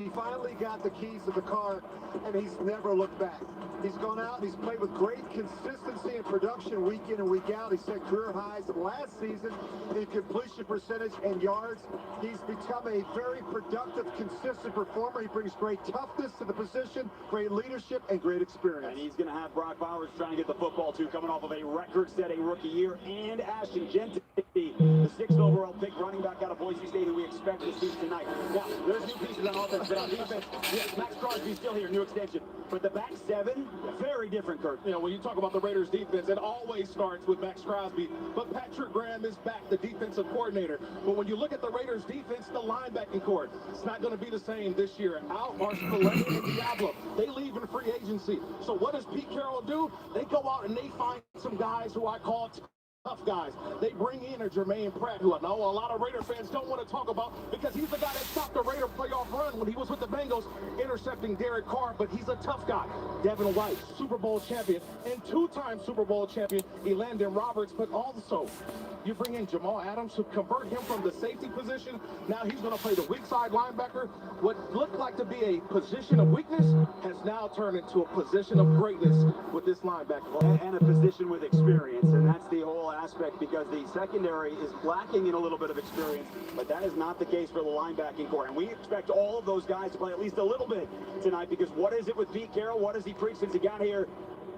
He finally got the keys to the car, and he's never looked back. He's gone out and he's played with great consistency and production week in and week out. He set career highs last season in completion percentage and yards. He's become a very productive, consistent performer. He brings great toughness to the position, great leadership, and great experience. And he's going to have Brock Bowers trying to get the football to, coming off of a record-setting rookie year, and Ashton Jeanty, the 6th overall pick running back out of Boise State, who we expect to see tonight. Now, there's new pieces on offense, but on defense, yes, Max Crosby's still here, new extension. But the back seven, very different, Kurt. You know, when you talk about the Raiders defense, it always starts with Max Crosby. But Patrick Graham is back, the defensive coordinator. But when you look at the Raiders defense, the linebacking core, it's not going to be the same this year. Out are Spillane and Diablo. They leave in free agency. So what does Pete Carroll do? They go out and they find some guys who I call tough guys. They bring in a Jermaine Pratt, who I know a lot of Raider fans don't want to talk about because he's the guy that stopped the Raider playoff run when he was with the Bengals, intercepting Derek Carr, but he's a tough guy. Devin White, Super Bowl champion, and 2-time Super Bowl champion, Elandon Roberts, but also you bring in Jamal Adams, who convert him from the safety position. Now he's going to play the weak side linebacker. What looked like to be a position of weakness has now turned into a position of greatness with this linebacker. And a position with experience, and that's the whole aspect, because the secondary is lacking in a little bit of experience, but that is not the case for the linebacking core. And we expect all of those guys to play at least a little bit tonight, because what is it with Pete Carroll? What does he preach since he got here?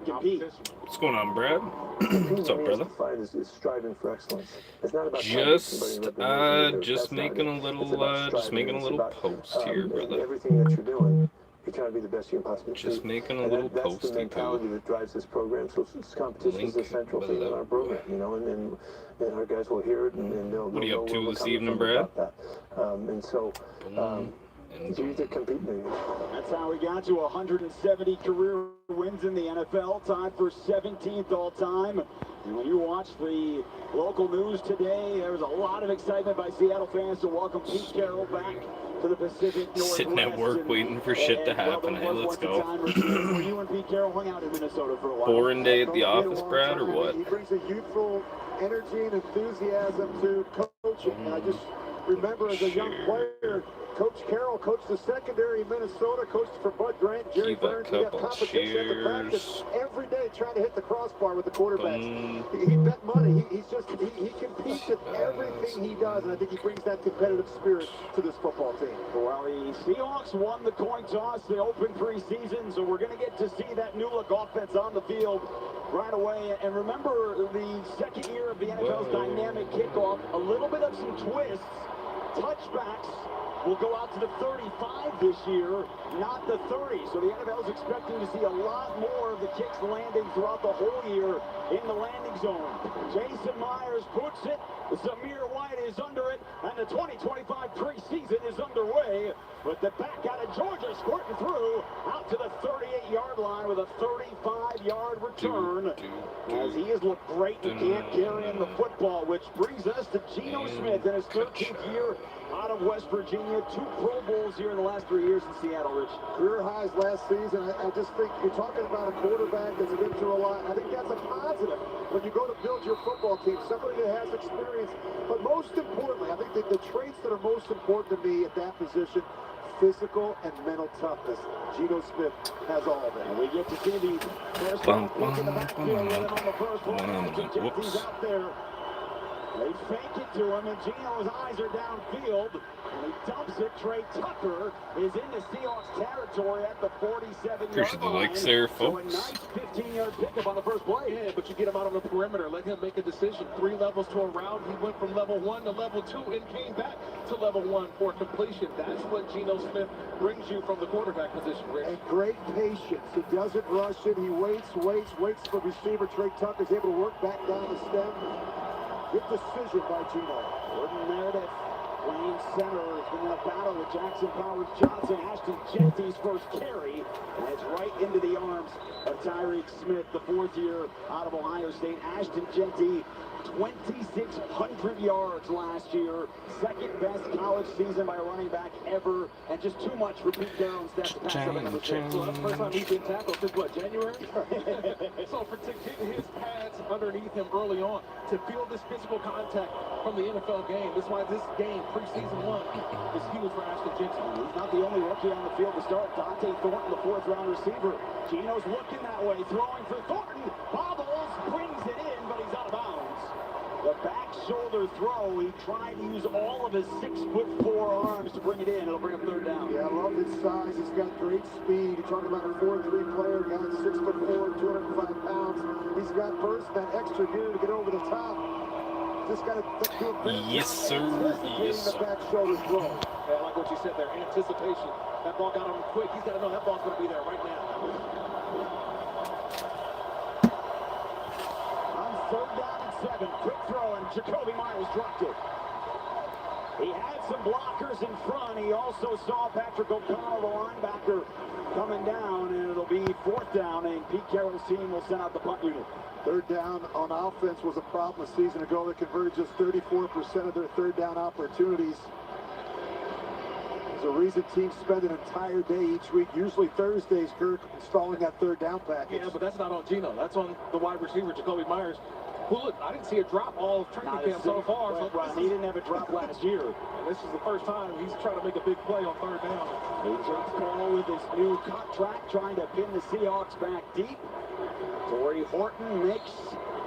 Compete. What's going on, Brad? What's up, brother? Is striving for excellence. It's not about just making a little post here, brother. Everything that you're doing, you're trying to be the best you can possibly be. Just making a little post. That's the mentality that drives this program. So competition is a central thing in our program, you know, and our guys will hear it and they'll. What are you up to this evening, Brad? And so. You either compete or That's how we got to 170 career wins in the NFL, tied for 17th all time. And when you watch the local news today, there was a lot of excitement by Seattle fans to welcome Pete Carroll back to the Pacific Northwest. Sitting at work waiting for shit to happen. Hey, let's go. Where you and Pete Carroll hung out in Minnesota for a while. Boring day at the office, Brad, or what? He brings a youthful energy and enthusiasm to coaching. I just remember as a young player, Coach Carroll coached the secondary in Minnesota, coached for Bud Grant, Jerry Burns. He got competition at the practice every day trying to hit the crossbar with the quarterbacks. He bet money. He competes at everything he does, and I think he brings that competitive spirit to this football team. Well, the Seahawks won the coin toss. They opened preseason, so we're going to get to see that new-look offense on the field right away. And remember, the second year of the NFL's dynamic kickoff, a little bit of some twists, touchbacks. Will go out to the 35 this year, not the 30. So the NFL is expecting to see a lot more of the kicks landing throughout the whole year in the landing zone. Jason Myers puts it. Zamir White is under it. And the 2025 preseason is underway. But the back out of Georgia squirting through out to the 38-yard line with a 35-yard return. As he has looked great and can't carry in the football, which brings us to Geno Smith in his 13th year out of West Virginia. 2 Pro Bowls here in the last 3 years in Seattle, Rich. Career highs last season. I just think you're talking about a quarterback that's been through a lot. I think that's a positive when you go to build your football team, somebody that has experience. But most importantly, I think that the traits that are most important to me at that position, physical and mental toughness. Geno Smith has all of it. And we get to see the first look in the backfield with him on the first play. He's out there. They fake it to him, and Geno's eyes are downfield. And he dumps it. Trey Tucker is into Seahawks territory at the 47-yard line. Appreciate the likes there, folks. So a nice 15-yard pickup on the first play. Yeah, but you get him out on the perimeter. Let him make a decision. 3 levels to a route. He went from level 1 to level 2 and came back to level 1 for completion. That's what Geno Smith brings you from the quarterback position, Rick. And great patience. He doesn't rush it. He waits for receiver. Trey Tucker's able to work back down the stem. Good decision by Geno. Jordan Meredith playing center has been in a battle with Jackson Powers Johnson. Ashton Jeanty's first carry, and it's right into the arms of Tyreek Smith, the 4th year out of Ohio State. Ashton Jeanty, 2,600 yards last year, 2nd best college season by a running back ever, and just too much for Pete Carroll instead to pass up another 6. So that's the first time he's been tackled since what, January? So for to get his pads underneath him early on, to feel this physical contact from the NFL game, that's why this game preseason one is huge for Ashton Jensen. He's not the only rookie on the field to start. Dante Thornton, the 4th-round receiver. Geno's looking that way, throwing for Thornton. Bobbles, brings it in, but he's out of bounds. The back shoulder throw. He tried to use all of his 6'4" arms to bring it in. It'll bring up 3rd down. Yeah, I love his size. He's got great speed. You're talking about a 4'3" player, guy 6'4", 205 pounds. He's got burst, that extra gear to get over the top. Just got to do a bit. Yes, sir. Yes, The sir. back shoulder throw. Yeah, I like what you said there. Anticipation. That ball got on him quick. He's got to know that ball's going to be there right now. On 3rd down and 7, quick throw, and Jacoby Myers dropped it. He had some blockers in front. He also saw Patrick O'Connell, the linebacker, coming down, and it'll be 4th down, and Pete Carroll's team will send out the punt unit. 3rd down on offense was a problem a season ago. They converted just 34% of their 3rd down opportunities. There's a reason teams spend an entire day each week, usually Thursdays, Kirk, installing that 3rd down package. Yeah, but that's not on Geno. That's on the wide receiver, Jacoby Myers. Who, look, I didn't see a drop all of training camp so far. So he didn't have a drop last year. This is the first time he's trying to make a big play on 3rd down. AJ Carroll with his new contract, trying to pin the Seahawks back deep. Torrey Horton makes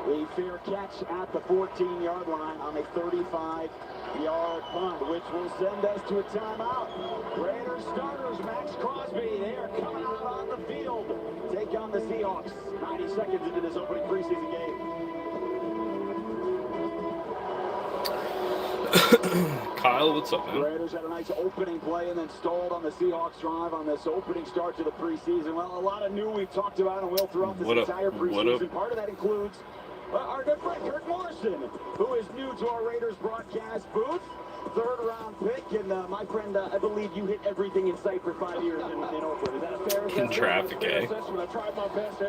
the fair catch at the 14-yard line on a 35-yard punt, which will send us to a timeout. Raiders starters, Max Crosby, they are coming out on the field. Take on the Seahawks. 90 seconds into this opening preseason game. Kyle, what's up, man? Raiders had a nice opening play and then stalled on the Seahawks drive on this opening start to the preseason. Well, a lot of new we've talked about and will throughout this entire preseason. Part of that includes our good friend Kirk Morrison, who is new to our Raiders broadcast booth. 3rd-round pick, and my friend, I believe you hit everything in sight for 5 years in Oakland. Is that a fair assessment? In traffic, eh?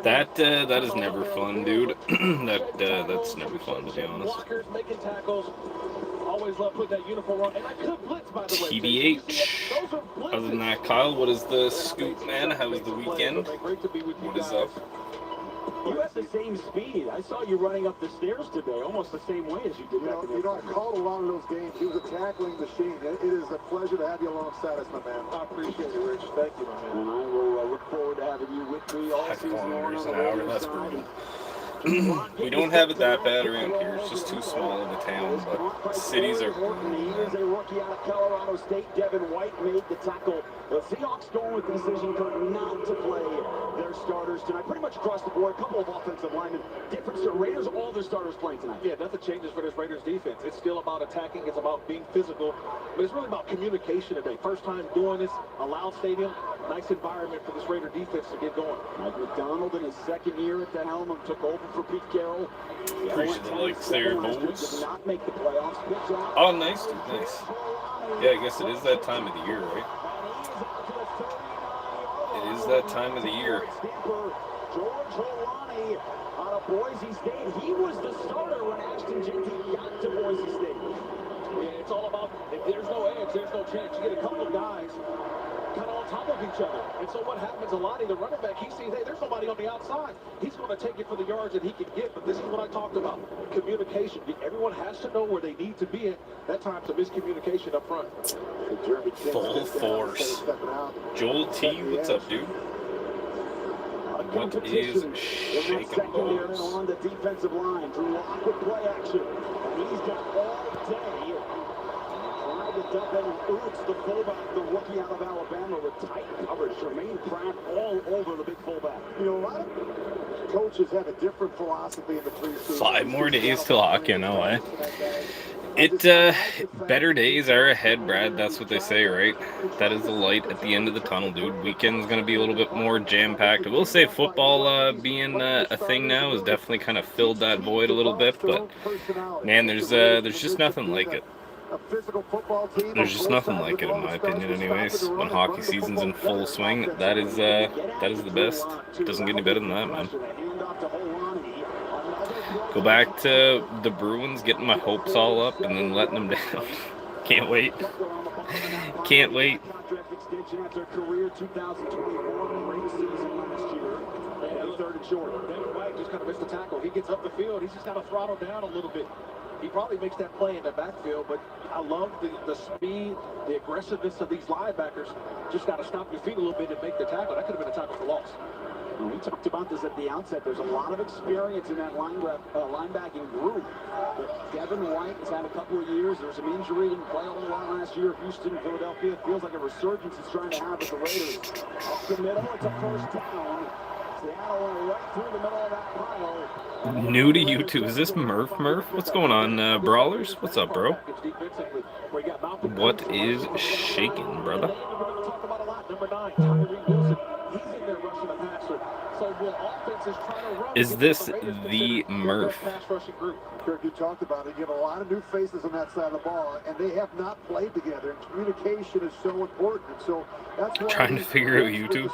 That is never fun, dude. That's never fun, to be honest. Blockers, making tackles. Always love putting that uniform on. And I could blitz, by the way. TBH. Other than that, Kyle, what is the scoop, man? How was the weekend? What is up? You have the same speed. I saw you running up the stairs today, almost the same way as you did back in the I called a lot of those games. He was a tackling machine. It is a pleasure to have you alongside us, my man. I appreciate it, Rich. Thank you, my man. And I will look forward to having you with me all season long. an hour, that's brutal. We don't have it that bad around here. It's just too small of a town, but cities are... Here's a rookie out of Colorado State. Devin White made the tackle. The Seahawks going with the decision not to play their starters tonight. Pretty much across the board. A couple of offensive linemen. Different Raiders, all their starters playing tonight. Yeah, nothing changes for this Raiders defense. It's still about attacking. It's about being physical. But it's really about communication today. First time doing this. A loud stadium. Nice environment for this Raider defense to get going. Mike McDonald in his 2nd year at the helm took over for Pete Carroll. Appreciate the likes there, boys. Did not make the playoffs. Oh, nice, nice. Yeah, I guess it is that time of the year, right? It is that time of the year. George Holani out of Boise State. He was the starter when Ashton Jensen got to Boise State. Yeah, it's all about, if there's no edge, there's no chance. You get a couple of guys kind of on top of each other. And so what happens, Alani, the running back, he sees, hey, there's nobody on the outside. He's going to take it for the yards that he can get. But this is what I talked about, communication. Everyone has to know where they need to be at. That time's a miscommunication up front. Full force. Joel T, what's up, dude? What is shaking balls? On the defensive line, Drew Lock with play action. And he's got all day. Tried to dump in Oots, the fullback, the rookie out of Alabama, with tight coverage. Jermaine Pratt all over the big fullback. A lot of coaches have a different philosophy in the preseason. 5 more days till hockey, I know, eh? Better days are ahead, Brad. That's what they say, right? That is the light at the end of the tunnel, dude. Weekend's going to be a little bit more jam-packed. I will say football being a thing now has definitely kind of filled that void a little bit, but, man, there's just nothing like it. There's just nothing like it, in my opinion, anyways. When hockey season's in full swing, that is the best. It doesn't get any better than that, man. Go back to the Bruins, getting my hopes all up, and then letting them down. Can't wait. Can't wait. Just kind of missed the tackle. He gets up the field. He's just got to throttle down a little bit. He probably makes that play in the backfield, but I love the speed, the aggressiveness of these linebackers. Just got to stop your feet a little bit and make the tackle. That could have been a tackle for loss. Well, we talked about this at the outset. There's a lot of experience in that linebacking group. But Devin White has had a couple of years. There's some injury, didn't play a whole lot last year. Houston, Philadelphia, it feels like a resurgence is trying to have with the Raiders. Up the middle, it's a first down. Seattle went right through the middle of that pile. New to YouTube. Is this Murph? What's going on, Brawlers? What's up, bro? What is shaking, brother? Number 9, Tyree Wilson. He's in there rushing the passer. So when offense is trying to run, is this the Murph? Kirk, you talked about it. You have a lot of new faces on that side of the ball, and they have not played together. And communication is so important. So that's why trying to figure out YouTube.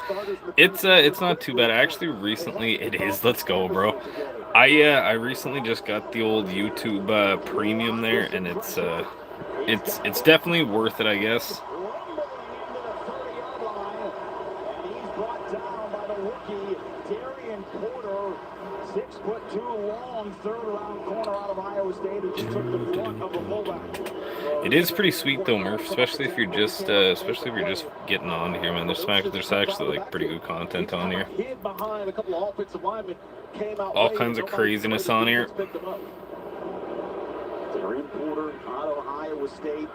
It's not too bad. Actually, recently it is. Let's go, bro. I recently just got the old YouTube premium there, and it's definitely worth it, I guess. It is pretty sweet though, Murph. Especially if you're just getting on here, man. There's actually like pretty good content on here. All kinds of craziness on here. Terry Porter out of Iowa State.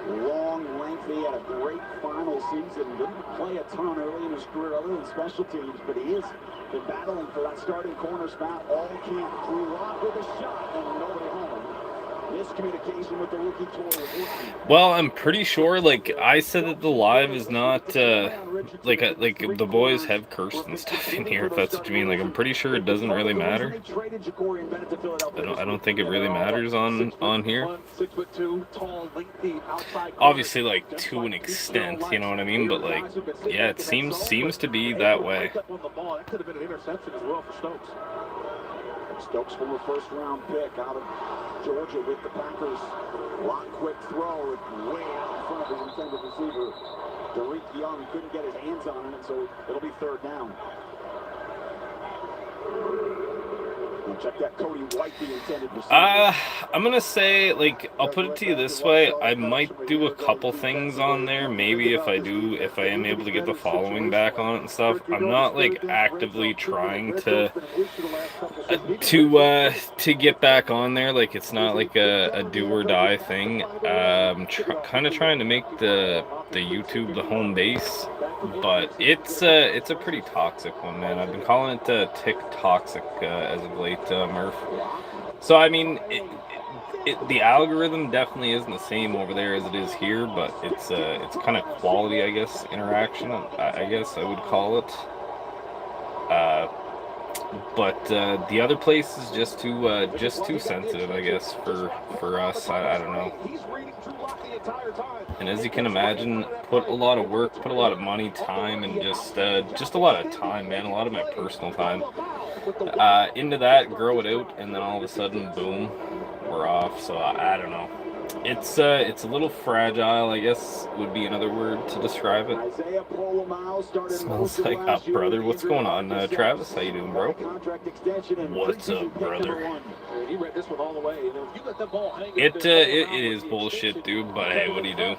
Long, lengthy, had a great final season. Didn't play a ton early in his career other than special teams, but he has been battling for that starting corner spot all camp. Drew Lock with a shot and nobody home. Miscommunication with the rookie toy. Well, I'm pretty sure, like, I said that the live is not, like the boys have cursed and stuff in here, if that's what you mean. Like, I'm pretty sure it doesn't really matter. I don't think it really matters on here. Obviously, like, to an extent, you know what I mean? But, like, yeah, it seems to be that way. That could have been an interception as well for Stokes. Stokes from a first-round pick out of Georgia with the Packers. Lock quick throw, way out in front of his intended receiver. Derek Young couldn't get his hands on it, so it'll be third down. And check that Cody White, the intended receiver. I'm gonna say, like, I'll put it to you this way. I might do a couple things on there. Maybe if I am able to get the following back on it and stuff. I'm not like actively trying to get back on there. Like, it's not like a do or die thing. I'm kind of trying to make the YouTube the home base, but it's a pretty toxic one, man. I've been calling it tick toxic as of late, Murph. So I mean, the algorithm definitely isn't the same over there as it is here, but it's kind of quality, I guess, interaction. I guess I would call it. But the other place is just too sensitive, I guess, for us. I don't know. And as you can imagine, put a lot of work, put a lot of money, time, and just a lot of time, man. A lot of my personal time into that, grow it out, and then all of a sudden, boom, we're off. So I don't know. It's a little fragile, I guess would be another word to describe it. Smells like hot, brother. What's going on, Travis? How you doing, bro? What's up, brother? It is bullshit, dude. But hey, what do you do?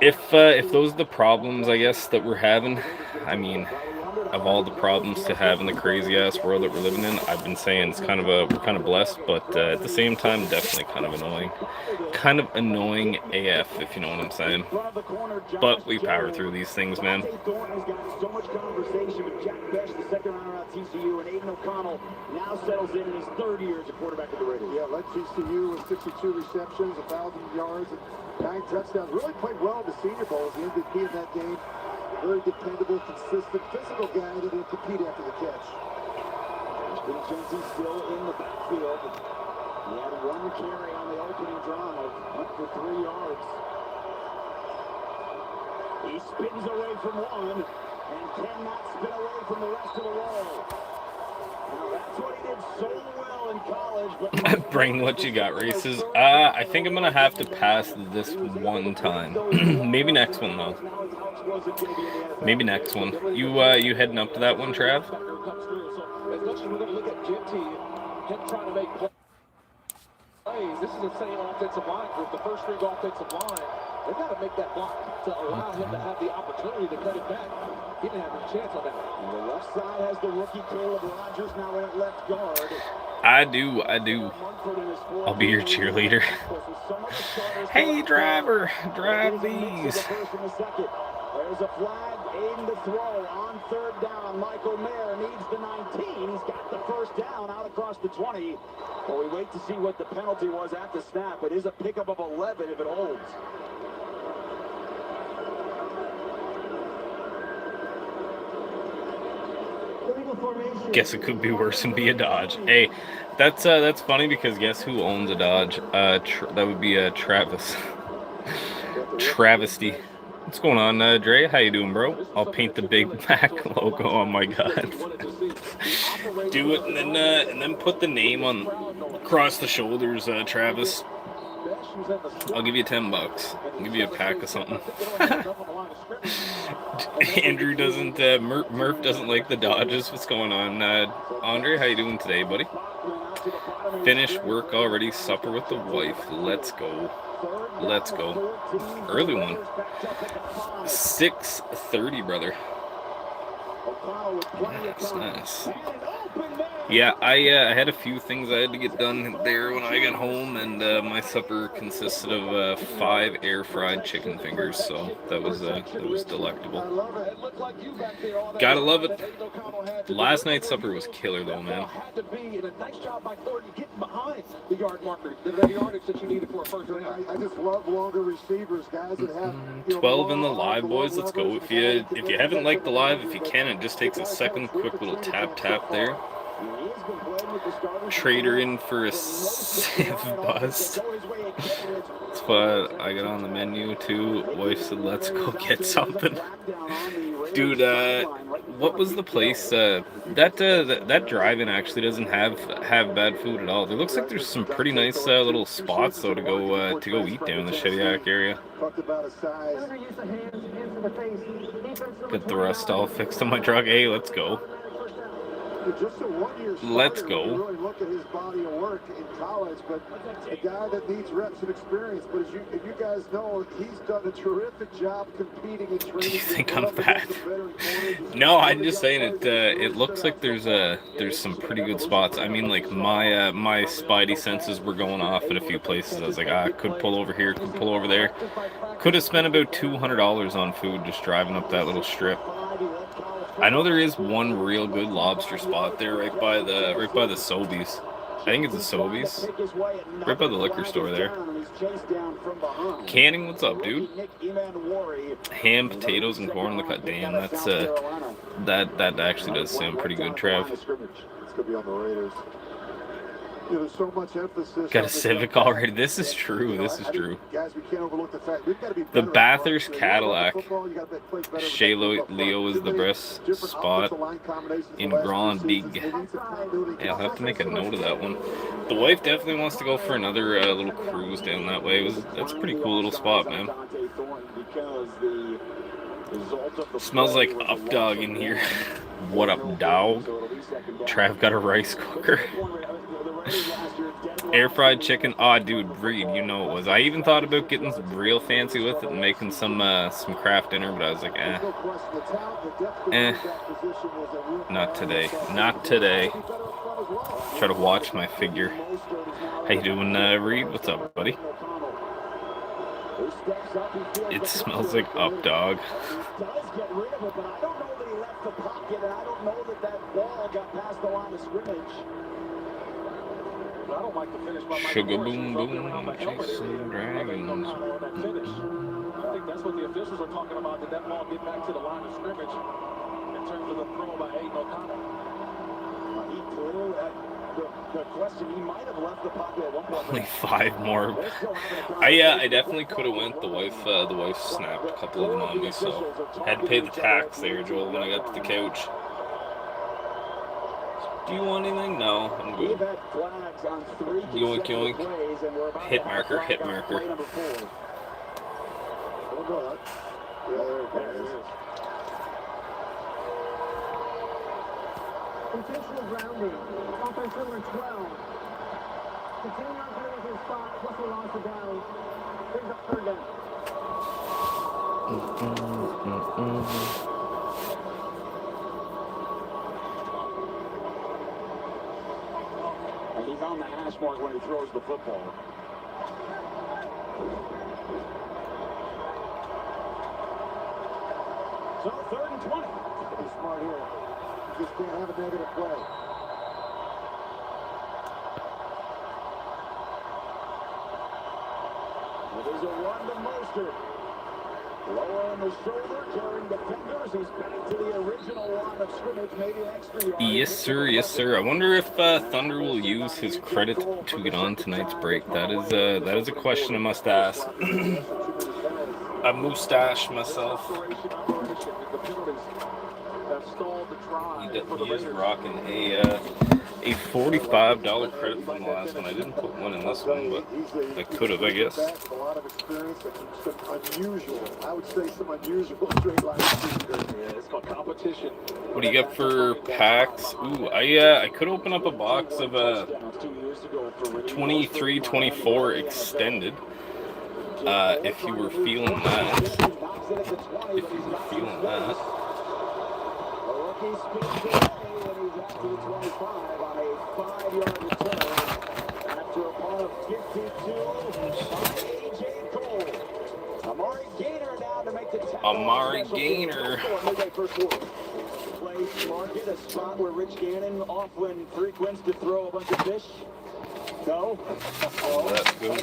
If those are the problems, I guess, that we're having, I mean, of all the problems to have in the crazy ass world that we're living in, I've been saying it's we're kind of blessed, but at the same time, definitely kind of annoying AF, if you know what I'm saying. But we power through these things, man. So much conversation with Jack Bech, the second runner out TCU, and Aiden O'Connell now settles in his third year as a quarterback of the Raiders. Yeah, led TCU with 62 receptions, 1,000 yards, and 9 touchdowns. Really played well at the Senior Bowl as the MVP in that game. Very dependable, consistent, physical guy that will compete after the catch. Vincenzi still in the backfield. He had one carry on the opening drive, went for 3 yards. He spins away from one and cannot spin away from the rest of the wall. Now that's what he did so well in college. But bring what you got, races. I think I'm gonna have to pass this one time. Maybe next one though. Maybe next one. You heading up to that one, Trav? way, this is the same offensive line group, the first string offensive line. They've got to make that block to allow him to have the opportunity to cut it back. He didn't have a chance on that. And the left side has the rookie Caleb Rogers now in at left guard. I do. I'll be your cheerleader. Hey, driver, drive these. There's a flag, Aiden to throw on third down. Michael Mayer needs the 19. He's got the first down out across the 20. Well, we wait to see what the penalty was at the snap. It is a pickup of 11 if it holds. Guess it could be worse and be a Dodge. Hey, that's funny because guess who owns a Dodge? That would be Travis. Travesty. What's going on, Dre? How you doing, bro? I'll paint the Big Mac logo on my God. Do it and then put the name on across the shoulders, Travis. I'll give you $10. I'll give you a pack of something. Andrew doesn't, Murph doesn't like the Dodges. What's going on? Andre, how you doing today, buddy? Finished work already, supper with the wife. Let's go. Let's go. Early one. 6:30, brother. That's nice. Yeah, I had a few things I had to get done there when I got home, and my supper consisted of 5 air-fried chicken fingers, so that was delectable. Gotta love it. Last night's supper was killer, though, man. I just love longer receivers, guys that have 12 in the live, boys. Let's go. If you haven't liked the live, if you can, it just takes a second. Quick little tap there. Trader in for a sieve bust. That's what I got on the menu too. Wife said, "Let's go get something." Dude, what was the place? That drive-in actually doesn't have bad food at all. There looks like there's some pretty nice little spots though to go eat down in the Shediac area. Get the rest all fixed on my truck. Hey, let's go. Let's go. Really look at his body of work in college, but a guy that needs reps and experience. But as you guys know, he's done a terrific job competing in training. Do you think I'm fat? No, I'm just saying it. It looks like there's some pretty good spots. I mean, like my spidey senses were going off at a few places. I was like, I could pull over here, could pull over there. Could have spent about $200 on food just driving up that little strip. I know there is one real good lobster spot there right by the Sobeys. I think it's a Sobeys. Right by the liquor store there. Canning, what's up, dude? Ham, potatoes, and corn on the cut. Damn, that's that actually does sound pretty good, Trev. It's gonna be on the Raiders. There's so much emphasis. Got a Civic already. This is true. This is true. Guys, we can't overlook the fact we've got to be the Bathurst Cadillac. Shea Leo is the best spot in Grand Digue. Yeah, I'll have to make a note of that one. The wife definitely wants to go for another little cruise down that way. That's a pretty cool little spot, man. Smells like Up Dog in here. What up, dog? Trav got a rice cooker. Air fried chicken. Oh, dude, Reed, you know it was. I even thought about getting real fancy with it and making some craft dinner, but I was like, not today. Not today. Try to watch my figure. How you doing, Reed? What's up, buddy? It smells like Up Dog. Sugar boom boom, chasing dragons. I think that's what the officials are talking about. Did that ball get back to the line of scrimmage in terms of the throw by Aiden O'Connell? He threw the question. He might have left the pocket at one point. Only 5 more. I definitely could have went. The wife snapped a couple of them on me, so had to pay the tax there, Joel, when I got to the couch. Do you want anything? No, I'm good. Yoink, yoink. Hit marker, hit marker. Intentional grounding. Offense number 12. Continue on to his spot, plus he lost the down. Brings up third down. And he's on the hash mark when he throws the football. So 3rd and 20. Pretty smart here. You just can't have a negative play. There's a run to Mostert. Lower on the shoulder, carrying defenders. He's back to the original line of scrimmage, maybe an extra yard. Yes, sir. Yes, sir. I wonder if Thunder will use his credit to get on tonight's break. That is a question I must ask. I mustache myself. He is rocking a $45 credit from the last one. I didn't put one in this one, but I could have, I guess. A lot of experience and some unusual, I would say some unusual straight line. Yeah, it's called competition. What do you got for packs? Ooh, I could open up a box of 23-24 extended. If you were feeling that. If you were feeling that. To the 25 on a 5-yard return after a punt of 52 by A.J. Cole. Amari Gainer now to make the tackle. Amari Gainer. Place market, a spot where Rich Gannon often frequents to throw a bunch of fish. No? That goes.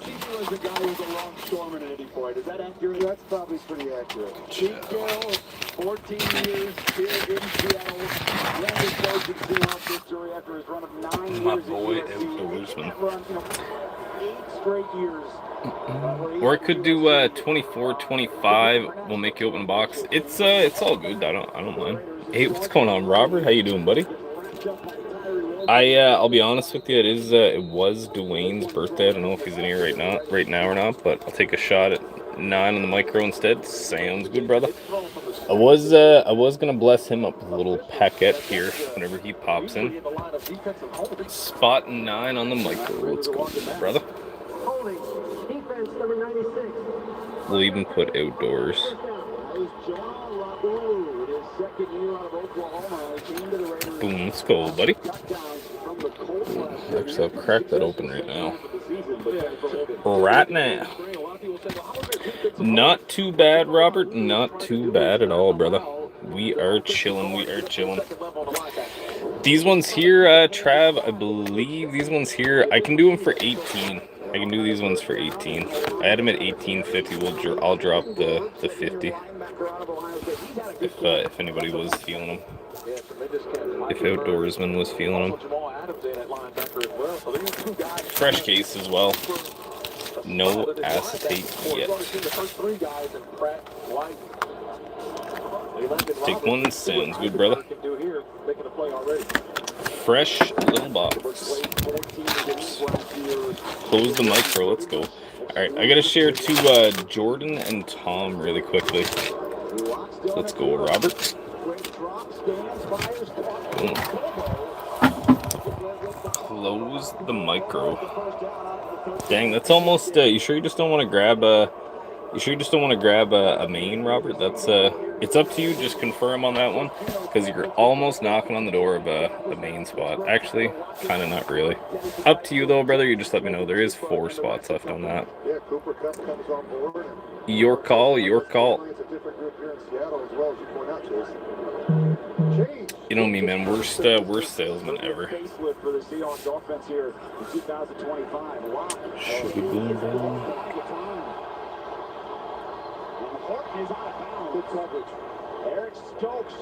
He was the guy who was a longshoreman at any point. Is that accurate? That's probably pretty accurate. Pete Carroll, 14 years here in Seattle. Youngest coach in Seahawks history after his run of 9 years. My boy, at USC. outdoorsman. Run, 8 straight years. Or I could do 24-25. We'll make you open a box. It's all good. I don't mind. Hey, what's going on, Robert? How you doing, buddy? I'll be honest with you. It was Dwayne's birthday. I don't know if he's in here right now or not, but I'll take a shot at 9 on the micro instead. Sounds good, brother. I was gonna bless him up with a little paquette here whenever he pops in. Spot 9 on the micro. Let's go, brother. Defense number 96. We'll even put outdoors. Boom, let's go, buddy. Actually, I'll crack that open right now. Right now. Not too bad, Robert. Not too bad at all, brother. We are chilling. We are chilling. These ones here, Trav, I believe these ones here, I can do them for 18. I can do these ones for 18. I had them at 18.50. I'll drop the 50 if anybody was feeling them. If outdoorsman was feeling them. Fresh case as well. No acetate yet. Take one. Sounds good, brother. Fresh little box. Close the micro. Let's go. Alright, I gotta share to Jordan and Tom really quickly. Let's go, Robert. Boom. Close the micro. Dang, that's almost. You sure you just don't want to grab a? You sure you just don't want to grab a main, Robert? That's it's up to you. Just confirm on that one, because you're almost knocking on the door of a main spot. Actually, kind of not really. Up to you though, brother. You just let me know. There is 4 spots left on that. Yeah, Cooper Cup comes on board. Your call. Your call. It's a different group here in Seattle as well, as you point out, Jason. You know me, man. Worst salesman ever. Facelift for the Seahawks offense here in 2025. Wow. Should we boom down? Is out of bounds. Good coverage. Eric Stokes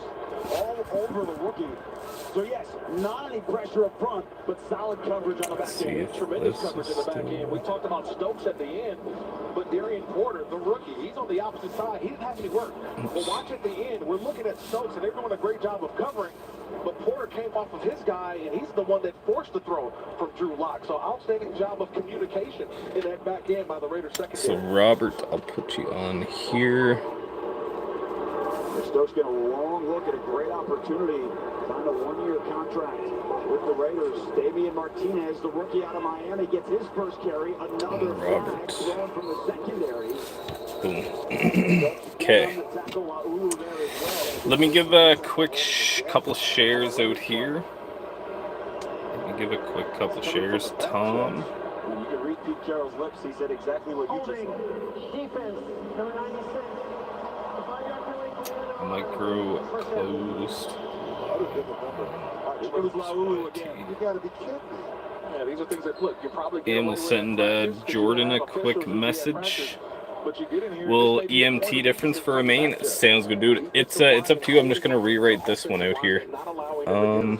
all over the rookie. So yes, not any pressure up front, but solid coverage on the back end. Tremendous coverage in the back end. We talked about Stokes at the end, but Darian Porter, the rookie, he's on the opposite side. He didn't have any work. But watch at the end, we're looking at Stokes, and they're doing a great job of covering. But Porter came off of his guy, and he's the one that forced the throw from Drew Lock. So outstanding job of communication in that back end by the Raiders secondary. So Robert, I'll put you on here. Stokes getting a long look at a great opportunity. Signed a one-year contract with the Raiders. Damian Martinez, the rookie out of Miami, gets his first carry. Another flag thrown from the secondary. Boom. Okay. Let me give a quick couple shares out here. Let me give a quick couple shares. Tom. You can read Pete Carroll's lips. He said exactly what you just said. Defense, number 96. Micro closed. It was Laulu again. You got to be kidding me. Yeah, these are things that, look, you're probably... And we'll send Jordan a quick message. Will EMT difference for a main? Sounds good, dude. It's up to you. I'm just gonna rewrite this one out here. So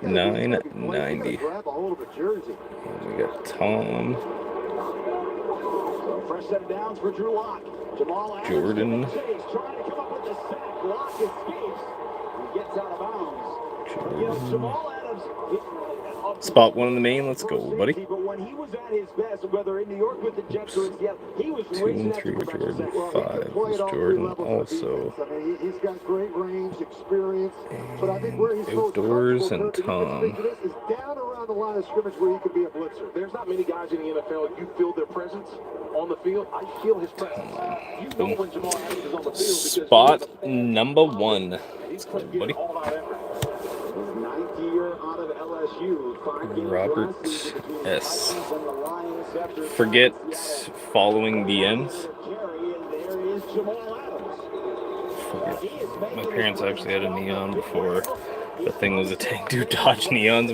990. We got Tom. Fresh set of downs for Drew Lock. Jamal Adams Jordan. trying to come up with the sack. Lock escapes. He gets out of bounds. You know, Jamal Adams. Spot one in the main. Let's go, buddy. But when he was at his best, whether in New York with the Jets or in Seattle, he was 2 and 3 Jordan. 5 was Jordan also. I mean, he's got great range, experience, but I think where he's Outdoors and Tom. is down around the line of scrimmage where he can be a blitzer. There's not many guys in the NFL, you feel their presence on the field. I feel his presence. You know when Jamal Adams is on the field. Spot number 1. Let's go, buddy. Ninth year out of LSU. Robert S. Forget following DMs. My parents actually had a neon before the thing was a tank. Dude, Dodge neons.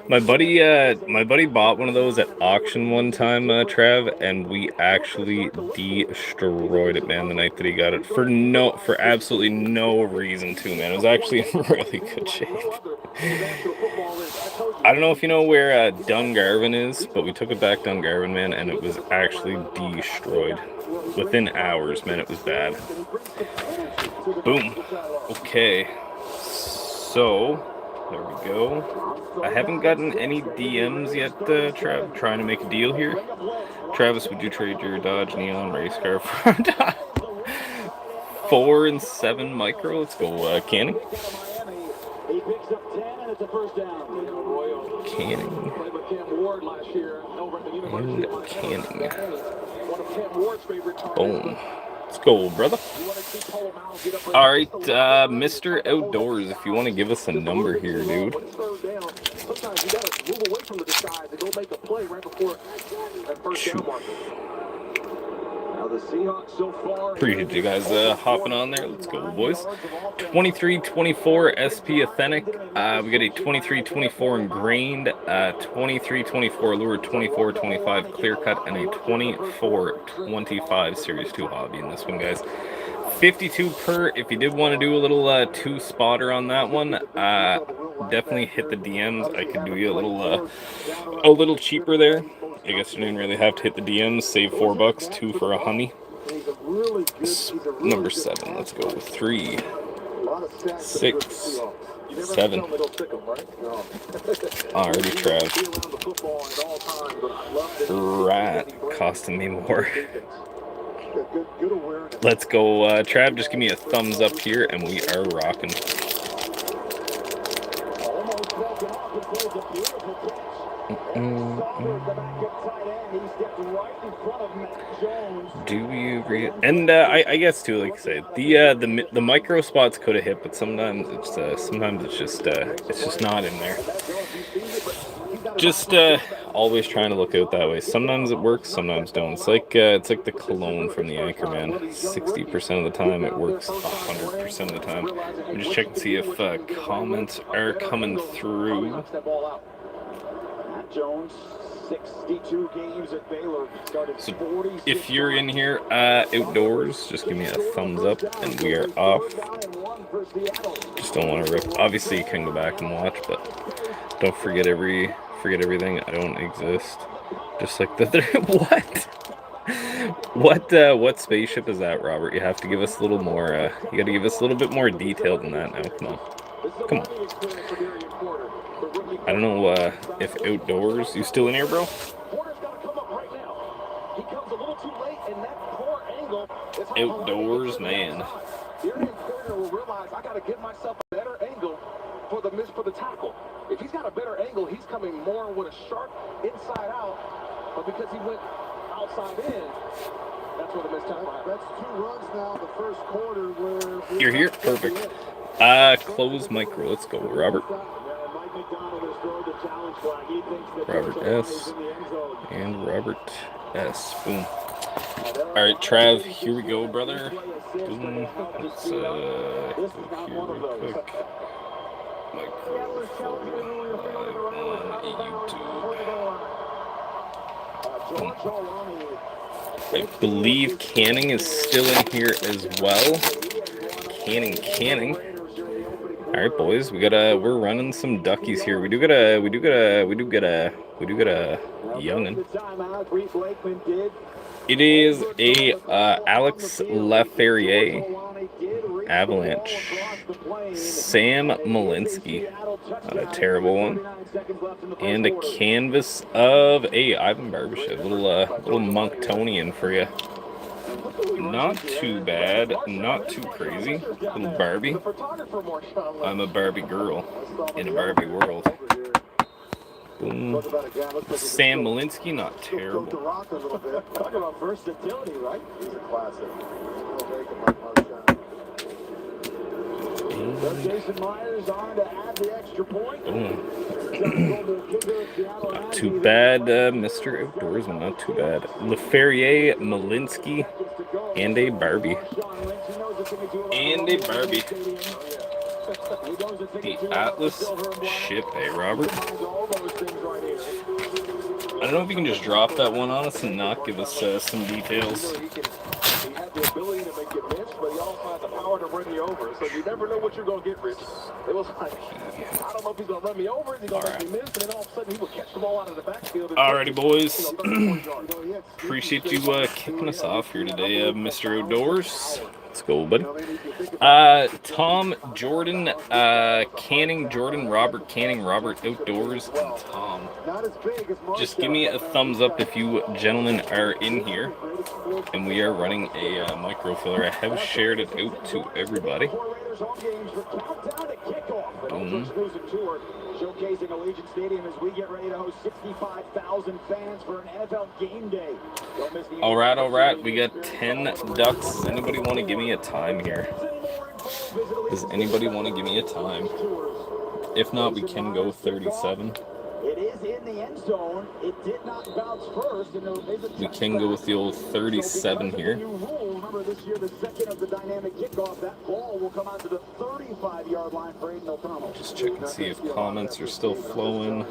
My buddy bought one of those at auction one time, Trav, and we actually destroyed it, man, the night that he got it for absolutely no reason too, man. It was actually in really good shape. I don't know if you know where Dungarvan is, but we took it back Dungarvan, man, and it was actually destroyed. Within hours, man, it was bad. Boom. Okay. So, there we go. I haven't gotten any DMs yet, Trav. Trying to make a deal here. Travis, would you trade your Dodge Neon race car for a Dodge? 4 and 7 micro. Let's go, Canning. Canning. And Canning. Boom. Let's go, brother. All right, Mr. Outdoors, if you want to give us a number here, dude. Shoot. Appreciate you guys hopping on there. Let's go, boys. 2324 SP Authentic. We got a 2324 Ingrained, 2324 Lure, 2425 Clear Cut, and a 2425 Series 2 Hobby in this one, guys. 52 per. If you did want to do a little 2-spotter on that one, definitely hit the DMs. I could do you a little cheaper there. I guess you didn't really have to hit the DMs. Save $4, 2 for a Hummy. Number 7. Let's go. 3, 6, 7. Alrighty, Trav. Rat costing me more. Let's go, Trav. Just give me a thumbs up here, and we are rocking. Do you agree? And I guess too, like I said, the micro spots could have hit, but sometimes it's just not in there. Just always trying to look out that way. Sometimes it works, sometimes don't. It's like the cologne from the Anchor, man. 60% of the time it works, 100% of the time. I'm just checking to see if comments are coming through. Jones, 62 games at Baylor. So if you're in here outdoors, just give me a thumbs up and we are off. Just don't want to rip. Obviously you can go back and watch, but don't forget everything. I don't exist. Just like the what spaceship is that, Robert? You have to give us a little more you got to give us a little bit more detail than that now. Come on. I don't know if outdoors. You still in here, bro? Porter's got to come up right now. He comes a little too late, and that poor angle Outdoors, man. The area coordinator will realize I got to give myself a better angle for the tackle. If he's got a better angle, he's coming more with a sharp inside out, but because he went outside in, that's where the missed tackle happened. That's 2 runs now the first quarter where... You're here? Perfect. Close micro. Let's go, Robert. Robert S. And Robert S. Boom. All right, Trav, here we go, brother. Boom. Let's go here real quick. Microphone on YouTube. I believe Canning is still in here as well. Canning. All right, boys, we're running some duckies here. We do get a youngin. It is a Alex Laferriere Avalanche. Sam Malinsky, not a terrible one, and a canvas of a Ivan Barbashev, little Monktonian for you. Not too bad, not too crazy. Little Barbie. I'm a Barbie girl in a Barbie world. Boom. Sam Malinsky, not terrible. Talk about versatility, right? He's a classic. Jason Myers on to add the extra point. Not too bad, Mr. Outdoorsman, not too bad. Laferriere, Malinsky, and a Barbie. The Atlas ship, Robert? I don't know if you can just drop that one on us and not give us some details. He had the ability to make you miss, but he also had the power to run you over. So you never know what you're going to get, Rich. It was like, I don't know if he's going to run me over, he's going to make me miss, and then all of a sudden he would catch the ball out of the backfield. Alrighty, boys. Appreciate you kicking us off here today, Mr. Outdoors. Let's go, buddy. Tom, Jordan, Canning, Jordan, Robert, Canning, Robert, Outdoors, and Tom. Just give me a thumbs up if you gentlemen are in here. And we are running a microfiller. I have shared it out to everybody. Boom. Showcasing Allegiant Stadium as we get ready to host 65,000 fans for an NFL game day. All right. We got 10 ducks. Does anybody want to give me a time here? Does anybody want to give me a time? If not, we can go 37. It is in the end zone. It did not bounce first. We can go with the old 37 here. Remember this year, the second of the dynamic kickoff, that ball will come out to the 35-yard line for Aiden O'Connell. Just check and see if comments are still flowing.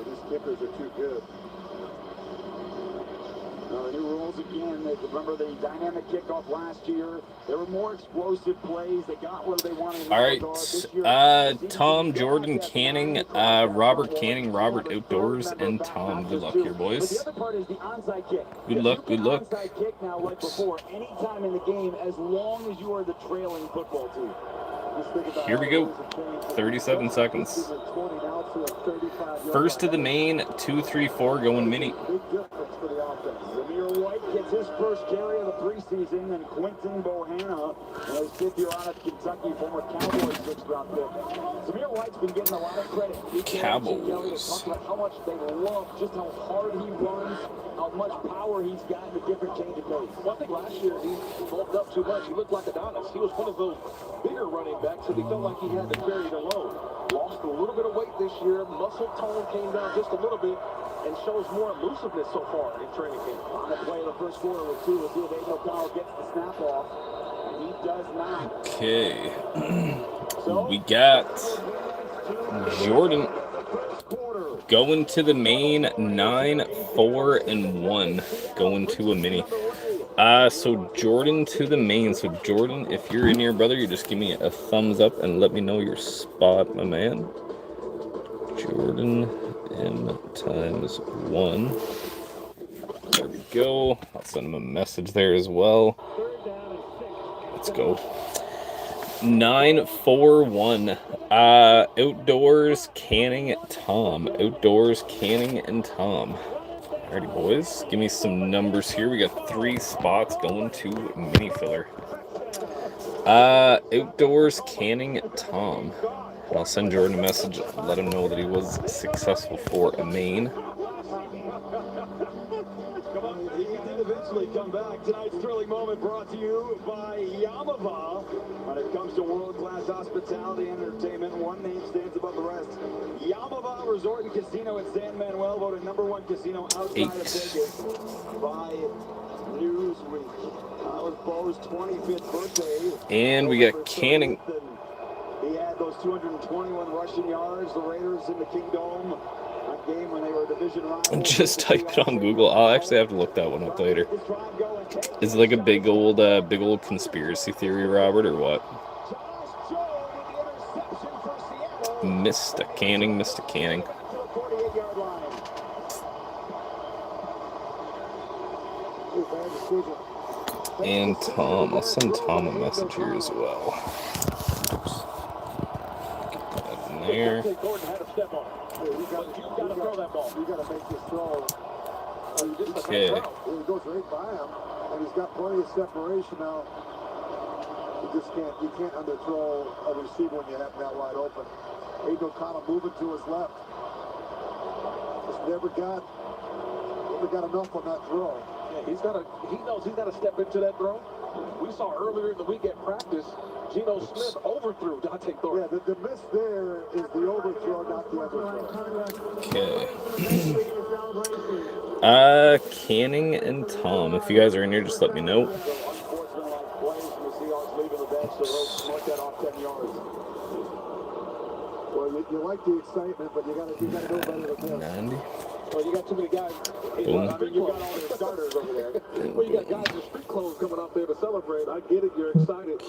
The new rules again. Remember the dynamic kickoff last year. There were more explosive plays. They got what they wanted. All right, Tom, Jordan, Canning, Robert Canning, Robert Outdoors, and Tom. Good luck here, boys. The other part is the onside kick. Good luck. Onside kick now, like before, any time in the game, as long as you are the trailing football team. Here we go. 37 seconds. First to the main, 2-3-4 going mini. White gets his first carry of the preseason, and Quentin Bohanna, his fifth-year out of Kentucky, former Cowboys sixth-round pick. Zamir White's been getting a lot of credit. Cowboys. Talked about how much they love just how hard he runs, how much power he's got in the different change of pace. Well, I think last year he bulked up too much. He looked like Adonis. He was one of those bigger running backs, and he felt like he had to carry the load. Lost a little bit of weight this year. Muscle tone came down just a little bit, and shows more elusiveness so far in training camp. On the play of the first quarter with two, we'll see if Aiden O'Connell gets the snap off, and he does not. Okay. We got Jordan going to the main, 9-4-1, going to a mini. So Jordan to the main. So Jordan, if you're in here, brother, you just give me a thumbs up and let me know your spot, my man. Jordan M times 1. There we go. I'll send him a message there as well. Let's go. 9-4-1. Outdoors, Canning, Tom. Outdoors, Canning, and Tom. Alrighty, boys. Give me some numbers here. We got 3 spots going to mini filler. Outdoors canning Tom. And I'll send Jordan a message, let him know that he was successful for a main. He did eventually come back. Tonight's thrilling moment brought to you by Yamava. When it comes to world-class hospitality and entertainment, one name stands above the rest. Yamava Resort and Casino in San Manuel, voted #1 casino outside of Vegas by Newsweek. That was Bo's 25th birthday. And we got canning. He had those 221 rushing yards. The Raiders in the Kingdome. Game when they were division rivals. Just type it on Google. I'll actually have to look that one up later. Is it like a big old conspiracy theory, Robert, or what? Mr. Canning. And Tom. I'll send Tom a message here as well. Oops. Get that in there. You gotta throw that ball. You gotta make this throw. Okay. He goes right by him, and he's got plenty of separation now. You can't underthrow a receiver when you have him that wide open. Aiden O'Connell moving to his left. Just never got enough on that throw. Yeah, he knows he's got to step into that throw. We saw earlier in the week at practice, Geno Smith overthrew Dante Thornton. Yeah, the miss there is the overthrow, not the underthrow. Okay. Canning and Tom. If you guys are in here, just let me know. Well, you like the excitement, but you gotta do better than this. 90. Well, you got too many guys. Boom. You got all the starters over there. Well, you got guys in street clothes coming up there to celebrate. I get it, you're excited.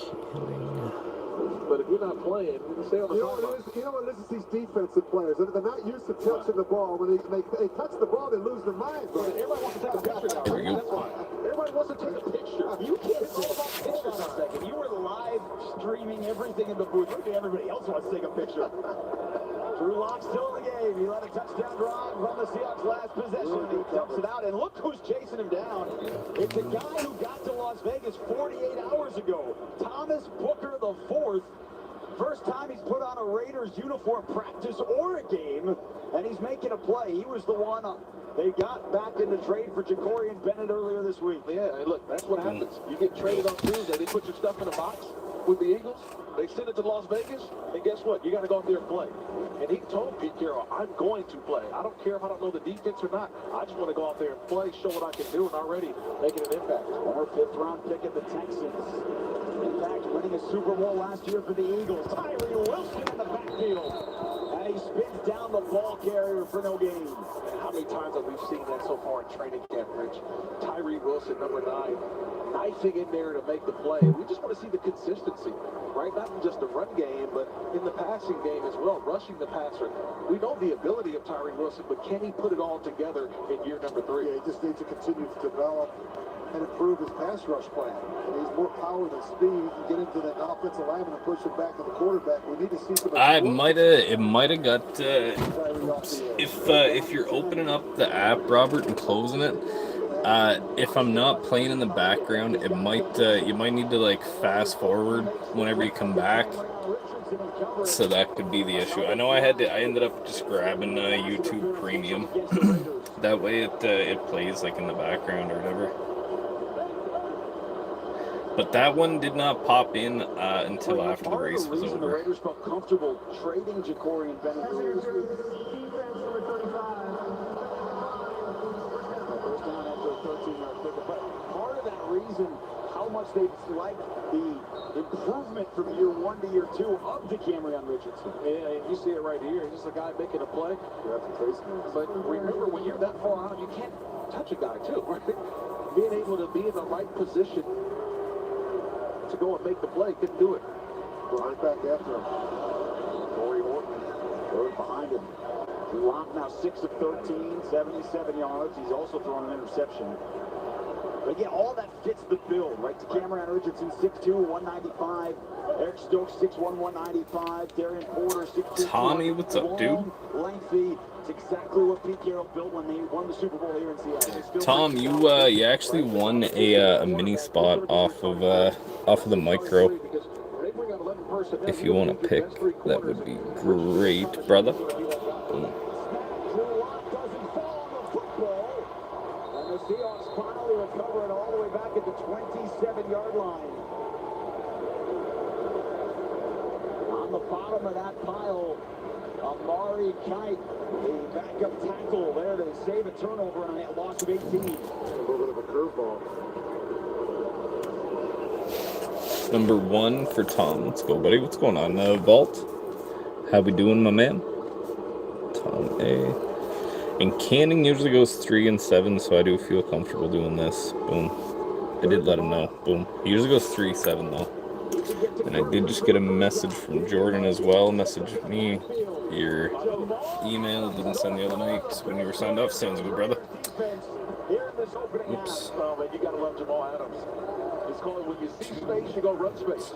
But if you're not playing, you can stay on the sideline. You know what it is? These defensive players. They're not used to touching the ball. When they touch the ball, they lose their mind. Everybody wants to take a picture now. Here we go. That's why. Everybody wants to take a picture. You can't say about pictures on a second. You were live streaming everything in the booth. Look at everybody else wants to take a picture. Drew Lock still in the game. He let a touchdown drive from the Seahawks last possession. He dumps it out, and look who's chasing him down. It's a guy who got to Las Vegas 48 hours ago. Thomas Booker the fourth. First time he's put on a Raiders uniform practice or a game, and he's making a play. He was the one they got back in the trade for Jacorian Bennett earlier this week. Yeah, and look, that's what happens. You get traded on Tuesday. They put your stuff in a box with the Eagles. They send it to Las Vegas, and guess what? You got to go out there and play. And he told Pete Carroll, I'm going to play. I don't care if I don't know the defense or not. I just want to go out there and play, show what I can do, and already making an impact. Our 5th round pick at the Texans. In fact, winning a Super Bowl last year for the Eagles. Tyree Wilson in the backfield. And he spins down the ball carrier for no gain. How many times have we seen that so far in training camp, Rich? Tyree Wilson, number 9, knifing in there to make the play. We just want to see the consistency, right? Not in just the run game, but in the passing game as well, rushing the passer. We know the ability of Tyree Wilson, but can he put it all together in year number 3? Yeah, he just needs to continue to develop and improve his pass rush plan. He needs more power than speed. He can get into that offensive lineman and push it back to the quarterback. We need to see some. It might have got if you're opening up the app, Robert, and closing it. If I'm not playing in the background, it might you might need to like fast forward whenever you come back. So that could be the issue. I know I ended up just grabbing YouTube Premium. That way it plays like in the background or whatever. But that one did not pop in until after the race was over. The Raiders felt comfortable trading Jacorian Bennett. First down after a 13-yard pickup. But part of that reason, how much they like the improvement from year 1 to year 2 of Decamerion Richardson. Yeah, and you see it right here. He's just a guy making a play. But remember, when you're that far out, you can't touch a guy, too, right? Being able to be in the right position to go and make the play, couldn't do it. Right back after him. Corey Orton goes behind him. Lock now 6 of 13, 77 yards. He's also thrown an interception. But again, all that fits the bill, right? To Cameron Richardson, 6'2", 195. Eric Stokes, 6'1", 195. Darian Porter, 6'2". Tommy, what's up, dude? Lengthy. It's exactly what Pete Carroll built when they won the Super Bowl here in Seattle. Tom, you actually won a mini spot off of the micro. If you want to pick, that would be great, brother. The Seahawks finally recover it all the way back at the 27-yard line. On the bottom of that pile, Amari Kite, the backup tackle there to save a turnover on a loss of 18. A little bit of a curveball. Number 1 for Tom. Let's go, buddy. What's going on, Vault? How we doing, my man? Tom A. And Canning usually goes 3 and 7, so I do feel comfortable doing this. Boom. I did let him know. Boom. He usually goes 3-7 though. And I did just get a message from Jordan as well. Messaged me your email. Didn't send the other night when you were signed off. Sounds good, brother. Oops. You gotta love Jamal Adams. It's called when you see space, you go run space.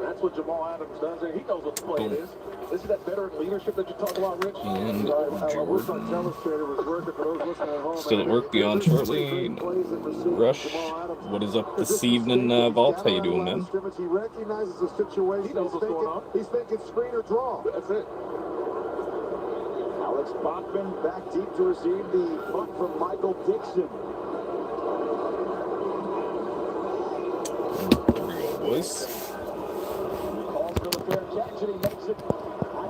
That's what Jamal Adams does. He knows what the play is. This is that veteran leadership that you talk about, Rich. And Jordan. Still at work beyond shortly. Rush. What is up this evening, Vault? How you doing, man? He recognizes the situation. He knows what's going on. He's thinking screen or draw. That's it. Alex Bachman back deep to receive the punt from Michael Dixon. There we go, boys. Calls for the fair catch, and he makes it at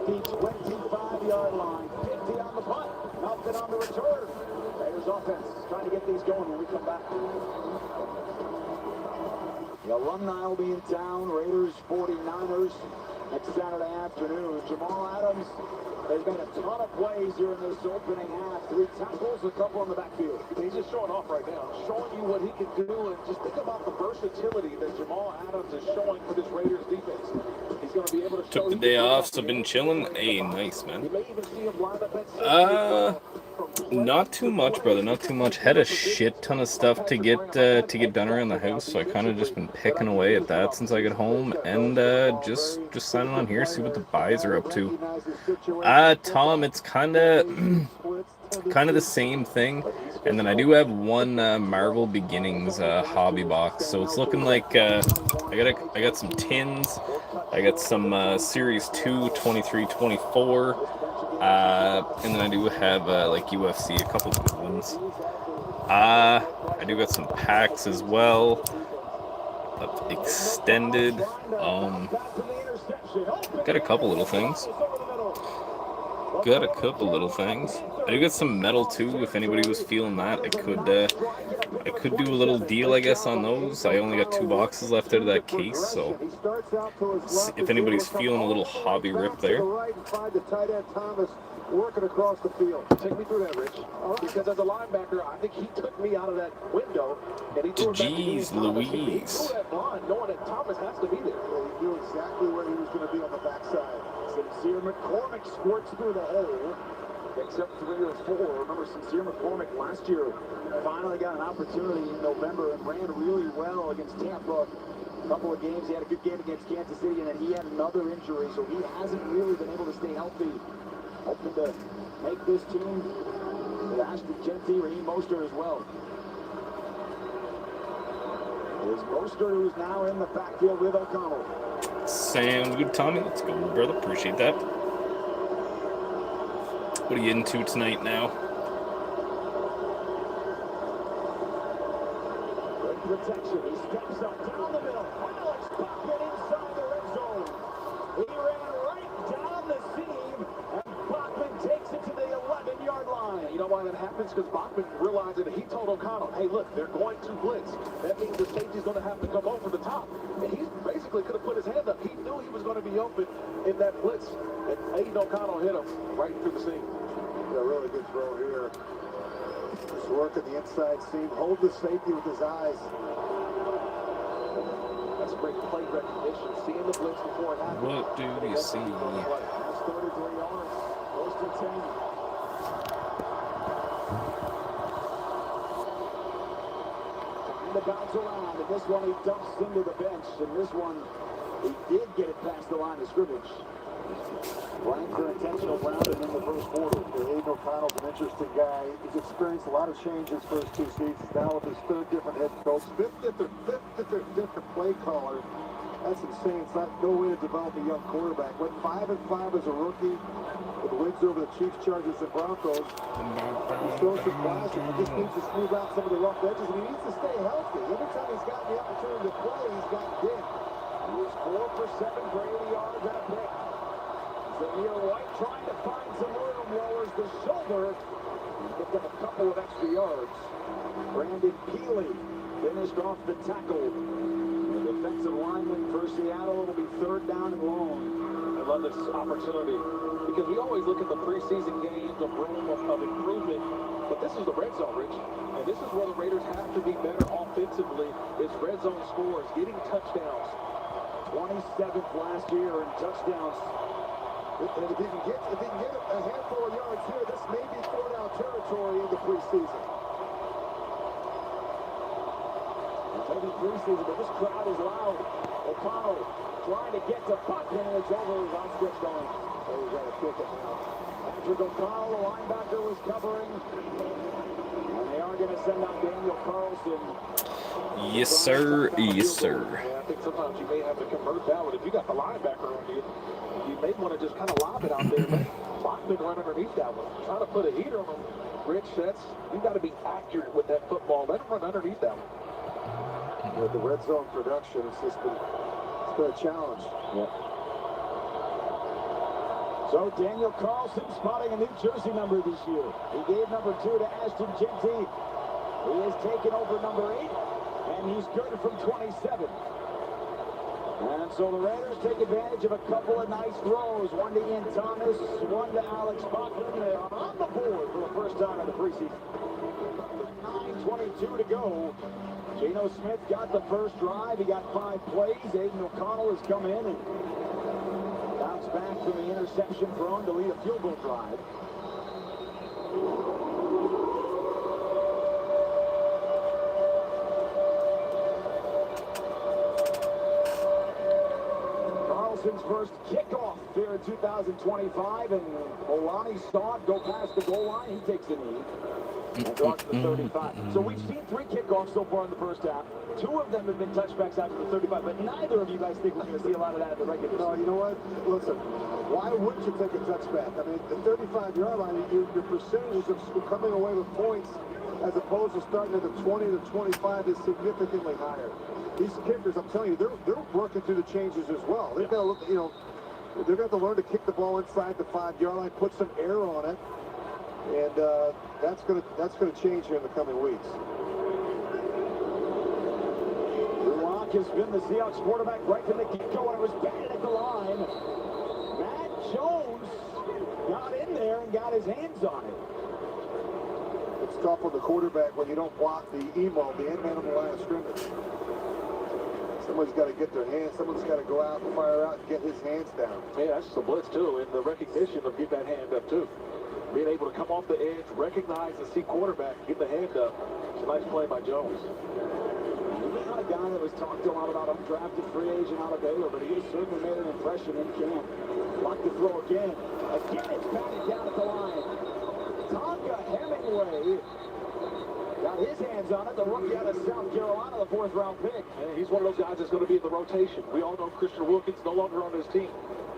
the 25-yard line. 50 on the punt, nothing on the return. Raiders offense trying to get these going when we come back. The alumni will be in town. Raiders 49ers next Saturday afternoon. Jamal Adams has made a ton of plays here in this opening half. 3 tackles, a couple in the backfield. He's just showing off right now, showing you what he can do, and just think about the versatility that Jamal Adams is showing for this Raiders defense. He's going to be able to Took the day off, so been chilling. Hey, nice, man. You may even see him line up at Not too much, brother. Not too much. Had a shit ton of stuff to get done around the house, so I kind of just been picking away at that since I got home, and just signing on here, see what the buys are up to. Tom, it's kind of the same thing, and then I do have one Marvel Beginnings hobby box, so it's looking like I got some tins, I got some Series 2, 23, 24. And then I do have like UFC, a couple of good ones. I do got some packs as well, extended. Got a couple little things. I do get some metal too. If anybody was feeling that, I could do a little deal, I guess, on those. I only got 2 boxes left out of that case, so if anybody's feeling a little hobby rip there. working across the field. Take me through that, Rich. Because as a linebacker, I think he took me out of that window, and he threw it back to me. Jeez Louise. He threw that line, knowing that Thomas has to be there. He knew exactly where he was going to be on the backside. Sincere McCormick squirts through the hole. Picks up 3 or 4. Remember, Sincere McCormick last year finally got an opportunity in November and ran really well against Tampa. A couple of games, he had a good game against Kansas City, and then he had another injury, so he hasn't really been able to stay healthy. Hoping to make this team with Ashton Genty, Raheem Mostert as well. There's Mostert, who's now in the backfield with O'Connell. Sounds good, Tommy. Let's go, brother. Appreciate that. What are you into tonight now? Good protection. He steps up down the middle. Alex Bachman inside the red zone. He ran right down the seam, and Bachman takes it to the 11-yard line. You know why that happens? Because Bachman realized it. He told O'Connell, hey, look, they're going to blitz. That means the safety's going to have to come over the top. And he basically could have put his hand up. He knew he was going to be open in that blitz. And Aiden O'Connell hit him right through the seam. A really good throw here. Just working the inside seam. Hold the safety with his eyes. That's great play recognition. Seeing the blitz before it happened. What do you see? That's 33 yards. Close to 10. to bounce around, and this one he dumps into the bench, and this one he did get it past the line of scrimmage. Blank for intentional grounding in the first quarter. Aiden O'Connell's an interesting guy. He's experienced a lot of changes first 2 seasons. Now with his third different head coach, fifth different play caller. That's insane. It's not no way to develop a young quarterback. Went 5-5 as a rookie with wins over the Chiefs, Chargers, and Broncos. He shows some flashes. He just needs to smooth out some of the rough edges, and he needs to stay healthy. Every time he's gotten the opportunity to play, he's gotten dinged. He was 4 for 7 for 80 yards and a pick. Zamir White trying to find some room, lowers the shoulder. Picked up a couple of extra yards. Brandon Peely finished off the tackle. The defensive lineman for Seattle. It'll be 3rd down and long. I love this opportunity because we always look at the preseason games, the room of improvement, but this is the red zone, Rich. And this is where the Raiders have to be better offensively. It's red zone scores, getting touchdowns. 27th last year in touchdowns. If he can get a handful of yards here, this may be 4-down territory in the preseason. Maybe preseason, but this crowd is loud. O'Connell trying to get to Buck, and it's over his outstretched arm. So he's got to kick it now. Patrick O'Connell, the linebacker, was covering. And they are going to send out Daniel Carlson. Yes, sir. Yes, sir. Yeah, I think sometimes you may have to convert that one. If you got the linebacker on you, you may want to just kind of lob it out there. Let Bachman run underneath that one. Trying to put a heat on him, Rich. You got to be accurate with that football. Let him run underneath that one. With the red zone production, it's been a challenge. Yeah. So Daniel Carlson spotting a new jersey number this year. He gave number 2 to Ashton Jeanty. He has taken over number 8, and he's good from 27. And so the Raiders take advantage of a couple of nice throws. One to Ian Thomas, one to Alex Bachman. They are on the board for the first time in the preseason. 9:22 to go. Geno Smith got the first drive. He got 5 plays. Aiden O'Connell has come in and bounced back from the interception thrown to lead a field goal drive. Carlson's first kickoff there in 2025, and Olani saw it go past the goal line. He takes a knee and draws to the 35. So we've seen 3 kickoffs so far in the first half. 2 of them have been touchbacks out to the 35, but neither of you guys think we're going to see a lot of that at the regular season. No, you know what? Listen, why wouldn't you take a touchback? I mean, the 35-yard line, your percentages of coming away with points as opposed to starting at the 20 to 25 is significantly higher. These kickers, I'm telling you, they're working through the changes as well. They've got to look, they're going to have to learn to kick the ball inside the 5-yard line, put some air on it, and that's going to change here in the coming weeks. Rock has been the Seahawks quarterback right from the get-go, and it was batted at the line. Matt Jones got in there and got his hands on it. It's tough on the quarterback when you don't block the emo, the end man on the line of scrimmage. Somebody's got to get their hands. Someone's got to go out and fire out and get his hands down. Yeah, that's just a blitz, too, and the recognition of getting that hand up, too. Being able to come off the edge, recognize and see quarterback, get the hand up. It's a nice play by Jones. He's not a guy that was talked a lot about undrafted free agent out of Baylor, but he has certainly made an impression in camp. Like to throw again. Again, it's batted down at the line. Tonga Hemingway got his hands on it. The rookie out of South Carolina, the 4th-round pick. And he's one of those guys that's going to be in the rotation. We all know Christian Wilkins no longer on his team.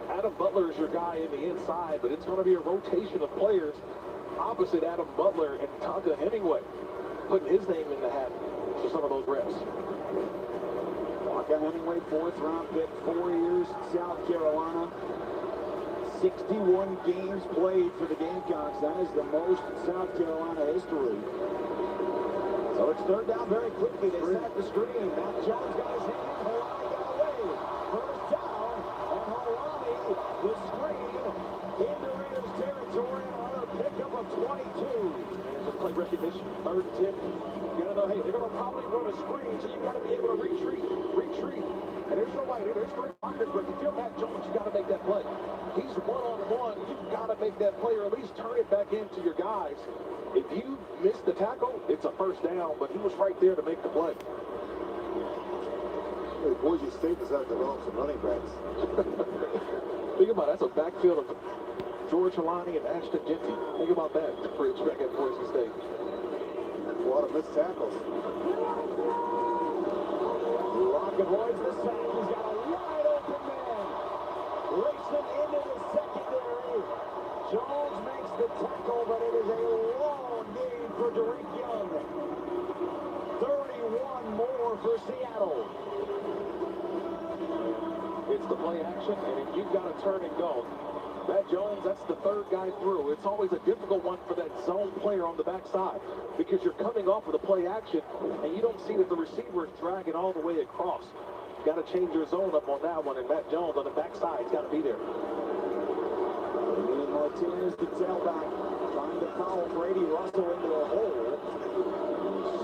Adam Butler is your guy in the inside, but it's going to be a rotation of players opposite Adam Butler and Tonga Hemingway, putting his name in the hat for some of those reps. Tonga Hemingway, 4th-round pick, 4 years, South Carolina. 61 games played for the Gamecocks. That is the most in South Carolina history. So it's 3rd down very quickly. They set up the screen. Matt Jones got his hand. Holani got away. First down. And Holani, the screen, into Raiders territory. Another pickup of 22. And just play recognition. 3rd and 10. You gotta know, hey, they're gonna probably run a screen, so you gotta be able to retreat. And there's nobody, there's 3 blockers, but if you feel Matt Jones, you gotta make that play. He's one-on-one. You've gotta make that play, or at least turn it back into your guys. If you miss the tackle, it's a 1st down, but he was right there to make the play. Boise State does not develop some running backs. Think about it. That's a backfield of George Helani and Ashton Genty. Think about that for back at Boise State. A lot of missed tackles. Lock avoids the sack. He's got a wide open man. Racing into the secondary. Jones makes the tackle, but it is a long game for Derek Young. 31 more for Seattle. It's the play action, and if you've got to turn and go, Matt Jones, that's the third guy through. It's always a difficult one for that zone player on the backside because you're coming off with a play action, and you don't see that the receiver is dragging all the way across. You've got to change your zone up on that one, and Matt Jones on the backside has got to be there. Martinez, the tailback, trying to foul Brady Russell into a hole.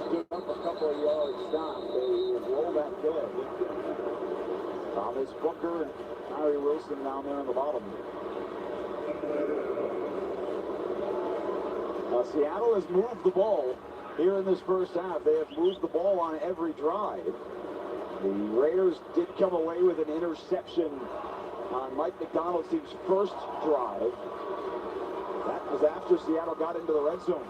Stood up a couple of yards down. They roll that good. Thomas Booker and Harry Wilson down there on the bottom. Seattle has moved the ball here in this first half. They have moved the ball on every drive. The Raiders did come away with an interception on Mike McDonald's team's first drive. That was after Seattle got into the red zone.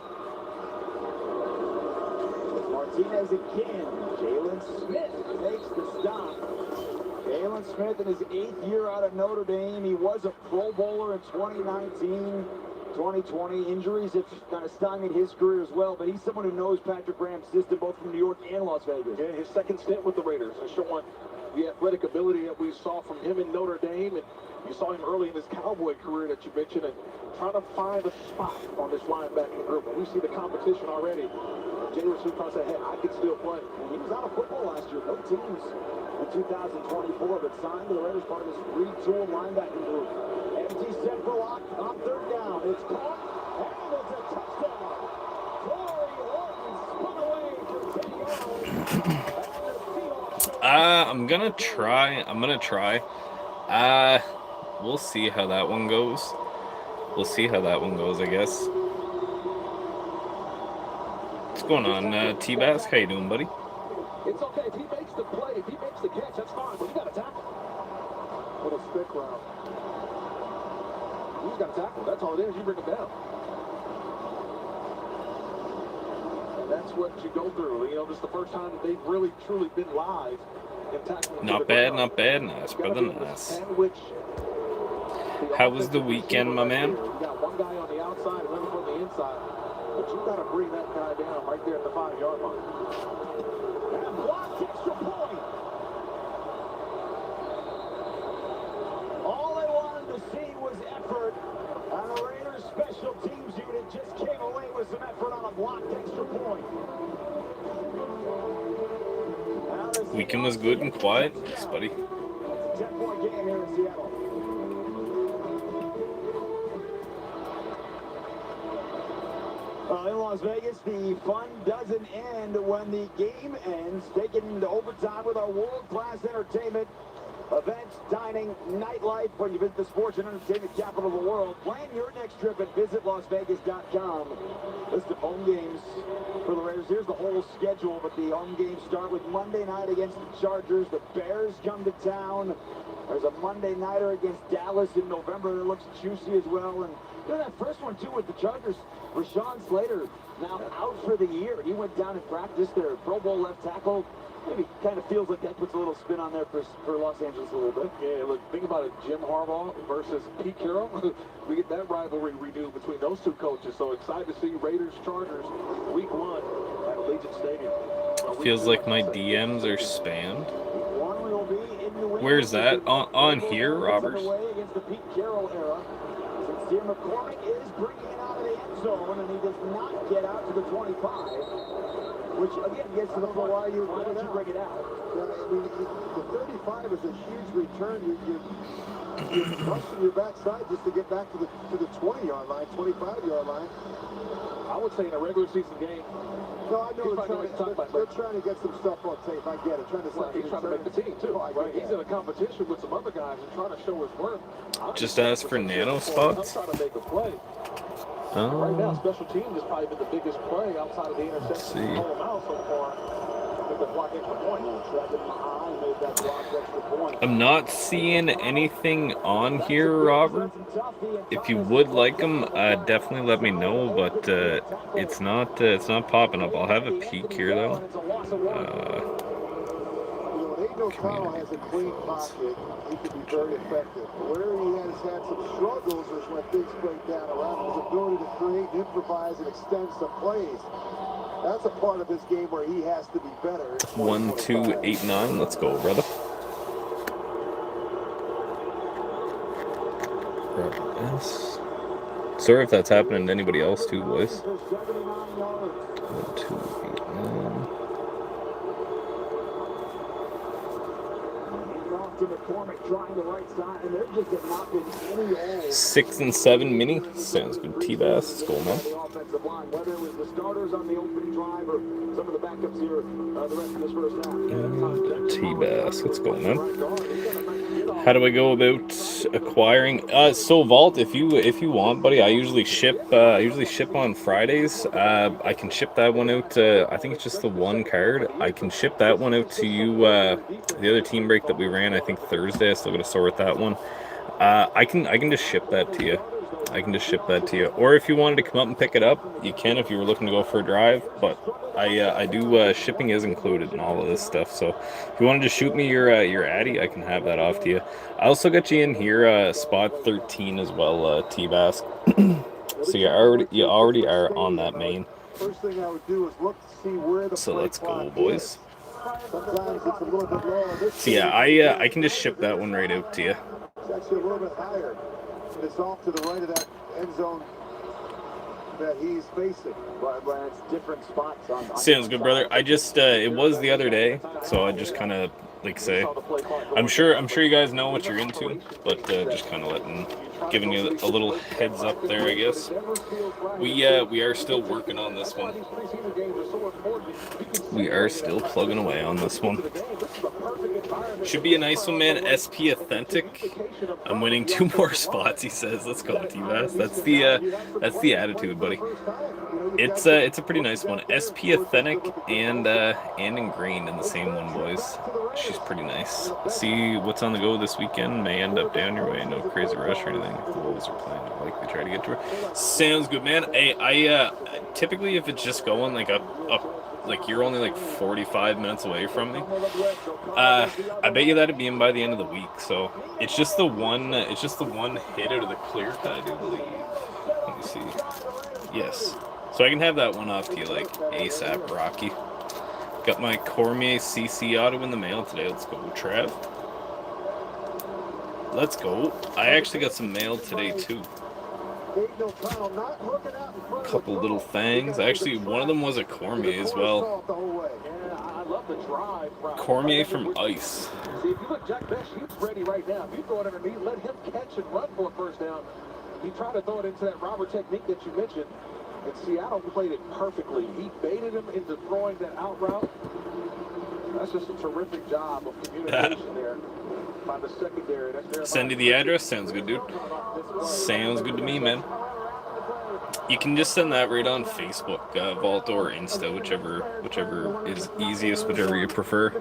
Martinez again. Jalen Smith makes the stop. Jalen Smith in his 8th year out of Notre Dame. He was a Pro Bowler in 2019, 2020. Injuries have kind of stymied his career as well, but he's someone who knows Patrick Graham's system both from New York and Las Vegas. Yeah, his second stint with the Raiders is showing the athletic ability that we saw from him in Notre Dame, and you saw him early in his Cowboy career that you mentioned, and trying to find a spot on this linebacking group. And we see the competition already. Geno Smith said, hey, I can still play. And he was out of football last year. No teams in 2024, but signed to the Raiders part of this retool linebacking group. Empty set for Lock on third down. It's caught, and it's a touchdown. Corey Orton spun away for 10 yards. I'm gonna try. We'll see how that one goes. I guess. What's going on, T-Bass? How you doing, buddy? It's okay. If he makes the play, if he makes the catch, that's fine. But you got to tackle. Little stick route. You just got to tackle. That's all it is. You bring him down. And that's what you go through. You know, this is the first time that they've really, truly been live in tackling. Not bad. Nice, brother, nice. How was the weekend, my man? You got one guy on the outside, another from the inside. But you got to bring that guy down right there at the 5-yard line. And blocked extra point. All they wanted to see was effort. And the Raiders special teams unit just came away with some effort on a blocked extra point. Weekend was good and quiet. Thanks, buddy. 10-point game here in Seattle. In Las Vegas, the fun doesn't end when the game ends. Taken into overtime with our world-class entertainment, events, dining, nightlife. When you visit the sports and entertainment capital of the world, plan your next trip at visitlasvegas.com. List of home games for the Raiders. Here's the whole schedule, but the home games start with Monday night against the Chargers. The Bears come to town. There's a Monday nighter against Dallas in November that looks juicy as well. And that first one, too, with the Chargers, Rashawn Slater now out for the year. He went down in practice, their Pro Bowl left tackle. Maybe kind of feels like that puts a little spin on there for Los Angeles a little bit. Yeah, look, think about it. Jim Harbaugh versus Pete Carroll. We get that rivalry renewed between those two coaches. So excited to see Raiders-Chargers week 1 at Allegiant Stadium. Feels like my DMs are spammed. Where's that? On here, Roberts? Against the Pete Carroll era. Sincere McCormick is bringing it out of the end zone, and he does not get out to the 25, which again gets to the point why don't you bring it out? The 35 is a huge return. You're busting your backside just to get back to the 20-yard line, 25-yard line. I would say in a regular season game. No, I know they're trying to get some stuff on tape. I get it. He's trying to make the team, too. Right? He's in a competition with some other guys and trying to show his worth. Just ask for nano spots? I'm trying to make a play. Right now, special teams has probably been the biggest play outside of the interception. See. So far. I'm not seeing anything on here, Robert. If you would like them, definitely let me know. But it's not popping up. I'll have a peek here though. Carroll has a clean pocket. He can be very effective. Where he has had some struggles is when things break down around him. His ability to create, improvise, and extend some plays. That's a part of his game where he has to be better. 1, 2, 8, 9. Let's go, brother. Yes. Sorry if that's happening to anybody else too, boys. 1, 2, 8, 9. Trying the right side, and they're just getting knocked in any hole. 6 and 7 mini. Sounds good. T-Bass. Let's go, man. Whether it was the starters on the opening drive or some of the backups here the rest of this first half. T-Bass. Let's go, man. How do I go about acquiring? So Vault, if you want, buddy, I usually ship on Fridays. I can ship that one out. I think it's just the one card. I can ship that one out to you. The other team break that we ran, I think Thursday. I still got to sort that one. I can just ship that to you. Or if you wanted to come up and pick it up, you can if you were looking to go for a drive. But I do shipping is included in all of this stuff. So if you wanted to shoot me your Addy, I can have that off to you. I also got you in here spot 13 as well, T-Bass. So you already are on that main. First thing I would do is look to see where the So let's go, boys. Sometimes it's a little bit lower. So yeah, I can just ship that one right out to you. It's actually a little bit higher. It's off to the right of that end zone that he's facing. But it's different spots on Sounds good, brother. I just it was the other day, so I just kind of say, I'm sure you guys know what you're into, but just kind of giving you a little heads up there, I guess. We are still working on this one. We are still plugging away on this one. Should be a nice one, man. SP Authentic. I'm winning 2 more spots, he says. Let's go, T-Bass. That's the attitude, buddy. It's a pretty nice one. SP Authentic and in green in the same one, boys. She's pretty nice. Let's see what's on the go this weekend. May end up down your way. No crazy rush or anything. The Wolves are playing. I like to try to get to her. Sounds good, man. Hey, I typically if it's just going like like you're only like 45 minutes away from me, I bet you that'd be in by the end of the week. So it's just the one hit out of the clear cut, I do believe. Let me see. Yes. So I can have that one off to you like ASAP, Rocky. Got my Cormier CC auto in the mail today. Let's go, Trav. Let's go. I actually got some mail today too. Couple little things. Actually, one of them was a Cormier as well. Cormier from Ice. See, if you look, Jack Besh, he's ready right now. If you throw it underneath, let him catch and run for a first down. He tried to throw it into that robber technique that you mentioned, and Seattle played it perfectly. He baited him into throwing that out route. That's just a terrific job of communication there by the secondary. Send you the address. Sounds good, dude. Sounds good to me, man. You can just send that right on Facebook, Vault or Insta, whichever is easiest, whichever you prefer.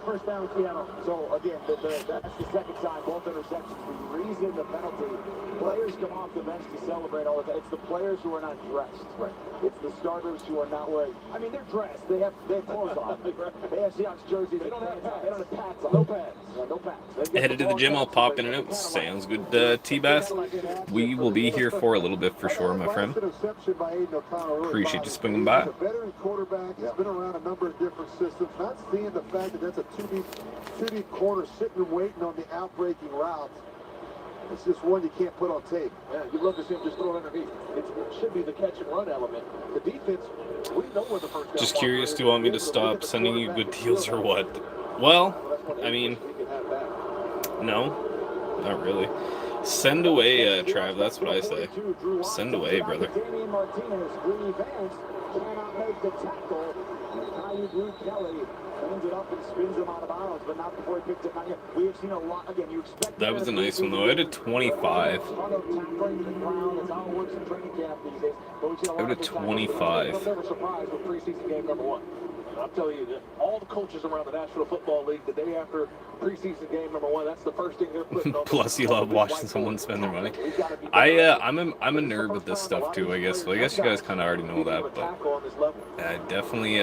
First down, Seattle. So again, that's the second time, both interceptions. The reason the penalty, players come off the bench to celebrate all of that. It's the players who are not dressed. Right. It's the starters who are not wearing. I mean, they're dressed. They have clothes on. They have Seahawks jerseys. They don't have pads on. No pads. No pads. Headed to the gym. I'll pop in and out. Sounds good, T-Bass. We will be here for a little bit for sure, my friend. Appreciate you swinging by. He's a veteran quarterback. He's been around a number of different systems. Not seeing the fact that that's a two deep corner sitting and waiting on the outbreaking route. It's just one you can't put on tape. Yeah, you'd love to see him just throw it underneath. It should be the catch and run element. The defense, we know where the first down. Just curious, do you want me to stop sending you good deals or what? Well, I mean, no, not really. Send away, Trav, that's what I say. Send away, brother. Martinez, Green Vance cannot make the tackle. Drew Kelly ends it up and spins him out of bounds, but not before he picked it. We have seen a lot. Again, you expect that was a nice one though. I had a 25. I had a 25. I'm never surprised with preseason game number 1. I'll tell you that all the coaches around the National Football League, the day after preseason game number 1, that's the first thing they're putting on. Plus, you love watching someone spend their money. I'm a nerd with this stuff too. I guess. Well, I guess you guys kind of already know that, but I definitely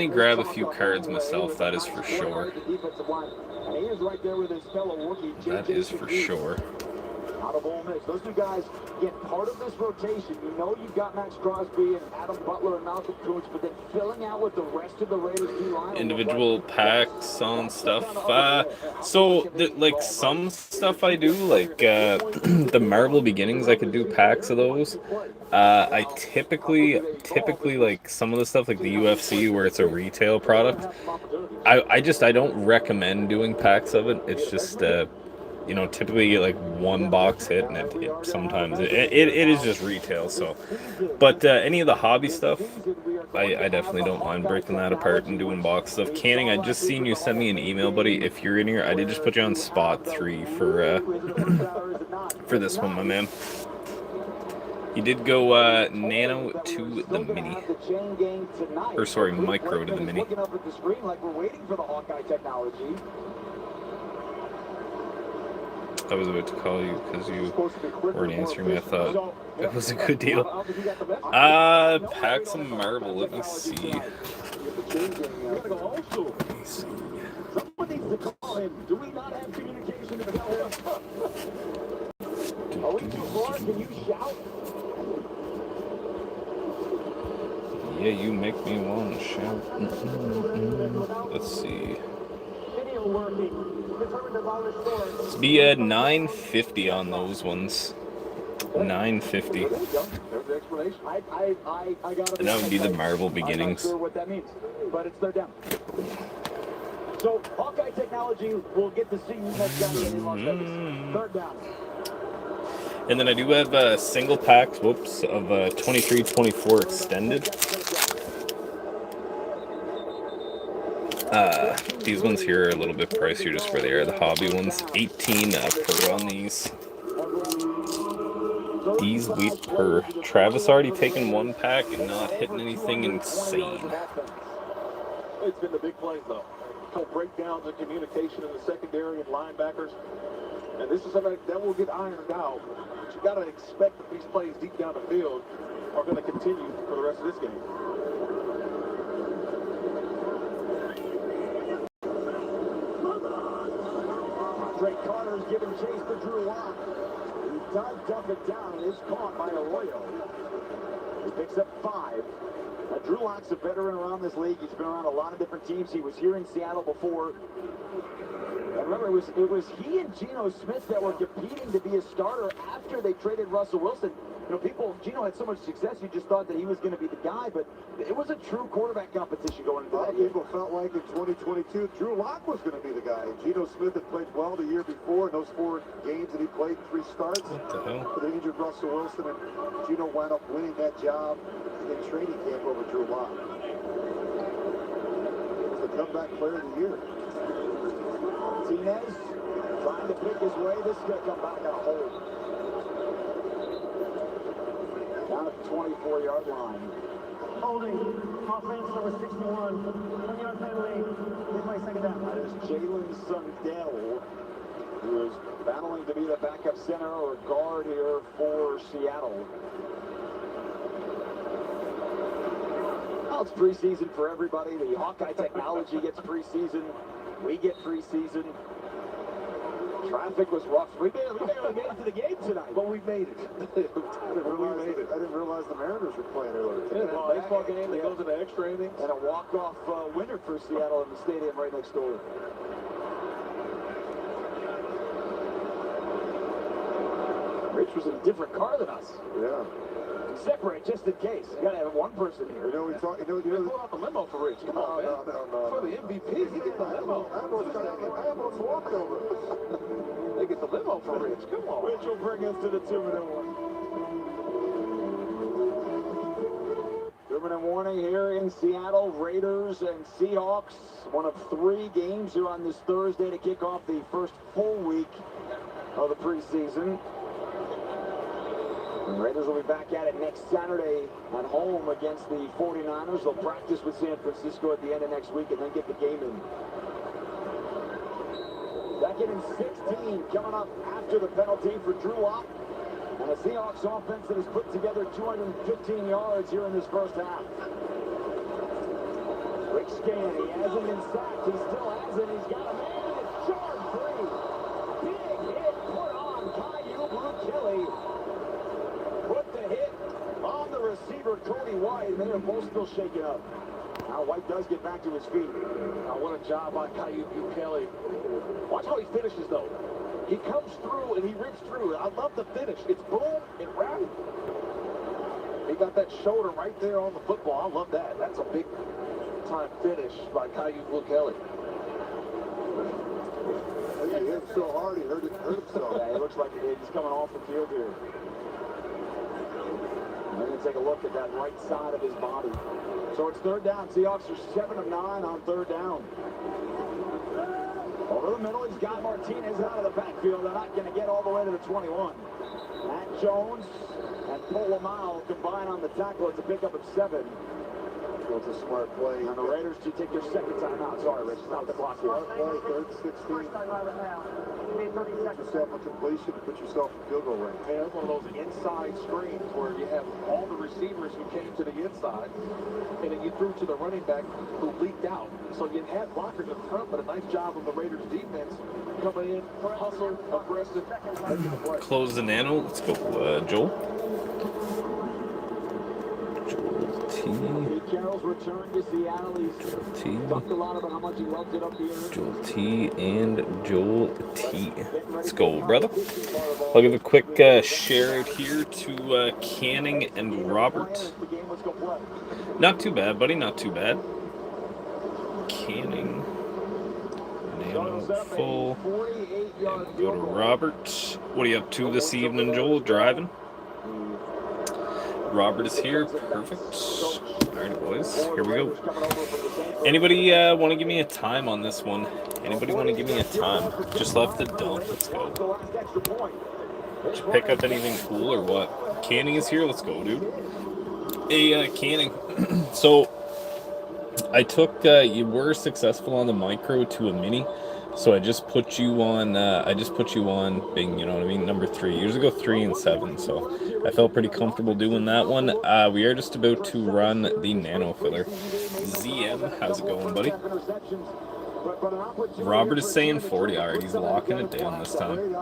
grab a few cards myself. That is for sure. That is for sure. Out of Ole Miss. Those two guys get part of this rotation. You know you've got Max Crosby and Adam Butler and Malcolm Kuntz, but then filling out with the rest of the Raiders D-line. Individual packs on stuff. Like some stuff I do, like the Marvel Beginnings, I could do packs of those. I typically like some of the stuff like the UFC where it's a retail product. I don't recommend doing packs of it. It's just typically you get like one box hit, and it sometimes it is just retail. So, but any of the hobby stuff, I definitely don't mind breaking that apart and doing box stuff. Canning, I just seen you send me an email, buddy. If you're in here, I did just put you on spot 3 for this one, my man. You did go nano to the mini. Or sorry, micro to the mini. I was about to call you because you weren't answering me. I thought that was a good deal. Pack some Marvel. Let me see. Someone needs to call him. Do we not have communication to tell him? Are we too far? Can you shout? Yeah, you make me want to shout. Let's see. Video working. Let's be at 950 on those ones. 950. And that would be the Marvel Beginnings. I'm not sure what that means, but it's their down. So Hawkeye Technology will get to see you next time in Las Vegas. Third down. And then I do have single packs, of 23-24 extended. These ones here are a little bit pricier just for the hobby ones. 18 per on these. These week per. Travis already taken one pack and not hitting anything insane. It's been the big plays though. Breakdowns and communication in the secondary and linebackers. And this is something that will get ironed out. But you got to expect that these plays deep down the field are going to continue for the rest of this game. Drake Carter's giving chase to Drew Lock. He does dump it down and is caught by Arroyo. He picks up 5. Now, Drew Lock's a veteran around this league. He's been around a lot of different teams. He was here in Seattle before. And remember, it was he and Geno Smith that were competing to be a starter after they traded Russell Wilson. Geno had so much success, you just thought that he was going to be the guy, but it was a true quarterback competition going into that year. People felt like in 2022, Drew Lock was going to be the guy. Geno Smith had played well the year before. In those 4 games that he played, 3 starts. What the hell? But they injured Russell Wilson, and Geno wound up winning that job in training camp over Drew Lock. He was the comeback player of the year. Martinez trying to pick his way. This is going to come back on a hold. Down at the 24-yard line. Holding. Offense number 61. 1-yard penalty. They play second down. That is Jalen Sundell, who is battling to be the backup center or guard here for Seattle. Well, it's preseason for everybody. The Hawkeye Technology gets preseason. We get preseason. Traffic was rough. We barely made it to the game tonight. But we made it. I didn't realize the Mariners were playing earlier. Yeah, a baseball game that goes into extra innings. And a walk-off winner for Seattle in the stadium right next door. Rich was in a different car than us. Yeah. Separate just in case. You gotta have one person here. We talk. Pull out the limo for Rich. Come on, man. No. For the MVP, he get the limo. I almost walked over. They get the limo for Rich. Come on. Rich will bring us to the 2-1. 2-minute warning here in Seattle. Raiders and Seahawks. One of 3 games here on this Thursday to kick off the first full week of the preseason. The Raiders will be back at it next Saturday at home against the 49ers. They'll practice with San Francisco at the end of next week and then get the game in. Second and 16 coming up after the penalty for Drew Lock. And a Seahawks offense that has put together 215 yards here in this first half. Rick Scan, he hasn't been sacked. He still hasn't. He's got a man and it's charged free. Big hit put on Caillou Blue-Kelly. Put the hit on the receiver, Cody White, and they are both still shaken up. Now White does get back to his feet. What a job by Caillou Blue-Kelly. Watch how he finishes, though. He comes through and he rips through. I love the finish. It's boom and wrap. He got that shoulder right there on the football. I love that. That's a big time finish by Caillou Blue-Kelly. He hit him so hard he hurt himself. Yeah, it looks like he did. He's coming off the field here. We're going to take a look at that right side of his body. So it's third down. Seahawks are 7 of 9 on third down. Over the middle, he's got Martinez out of the backfield. They're not going to get all the way to the 21. Matt Jones and Polamalu combine on the tackle. It's a pickup of 7. It's a smart play. And the Raiders to take their second time out. Sorry, Rich. Stop the clock here. Smart play, third 16. Get yourself a completion to put yourself in field goal range. Yeah, that's one of those inside screens where you have all the receivers who came to the inside, and then you threw to the running back who leaked out. So you had blockers in front, but a nice job of the Raiders defense coming in, hustle, aggressive, making the play. Close the nano. Let's go, Joel. Carroll's return to Seattle. He's talked a lot about how much he loved it up here. Joel T and Joel T. Let's go, brother. I'll give a quick share out here to Canning and Robert. Not too bad, buddy. Not too bad. Canning. Nano full. And go to Robert. What are you up to this evening, Joel? Driving? Robert is here. Perfect. Alright, boys. Here we go. Anybody want to give me a time on this one? Anybody want to give me a time? Just left the dump. Let's go. Did you pick up anything cool or what? Canning is here. Let's go, dude. Hey, Canning. So, I took, you were successful on the micro to a mini. So I just put you on, being, you know what I mean, number 3. Years ago, 3 and 7. So I felt pretty comfortable doing that one. We are just about to run the nano filler. ZM, how's it going, buddy? Robert is saying 40. All right, he's locking it down this time.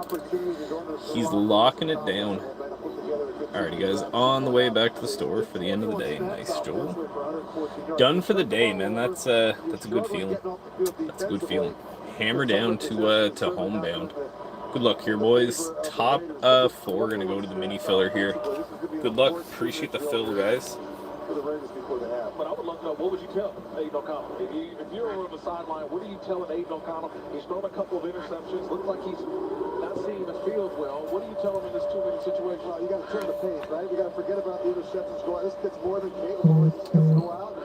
He's locking it down. Alrighty, guys, on the way back to the store for the end of the day. Nice, Joel. Done for the day, man. That's a good feeling. That's a good feeling. Hammer down to homebound. Good luck here, boys. Top 4 gonna go to the mini filler here. Good luck. Appreciate the fill, guys. But I would love to know, what would you tell Aiden O'Connell? If you were on the sideline, what are you telling Aiden O'Connell? He's thrown a couple of interceptions. Looks like he's not seeing the field well. What do you tell him in this 2-minute situation? Well, you got to turn the page, right? You got to forget about the interceptions. This kid's more than capable. He's going to go out,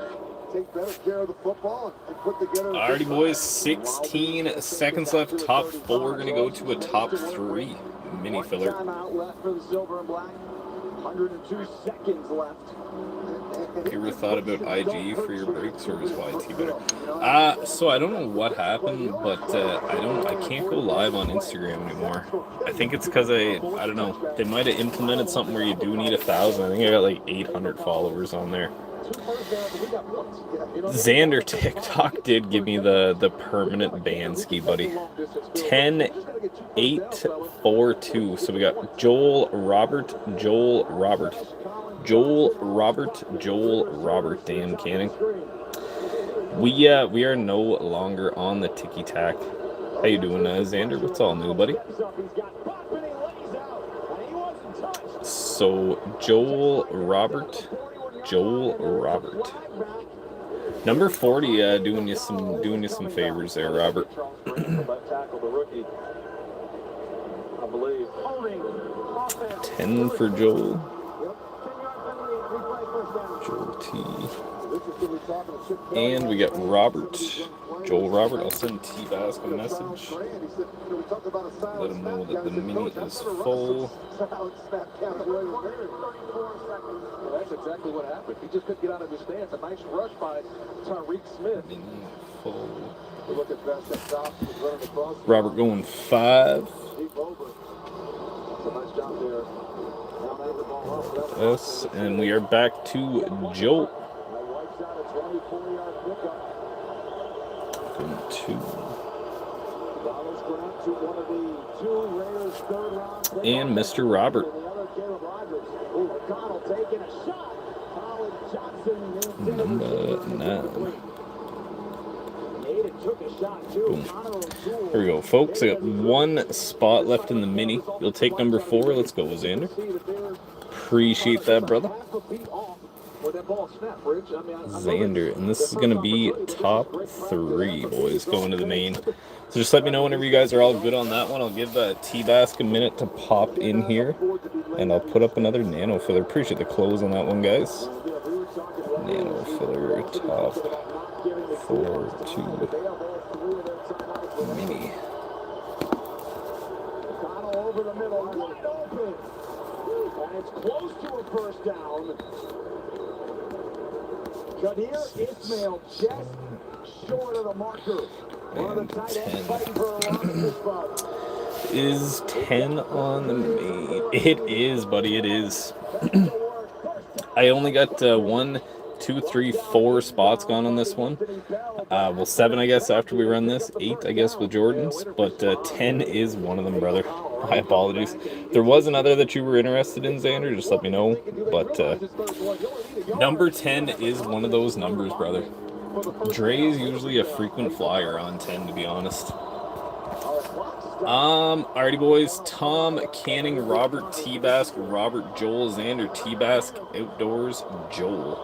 take better care of the football, and put together. Alrighty, boys. 16 seconds left. Top 4 going to go to a top 3 mini filler. Timeout left for the silver and black. 102 seconds left. You ever thought about IG for your breaks, or is YT better? So I don't know what happened, but I can't go live on Instagram anymore. I think it's because I don't know. They might have implemented something where you do need 1,000. I think I got like 800 followers on there. Xander TikTok did give me the permanent ban ski, buddy. 10-8-4-2. So we got Joel Robert. Damn, Canning. We are no longer on the ticky tack. How you doing, Xander? What's all new, buddy? So Joel Robert. Number 40, doing you some favors there, Robert. 10 for Joel. Joel T. And we got Robert. Joel Robert, I'll send T-Bask a message. Let him know that the mini is full. That's exactly what happened. He just couldn't get out of his stance. A nice rush by Tariq Smith. Mini full. Robert Robert going 5. Yes, and we are back to Joel. Going 2. And Mr. Robert. Number 9. Boom. Here we go, folks. I got 1 spot left in the mini. You'll take number 4. Let's go, Xander. Appreciate that, brother. Xander, and this is going to be top 3, boys, going to the main. So just let me know whenever you guys are all good on that one. I'll give T-Bask a minute to pop in here, and I'll put up another nano filler. Appreciate the close on that one, guys. Nano filler, top 4 to mini. Over the middle, wide open. And it's close to a first down. Kadir Ismail just short of the marker. One of the tight ends fighting for a lot of this spot. Is 10 on the main? It is, buddy, it is. I only got 1, 2, 3, 4 spots gone on this one. Well, 7, I guess, after we run this. 8, I guess, with Jordan's. But 10 is one of them, brother. My apologies. There was another that you were interested in, Xander. Just let me know. But number 10 is one of those numbers, brother. Dre is usually a frequent flyer on 10, to be honest. Alrighty, boys. Tom, Canning, Robert, T-Bask, Robert, Joel, Xander, T-Bask, Outdoors, Joel.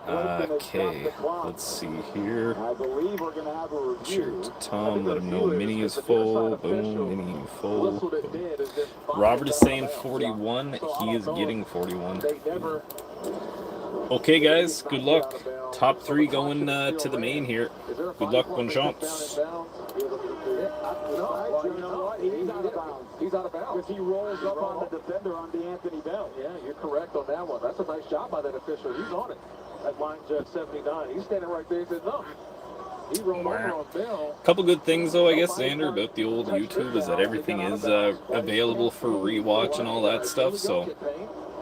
Okay, let's see here. Shirt, Tom, let him know mini is full. Boom, mini full. Boom. Robert is saying 41. He is getting 41. Okay, guys, good luck. Top 3 going to the main here. Good luck, bon chance. He's out of bounds. Because he rolls up on the defender on the Anthony Bell. Yeah, you're correct on that one. That's a nice job by that official. He's on it. That line judge 79. He's standing right there. He said, no. He rolled over on Bell. Couple good things, though, I guess, Xander, about the old YouTube is that everything is available for rewatch and all that stuff. So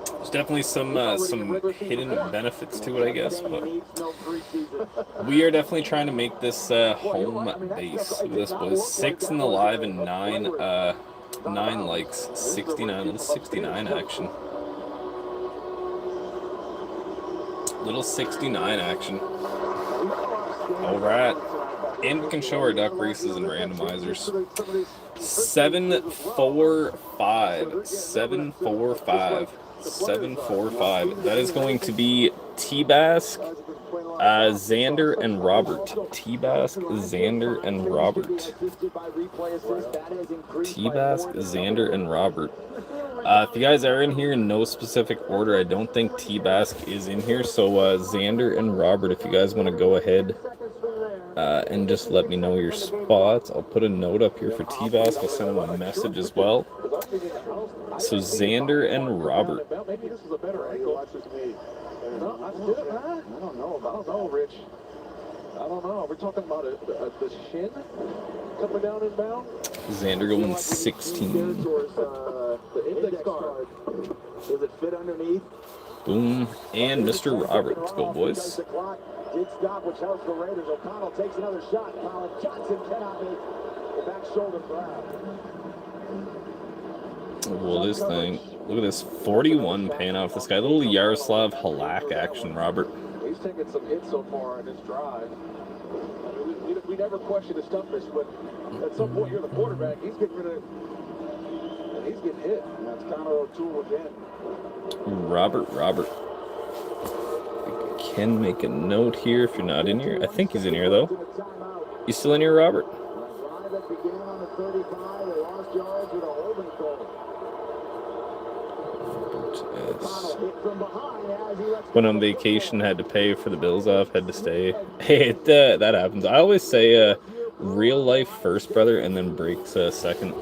there's definitely some hidden benefits to it, I guess. But we are definitely trying to make this home base. This was 6 in the live and 9 likes, 69, little 69 action. Little 69 action. All right. And we can show our duck races and randomizers. 745. 745. 745. That is going to be T-Bask, Xander, and Robert. T-Bask, Xander, and Robert. T-Bask, Xander, and Robert. If you guys are in here in no specific order, I don't think T-Bask is in here. So Xander and Robert, if you guys want to go ahead and just let me know your spots. I'll put a note up here for T-Bask. I'll send him a message as well. So Xander and Robert. Maybe this is a better angle. I don't know, Rich. I don't know. We're talking about the shin coming down and down. Xander going 16. The index card. Does it fit underneath? Boom. And Mr. Robert. Let's go, boys. Did stop, which helps the Raiders. O'Connell takes another shot. Colin Johnson cannot make the back shoulder grab. Well, this thing, look at this 41 paying off this guy. Little Yaroslav Halak action, Robert. He's taken some hits so far in his drive. I mean, we never question his toughness, but at some point you're the quarterback. He's getting rid of, and he's getting hit. And that's Connor O'Toole again. Robert. Can make a note here if you're not in here. I think he's in here, though. You still in here, Robert? Drive that began on the 35. They lost yards with a holding call. Went on vacation, had to pay for the bills off, had to stay. Hey, that happens. I always say real life first, brother, and then breaks second.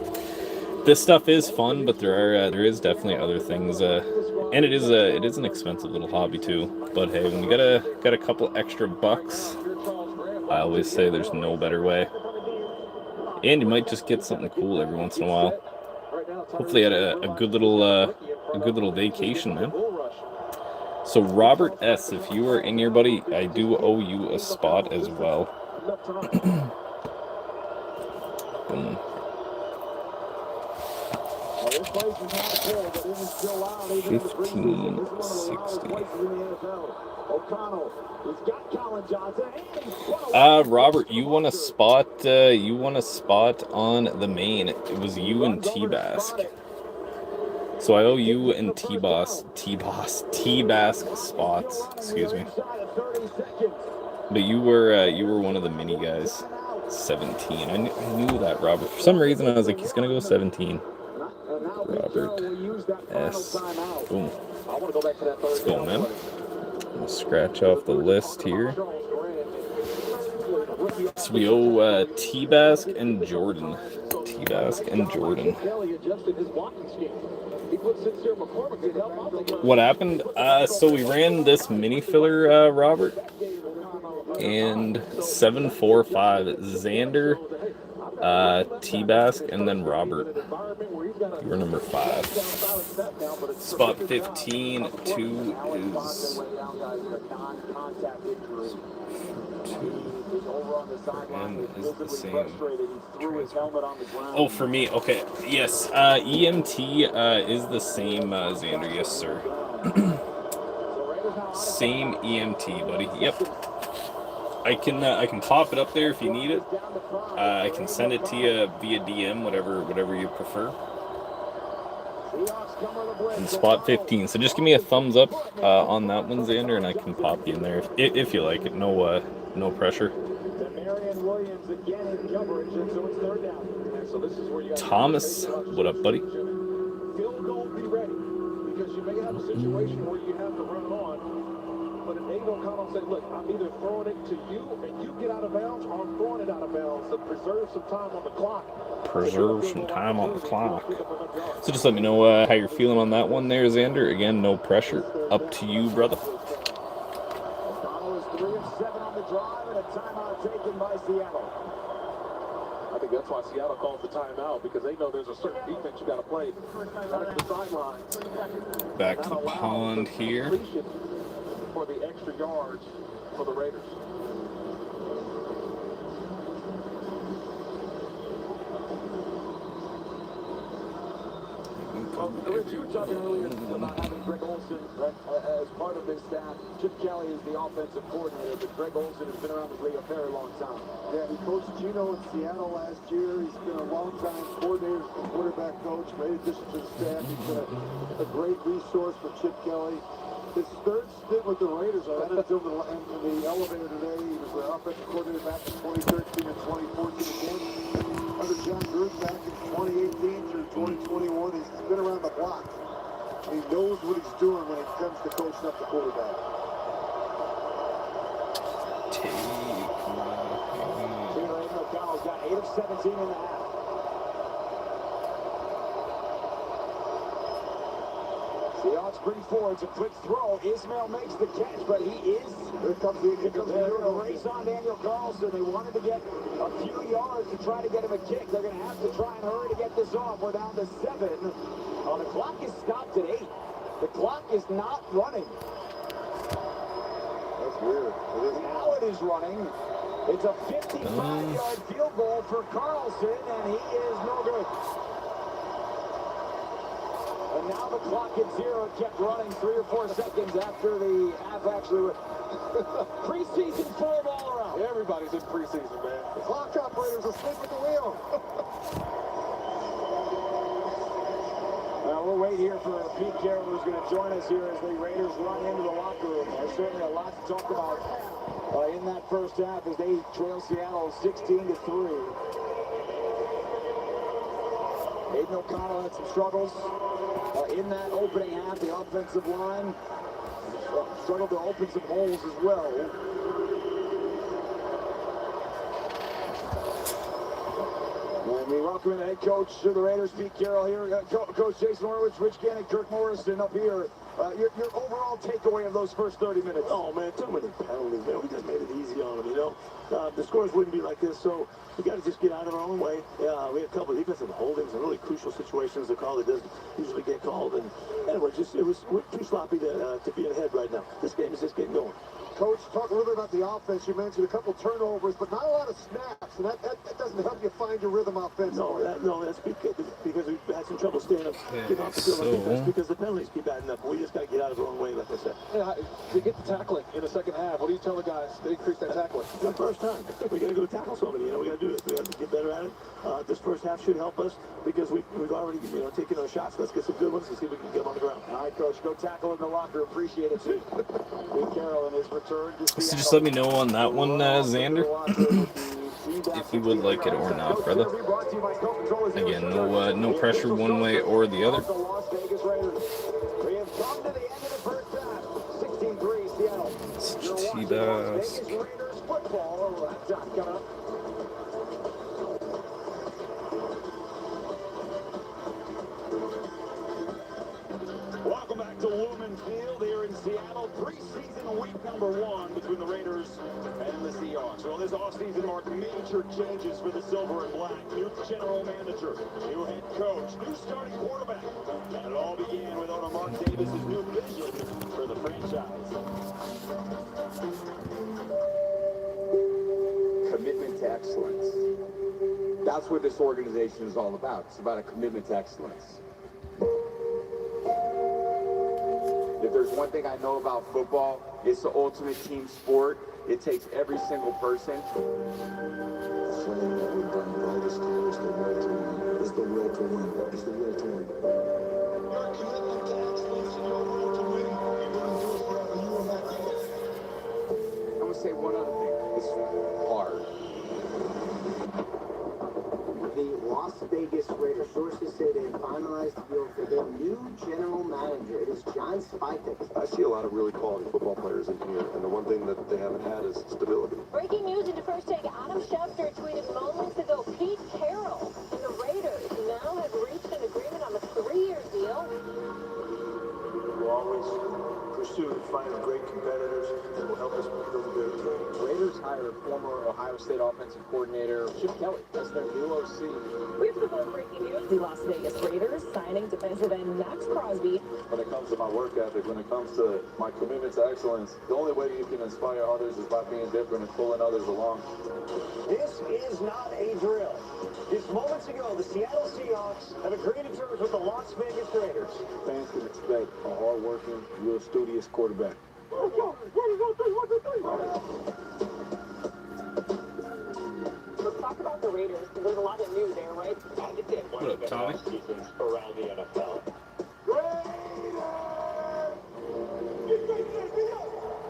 This stuff is fun, but there is definitely other things, and it is an expensive little hobby too. But hey, when you got a couple extra bucks, I always say there's no better way. And you might just get something cool every once in a while. Hopefully, at a good little vacation, man. So Robert S., if you are in here, buddy, I do owe you a spot as well. Boom. 15-60. Robert, you won a spot. You won a spot on the main. It was you and T-Bask. So I owe you and T-Bask spots. Excuse me. But you were one of the mini guys. 17. I knew that, Robert. For some reason, I was like, he's gonna go 17. Robert S. Boom. Let's go, man. I'm gonna scratch off the list here. So we owe T-Bask and Jordan. T-Bask and Jordan. What happened? So we ran this mini filler, Robert, and 745 Xander, T-Bask, and then Robert. You were number 5. Spot 15, 2 is... is the same. Oh, for me, okay. Yes, EMT is the same, Xander. Yes, sir. Same EMT, buddy. Yep. I can pop it up there if you need it. I can send it to you via DM, whatever you prefer. And spot 15. So just give me a thumbs up on that one, Xander, and I can pop you in there if you like it. No pressure. Thomas, what up, buddy? Be ready, because you may have a situation where you have to run on, but if Dave O'Connell said, look, I'm either throwing it to you and you get out of bounds, or I'm throwing it out of bounds to preserve some time on the clock. Preserve some time on the clock. So just let me know how you're feeling on that one there, Xander. Again, no pressure. Up to you, brother. O'Connell is 3 of 7 on the drive, and a timeout taken by Seattle. I think that's why Seattle calls the timeout, because they know there's a certain defense you got to play. Back to the sideline. Back to the pond here. For the extra yards for the Raiders. Rich, you were talking earlier about having Greg Olson as part of this staff. Chip Kelly is the offensive coordinator, but Greg Olson has been around the league a very long time. Yeah, he coached Geno in Seattle last year. He's been a long-time coordinator, quarterback coach, great addition to the staff. He's been a great resource for Chip Kelly. His third stint with the Raiders, I had him in the elevator today. He was the offensive coordinator back in 2013 and 2014 again. Under John Gruden back in 2018 through 2021. He's been around the block. He knows what he's doing when it comes to coaching up the quarterback. O'Connell's got 8 of 17 in the half. Seahawks bring forward. It's a quick throw. Ismail makes the catch, but he is. Here comes the race on Daniel Carlson. They wanted to get a few yards to try to get him a kick. They're going to have to try and hurry to get this off. We're down to 7. The clock is stopped at 8. The clock is not running. That's weird. Now it is running. It's a 55-yard field goal for Carlson, and he is no good. And now the clock at 0 kept running 3 or 4 seconds after the half actually went. Preseason form all around. Everybody's in preseason, man. The clock operator's asleep at the wheel. We'll wait here for Pete Carroll, who's going to join us here as the Raiders run into the locker room. There's certainly a lot to talk about in that first half as they trail Seattle 16-3. Aiden O'Connell had some struggles. In that opening half, the offensive line struggled to open some holes as well. And we welcome the head coach to the Raiders, Pete Carroll here. Coach Jason Horowitz, Rich Gannon, Kirk Morrison up here. Your overall takeaway of those first 30 minutes? Oh, man, too many penalties, man. We just made it easy on them, you know. The scores wouldn't be like this, so we got to just get out of our own way. We had a couple of defensive holdings and really crucial situations. The call that doesn't usually get called, and we're too sloppy to be ahead right now. This game is just getting going. Coach, talk a little bit about the offense. You mentioned a couple turnovers, but not a lot of snaps, and that doesn't help you find your rhythm offensively. No, that's because we've had some trouble staying up, getting off the field on defense because the penalties keep adding up. We just got to get out of our own way, like I said. Yeah, to get the tackling in the second half, what do you tell the guys to increase that tackling? The first time. We got to go tackle somebody. You know, we got to do it. We got to get better at it. This first half should help us because we've already, taken our shots. Let's get some good ones and see if we can get them on the ground. All right, Coach, go tackle in the locker. Appreciate it, too. Pete Carroll in his return. So just let me know on that one, Xander, if you would like it or not, brother. Again, no pressure one way or the other. T-Bass. Welcome back to Lumen Field here in Seattle. Preseason week #1 between the Raiders and the Seahawks. Well, this offseason marked major changes for the Silver and Black. New general manager, new head coach, new starting quarterback. And it all began with owner Mark Davis' new vision for the franchise. Commitment to excellence. That's what this organization is all about. It's about a commitment to excellence. If there's one thing I know about football, it's the ultimate team sport. It takes every single person. The flame that we burn brightest here is the will to win. Is the will to win. Is the will to win. Your commitment to excellence and your will to win, you're going to do it forever. You are that guy. I'm going to say one other thing. It's hard. The Las Vegas Raiders sources say they have finalized the deal for their new general manager. It is John Spivak. I see a lot of really quality football players in here, and the one thing that they haven't had is stability. Breaking news into First Take. Adam Schefter tweeted moments ago, Pete Carroll and the Raiders now have reached an agreement on a 3-year deal. We'll always pursue to find great competitors that will help us build a better team. Raiders hired former Ohio State offensive coordinator Chip Kelly as their new OC. We have some more breaking news. The Las Vegas Raiders signing defensive end Max Crosby. When it comes to my work ethic, when it comes to my commitment to excellence, the only way you can inspire others is by being different and pulling others along. This is not a drill. Just moments ago, the Seattle Seahawks have agreed to terms with the Las Vegas Raiders. Fans can expect a hard-working, real studious quarterback. Let's talk about the Raiders. There's a lot of news there, right? What up, Tommy? Around the NFL.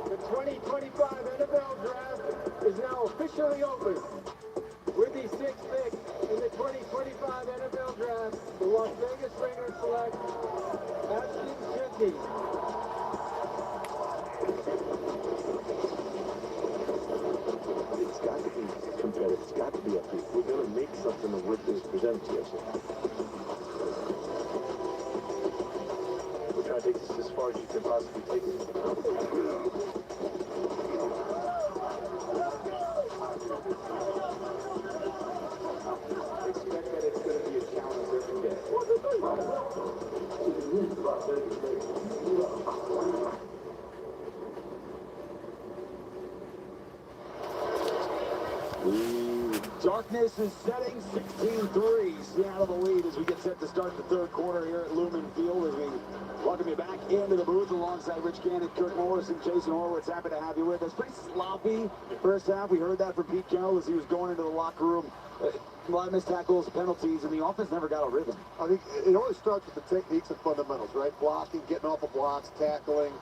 The 2025 NFL Draft is now officially open. With the 6th pick in the 2025 NFL Draft, the Las Vegas Raiders select Ashton Kutcher. It's got to be competitive. It's got to be up here. We're going to make something of what is presented to us. We're trying to take this as far as you can possibly take it. Expect that it's going to be a challenge every day. Darkness is setting 16-3. Seattle the lead as we get set to start the third quarter here at Lumen Field as we welcome you back into the booth alongside Rich Gannon, Kirk Morrison, Jason Horowitz. Happy to have you with us. Pretty sloppy first half. We heard that from Pete Carroll as he was going into the locker room. A lot of missed tackles, penalties, and the offense never got a rhythm. I think it always starts with the techniques and fundamentals, right? Blocking, getting off of blocks, tackling,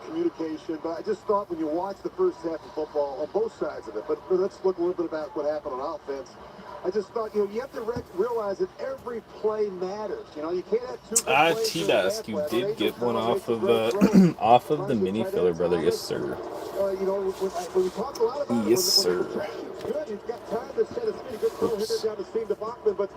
communication. But I just thought when you watch the first half of football on both sides of it, but let's look a little bit about what happened on offense. I just thought, you have to realize that every play matters. You can't have two good plays. T-Bask, you did get one off of off of the mini filler, brother. Yes, sir. When we talk a lot about yes, sir. Good, he's got time to set a good throw hitter down to Steve Bachman, but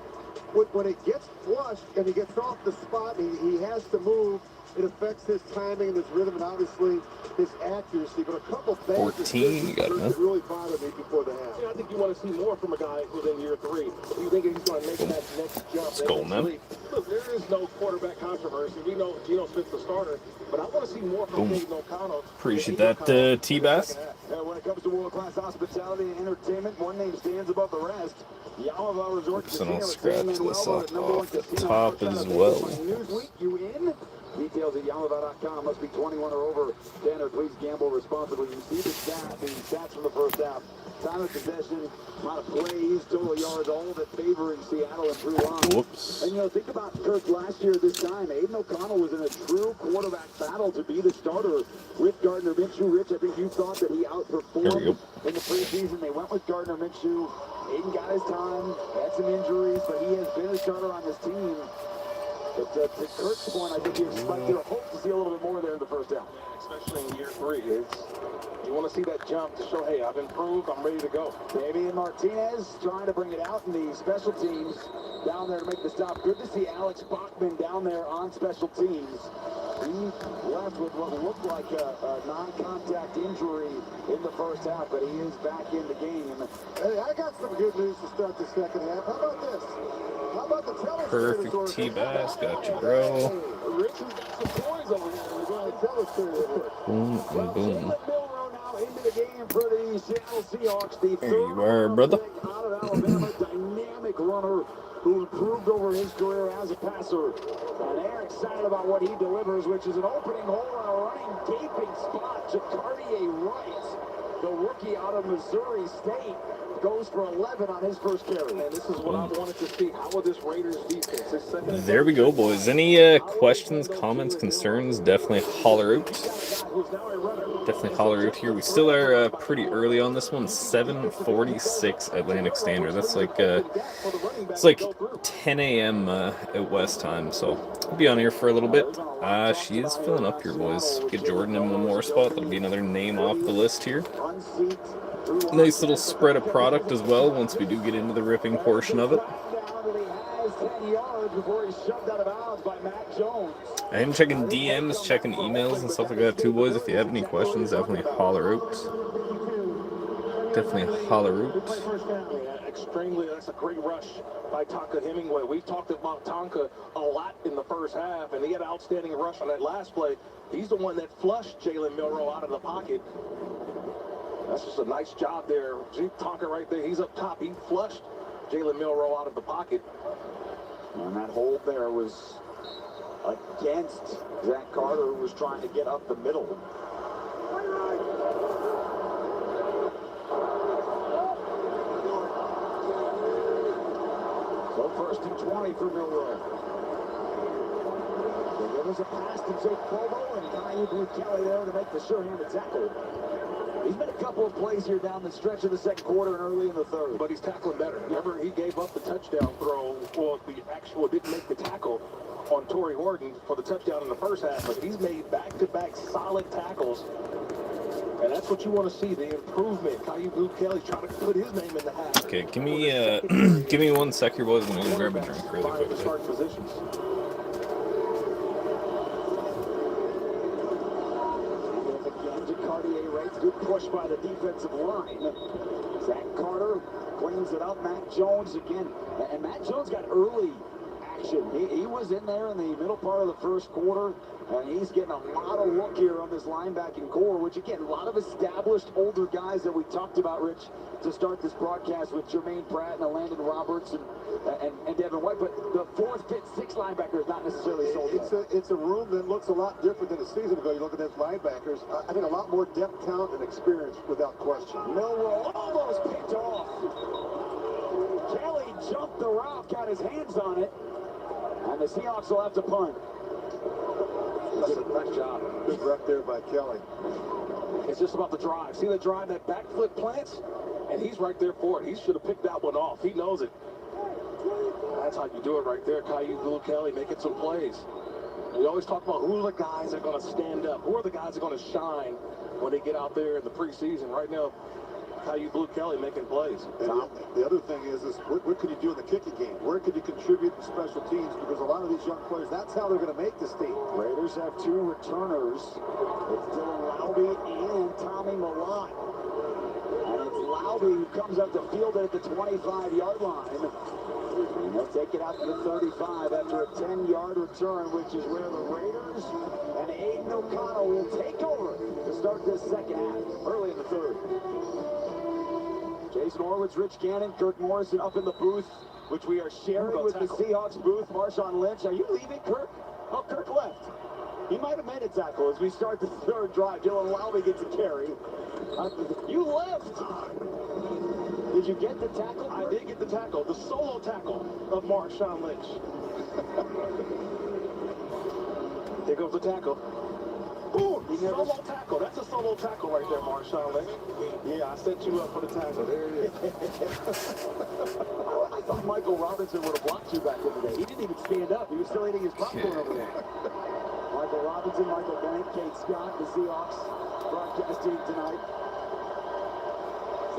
when it gets flushed and he gets off the spot, he has to move. It affects his timing and his rhythm, and obviously his accuracy. But a couple things 14, you got that really bothered me before the half. I think you want to see more from a guy who's in year 3. You think he's going to make that next jump? Let's go, man. Look, there is no quarterback controversy. We know Geno Smith's the starter, but I want to see more from Dayton O'Connell. Appreciate that, T-Bass. When it comes to world-class hospitality and entertainment, one name stands above the rest. Yamava Resort Casino. I'll scratch this off the top as well. Newsweek, you in? Details at Yamava.com. Must be 21 or over. Tanner, please gamble responsibly. You see the stats from the first half. Time of possession, amount of plays, total yards, all that favoring Seattle and Drew Lock. Whoops. And think about Kirk last year at this time. Aiden O'Connell was in a true quarterback battle to be the starter with Gardner Minshew. Rich, I think you thought that he outperformed in the preseason. They went with Gardner Minshew. Aiden got his time, had some injuries, but he has been a starter on this team. But to Kirk's point, I think you hope to see a little bit more there in the first half. Especially in year 3. You want to see that jump to show, hey, I've improved, I'm ready to go. Damian Martinez trying to bring it out in the special teams down there to make the stop. Good to see Alex Bachman down there on special teams. He left with what looked like a non-contact injury in the first half, but he is back in the game. Hey, I got some good news to start the second half. How about this? How about the Perfect T-Bass, got you, bro. Richard's got some points over here. We're going to tell us boom, boom, boom. Into the game for the Seattle Seahawks. There you are, brother. Out of Alabama, dynamic runner who improved over his career as a passer. And they're excited about what he delivers, which is an opening hole and a running gaping spot. Jacardier Wright, the rookie out of Missouri State, goes for 11 on his first carry. And this is what I wanted to see. How will this Raiders defense? There we go, boys. Any questions, comments, concerns? Definitely holler out. Definitely holler out here. We still are pretty early on this one. 7:46 Atlantic Standard. That's like it's like 10 a.m. Out West time. So we'll be on here for a little bit. She is filling up here, boys. Get Jordan in one more spot. That'll be another name off the list here. Nice little spread of product as well once we do get into the ripping portion of it. I am checking DMs, checking emails and stuff like that too, boys. If you have any questions, definitely holler out. Definitely holler out. Extremely, that's a great rush by Tonka Hemingway. We talked about Tonka a lot in the first half, and he had an outstanding rush on that last play. He's the one that flushed Jalen Milroe out of the pocket. That's just a nice job there. Tonka right there, he's up top. He flushed Jalen Milroe out of the pocket. And that hold there was against Zach Carter, who was trying to get up the middle. So first and 20 for Milroe. There was a pass to Jake Provo, and Kyle Kelly there to make the sure-handed tackle. He's made a couple of plays here down the stretch of the second quarter and early in the third. But he's tackling better. Remember, he gave up the touchdown throw, or the actual didn't make the tackle on Torrey Horton for the touchdown in the first half, but he's made back-to-back solid tackles. And that's what you want to see, the improvement. Kyle Kelly trying to put his name in the hat. Okay, give me 1 sec here, boys. I'm going to grab a drink really quickly. Starting positions. Good push by the defensive line. Zach Carter cleans it up. Matt Jones again. And Matt Jones got early action. He was in there in the middle part of the first quarter, and he's getting a lot of look here on this linebacking core, which, again, a lot of established older guys that we talked about, Rich, to start this broadcast with Jermaine Pratt and Landon Roberts and Devin White. But the 4th, 5th, 6th linebacker is not necessarily sold. It's a room that looks a lot different than a season ago. You look at those linebackers. I think a lot more depth, talent, and experience without question. Milroe almost picked off. Kelly jumped the route, got his hands on it, and the Seahawks will have to punt. Nice job. Good rep there by Kelly. It's just about the drive. See the drive, that back foot plants? And he's right there for it. He should have picked that one off. He knows it. That's how you do it right there. Caillou Blue Kelly making some plays. We always talk about who are the guys that are going to stand up. Who are the guys that are going to shine when they get out there in the preseason. Right now, Caillou Blue Kelly making plays. And the other thing is what can you do in the kicking game? Where can you contribute to special teams? Because a lot of these young players, that's how they're going to make this team. Raiders have 2 returners. It's Dylan Lowby and Tommy Malott. And it's Lowby who comes up to field it at the 25-yard line. And they'll take it out to the 35 after a 10-yard return, which is where the Raiders and Aiden O'Connell will take over to start this second half, early in the third. Jason Horwitz, Rich Gannon, Kirk Morrison up in the booth, which we are sharing with the Seahawks booth. Marshawn Lynch, are you leaving, Kirk? Oh, Kirk left. He might have made a tackle as we start the third drive. Dylan Lowby gets a carry. You left! Did you get the tackle? I did get the tackle, the solo tackle of Marshawn Lynch. Here goes the tackle. Ooh, solo tackle. That's a solo tackle right there, Marshawn Lynch. Yeah, I set you up for the tackle. There it is. I thought Michael Robinson would have blocked you back in the day. He didn't even stand up. He was still eating his popcorn over there. Michael Robinson, Michael Bennett, Kate Scott, the Seahawks broadcasting tonight.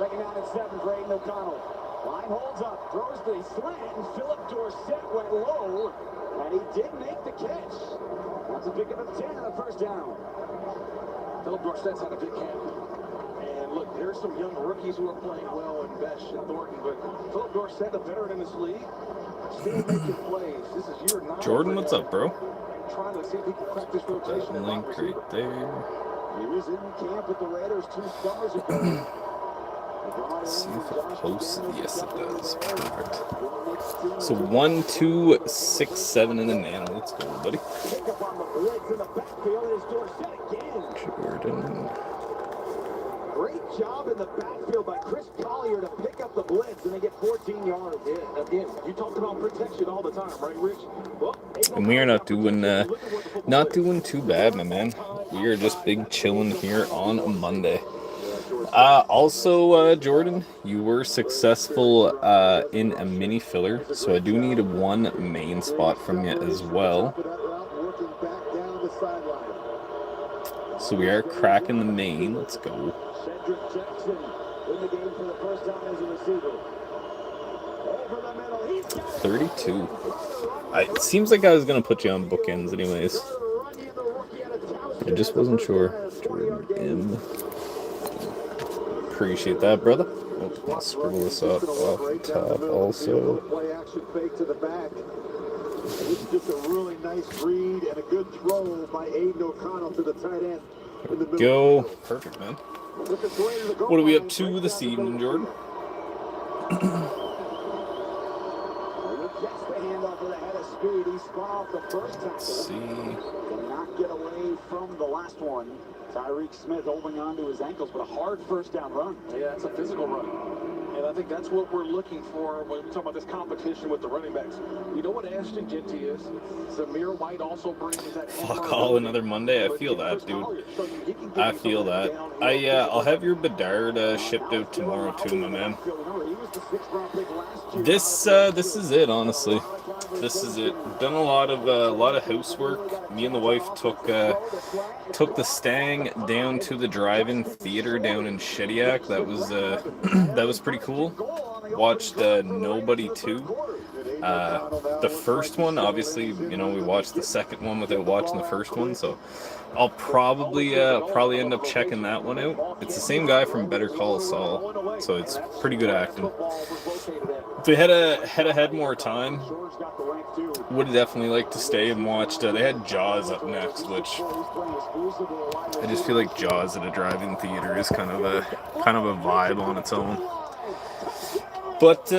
Second down and 7 for Aiden O'Connell. Line holds up, throws the slant, and Philip Dorsett went low, and he did make the catch. That's a pickup of 10 on the first down. Philip Dorsett's had a big camp. And look, there's some young rookies who are playing well in Besh and Thornton, but Philip Dorsett, a veteran in this league, still making plays. This is year 9. Jordan, what's up, bro? Trying to see if he can crack this rotation. That link right there. He was in camp with the Raiders 2 summers ago. Let's see if it posted. Yes, it does. Perfect. So 1, 2, 6, 7 in the nano. Let's go, buddy. Jordan. Great job in the backfield by Chris Collier to pick up the blitz, and they get 14 yards. Yeah, again, you talked about protection all the time, right, Rich? Well, And we are not doing too bad, my man. We are just big chilling here on a Monday. Also, Jordan, you were successful in a mini filler, so I do need one main spot from you as well. So we are cracking the main. Let's go. 32. It seems like I was going to put you on bookends anyways. I just wasn't sure. Jordan M. Appreciate that, brother. Oh, I'll scribble this up off the top also. Play action fake to the back. This is just a really nice read and a good throw by Aiden O'Connell to the tight end. In the middle. Go. Perfect, man. What are we up to this evening, Jordan? Let's see. Cannot get away from the last one. Tyreek Smith holding on to his ankles, but a hard first down run. Yeah, it's a physical run. And I think that's what we're looking for when we talk about this competition with the running backs. You know what Ashton Genty is? Zamir White also brings that. Fuck all, another Monday. I feel that, dude. I feel that. I'll have your Bedard shipped out tomorrow too, my man. This is it, honestly. This is it. Done a lot of housework. Me and the wife took the Stang down to the drive-in theater down in Shediac. That was pretty cool. Watched Nobody 2. The first one, obviously, you know, we watched the second one without watching the first one, so I'll probably end up checking that one out. It's the same guy from Better Call Saul, so it's pretty good acting. If we had more time, would definitely like to stay and watch. They had Jaws up next, which I just feel like Jaws at a drive-in theater is kind of a vibe on its own. But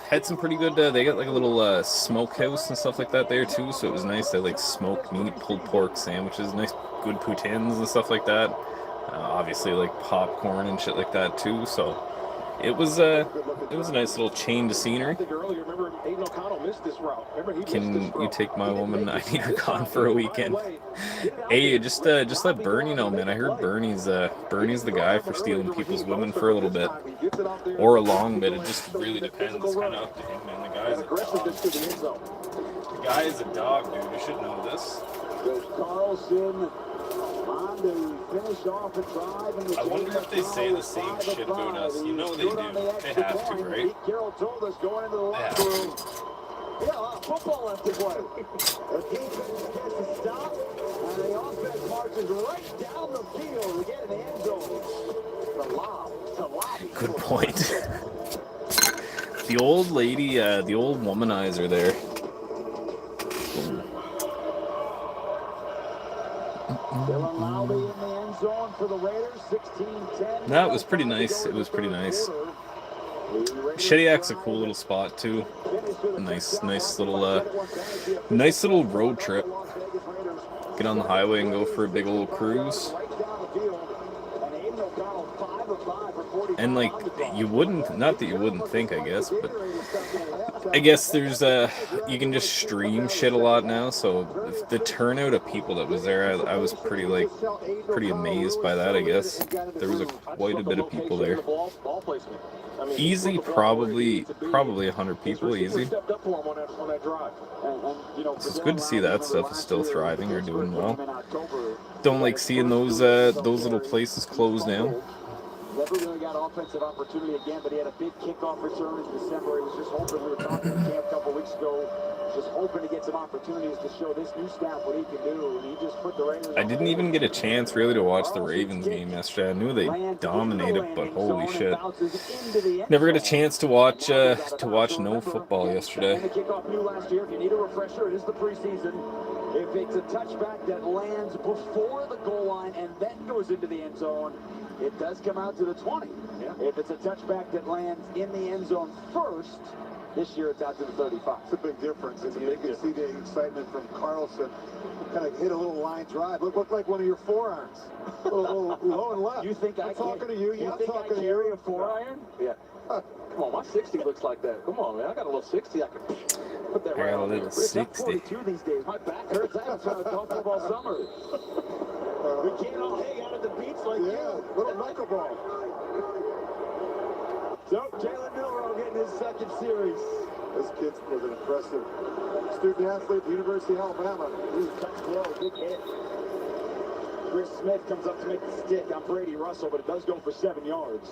had some pretty good. They got like a little smokehouse and stuff like that there too, so it was nice. They like smoked meat, pulled pork sandwiches, nice good poutines and stuff like that. Obviously like popcorn and shit like that too. So It was a nice little change of scenery. Can you take my woman? I need her gone for a weekend. Hey, just let Bernie know, man. I heard Bernie's the guy for stealing people's women for a little bit, or a long bit. It just really depends. It's kind of up to him, man. The guy's a dog. The guy is a dog, dude. You should know this. Carlson on to finish off a drive in the I wonder if they say the same shit about us. You know they do. They have to, right? Carroll told us going into the locker room. Yeah, a lot of football left to play. The defense gets a stop, and the offense marches right down the field to get an end zone. The lob. Good point. The old lady, the old womanizer there. Dylan Lowry in the end zone for the Raiders, 16-10. That was pretty nice. It was pretty nice. Shediac's a cool little spot too. Nice little road trip. Get on the highway and go for a big old cruise. And like you wouldn't, not that you wouldn't think, I guess, but I guess there's you can just stream shit a lot now. So the turnout of people that was there, I was pretty amazed by that. I guess there was quite a bit of people there. Easy, probably 100 people, easy. So it's good to see that stuff is still thriving or doing well. Don't like seeing those little places close down. Never really got offensive opportunity again, but he had a big kickoff return in December. He was just hoping, we were talking to camp a couple weeks ago, just hoping to get some opportunities to show this new staff what he can do. And he just put the Raiders. I didn't even get a chance really to watch the Ravens game yesterday. I knew they dominated, but holy shit. Never got a chance to watch no football yesterday. The kickoff new last year. If you need a refresher, it is the preseason. If it's a touchback that lands before the goal line and then goes into the end zone, it does come out to the 20. Yeah. If it's a touchback that lands in the end zone first, this year it's out to the 35. It's a big difference. And you can see the excitement from Carlson. Kind of hit a little line drive. Looked like one of your forearms. A little low and left. You think I'm talking to you? You think I carry a 4-iron? Yeah. Come on, my 60 looks like that. Come on, man. I got a little 60. I can put that right on there. Little 60. 42 these days. My back hurts. I haven't tried to talk football summer. We can't all hang out at the beach like you. Little knuckleball. So, Jalen Milroe getting his second series. This kid was an impressive student athlete at the University of Alabama. He touch blow, big hit. Chris Smith comes up to make the stick on Brady Russell, but it does go for 7 yards.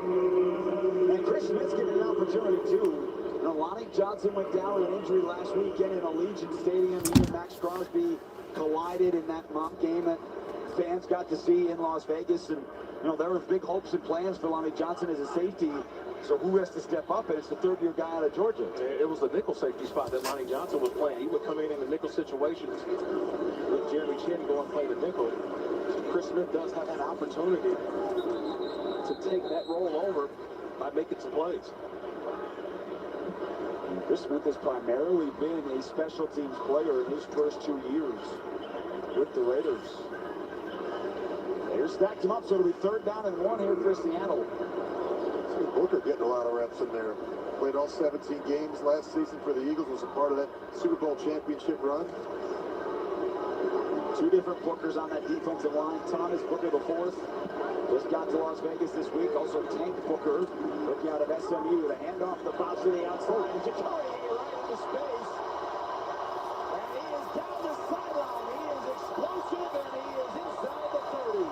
And Chris Smith's getting an opportunity too. Lonnie Johnson went down with an injury last weekend in Allegiant Stadium. He and Max Crosby collided in that mock game that fans got to see in Las Vegas. And there were big hopes and plans for Lonnie Johnson as a safety. So who has to step up? And it's the third-year guy out of Georgia. It was the nickel safety spot that Lonnie Johnson was playing. He would come in the nickel situations with Jeremy Chin go and play the nickel. Chris Smith does have an opportunity to take that role over by making some plays. Chris Smith has primarily been a special teams player in his first 2 years with the Raiders. Raiders stacked him up, so it'll be 3rd down and 1 here for Seattle. Booker getting a lot of reps in there. Played all 17 games last season for the Eagles, was a part of that Super Bowl championship run. 2 different Bookers on that defensive line. Thomas Booker the 4th. Just got to Las Vegas this week. Also Tank Booker, looking out of SMU. The handoff, the bounce to the outside. And Jamal right into space. And he is down the sideline. He is explosive, and he is inside the 30.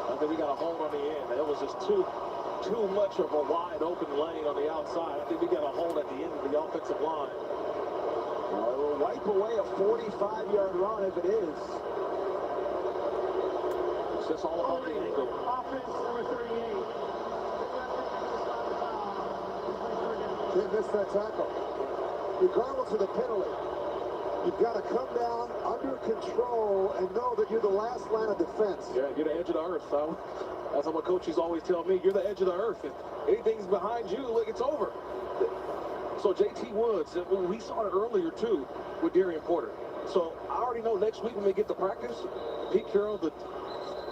I think we got a hold on the end. That was just too much of a wide open lane on the outside. I think we got a hold at the end of the offensive line. Well, it will wipe away a 45-yard run if it is. It's just all about the angle. Offense number 38. Can't miss that tackle. Regardless of the penalty, you've got to come down under control and know that you're the last line of defense. Yeah, you're the edge of the earth, so that's what my coaches always tell me. You're the edge of the earth. If anything's behind you, look, it's over. So J.T. Woods, we saw it earlier too with Darian Porter. So I already know next week when we get to practice, Pete Carroll, the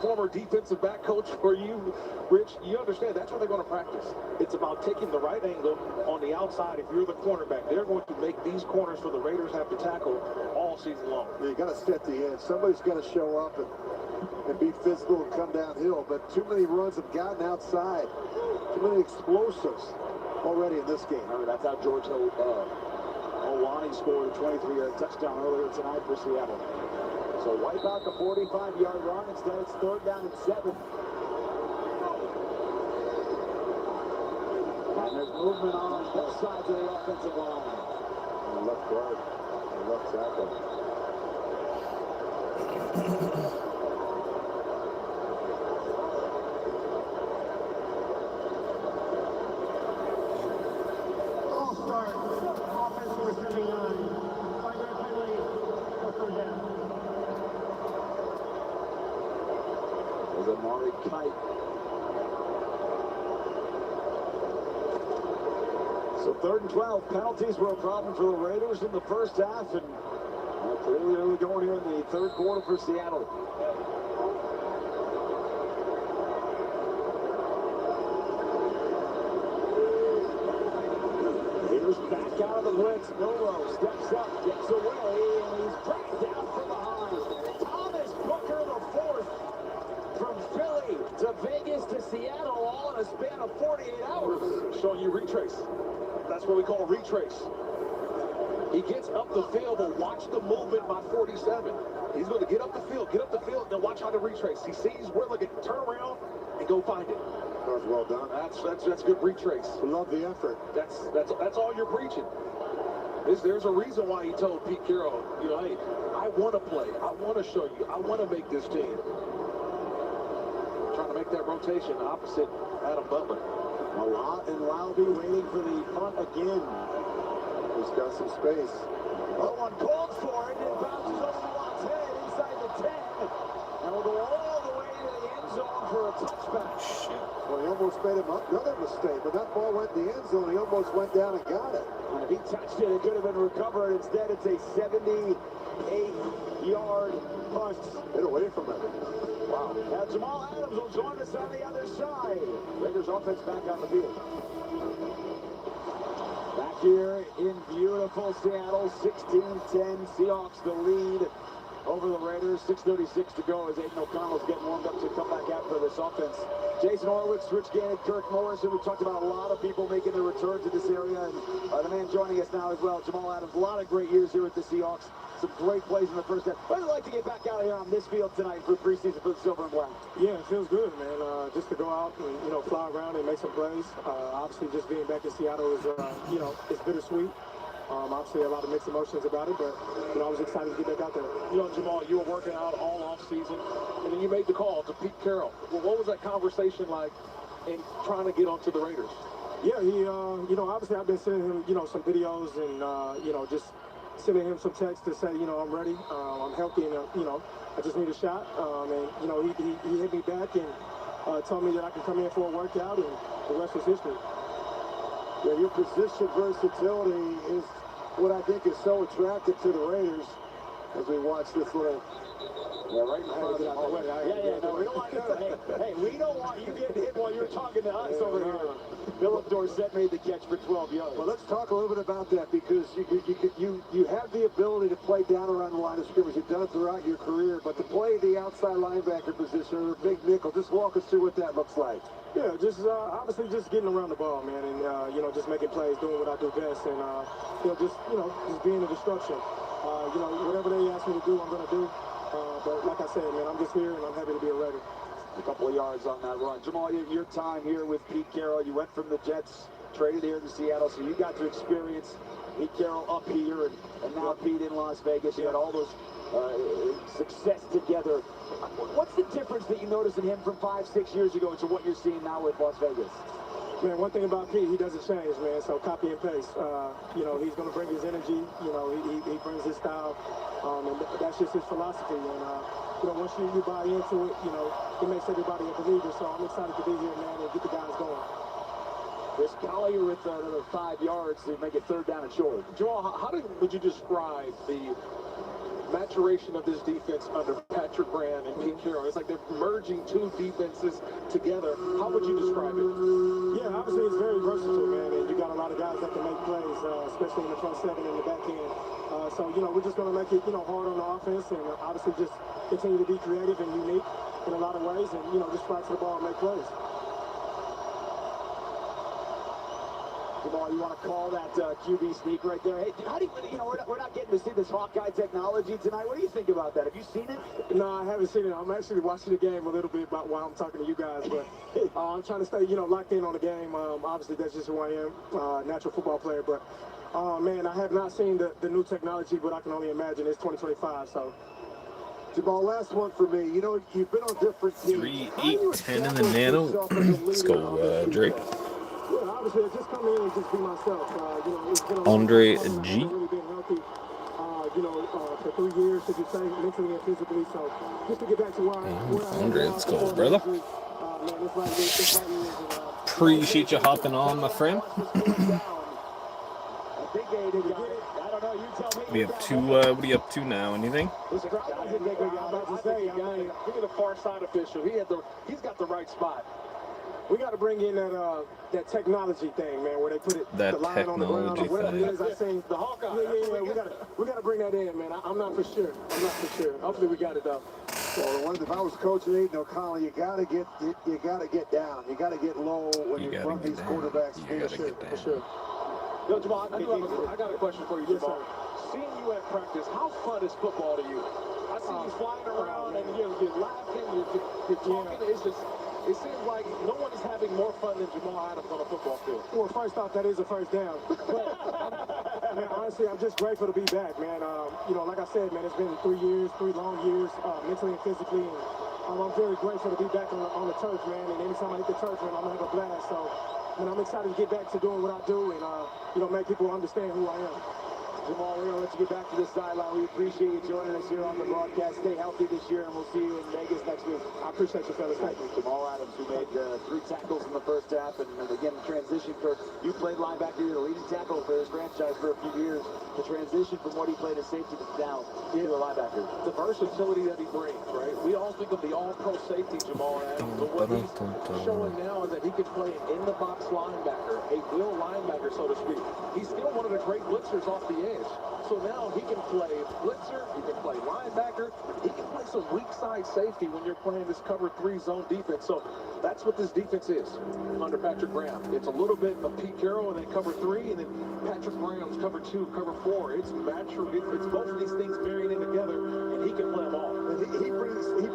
former defensive back coach for you, Rich, you understand that's where they're going to practice. It's about taking the right angle on the outside. If you're the cornerback, they're going to make these corners for the Raiders have to tackle all season long. Yeah, you got to set the edge. Somebody's got to show up and be physical and come downhill. But too many runs have gotten outside. Too many explosives already in this game. Remember, that's how George Olani scored a 23-yard touchdown earlier tonight for Seattle. So wipe out the 45-yard run. Instead, it's 3rd down and 7. And there's movement on both sides of the offensive line. And left guard, and left tackle. All-star, offense number 79. 5-yard penalty, 3rd down. There's Amari Kite. So 3rd and 12. Penalties were a problem for the Raiders in the first half, and clearly early going here in the 3rd quarter for Seattle. Raiders back out of the blitz. Milrow steps up, gets away, and he's brought down from behind. Thomas Booker, the 4th. From Philly to Vegas to Seattle, all in a span of 48 hours. Showing you retrace. That's what we call retrace. He gets up the field, but watch the movement by 47. He's going to get up the field, and then watch how to retrace. He sees we're looking, turn around and go find it. That was well done. That's good retrace. Love the effort. That's all you're preaching. There's a reason why he told Pete Carroll, hey, I want to play. I want to show you. I want to make this team. Trying to make that rotation opposite Adam Butler. Malott and Lowby waiting for the punt again. He's got some space. Oh, one called for it, and it bounces over Malott's head inside the 10. And will go all the way to the end zone for a touchback. Well, he almost made another mistake, but that ball went in the end zone. He almost went down and got it. And if he touched it, it could have been recovered. Instead, it's a 78-yard punt. Get away from it. Wow. Now Jamal Adams will join us on the other side. Raiders offense back on the field. Back here in beautiful Seattle, 16-10. Seahawks the lead over the Raiders. 6:36 to go as Aiden O'Connell's getting warmed up to come back after this offense. Jason Horowitz, Rich Gannon, Kirk Morrison. We've talked about a lot of people making their return to this area. And the man joining us now as well, Jamal Adams. A lot of great years here with the Seahawks. Some great plays in the first half. What would you like to get back out here on this field tonight for preseason for the Silver and Black? Yeah, it feels good, man. Just to go out and, fly around and make some plays. Obviously, just being back in Seattle is, it's bittersweet. Obviously, a lot of mixed emotions about it, but, I was excited to get back out there. Jamal, you were working out all off-season, and then you made the call to Pete Carroll. Well, what was that conversation like in trying to get onto the Raiders? Yeah, he, obviously I've been sending him, some videos and, just sending him some text to say, I'm ready, I'm healthy, and, I just need a shot. And, he hit me back and told me that I can come in for a workout, and the rest was history. Yeah, your position versatility is what I think is so attractive to the Raiders as we watch this little... Yeah, right in front of the way. No, we don't want hey, we don't want you getting hit while you're talking to us over here. Philip Dorsett made the catch for 12 yards. Well, let's talk a little bit about that because you have the ability to play down around the line of scrimmage. You've done it throughout your career, but to play the outside linebacker position or big nickel, just walk us through what that looks like. Yeah, just obviously just getting around the ball, man, and just making plays, doing what I do best, and just being a disruption. Whatever they ask me to do, I'm gonna do. But like I said, man, I'm just here and I'm happy to be a Raider. A couple of yards on that run. Jamal, your time here with Pete Carroll, you went from the Jets, traded here to Seattle, so you got to experience Pete Carroll up here and now Pete in Las Vegas. You had all those success together. What's the difference that you noticed in him from 5-6 years ago to what you're seeing now with Las Vegas? Man, one thing about Pete, he doesn't change, man, so copy and paste. He's going to bring his energy, he brings his style, and that's just his philosophy. And, once you buy into it, it makes everybody a believer, so I'm excited to be here, man, and get the guys going. Chris Collier with another 5 yards to make it 3rd down and short. Jamal, how would you describe the maturation of this defense under Patrick Graham and Pete Carroll. It's like they're merging two defenses together. How would you describe it? Yeah, obviously it's very versatile, man, and you got a lot of guys that can make plays, especially in the front seven and the back end. So, we're just going to make it, hard on the offense and obviously just continue to be creative and unique in a lot of ways and, just fly to the ball and make plays. Jamal, you want to call that QB sneak right there? Hey, how do you, we're not getting to see this Hawkeye technology tonight. What do you think about that? Have you seen it? No, I haven't seen it. I'm actually watching the game a little bit about while I'm talking to you guys, but I'm trying to stay, locked in on the game. Obviously, that's just who I am, natural football player. But, man, I have not seen the new technology, but I can only imagine it's 2025, so. Jamal, last one for me. You've been on different teams. 3, 8, 10 in the nano. Let's go, Drake. Yeah, obviously, I just come in and just be myself. It's been a Andre long time. G. I've really been healthy, for 3 years, to just say, mentally and physically. So just to get back to where I am. Andre, let's go, brother. Appreciate you hopping on, my friend. We up to, what are you up to now? Anything? Give me the far side official. He's got the right spot. We got to bring in that technology thing, man, where they put it That the line on the ground or whatever it is. I seen the Hawkeye. Yeah. We got to bring that in, man. I'm not for sure. Hopefully we got it though. Well, if I was coaching Aiden O'Connell, you gotta get down. You gotta get low when you run these quarterbacks. For sure. Yo, Jamal, I got a question for you, Jamal. Seeing you at practice, how fun is football to you? I see you flying around and you're laughing, you're talking. It seems like no one is having more fun than Jamal Adams on a football field. Well, first off, that is a first down. But, man, honestly, I'm just grateful to be back, man. Like I said, man, it's been 3 years, 3 long years, mentally and physically. And, I'm very grateful to be back on the turf, man. And anytime I hit the turf, man, I'm going to have a blast. So, I'm excited to get back to doing what I do and, make people understand who I am. Jamal, we're going to let you get back to the sideline. We appreciate you joining us here on the broadcast. Stay healthy this year, and we'll see you in Vegas next week. I appreciate you, fellas. Thank you. Jamal Adams, who made 3 tackles in the first half, and again, transition for, you played linebacker, you're the leading tackle for this franchise for a few years. The transition from what he played as safety to down to a linebacker. The versatility that he brings, right? We all think of the all-pro safety, Jamal Adams, but what he's showing now is that he can play an in-the-box linebacker, a will linebacker, so to speak. He's still one of the great blitzers off the edge. So now he can play blitzer, he can play linebacker, he can play some weak side safety when you're playing this cover 3 zone defense. So that's what this defense is under Patrick Graham. It's a little bit of Pete Carroll and then cover 3, and then Patrick Graham's cover 2, cover 4. It's natural. It's both of these things married in together, and he can play them all. And he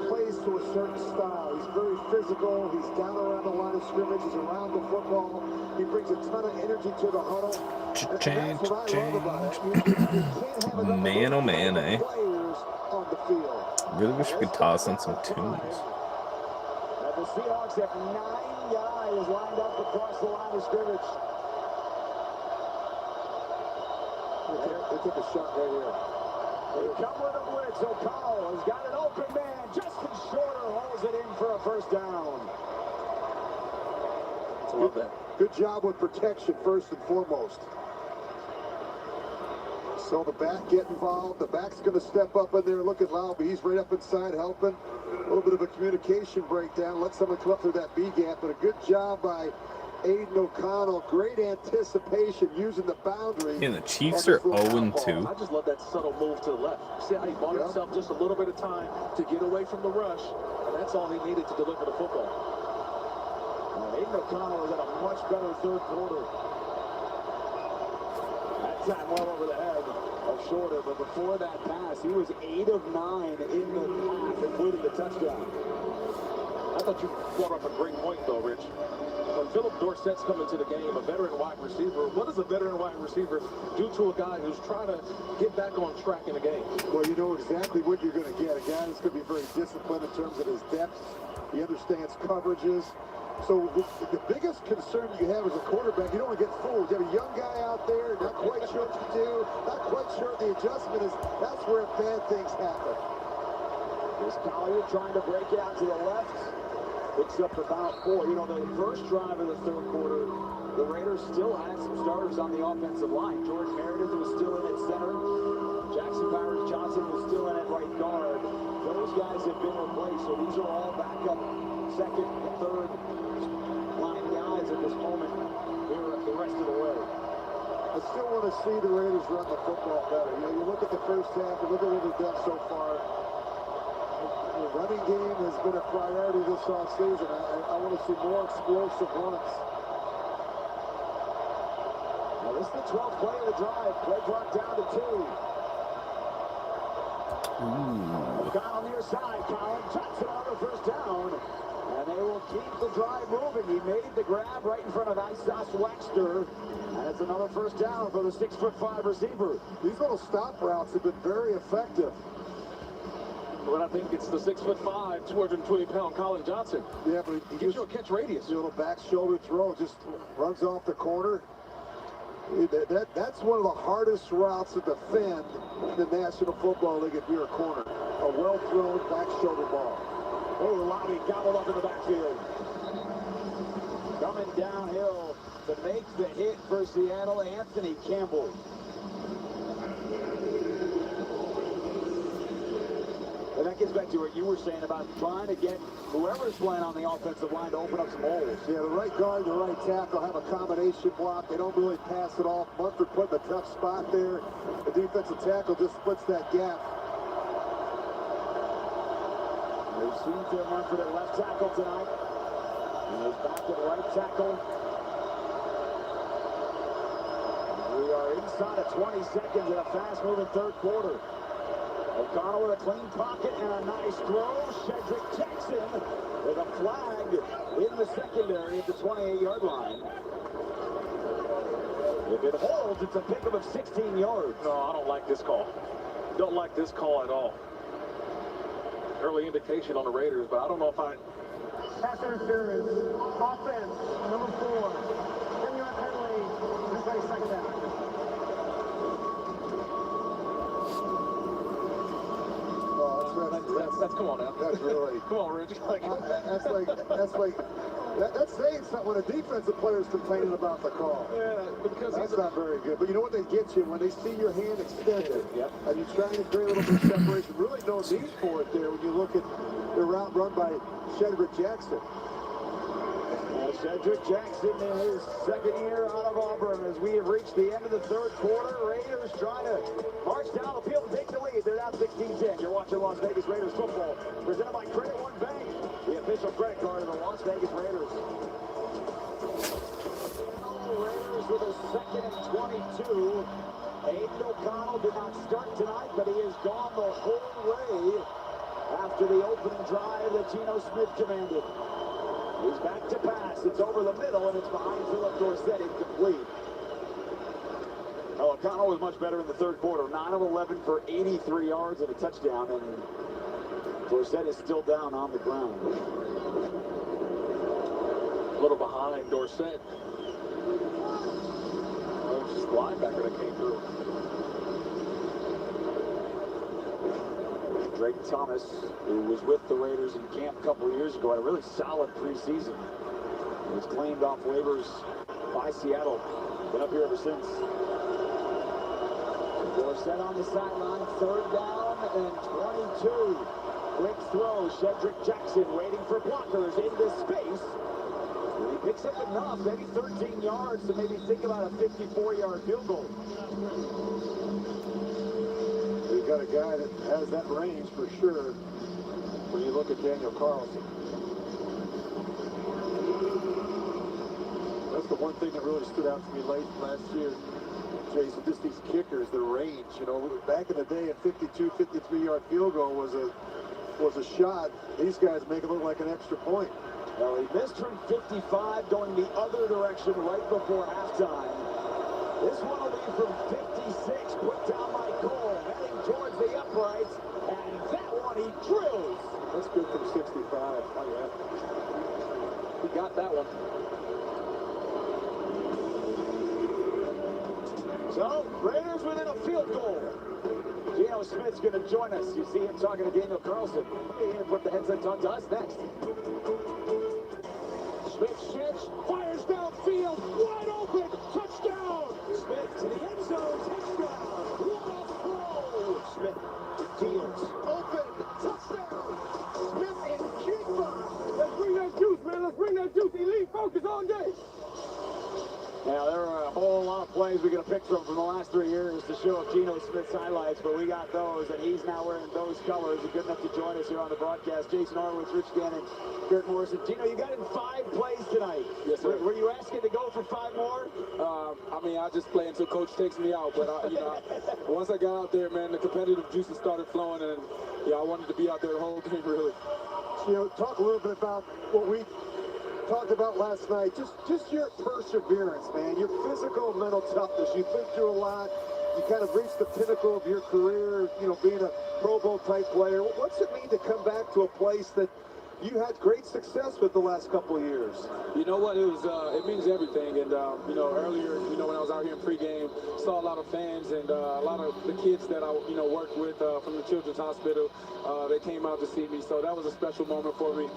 plays to a certain style. He's very physical. He's down around the line of scrimmage. He's around the football. He brings a ton of energy to the huddle. Change. Man, oh man, eh? Really wish we could toss in some tunes. The Seahawks have 9 guys lined up across the line of scrimmage. They took a shot right here. They come with a blitz. O'Connell has got an open man. Justin Shorter holds it in for a first down. I love that. Good job with protection first and foremost. So the back get involved. The back's going to step up in there looking loud, but he's right up inside helping. A little bit of a communication breakdown. Let someone come up through that B gap, but a good job by Aiden O'Connell. Great anticipation using the boundary. And the Chiefs are 0-2. I just love that subtle move to the left. See how he bought himself just a little bit of time to get away from the rush, and that's all he needed to deliver the football. Aiden O'Connell is in a much better third quarter. That time well over the head of Shorter, but before that pass, he was 8 of 9 in the half, including the touchdown. I thought you brought up a great point, though, Rich. When Philip Dorsett's coming to the game, a veteran wide receiver, what does a veteran wide receiver do to a guy who's trying to get back on track in the game? Well, you know exactly what you're going to get. A guy that's going to be very disciplined in terms of his depth. He understands coverages. So the biggest concern you have as a quarterback, you don't want to get fooled. You have a young guy out there, not quite sure what to do, not quite sure what the adjustment is. That's where bad things happen. Here's Collier trying to break out to the left. Picks up about 4. You know, the first drive of the third quarter, the Raiders still had some starters on the offensive line. George Meredith was still in at center. Jackson Powers Johnson is still in at right guard. Those guys have been replaced, so these are all backup second and third line guys at this moment here the rest of the way. I still want to see the Raiders run the football better. You know, you look at the first half and look at what they've done so far. The running game has been a priority this offseason. I want to see more explosive runs. Now this is the 12th play of the drive. Play clock down to 2. O'Connell near side. Colin Johnson on the first down. And they will keep the drive moving. He made the grab right in front of Isaiah Waxter. And it's another first down for the 6'5" receiver. These little stop routes have been very effective. But I think it's the 6'5", 220-pound Colin Johnson. Yeah, but he gives you a catch radius. A little back shoulder throw, just runs off the corner. That's one of the hardest routes to defend in the National Football League if you're a corner. A well-thrown back shoulder ball. Oh, Lobby gobbled up in the backfield. Coming downhill to make the hit for Seattle, Anthony Campbell. And that gets back to what you were saying about trying to get whoever's playing on the offensive line to open up some holes. Yeah, the right guard and the right tackle have a combination block. They don't really pass it off. Munford put in a tough spot there. The defensive tackle just splits that gap. We've seen Tim Munford at left tackle tonight. And he's back at right tackle. We are inside of 20 seconds in a fast-moving third quarter. O'Connell with a clean pocket and a nice throw. Shedrick Jackson with a flag in the secondary at the 28-yard line. If it holds, it's a pickup of 16 yards. No, I don't like this call. Don't like this call at all. Early indication on the Raiders, but I don't know if I... Pass interference. Offense, number 4. 10-yard penalty. Everybody second down. That's come on now. That's really... Come on, Rich. That's saying something when a defensive player is complaining about the call. Yeah, because that's not very good. But you know what they get you? When they see your hand extended, yep. And you're trying to create a little bit of separation. Really no need for it there when you look at the route run by Shedrick Jackson. Shedrick Jackson in his second year out of Auburn as we have reached the end of the third quarter. Raiders trying to march down the field and take the lead. They're down 16-10. You're watching Las Vegas Raiders football presented by Credit One Bank, the official credit card of the Las Vegas Raiders. Raiders with a second and 22. Aiden O'Connell did not start tonight, but he has gone the whole way after the opening drive that Geno Smith commanded. He's back to pass. It's over the middle, and it's behind Philip Dorsett, incomplete. O'Connell was much better in the third quarter. 9 of 11 for 83 yards and a touchdown, and Dorsett is still down on the ground. A little behind Dorsett. Oh, it's just the linebacker that came through. Drake Thomas, who was with the Raiders in camp a couple of years ago, had a really solid preseason. He was claimed off waivers by Seattle. Been up here ever since. Dorsett on the sideline, third down and 22. Quick throw, Shedrick Jackson waiting for blockers into space. And he picks up enough, maybe 13 yards to maybe think about a 54-yard field goal. You've got a guy that has that range for sure when you look at Daniel Carlson. That's the one thing that really stood out to me late last year, Jason, just these kickers, the range. You know, back in the day, a 52, 53-yard field goal was a shot. These guys make it look like an extra point. Well, he missed from 55 going the other direction right before halftime. This one will be from 56, put down by Cole, heading towards the uprights, and that one he drills. That's good from 65. Oh, yeah. He got that one. So, Raiders within a field goal. Geno Smith's going to join us. You see him talking to Daniel Carlson. He's going to put the headset on to us next. Smith sheds, fires downfield, wide open, touchdown! Smith to the end zone, touchdown! What a throw! with Smith and Fields. Open, touchdown. Smith and kickoff. Let's bring that juice, man. Let's bring that juice. Elite focus all day. Now, there are a whole lot of plays we could have picked from the last 3 years to show up Geno Smith's highlights, but we got those, and he's now wearing those colors. He's good enough to join us here on the broadcast. Jason Horowitz, Rich Gannon, Kurt Morrison. Geno, you got in 5 plays tonight. Yes, sir. Were you asking to go for 5 more? I mean, I just play until Coach takes me out. But, once I got out there, man, the competitive juices started flowing, and, I wanted to be out there the whole game, really. Talk a little bit about what we talked about last night. Just your perseverance, man. Your physical and mental toughness. You've been through a lot. You kind of reached the pinnacle of your career, being a Pro Bowl type player. What's it mean to come back to a place that you had great success with the last couple of years? You know what? It means everything. And, earlier, when I was out here in pregame, saw a lot of fans and a lot of the kids that I, worked with from the Children's Hospital. They came out to see me. So that was a special moment for me.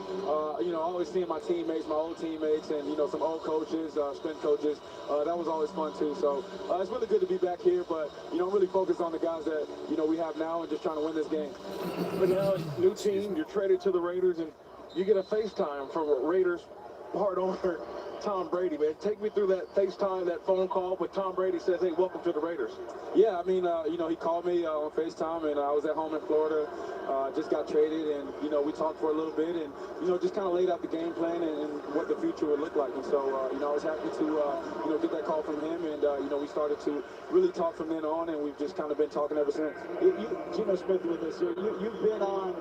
Always seeing my teammates, my old teammates, and, some old coaches, strength coaches. That was always fun, too. So it's really good to be back here. But, I'm really focused on the guys that, we have now and just trying to win this game. But now, new team, you're traded to the Raiders, and you get a FaceTime from Raiders part owner Tom Brady, man. Take me through that FaceTime, that phone call when Tom Brady says, hey, welcome to the Raiders. Yeah, I mean, he called me on FaceTime, and I was at home in Florida, just got traded, and, we talked for a little bit, and, just kind of laid out the game plan and what the future would look like. And so, I was happy to, get that call from him, and, we started to really talk from then on, and we've just kind of been talking ever since. Geno Smith with us here. You've been on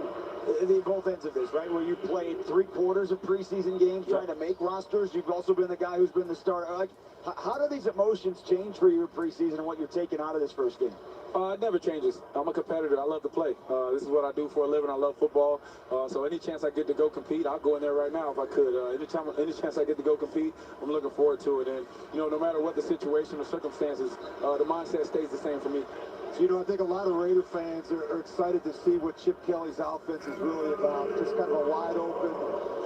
both ends of this, right? Where you played 3/4 of preseason games trying to make rosters. You've also been the guy who's been the starter. Like, how do these emotions change for you in preseason and what you're taking out of this first game? It never changes. I'm a competitor. I love to play. This is what I do for a living. I love football. So any chance I get to go compete, I'll go in there right now if I could. Any chance I get to go compete, I'm looking forward to it. And, no matter what the situation or circumstances, the mindset stays the same for me. So, I think a lot of Raider fans are excited to see what Chip Kelly's offense is really about. Just kind of a wide open,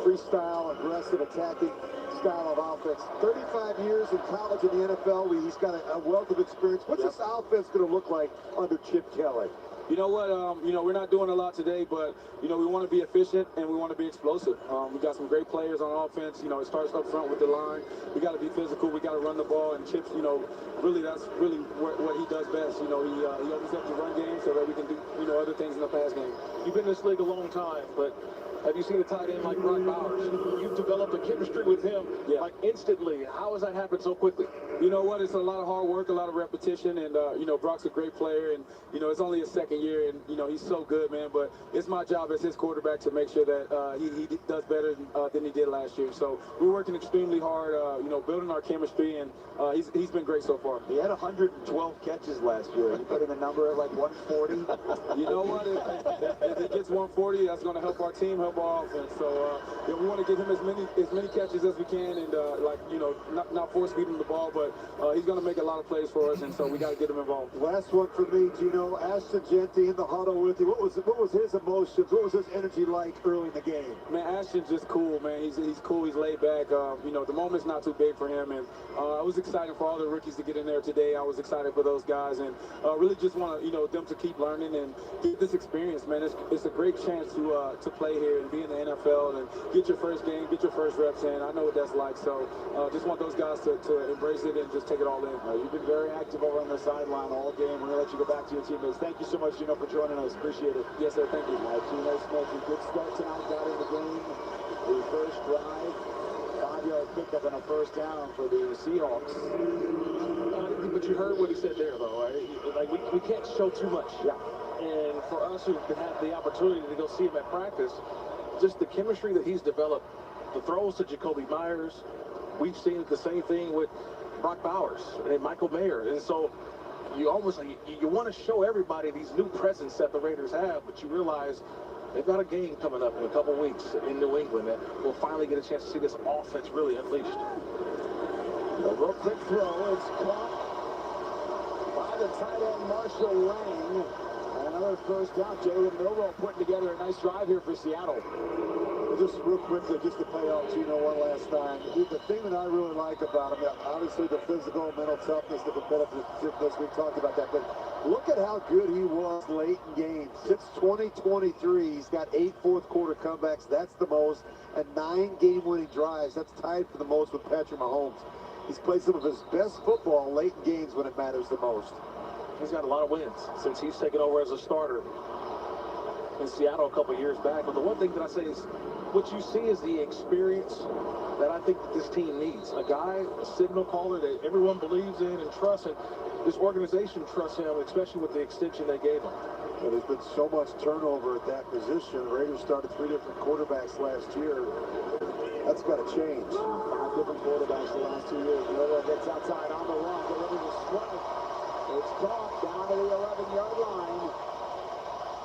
freestyle, aggressive, attacking style of offense. 35 years in college and the NFL. He's got a wealth of experience. What's this offense going to look like under Chip Kelly? You know what? We're not doing a lot today, but, we want to be efficient and we want to be explosive. We got some great players on offense. It starts up front with the line. We got to be physical. We got to run the ball. And Chip's, really that's really what he does best. He opens up the run game so that we can do, other things in the pass game. You've been in this league a long time, but have you seen a tight end like Brock Bowers? You've developed a chemistry with him, like instantly. How has that happened so quickly? You know what? It's a lot of hard work, a lot of repetition, and, Brock's a great player, and, it's only his second year, and, he's so good, man. But it's my job as his quarterback to make sure that he does better than he did last year. So we're working extremely hard, building our chemistry, and he's been great so far. He had 112 catches last year. You put in a number at like 140. You know what? If it gets 140, that's going to help our team, help our offense. So we want to give him as many catches as we can, and not force feed him the ball, but he's going to make a lot of plays for us, and so we got to get him involved. Last one for me, Geno. Ashton Jeanty in the huddle with you. What was his emotions? What was his energy like early in the game? Man, Ashton's just cool, man. He's cool. He's laid back. The moment's not too big for him, and I was excited for all the rookies to get in there today. I was excited for those guys, and really just want them to keep learning and get this experience, man. It's a great chance to play here and be in the NFL and get your first game, get your first reps in. I know what that's like, so just want those guys to embrace it and just take it all in. You've been very active over on the sideline all game. We're going to let you go back to your teammates. Thank you so much, Geno, for joining us. Appreciate it. Yes, sir. Thank you. Geno Smith, a good start tonight. Got in the game. The first drive. 5-yard pickup and a first down for the Seahawks. But you heard what he said there, though, right? Like, we can't show too much. Yeah. And for us who have the opportunity to go see him at practice, just the chemistry that he's developed, the throws to Jacoby Myers, we've seen the same thing with Brock Bowers and Michael Mayer. And so you almost you want to show everybody these new presence that the Raiders have, but you realize they've got a game coming up in a couple weeks in New England that we'll finally get a chance to see this offense really unleashed. A real quick throw. It's caught by the tight end Marshall Lang. And another first down. Jalen Milroe putting together a nice drive here for Seattle. Well, just real quickly, just to play off Geno one last time. The thing that I really like about him, obviously the physical, mental toughness, the competitiveness, we talked about that, but look at how good he was late in games. Since 2023, he's got 8 fourth-quarter comebacks. That's the most. And 9 game-winning drives. That's tied for the most with Patrick Mahomes. He's played some of his best football late in games when it matters the most. He's got a lot of wins since he's taken over as a starter in Seattle a couple years back. But the one thing that I say is, what you see is the experience that I think that this team needs. A guy, a signal caller that everyone believes in and trusts, and this organization trusts him, especially with the extension they gave him. Well, there's been so much turnover at that position. The Raiders started 3 different quarterbacks last year. That's got to change. 5 different quarterbacks the last 2 years. Miller gets outside on the run, delivers a strike. It's caught down to the 11-yard line.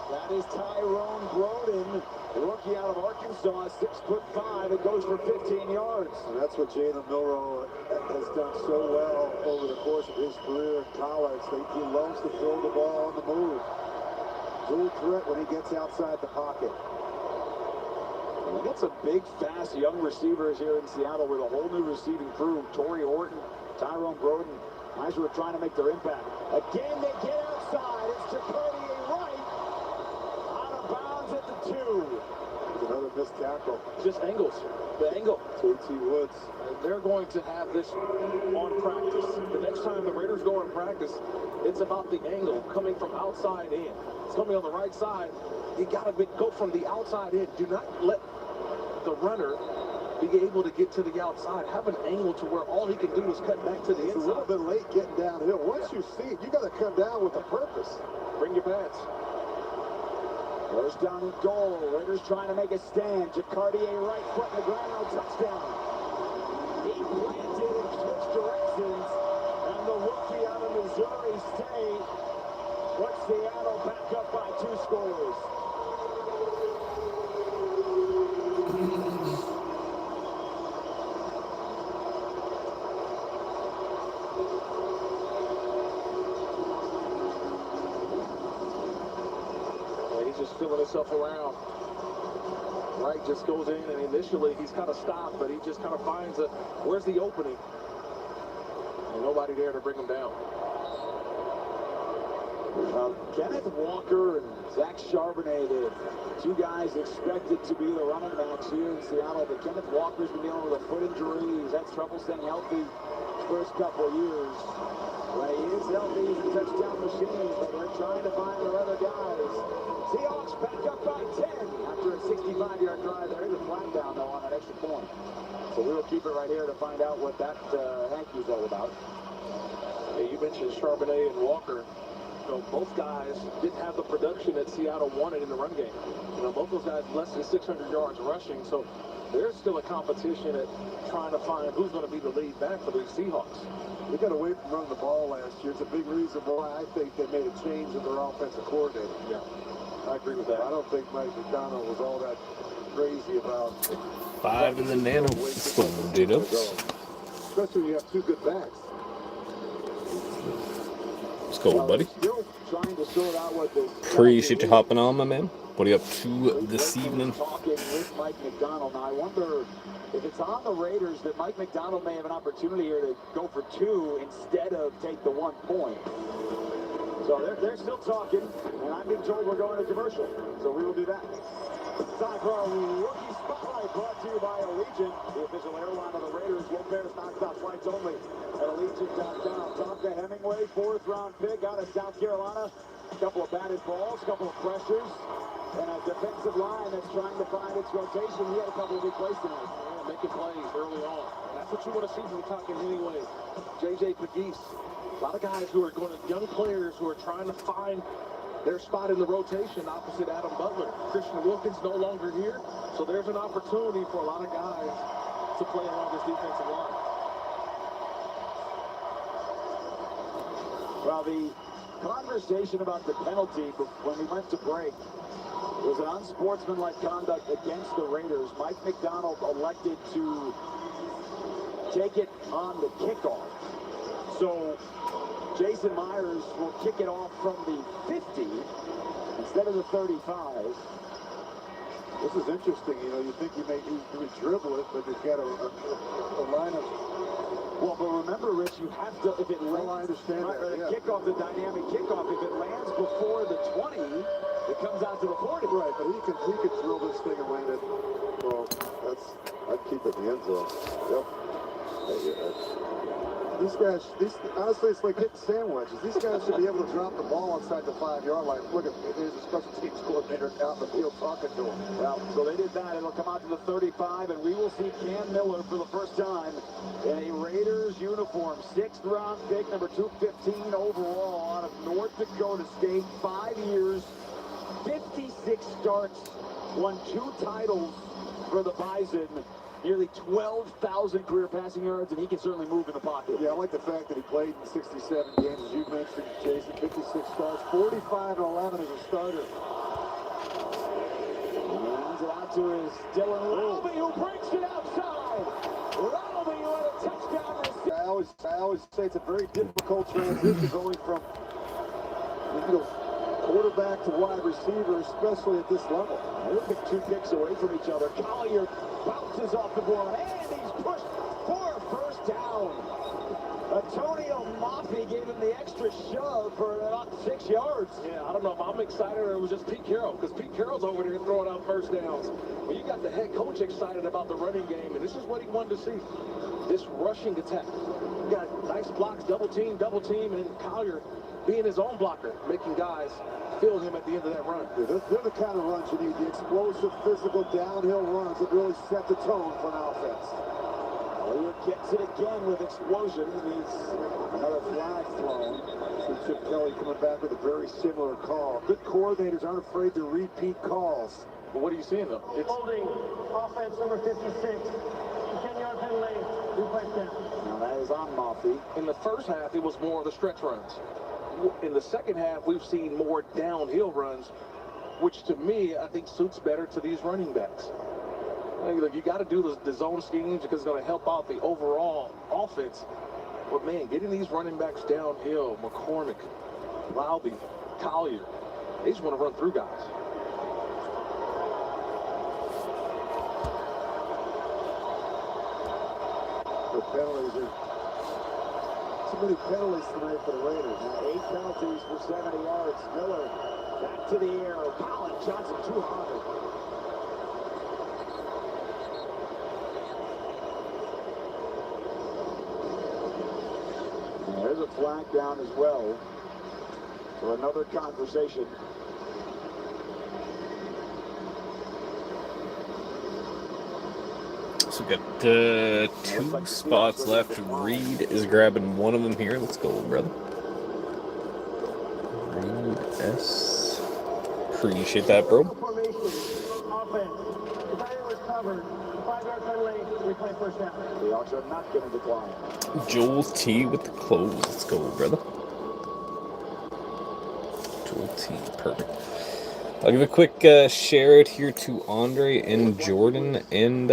That is Tyrone Broden, rookie out of Arkansas, 6'5", and goes for 15 yards. And that's what Jalen Milroe has done so well over the course of his career in college. He loves to throw the ball on the move. Dual threat when he gets outside the pocket. We got some big, fast, young receivers here in Seattle with a whole new receiving crew. Torrey Horton, Tyrone Broden, guys who are trying to make their impact. Again, they get outside. It's Jacoby Wright out of bounds at the 2. There's another missed tackle. Just angles. The angle. T.T. Woods. And they're going to have this on practice. The next time the Raiders go on practice, it's about the angle coming from outside in. It's going to be on the right side. You got to go from the outside in. Do not let the runner be able to get to the outside. Have an angle to where all he can do is cut back to the inside. It's a little bit late getting downhill. Once you see it, you got to come down with a purpose. Bring your pads. First down and goal. Raiders trying to make a stand. Jacardier right foot in the ground. Touchdown. He planted and switched directions. And the rookie out of Missouri State puts Seattle back up by 2 scores. Just filling himself around. Wright just goes in, and initially he's kind of stopped, but he just kind of finds where's the opening? And nobody there to bring him down. Kenneth Walker and Zach Charbonnet, the 2 guys expected to be the running backs here in Seattle, but Kenneth Walker's been dealing with a foot injury. He's had trouble staying healthy the first couple of years. When he is healthy, he's a touchdown machine, but they're trying to find their other guys. Seahawks back up by 10 after a 65-yard drive. There is a flag down, though, on that extra point. So we'll keep it right here to find out what that hanky's all about. Hey, you mentioned Charbonnet and Walker. You know, both guys didn't have the production that Seattle wanted in the run game. You know, both those guys less than 600 yards rushing. So there's still a competition at trying to find who's going to be the lead back for the Seahawks. They got away from running the ball last year. It's a big reason why I think they made a change in their offensive coordinator. Yeah, I agree with that. I don't think Mike McDonald was all that crazy about 5 in the nano. Especially when you have 2 good backs. Let's go, buddy. Still trying to sort out what this Appreciate you hopping on, my man. What are you up to this evening? Talking with Mike McDonald. Now, I wonder if it's on the Raiders that Mike McDonald may have an opportunity here to go for 2 instead of take the 1 point. So they're still talking, and I'm being told we're going to commercial. So we will do that. Time for our rookie spotlight brought to you by Allegiant, the official airline of the Raiders. Low fares, nonstop flights only at Allegiant.com. Tonka Hemingway, 4th-round pick out of South Carolina. A couple of batted balls, a couple of pressures, and a defensive line that's trying to find its rotation. He had a couple of big plays tonight. Yeah, making plays early on. That's what you want to see from Tonka Hemingway. J.J. Pegues. A lot of guys who are going to, young players who are trying to find their spot in the rotation opposite Adam Butler. Christian Wilkins no longer here, so there's an opportunity for a lot of guys to play along this defensive line. Well, the conversation about the penalty when we went to break was an unsportsmanlike conduct against the Raiders. Mike McDonald elected to take it on the kickoff. So Jason Myers will kick it off from the 50 instead of the 35. This is interesting. You know, you think he would dribble it, but they've got a line of... Well, but remember, Rich, you have to, if it lands, I understand right, that, the kickoff, the dynamic kickoff, if it lands before the 20, it comes out to the 40. Right, but he could drill this thing and land it. Well, I'd keep it in the end zone. Yep. These guys, honestly, it's like hitting sandwiches. These guys should be able to drop the ball inside the 5-yard line. Look at, there's a special teams coordinator out in the field talking to him. Well, so they did that. It'll come out to the 35, and we will see Cam Miller for the first time in a Raiders uniform. 6th-round pick, number 215 overall out of North Dakota State. 5 years, 56 starts, won 2 titles for the Bison. Nearly 12,000 career passing yards, and he can certainly move in the pocket. Yeah, I like the fact that he played in 67 games, as you mentioned, Jason. 56 starts, 45-11 as a starter. Hands it out to his Dylan Roby, who breaks it outside. Roby with a touchdown receiver. I always say it's a very difficult transition going from quarterback to wide receiver, especially at this level. They'll pick 2 picks away from each other. Collier bounces off the board, and he's pushed for a first down. Antonio Maffey gave him the extra shove for about 6 yards. Yeah, I don't know if I'm excited or it was just Pete Carroll, because Pete Carroll's over there throwing out first downs. Well, you got the head coach excited about the running game, and this is what he wanted to see. This rushing attack. You got nice blocks, double team, and Collier being his own blocker, making guys feel him at the end of that run. Yeah, they're the kind of runs you need, the explosive, physical, downhill runs that really set the tone for an offense. Collier gets it again with explosion. He's Another flag thrown. So Chip Kelly coming back with a very similar call. Good coordinators aren't afraid to repeat calls. But what are you seeing, though? It's Holding, offense number 56. 10-yard penalty, replay down. Now that is on Maffey. in the first half, it was more of the stretch runs. In the second half, we've seen more downhill runs, which to me, I think suits better to these running backs. Look, you got to do the zone schemes because it's going to help out the overall offense. But man, getting these running backs downhill, McCormick, Laube, Collier, they just want to run through guys. The penalties are too many penalties tonight for the Raiders. Now 8 penalties for 70 yards. Miller back to the air. Colin Johnson too hard. And there's a flag down as well for another conversation. So we've got 2 spots left. Reed is grabbing one of them here. Let's go, brother. Reed S. Appreciate that, bro. Formation, offense. The player was covered. 5-yard penalty, replay first down. The Hawks are not going to decline. Joel T with the close. Let's go, brother. Joel T, perfect. I'll give a quick share out here to Andre and Jordan and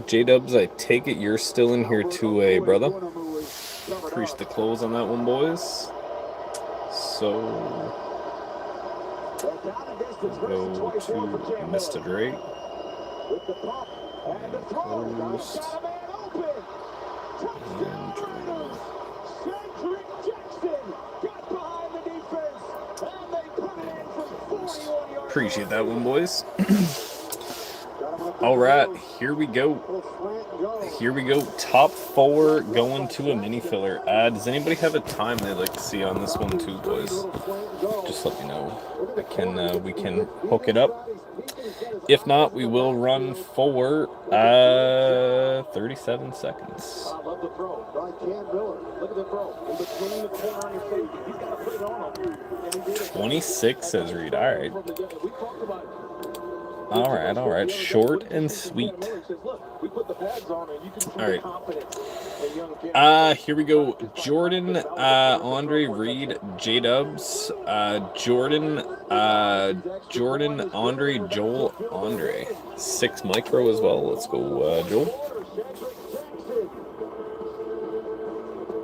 J-Dubs. I take it you're still in here too, brother. Appreciate the close on that one, boys. So, go to Mr. Drake. Closed. And Jordan. Appreciate that one, boys. All right, here we go. Here we go. Top 4 going to a mini filler. Does anybody have a time they'd like to see on this one too, boys? Just let me know. We can hook it up. If not, we will run for 37 seconds. I love the throw by Cam Miller. Look at the throw. In between the corner on your face. He's got to put it on him. 26 says Reed. All right. All right. Short and sweet. All right. Here we go. Jordan, Andre, Reed, J-Dubs, Jordan, Andre, Joel, Andre. 6 micro as well. Let's go, Joel.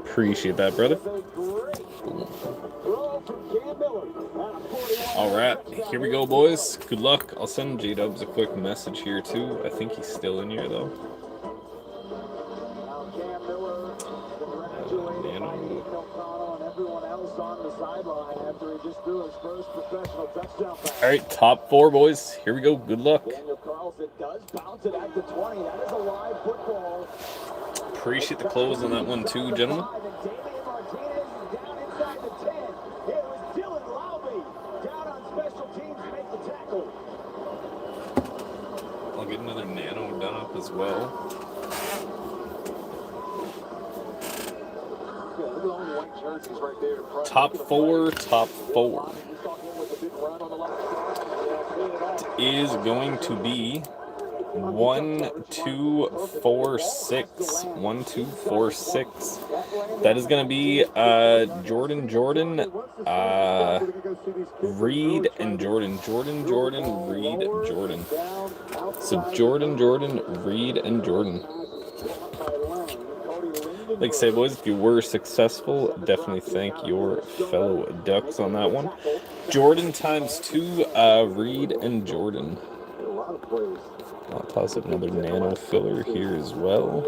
Appreciate that, brother. All right, here we go, boys. Good luck. I'll send J-Dubs a quick message here, too. I think he's still in here, though. All right, top 4, boys. Here we go. Good luck. Appreciate the close on that one, too, gentlemen. I'll get another nano done up as well. Top 4. It is going to be 1, 2, 4, 6. 1, 2, 4, 6. That is going to be Jordan, Reed, and Jordan. Jordan, Reed, Jordan. So Jordan, Reed, and Jordan. Like I say, boys, if you were successful, definitely thank your fellow Ducks on that one. Jordan times 2, Reed, and Jordan. I'll toss up another nano filler here as well.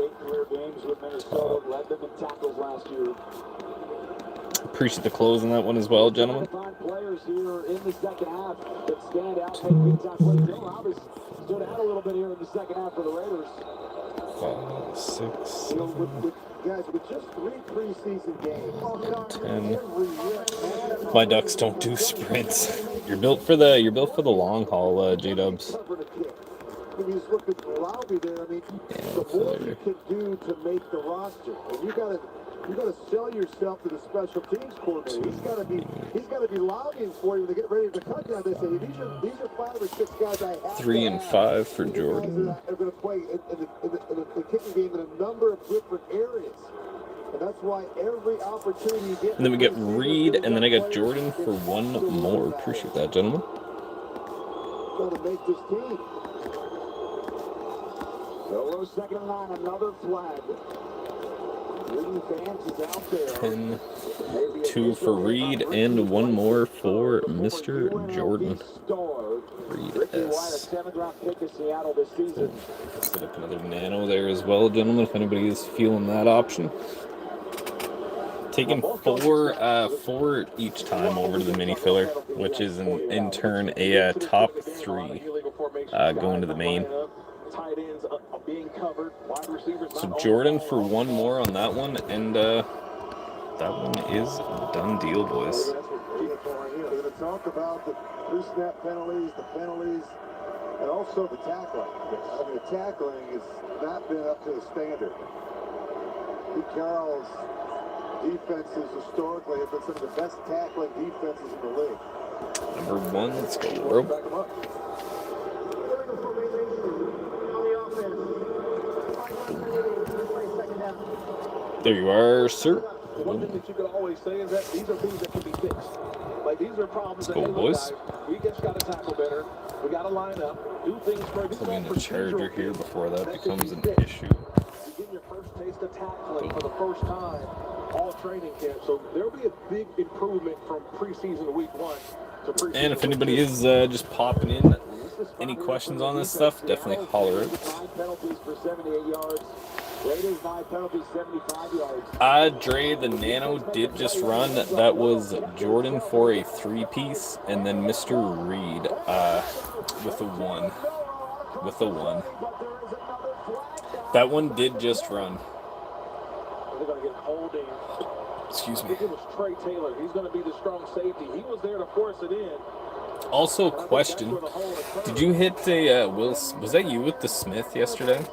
Appreciate the close on that one as well, gentlemen. 2, 5, 6, 7, Guys, with just 3 preseason games, 10. My Ducks don't do sprints. You're built for the long haul, J-Dubs. When you just look at Lowry there, I mean, the more you can do to make the roster, and you gotta sell yourself to the special teams coordinator. He's gotta be lobbying for you to get ready to cut down. They say these are 5 or 6 guys I have. 3 and 5 for Jordan. Are going to play in the kicking game in a number of different areas. And that's why every opportunity you get. And then we get Reed, and then I got Jordan for 1 more. Appreciate that, gentlemen. Got to make this team. So second and 9, another flag. 10, 2 for Reed, and 1 more for Mr. Jordan. Reed S. Set up another nano there as well, gentlemen, if anybody is feeling that option. Taking 4 each time over to the mini filler, which is in turn a top 3 going to the main. So Jordan for 1 more on that one, and that one is a done deal, boys. We're going to talk about the pre-snap penalties, the penalties, and also the tackling. I mean, the tackling has not been up to the standard. Carroll's defenses historically have been some of the best tackling defenses in the league. Number 1, let's go, bro. There you are, sir. One thing that you can always say is that these are things that can be fixed. Like, these are problems that, hey, boys. Guys, we just got to tackle better. We got to line up, do things for put in the charger here before that becomes an issue. You get your first taste of tackling for the first time all training camp. So there'll be a big improvement from preseason week 1 to preseason. And if anybody is just popping in, any questions on this stuff, definitely holler it. 9 penalties for 78 yards. Raiders 9 penalties, 75 yards. Dre, the nano did just run. That was Jordan for a 3-piece, and then Mr. Reed with a 1. With a 1. That one did just run. They're going to get holding. Excuse me. I think it was Trey Taylor. He's going to be the strong safety. He was there to force it in. Also, question: did you hit a Will? Was that you with the Smith yesterday?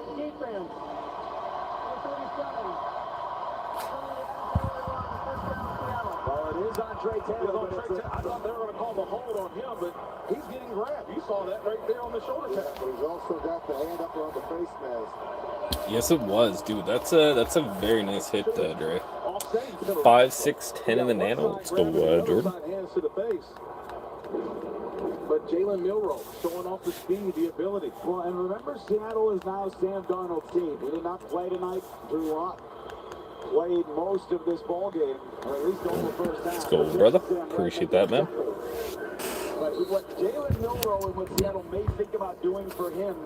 Trey Taylor. I thought they were going to call the hold on him, but he's getting grabbed. You saw that right there on the shoulder tap. He's also got the hand up around the face mask. Yes, it was, dude. That's a very nice hit, Dre. 5, 6, 10 in the nano. Let's go, Jordan. Hands to the face. But Jalen Milroe showing off the speed, the ability. Well, and remember, Seattle is now Sam Darnold's team. He did not play tonight. Drew Lock played most of this ball game, or at least over the first half. Let's go, brother. Appreciate that, man. But what Jalen Milroe and what Seattle may think about doing for him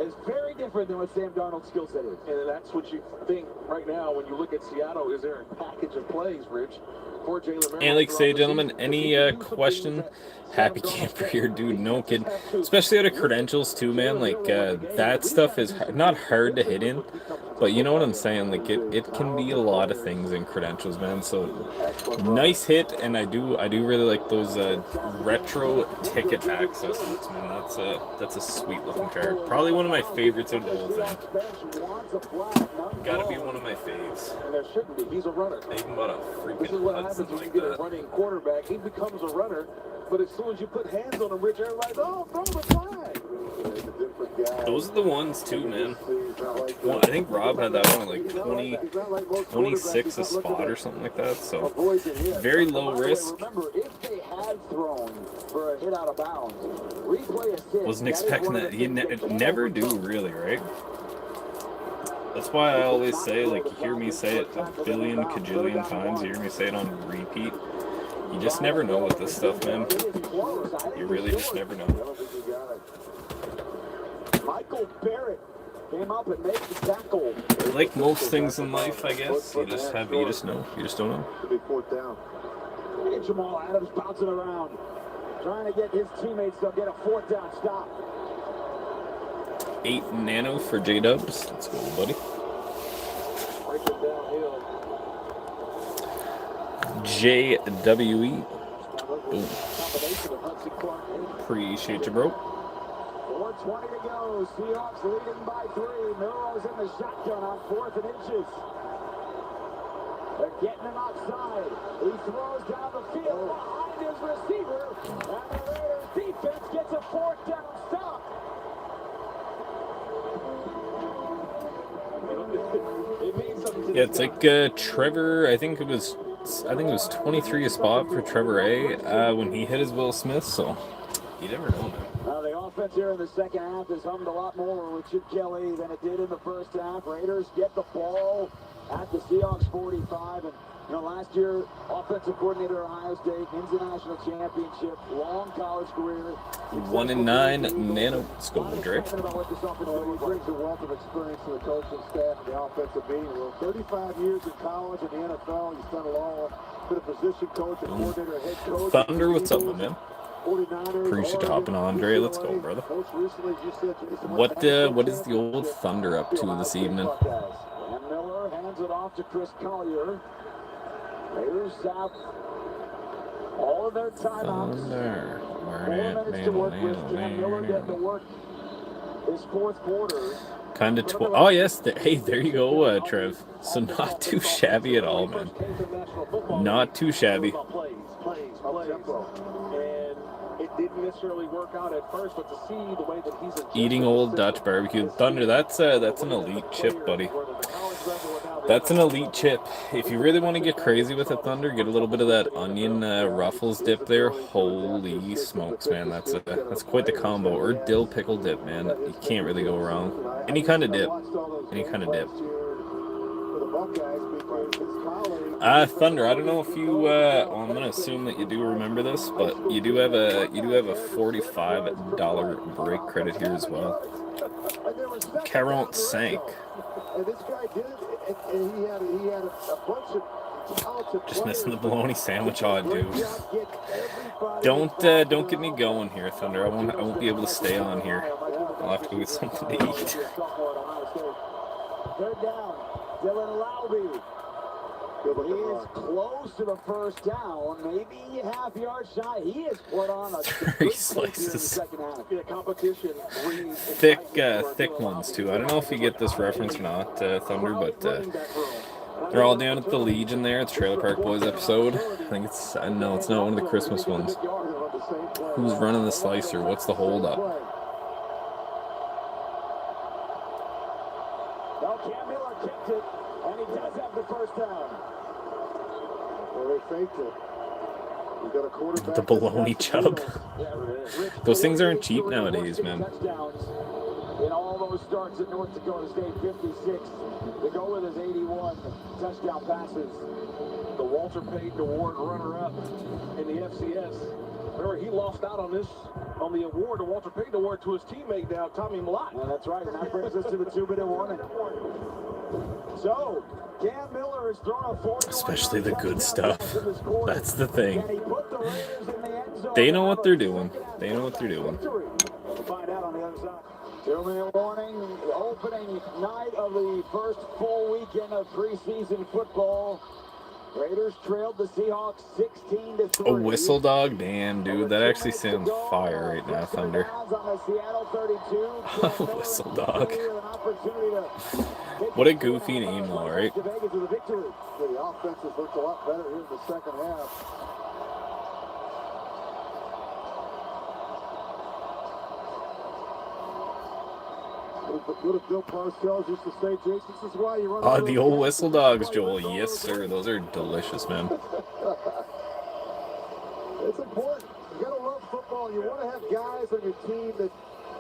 is very different than what Sam Darnold's skill set is. And that's what you think right now when you look at Seattle. Is there a package of plays, Rich, for Jalen Milroe? And like say, gentlemen, any question? Happy camper here, dude. No kid. Especially out of credentials too, man. Like that stuff is not hard to hit in, but you know what I'm saying. Like it can be a lot of things in credentials, man. So nice hit, and I do really like those retro ticket access hits, man. That's a sweet looking card. Probably one of my favorites of the whole thing. Gotta be one of my faves. And there shouldn't be. He's a runner. They even bought a This is freaking what Hudson happens when like you get a that. running quarterback. He becomes a runner, but as soon as you put hands on him, Rich, everybody's, oh, throw the flag. Those are the ones too, man. Well, I think Rob had that one at like 26 a spot or something like that. So very low risk. Remember, if they had thrown for a hit out of bounds, replay assist. Wasn't expecting that. You never do, really, right? That's why I always say, like, you hear me say it a billion, cajillion times. You hear me say it on repeat. You just never know with this stuff, man. You really just never know. Michael Barrett came up and made the tackle. Like most things in life, I guess, you just know. You just don't know. And Jamal Adams bouncing around, trying to get his teammates to get a 4th down stop. 8 nano for J-Dubs. Let's go, buddy. JWE. Boom. Appreciate you, bro. 4:20 to go. Seahawks leading by 3. Milroe's in the shotgun on 4th and inches. They're getting him outside. He throws down the field behind his receiver. And the Raiders defense gets a 4th down stop. Yeah, it's like Trevor. I think it was 23 a spot for Trevor A. When he hit his Will Smith. So you never know, man. The offense here in the second half has hummed a lot more with Chip Kelly than it did in the first half. Raiders get the ball at the Seahawks 45, and last year, offensive coordinator at Ohio State, wins the national championship, long college career. 1 and 9 nano. Let's go, Drake. He brings a wealth of experience to the coaching staff and the offensive being. 35 years in college and the NFL. He's done it all. Been a position coach, a coordinator, a head coach. Thunder, what's up, my man? Appreciate you hopping on, Andre. Let's go, brother. What is the old Thunder up to this evening? And Miller hands it off to Chris Collier. Raiders have all of their timeouts. 4 minutes to work with. Cam Miller getting to work his 4th quarter. Kind of oh yes, hey, there you go, Trev. So not too shabby at all, man. Not too shabby. It didn't necessarily work out at first, but to see the way that he's Eating old Dutch barbecue. Thunder, that's an elite chip, buddy. That's an elite chip. If you really want to get crazy with a Thunder, get a little bit of that onion Ruffles dip there. Holy smokes, man. That's quite the combo. Or dill pickle dip, man. You can't really go wrong. Any kind of dip. Any kind of dip. Thunder, I don't know if you I'm gonna assume that you do remember this, but you do have a $45 break credit here as well. Carroll sank. Just missing the bologna sandwich, dude. Don't get me going here, Thunder. I won't be able to stay on here. I'll have to go get something to eat. Third down. Dylan Lowby. He is close to the first down, maybe half-yard shy. He has put on a Three slices. competition. Thick ones too. I don't know if you get this reference or not, Thunder, but they're all down at the Legion there. It's Trailer Park Boys episode. I think it's no, it's not one of the Christmas ones. Who's running the slicer? What's the holdup? Well, Cam Miller kicked it, and he does have the first down. Well, they faked it. You got a quarterback. The bologna chub. Those things aren't cheap nowadays, man. In all those starts at North Dakota State, 56. To go with his 81 touchdown passes. The Walter Payton Award runner-up in the FCS. Remember, he lost out on the award, the Walter Payton Award, to his teammate now, Tommy Malott. Yeah, that's right, and that brings us to the 2-minute warning. So, Cam Miller has thrown a 41. Especially the good stuff. That's the thing. They know what they're doing. They know what they're doing. We'll find out on the other side. 2-minute warning, the opening night of the first full weekend of preseason football. Raiders trailed the Seahawks 16-3. A whistle dog? Damn, dude. That actually sounds fire right now, Thunder. A whistle dog. What a goofy name, though, right? The offense has looked a lot better here in the second half. What if Bill Parcells used to say, Jason, this is why you run. Oh, the old whistle dogs, Joel. Yes, sir. Those are delicious, man. It's important. You got to love football. You want to have guys on your team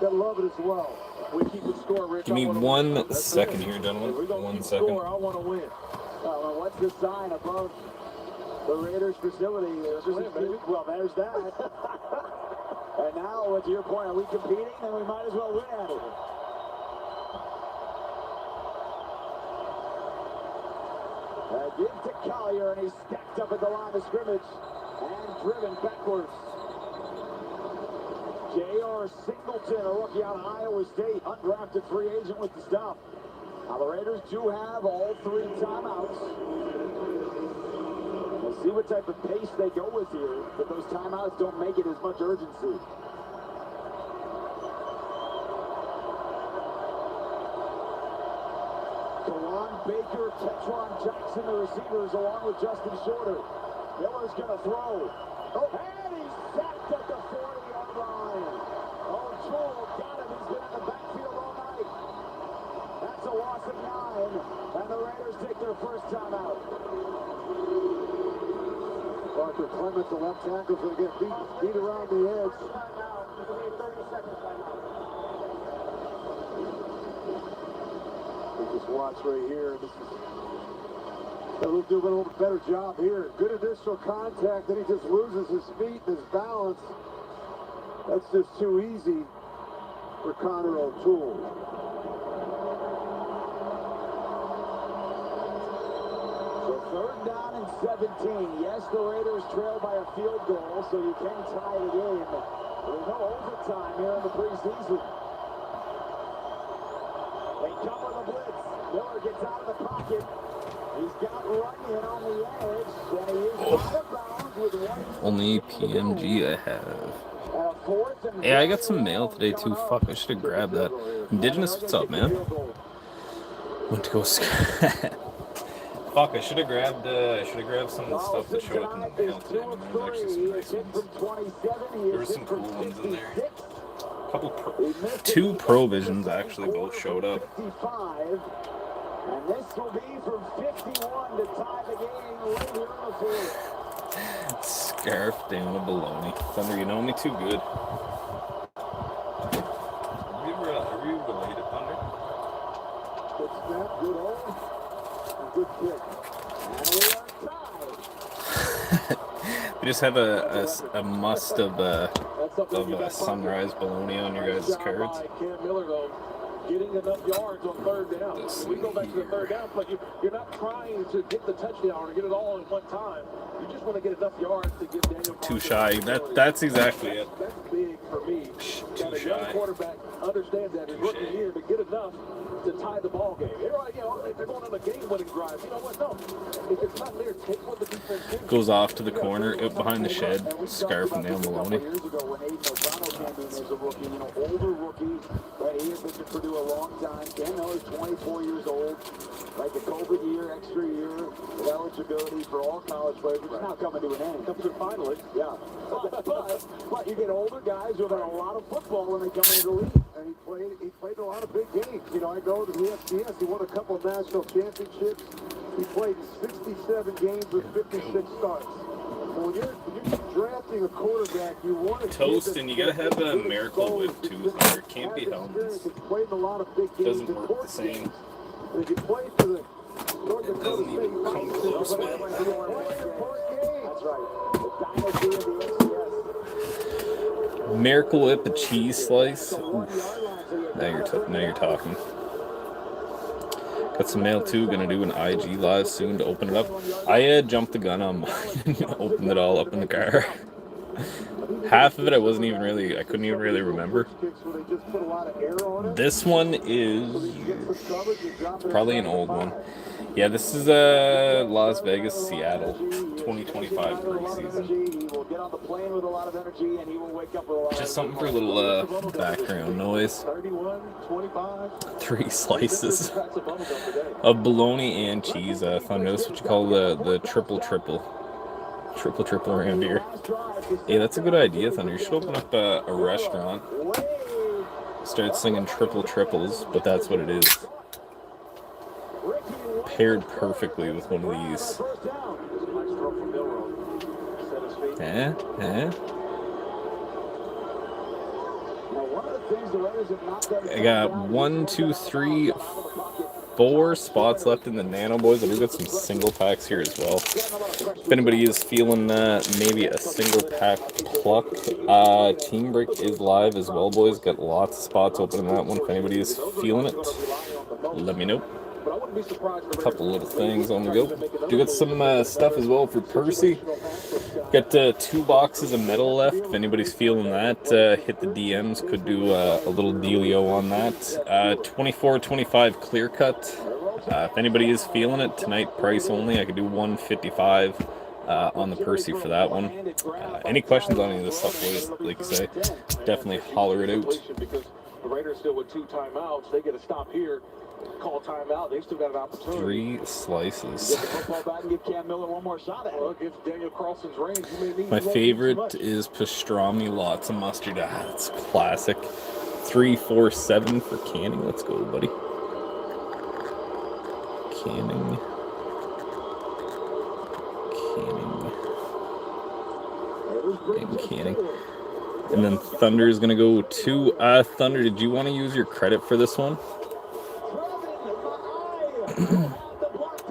that love it as well. We keep the score, Rich. Give me 1 second here, gentlemen. 1 second. Score, I want to win. What's the sign above the Raiders facility? Well, there's that. And now, to your point, are we competing? Then we might as well win at it. Give to Collier, and he's stacked up at the line of scrimmage and driven backwards. J.R. Singleton, a rookie out of Iowa State, undrafted free agent with the stop. Now the Raiders do have all 3 timeouts. We'll see what type of pace they go with here, but those timeouts don't make it as much urgency. Baker, Ketron Jackson, the receivers, along with Justin Shorter. Miller's going to throw. And he's sacked at the 40-yard line. O'Toole got him. He's been in the backfield all night. That's a loss of 9. And the Raiders take their first timeout. Parker Clement, the left tackle, is going to get beat around the edge. Just watch right here. They'll do a little better job here. Good initial contact, then he just loses his feet and his balance. That's just too easy for Connor O'Toole. So 3rd down and 17. Yes, the Raiders trail by a field goal, so you can tie the game. There's no overtime here in the preseason. They come with a blitz. Miller gets out of the pocket. He's got Runyon on the edge, and he is out of bounds with 1. Only PMG I have. Hey, I got some mail today too. Fuck, I should have grabbed that. Indigenous, what's up, man? Went to go. Fuck, I should have grabbed some of the stuff that showed up in the mail today. Man. There's actually some nice ones. There were some cool ones in there. Two Provisions actually both showed up. And this will be from 51 to tie the game right here on the field. Scarf down the baloney. Thunder, you know me too good. Are we related, Thunder? Good snap, good hold, and good kick. And we are tied. We just have a must of sunrise baloney on your guys' cards. Cam Miller, though, getting enough yards on 3rd down. We go back to the 3rd down, but you're not trying to get the touchdown or get it all in one time. You just want to get enough yards to give Daniel. Too shy. That's exactly it. That's big for me. Too a young quarterback understands that his rookie year to get enough to tie the ball game. If they're going on a game-winning drive, you know what? No. If it's not there, take what the defense gives. Goes off to the corner, out behind the shed, scarf and down Maloney. Years ago when Aiden O'Connell came in as a rookie, older rookie, right? He had been to Purdue a long time. Cam Miller's 24 years old. Like a COVID year, extra year, with eligibility for all college players, which is now coming to an end. Comes to finally. Yeah. But you get older guys who have had a lot of football when they come into the league. And he played a lot of big games. I go to the FCS. He won a couple of national championships. He played 67 games with 56 starts. So when you're drafting a quarterback, you want to toast, and you gotta have a Miracle Whip too. It can't be helped. Doesn't work the same. If you play for the It doesn't even come close, man. That's right. The dynasty of the FCS. Miracle Whip, a cheese slice. Oof. Now you're talking. Got some mail too. Gonna do an IG live soon to open it up. I jumped the gun on mine and opened it all up in the car. Half of it I couldn't even really remember. This one is probably an old one. Yeah, this is Las Vegas, Seattle, 2025 preseason. Just something for a little background noise. 3 slices of bologna and cheese. Thunder, that's what you call the triple around here. Hey, that's a good idea, Thunder. You should open up a restaurant. Start singing triples, but that's what it is. Paired perfectly with one of these. I got 1, 2, 3, 4 spots left in the Nano Boys. I do got some single packs here as well. If anybody is feeling maybe a single pack pluck, Team Brick is live as well, boys. Got lots of spots open in that one. If anybody is feeling it, let me know. A couple little things on the go. Do get some stuff as well for Percy. Got 2 boxes of metal left. If anybody's feeling that, hit the DMs. Could do a little dealio on that. 24-25 clear cut. If anybody is feeling it tonight, price only. I could do 155 on the Percy for that one. Any questions on any of this stuff, boys? Like I say, definitely holler it out. The Raiders still with 2 timeouts. They get a stop here. Call timeout. They still got an opportunity. 3 slices. My favorite is pastrami, lots of mustard. It's classic. 347 for Canning. Let's go, buddy. Canning. And then Thunder is going to go to Thunder. Did you want to use your credit for this one?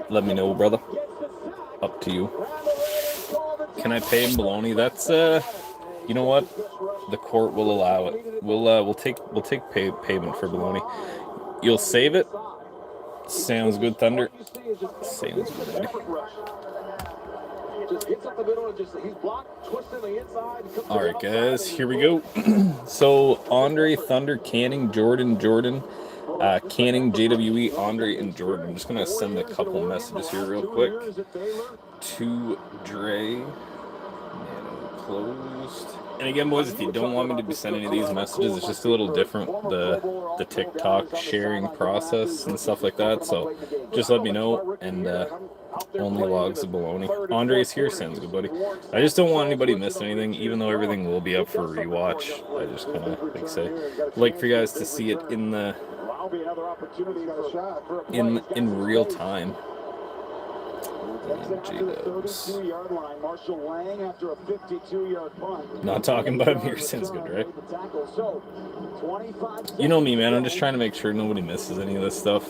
Let me know, brother. Up to you. Can I pay in bologna? That's you know what? The court will allow it. We'll take payment for bologna. You'll save it. Sounds good, Thunder. Sounds good, buddy. All right, guys. Here we go. So Andre, Thunder, Canning, Jordan. Canning, JWE, Andre, and Jordan. I'm just going to send a couple messages here real quick. To Dre. Closed. And again, boys, if you don't want me to be sending any of these messages, it's just a little different, the TikTok sharing process and stuff like that. So just let me know, and only logs of baloney. Andre's here. Sounds good, buddy. I just don't want anybody to miss anything, even though everything will be up for rewatch. I just kind of like for you guys to see it in the in real time. Not talking about me, sounds good, right? You know me, man. I'm just trying to make sure nobody misses any of this stuff.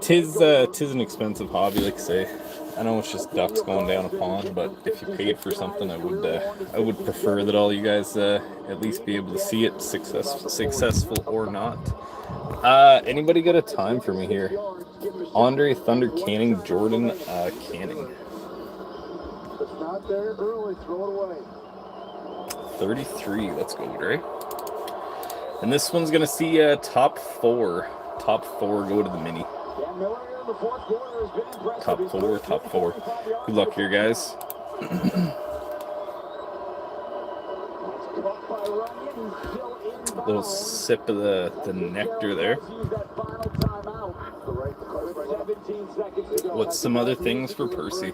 Tis an expensive hobby, like I say. I know it's just ducks going down a pond, but if you paid for something, I would prefer that all you guys at least be able to see it, successful or not. Anybody got a time for me here? Andre, Thunder, Canning, Jordan, Canning. It's not there early, throw it away. 33, let's go, Dre. And this one's going to see top four. Top 4 go to the mini. Top four. Good luck here, guys. Little sip of the nectar there. What's some other things for Percy?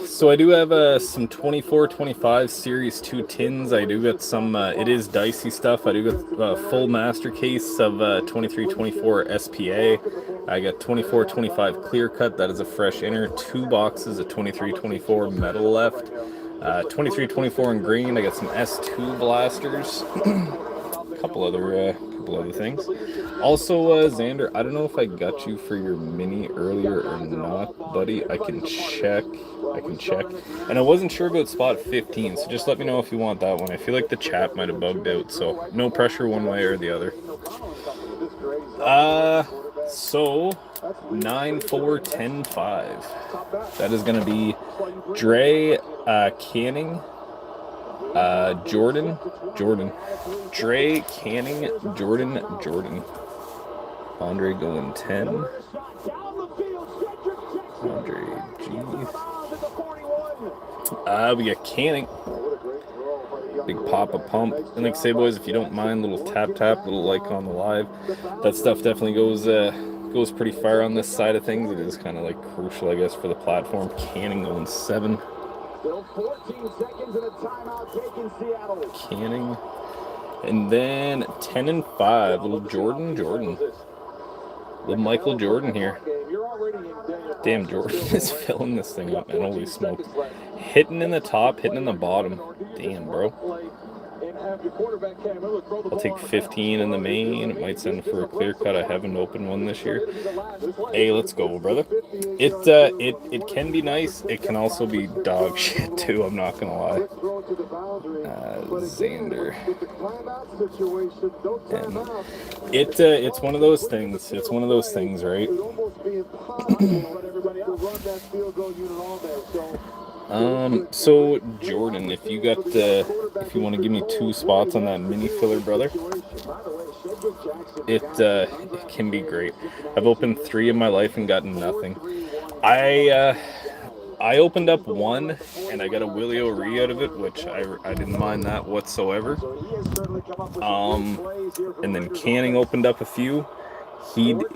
So I do have some 24-25 Series 2 tins. I do got some, it is dicey stuff. I do got a full master case of 23-24 SPA. I got 24-25 clear cut. That is a fresh inner. 2 boxes of 23-24 metal left. 23-24 in green. I got some S2 blasters. a couple other things. Also, Xander, I don't know if I got you for your mini earlier or not, buddy. I can check. And I wasn't sure about spot 15, so just let me know if you want that one. I feel like the chat might have bugged out, so no pressure one way or the other. So 9-4-10-5. That is going to be Dre, Canning, Jordan, Dre, Canning, Jordan. Andre going 10. Andre G. We got Canning. Big pop-up pump. And like I say, boys, if you don't mind, little tap, little like on the live. That stuff definitely goes pretty far on this side of things. It is kind of like crucial, I guess, for the platform. Canning going 7. Still 14 seconds and a timeout taken Seattle. Canning. And then 10-5. Little Jordan. Little Michael Jordan here. Damn, Jordan is filling this thing up, man. Holy smoke. Hitting in the top, hitting in the bottom. Damn, bro. I'll take 15 in the main. It might send for a clear cut. I haven't opened one this year. Hey, let's go, brother. It can be nice. It can also be dog shit too. I'm not gonna lie. Xander. And it's one of those things. It's one of those things, right? So Jordan, if you want to give me 2 spots on that mini filler, brother, it can be great. I've opened 3 in my life and gotten nothing. I opened up 1 and I got a Willie O'Ree out of it, which I didn't mind that whatsoever. And then Canning opened up a few.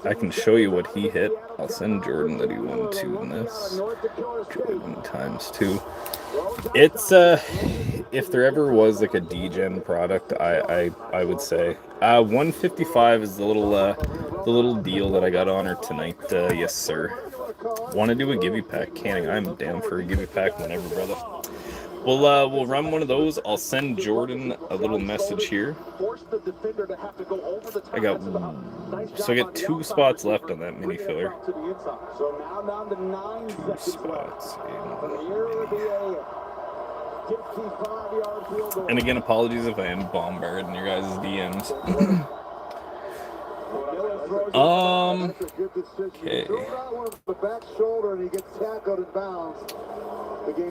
I can show you what he hit. I'll send Jordan that he won 2 in this. Jordan times 2. It's if there ever was like a D-Gen product, I would say 155 is the little deal that I got on her tonight. Yes, sir. Want to do a give pack, Canning? I'm down for a give pack whenever, brother. We'll run one of those. I'll send Jordan a little message here. I got 2 spots left on that mini filler. 2 spots. And again, apologies if I am bombarding your guys' DMs. Okay.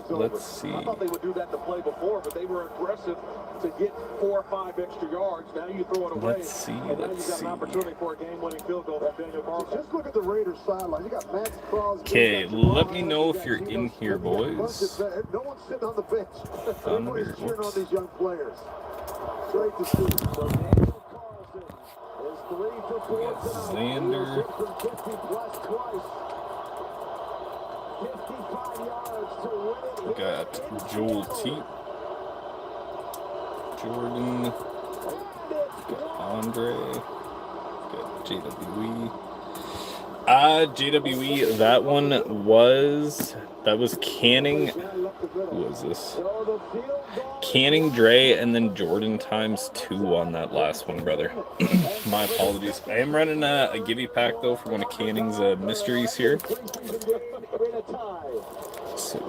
Let's see. I thought they would do that to play before, but they were aggressive to get 4 or 5 extra yards. Now you throw it away. Let's see. And then you got an opportunity for a game-winning field goal from Daniel Carlson. Just look at the Raiders sideline. You got Max Crosby. Okay, let me know if you're in here, boys. No one's sitting on the bench. Everybody's cheering on these young players. Great to see. So Daniel Carlson is 3 for 4 tonight. Xander. 55 yards to win it. We got Joel T. Jordan. We got Andre. We got JWE. JWE, that was Canning. Who was this? Canning, Dre, and then Jordan times 2 on that last one, brother. My apologies. I am running a give pack though for one of Canning's mysteries here. So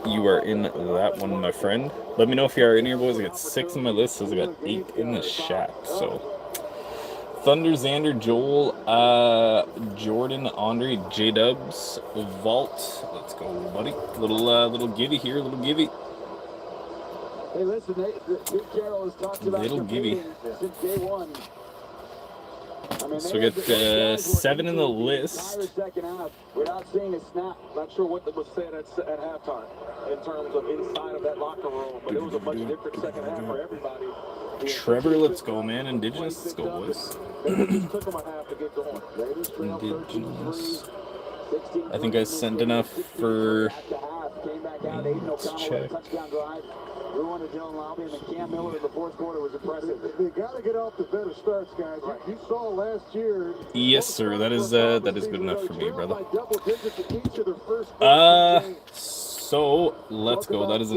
you are in that one, my friend. Let me know if you are in here, boys. I got 6 on my list, so I got 8 in the chat. So Thunder, Xander, Joel, Jordan, Andre, J-Dubs, Vault. Let's go, buddy. Little givey here, little givey. Hey, listen, Big Carroll has talked about little givey. since day 1. So we got 7 in the list. We're not seeing a snap. Not sure what was said at halftime in terms of inside of that locker room, but it was a much different second half for everybody. Trevor, let's go, man. Indigenous, let's go, boys. Indigenous. I think I sent enough for. Let's check. They got to get off the better starts, guys. You saw last year. Yes, sir. That is good enough for me, brother. So let's go. That is a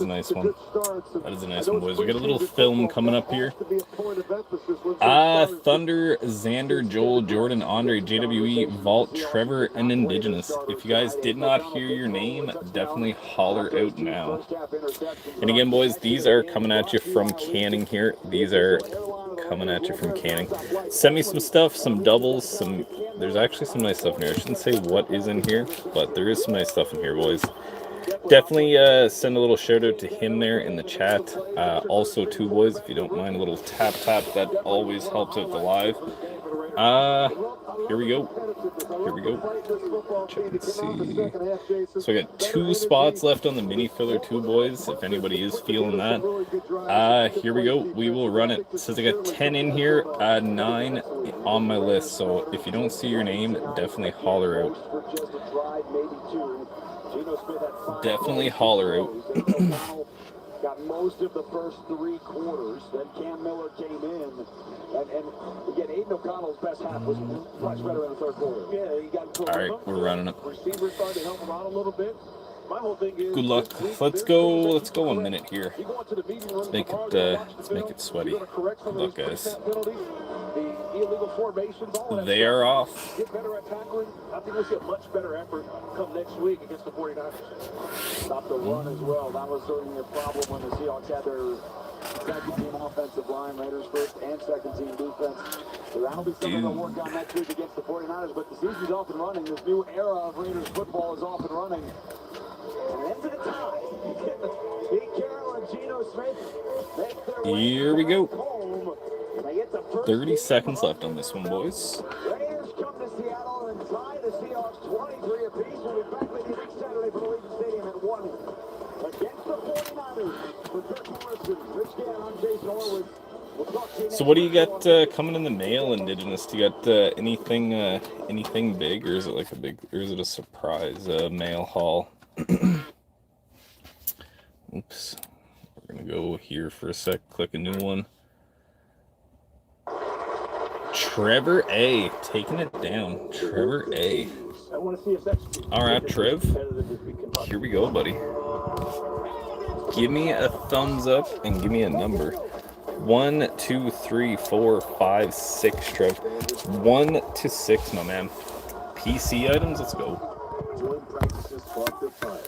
nice one. That is a nice one, boys. We got a little film coming up here. Thunder, Xander, Joel, Jordan, Andre, JWE, Vault, Trevor, and Indigenous. If you guys did not hear your name, definitely holler out now. And again, boys, these are coming at you from Canning here. These are coming at you from Canning. Send me some stuff, some doubles, there's actually some nice stuff in here. I shouldn't say what is in here, but there is some nice stuff in here, boys. Definitely send a little shout out to him there in the chat. Also, too, boys, if you don't mind a little tap, that always helps out the live. Here we go. Check and see. So I got 2 spots left on the mini filler too, boys, if anybody is feeling that. Here we go. We will run it. It says I got 10 in here, 9 on my list. So if you don't see your name, definitely holler out. Definitely holler out. Got most of the first 3 quarters. Then Cam Miller came in. And again, Aiden O'Connell's best half was much better in the third quarter. Yeah, he got. All right, we're running it. Receivers started to help him out a little bit. My whole thing is, good luck. Let's go a minute here. Let's make it sweaty. Good luck, guys. They are off. Get better at tackling. I think we'll see a much better effort come next week against the 49ers. Stop the run as well. That was certainly a problem when the Seahawks had their second team offensive line, Raiders first and second team defense. So that'll be something they'll work on next week against the 49ers. But the season's off and running. This new era of Raiders football is off and running. And into the tie. Pete Carroll and Geno Smith make their way. Here we go. Home. 30 seconds left on this one, boys. Raiders come to Seattle and tie the Seahawks 23 apiece. We'll be back with you next Saturday for the Legion Stadium at 1 against the 49ers. For Kirk Morrison, Rich Gann, I'm Jason Horowitz. We'll talk to you next. So what do you got coming in the mail, Indigenous? Do you got anything big, or is it like or is it a surprise mail haul? Oops. We're gonna go here for a sec. Click a new one. Trevor A. taking it down. Trevor A. All right, Trev. Here we go, buddy. Give me a thumbs up and give me a number. 1, 2, 3, 4, 5, 6, Trev. 1 to 6, my man. PC items, let's go. Joint practices spark their fire.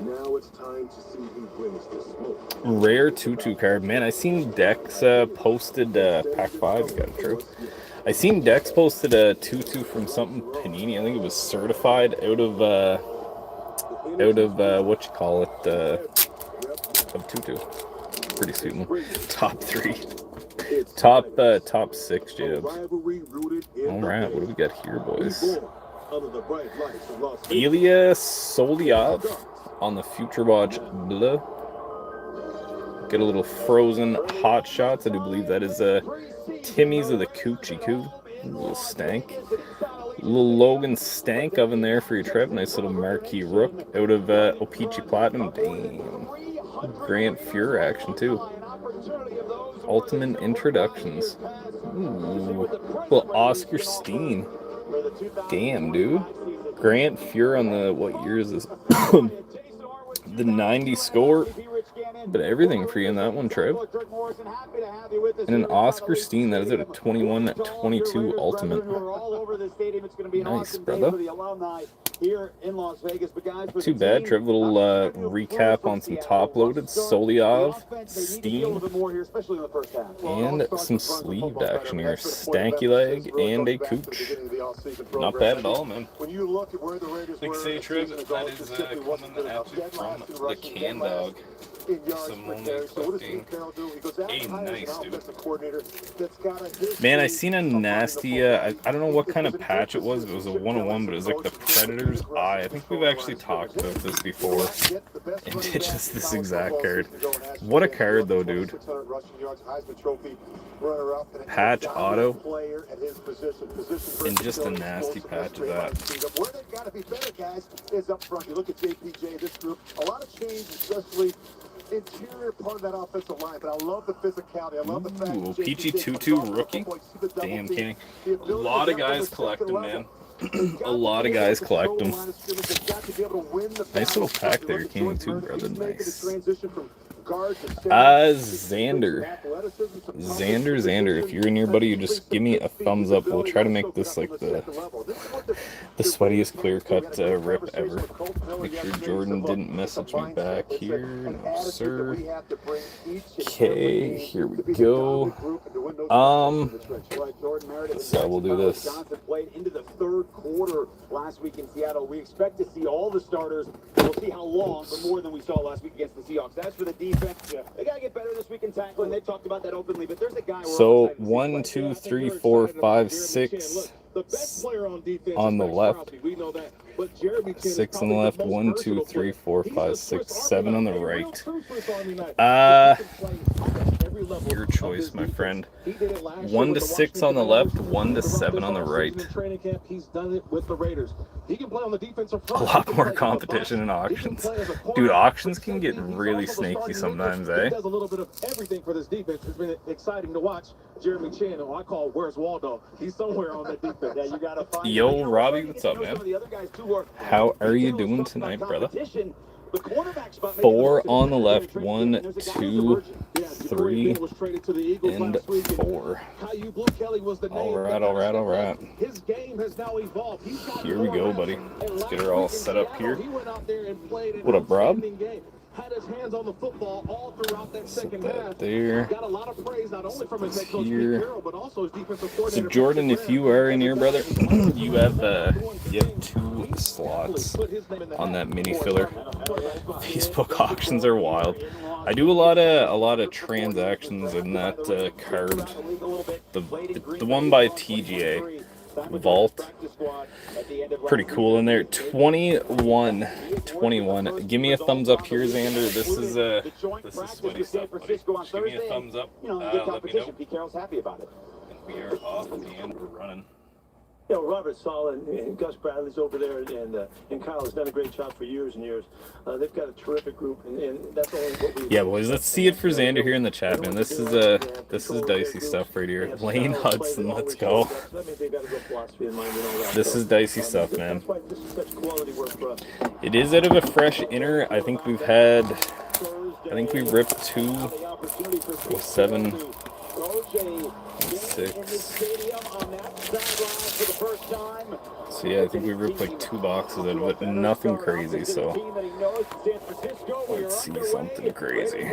Now it's time to see who brings the smoke. Rare 2-2 card. Man, I seen Dex posted Pack 5. You got it, true. I seen Dex posted a 2-2 from something Panini. I think it was certified out of what you call it, of 2-2. Pretty sweet one. Top 3. Top 6 jabs. All right, what do we got here, boys? Ilya Soldiev on the Future Watch Bleu. Get a little frozen hot shots. I do believe that is Timmy's of the Coochie Coo. A little stank. A little Logan Stank oven there for your trip. Nice little marquee rook out of O-Pee-Chee Platinum. Damn. Grant Fuhrer action too. Ultimate introductions. Ooh. Little Oscar Steen. Damn, dude. Grant Fuhrer on the, what year is this? The 90 score. But everything for you in that one, Trev. And an Oscar Steen, that is at a 21-22 ultimate. Nice, brother. Too bad, Trev. Little recap on some top-loaded Soldiev, Steen, and some sleeved action here. Stanky leg and a Cooch. Not bad at all, man. Big say, Trev, that is coming at you from the Can Dog. Simone collecting a nice, dude. Man, I seen a nasty, I don't know what kind of patch it was. It was a 101, but it was like the Predator's Eye. I think we've actually talked about this before. Indigenous, this exact card. What a card, though, dude. Patch auto. And just a nasty patch of that. Where they've got to be better, guys, is up front. You look at JPJ, this group, a lot of change, especially interior part of that offensive line, but I love the physicality. I love the fact Peachy 2-2 rookie. Damn, Kenny. A lot of guys collecting, man. A lot of guys collect them. Nice little pack there, King, too, brother. Nice. Xander, if you're in here, buddy, you just give me a thumbs up. We'll try to make this like the sweatiest clear cut rip ever. Make sure Jordan didn't message me back here. No, sir. Okay, here we go. So we'll do this. Johnson played into the third quarter last week in Seattle. We expect to see all the starters. We'll see how long, but more than we saw last week against the Seahawks. As for the defense, they got to get better this week in tackling. They talked about that openly, but there's a guy. So 1, 2, 3, 4, 5, 6 on the left. 6 on the left. 1, 2, 3, 4, 5, 6, 7 on the right. Your choice, my friend. 1 to 6 on the left, 1 to 7 on the right. A lot more competition in auctions. Dude, auctions can get really snaky sometimes, eh? He does a little bit of everything for this defense. It's been exciting to watch. Jeremy Chan, who I call Where's Waldo? He's somewhere on that defense. Yeah, you gotta find Yo, Robbie, what's up, man? How are you doing tonight, brother? 4 on the left, 1, 2, 3, and 4. All right. Here we go, buddy. Let's get her all set up here. What up, Rob? Had his hands on the football all throughout that second half. There. Got a lot of praise not only from his head coach Carroll, but also his defensive coordinator. So Jordan, if you are in here, brother, you have 2 slots on that mini filler. Facebook auctions are wild. I do a lot of transactions in that card. The one by TGA. Vault, pretty cool in there. 21. Give me a thumbs up here, Xander. This is sweaty stuff, buddy. Just give me a thumbs up. Let me know. Carroll's happy about it. We are off and we're running. You know, Robert Solid and Gus Bradley's over there, and Kyle has done a great job for years and years. They've got a terrific group, and that's only what we. Yeah, boys, let's see it for Xander here in the chat, man. This is dicey stuff right here. Lane Hudson, let's go. This is dicey stuff, man. It is out of a fresh inner. I think we've ripped 2, 7, 6. So yeah, I think we ripped like 2 boxes out of it. Nothing crazy, so let's see something crazy.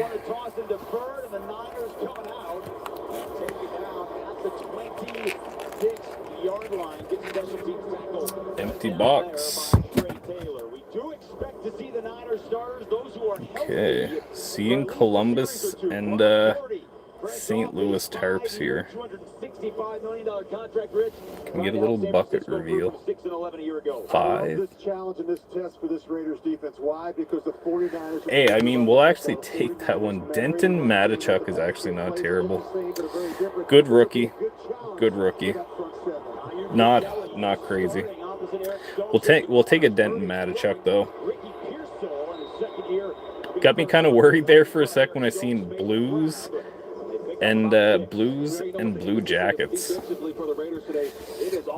Empty box. Okay, seeing Columbus and St. Louis tarps here. Can we get a little bucket reveal? 5. Hey, I mean, we'll actually take that one. Denton Matichuk is actually not terrible. Good rookie. Not crazy. We'll take a Denton Matichuk though. Got me kind of worried there for a sec when I seen Blues and Blue Jackets.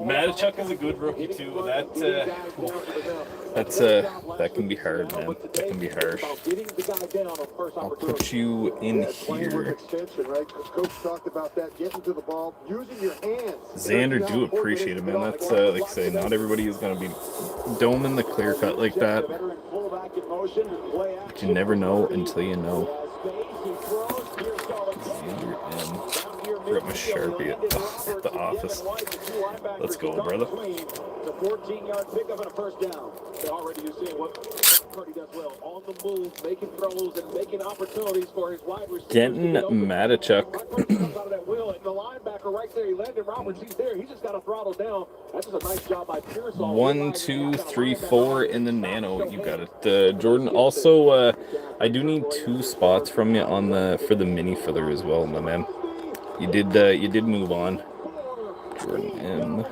Matichuk is a good rookie too. That can be hard, man. That can be harsh. I'll put you in here. Xander, do appreciate it, man. That's like I say, not everybody is gonna be doming the clear cut like that. But you never know until you know. Rip my Sharpie at the office. Let's go, brother. The 14-yard pickup and a first down. Already you're seeing what Purdy does well. On the move, making throws and making opportunities for his wide receivers. Denton Matichuk. The linebacker right there, he landed Roberts. He's there. He just got to throttle down. That's just a nice job by Pearsall. 1, 2, 3, 4 in the nano. You got it, Jordan. Also, I do need 2 spots from you on for the mini filler as well, my man. You did move on. Jordan M.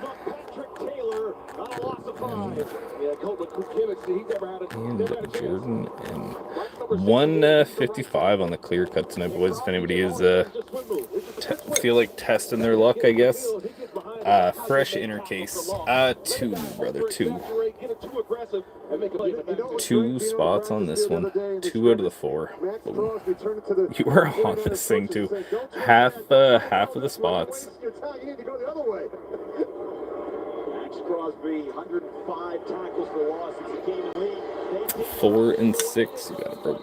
And Jordan M. 155 on the clear cut tonight, boys. If anybody is feel like testing their luck, I guess. Fresh inner case. 2, brother, 2. 2 spots on this one. 2 out of the 4. Boom. You are on this thing too. Half of the spots. Crosby, 105 tackles for loss since he came in league. 4 and 6. You got it, bro.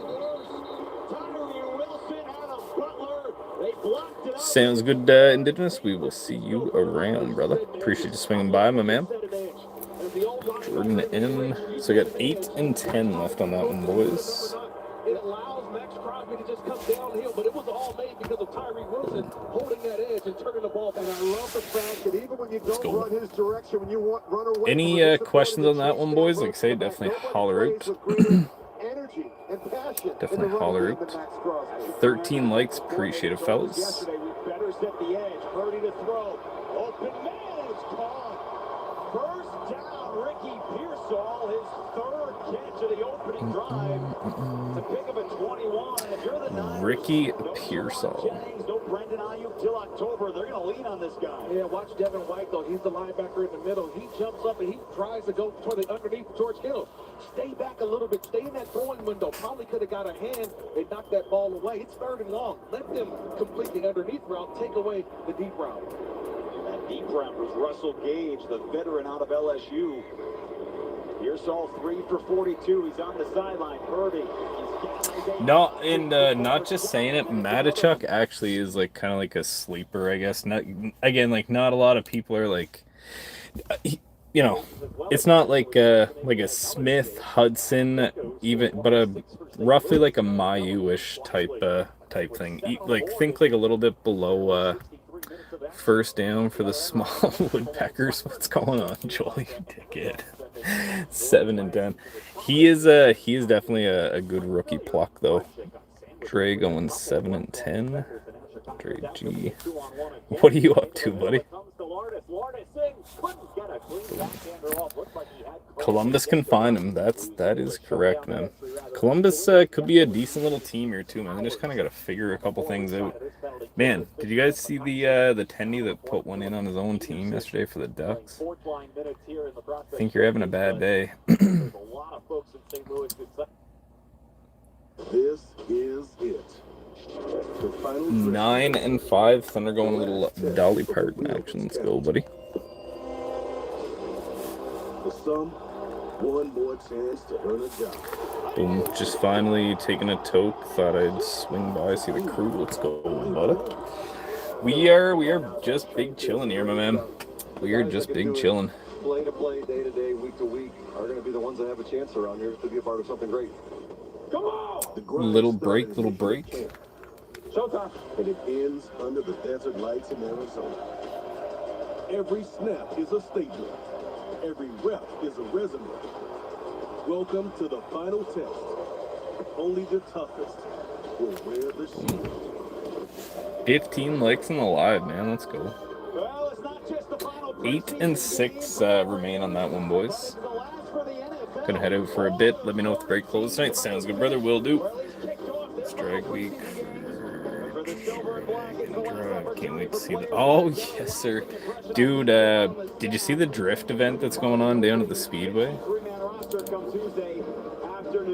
Sounds good, Indigenous. We will see you around, brother. Appreciate you swinging by, my man. Jordan M. So we got 8 and 10 left on that one, boys. It allows Max Crosby to just come downhill, but it was all made because of Tyree Wilson holding that edge and turning the ball. And I love the fact that even when you don't run his direction, when you want run away. Any questions on that one, boys? Like I say, definitely holler out. Definitely holler out. 13 likes, appreciate it, fellas. Yesterday, we better set the edge. Purdy to throw. Open man is caught. First down, Ricky Pearsall, his third catch of the opening drive. To pick up a 21. If you're the Niners, Ricky Pearsall. Jennings, no Brendan Ayuk till October. They're going to lean on this guy. Yeah, watch Devin White, though. He's the linebacker in the middle. He jumps up and he tries to go toward the underneath George Hill. Stay back a little bit. Stay in that throwing window. Probably could have got a hand. They knocked that ball away. It's 3rd and long. Let them complete the underneath route. Take away the deep route. That deep route was Russell Gage, the veteran out of LSU. Pearsall 3 for 42. He's on the sideline. Purdy. No, and not just saying it, Matichuk actually is like kind of like a sleeper, I guess. Not again, like not a lot of people are like, you know, it's not like a Smith, Hudson, even, but a roughly like a Mayu-ish type thing. Like think like a little bit below first down for the small woodpeckers. What's going on, Joel? You dickhead. 7 and 10. He is definitely a good rookie pluck though. Dre going 7 and 10. Dre G. What are you up to, buddy? Columbus can find him. That is correct, man. Columbus could be a decent little team here too, man. They just kind of got to figure a couple things out. Man, did you guys see the Tendy that put one in on his own team yesterday for the Ducks? I think you're having a bad day. This is it. 9 and 5. Thunder going a little Dolly Parton action. Let's go, buddy. For some, one more chance to earn a job. Boom. Just finally taking a toke. Thought I'd swing by, see the crew. Let's go, buddy. We are just big chilling here, my man. We are just big chilling. Play to play, day to day, week to week are going to be the ones that have a chance around here to be a part of something great. Come on! Little break. Showtime. And it ends under the desert lights in Arizona. Every snap is a statement. Every rep is a resume. Welcome to the final test. Only the toughest will wear the shield. 15 likes in the live, man. Let's go. 8 and 6 remain on that one, boys. Gonna head out for a bit. Let me know if the break closes tonight. Sounds good, brother. Will do. It's drag week. Can't wait to see that. Oh, yes, sir. Dude, did you see the drift event that's going on down at the Speedway?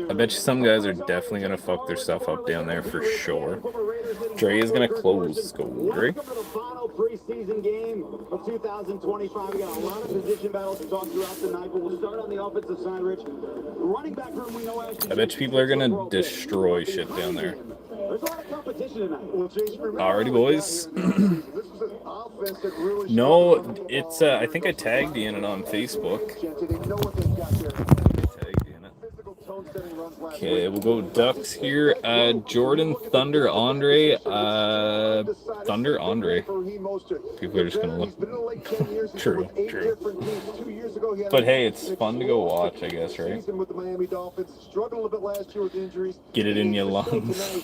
I bet you some guys are definitely going to fuck their stuff up down there for sure. Dre is going to close. Let's go, Dre. Preseason game of 2025. We got a lot of position battles to talk throughout the night, but we'll start on the offensive side, Rich. Running back room, we know I bet you people are going to destroy shit down there. There's a lot of competition tonight. Alrighty, boys. No, it's I think I tagged you in it on Facebook. Okay, we'll go Ducks here. Jordan, Thunder, Andre. Thunder, Andre. People are just gonna look. True. But hey, it's fun to go watch, I guess, right? Get it in your lungs.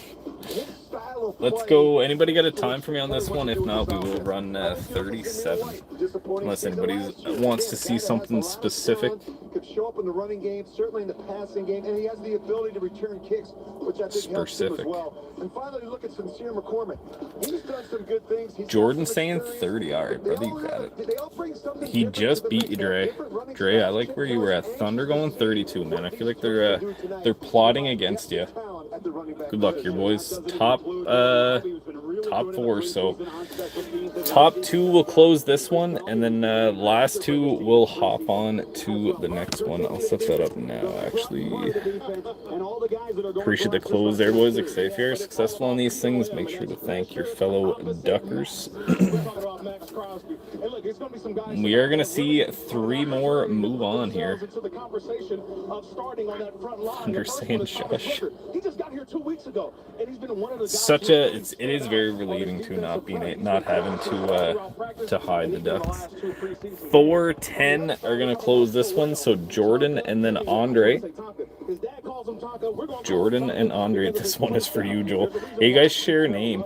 Let's go. Anybody got a time for me on this one? If not, we will run 37. Unless anybody wants to see something specific. Could show up in the running game, certainly in the passing game, and he has the ability to return kicks, which I think helps him as well. And finally, look at Sincere McCormick. He's done some good things. Jordan saying 30. All right, brother, you got it. He just beat you, Dre. Dre, I like where you were at. Thunder going 32, man. I feel like they're plotting against you. Good luck here, boys. Top 4. So top 2 will close this one, and then last 2 will hop on to the next one. I'll set that up now, actually. Appreciate the close there, boys. Like, if you're successful on these things, make sure to thank your fellow Duckers. We are going to see 3 more move on here. Under saying shush. It is very relieving to not having to hide the Ducks. 4-10 are going to close this one. So Jordan and then Andre. Jordan and Andre. This one is for you, Joel. Hey, you guys share a name.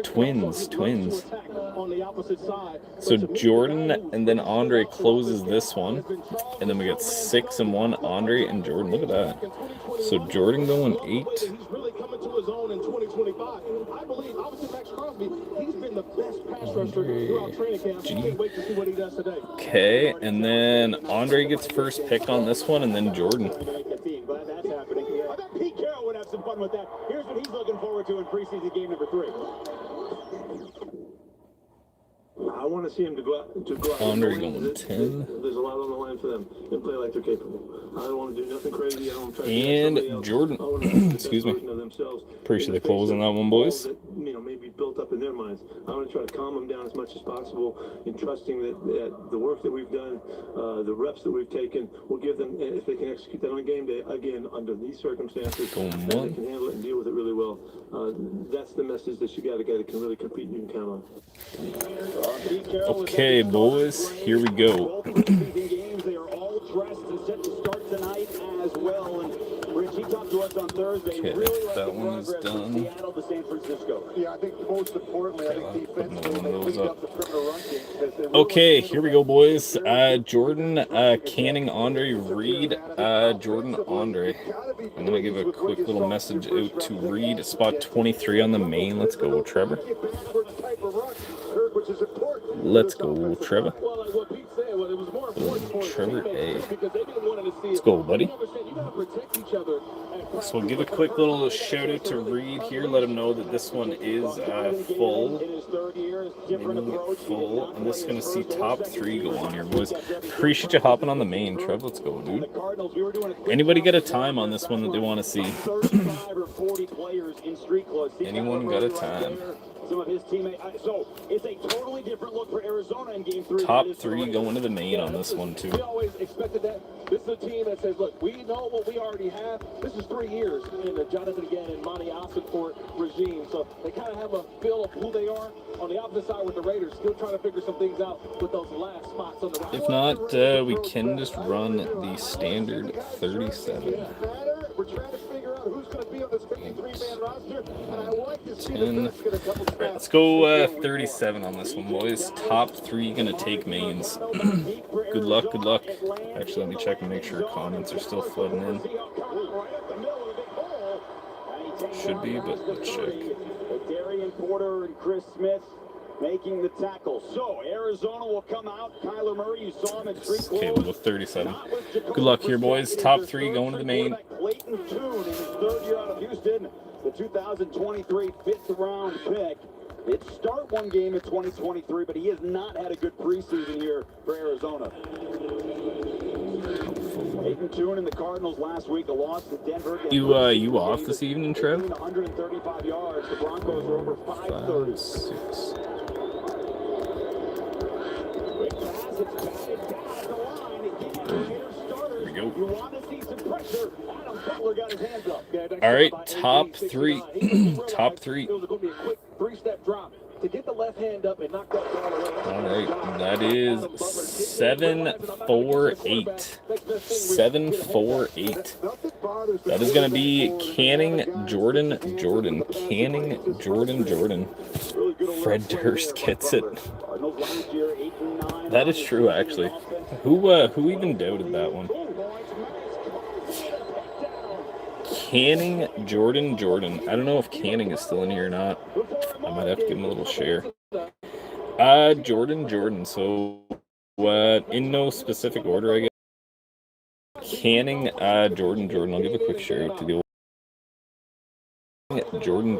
Twins. So Jordan and then Andre closes this one, and then we got 6 and 1. Andre and Jordan. Look at that. So Jordan going 8. Okay, and then Andre gets first pick on this one, and then Jordan. Pete Carroll would have some fun with that. Here's what he's looking forward to in preseason game number 3. I want to see him to go out. Andre going 10. There's a lot on the line for them and play like they're capable. I don't want to do nothing crazy. I don't try to and Jordan. Excuse me. Appreciate the close on that one, boys. Maybe built up in their minds. I want to try to calm them down as much as possible in trusting that the work that we've done, the reps that we've taken, will give them, if they can execute that on game day, again, under these circumstances, they can handle it and deal with it really well. That's the message that you got a guy that can really compete and you can count on. Okay, boys, here we go. They are all dressed and set to start tonight as well. And Rich, he talked to us on Thursday. Okay, really that one is done. Seattle to San Francisco. Yeah, I think most importantly, I think defensively, they cleaned up the perimeter run game. Okay, here we go, boys. Jordan, Canning, Andre, Reed, Jordan, Andre. I'm going to give a quick little message out to Reed. Spot 23 on the main. Let's go, Trevor. Let's go, Trevor. Trevor A. Let's go, buddy. So we'll give a quick little shout out to Reed here. Let him know that this one is full. Full. And this is going to see top 3 go on here, boys. Appreciate you hopping on the main, Trev. Let's go, dude. Anybody get a time on this one that they want to see? Anyone got a time? Some of his teammates. So it's a totally different look for Arizona in game 3. Top 3 going to the main on this one, too. We always expected that. This is a team that says, look, we know what we already have. This is 3 years in the Jonathan again and Monty Ossenfort regime. So they kind of have a feel of who they are. On the opposite side with the Raiders, still trying to figure some things out with those last spots on the right. If not, we can just run the standard 37. We're trying to figure out who's going to be on this 53-man roster, and I like to see 10. the get a couple All right, let's go 37 on this one, boys. Top 3 going to take mains. Good luck, good luck. Actually, let me check and make sure comments are still flooding in. Should be, but let's check. Darian Porter and Chris Smith making the tackle. So Arizona will come out. Kyler Murray, you saw him in street clothes. Okay, we'll go 37. Good luck here, boys. Top 3 going to the main. Clayton Tune in his 3rd year out of Houston, the 2023 5th round pick. It start one game in 2023, but he has not had a good preseason here for Arizona. Clayton Tune and the Cardinals last week, a loss to Denver. You off this evening, Trev? 135 yards. The Broncos are over 530. 5, 6. There we go. All right, top 3. Top 3. Three-step drop to get the left hand up and knock that ball away. All right, that is 7-4-8. 7-4-8. That is going to be Canning Jordan. Canning Jordan. Fred Durst gets it. That is true, actually. Who even doubted that one? Canning Jordan. I don't know if Canning is still in here or not. I might have to give him a little share. Jordan. So, in no specific order, I guess. Canning, Jordan. I'll give a quick share out to the old Jordan.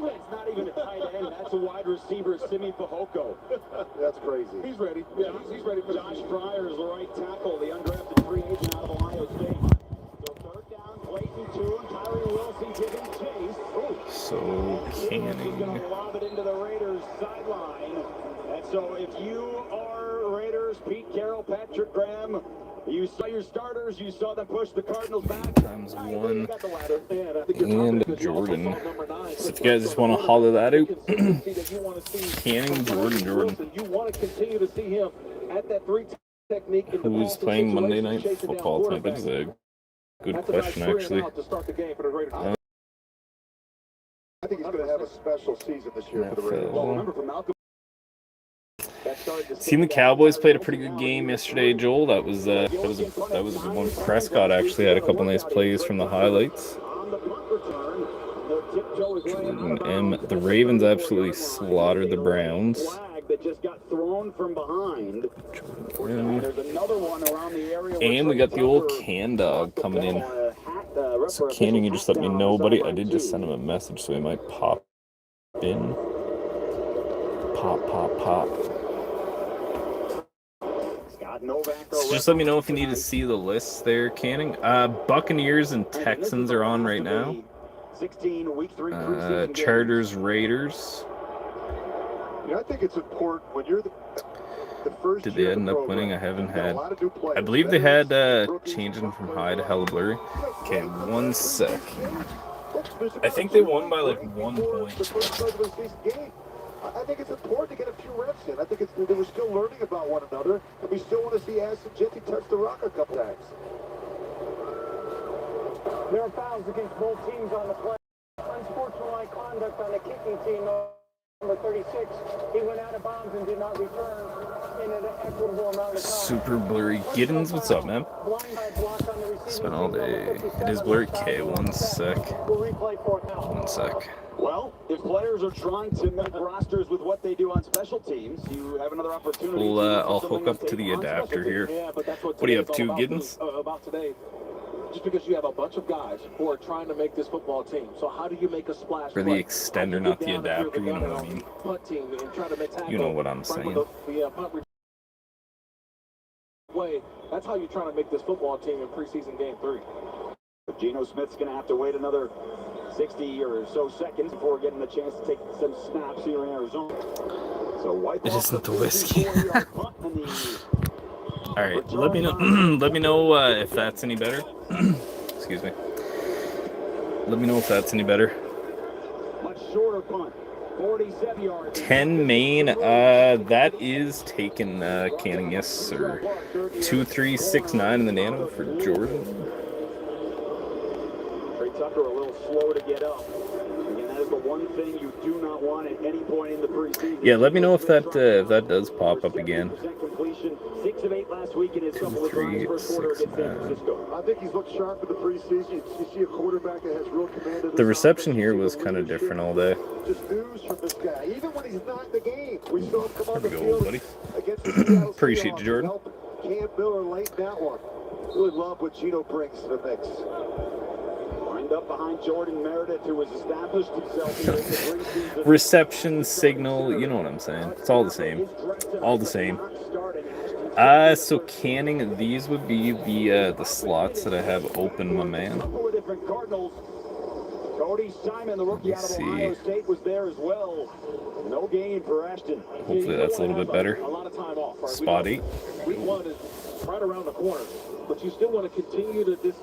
It's not even a tight end. That's a wide receiver, Simi Fehoko. That's crazy. He's ready. Yeah, he's ready for Josh Fryer is the right tackle, the undrafted free agent out of Ohio State. So third down, Clayton Tune, Tyree Wilson giving chase. So Canning. He's going to lob it into the Raiders sideline. And so if you are Raiders, Pete Carroll, Patrick Graham, you saw your starters, you saw them push the Cardinals back. Times one. And Jordan. So if you guys just want to holler that out, Canning Jordan. You want to continue to see him at that 3 technique. Who's playing Monday Night Football tonight? That's a good question, actually. I think he's going to have a special season this year for the Raiders. Well, remember from Malcolm. Seen the Cowboys played a pretty good game yesterday, Joel. That was a good one. Prescott actually had a couple nice plays from the highlights. And the Ravens absolutely slaughtered the Browns. And we got the old Can Dog coming in. So Canning, you just let me know, buddy. I did just send him a message, so he might pop in. Pop. So just let me know if you need to see the lists there, Canning. Buccaneers and Texans are on right now. Chargers, Raiders. Yeah, I think it's important when you're the first. Did they end up winning? I haven't had. I believe they had changing from high to hella blurry. Okay, 1 sec. I think they won by like 1 point. I think it's important to get a few reps in. I think we're still learning about one another, and we still want to see Ashton Jetty touch the rock a couple times. There are fouls against both teams on the play. Unsportsmanlike conduct on the kicking team, number 36. He went out of bounds and did not return in an equitable amount of time. Super blurry. Giddens, what's up, man? Spent all day. It is blurry. Okay, 1 sec. 1 sec. Well, if players are trying to make rosters with what they do on special teams, you have another opportunity. I'll hook up to the adapter here. What do you have, 2 Giddens? About today, just because you have a bunch of guys who are trying to make this football team. So how do you make a splash? For the extender, not the adapter, you know what I mean. You know what I'm saying. That's how you're trying to make this football team in preseason game 3. Geno Smith's going to have to wait another 60 or so seconds before getting the chance to take some snaps here in Arizona. So it isn't the whiskey. All right, let me know. Let me know if that's any better. Excuse me. Let me know if that's any better. Much shorter punt, 47 yards. 10 main. That is taken. Canning, yes sir. 2-3-6-9 in the nano for Jordan. Tucker a little slow to get up. Again, that is the one thing you do not want at any point in the preseason. Yeah, let me know if that does pop up again. Completion, 6 of 8 last week in his 2, 3, 6, 9. I think he's looked sharp in the preseason. You see a quarterback that has real command of the reception here was kind of different all day. Just news from this guy. Even when he's not in the game, we saw him come on the There we field go, buddy. against the Seattle Appreciate you, Seahawks, Jordan. helping Cam Miller late in that one. Really love what Geno brings to the mix. Up behind Jordan Meredith, who has established himself in the preseason. Reception, signal, you know what I'm saying. It's all the same. All the same. So Canning, these would be the slots that I have open, my man. Cody Simon, the rookie out of Ohio State, was there as well. No gain for Ashton. Hopefully that's a little bit better. Spot 8. Week 1 is right around the corner, but you still want to continue to this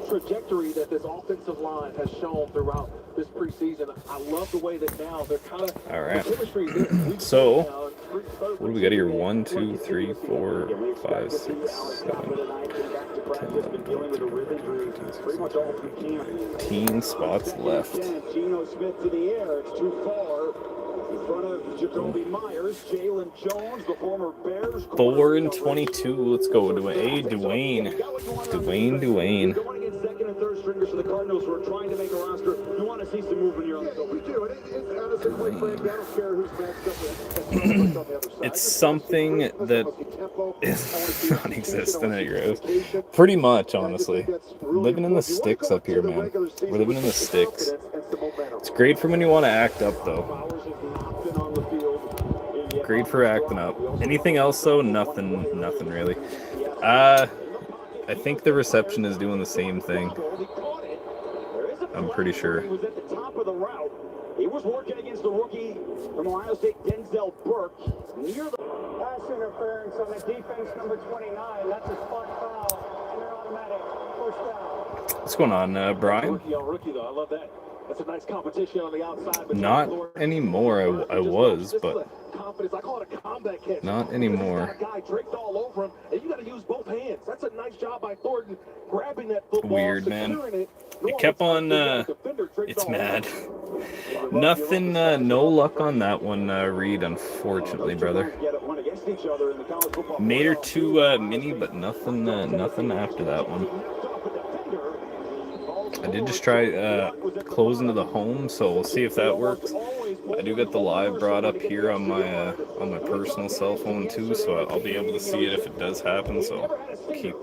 trajectory that this offensive line has shown throughout this preseason. I love the way that now they're kind of... All right. So, what do we got here? 1, 2, 3, 4, 5, 6, 7, 10, 11, 18 spots left. Geno Smith to the air. It's too far. In front of Jacoby Myers, Jalen Jones, the former Bears. 4 and 22. Let's go. Dwayne. Going against second and third stringers for the Cardinals who are trying to make a roster. You want to see some movement here on the field. We do. It's something that is non-existent at your house. Pretty much, honestly. Living in the sticks up here, man. We're living in the sticks. It's great for when you want to act up, though. Great for acting up. Anything else, though? Nothing really. I think the reception is doing the same thing. I'm pretty sure. He was at the top of the route. He was working against the rookie from Ohio State, Denzel Burke, near the Pass interference on the defense, number 29. That's a spot foul, and they're automatic. First down. What's going on, Brian? Rookie, though. I love that. That's a nice competition on the outside. Not anymore. I was, but confidence. I call it a combat catch. not anymore. Guy draped all over him, and you got to use both hands. That's a nice job by Thornton grabbing that football. Weird, man. It kept on. It's mad. Nothing. No luck on that one, Reed. Unfortunately, brother. Made her too mini, but nothing. Nothing after that one. I did just try closing to the home, so we'll see if that works. I do get the live brought up here on my personal cell phone too, so I'll be able to see it if it does happen. So keep.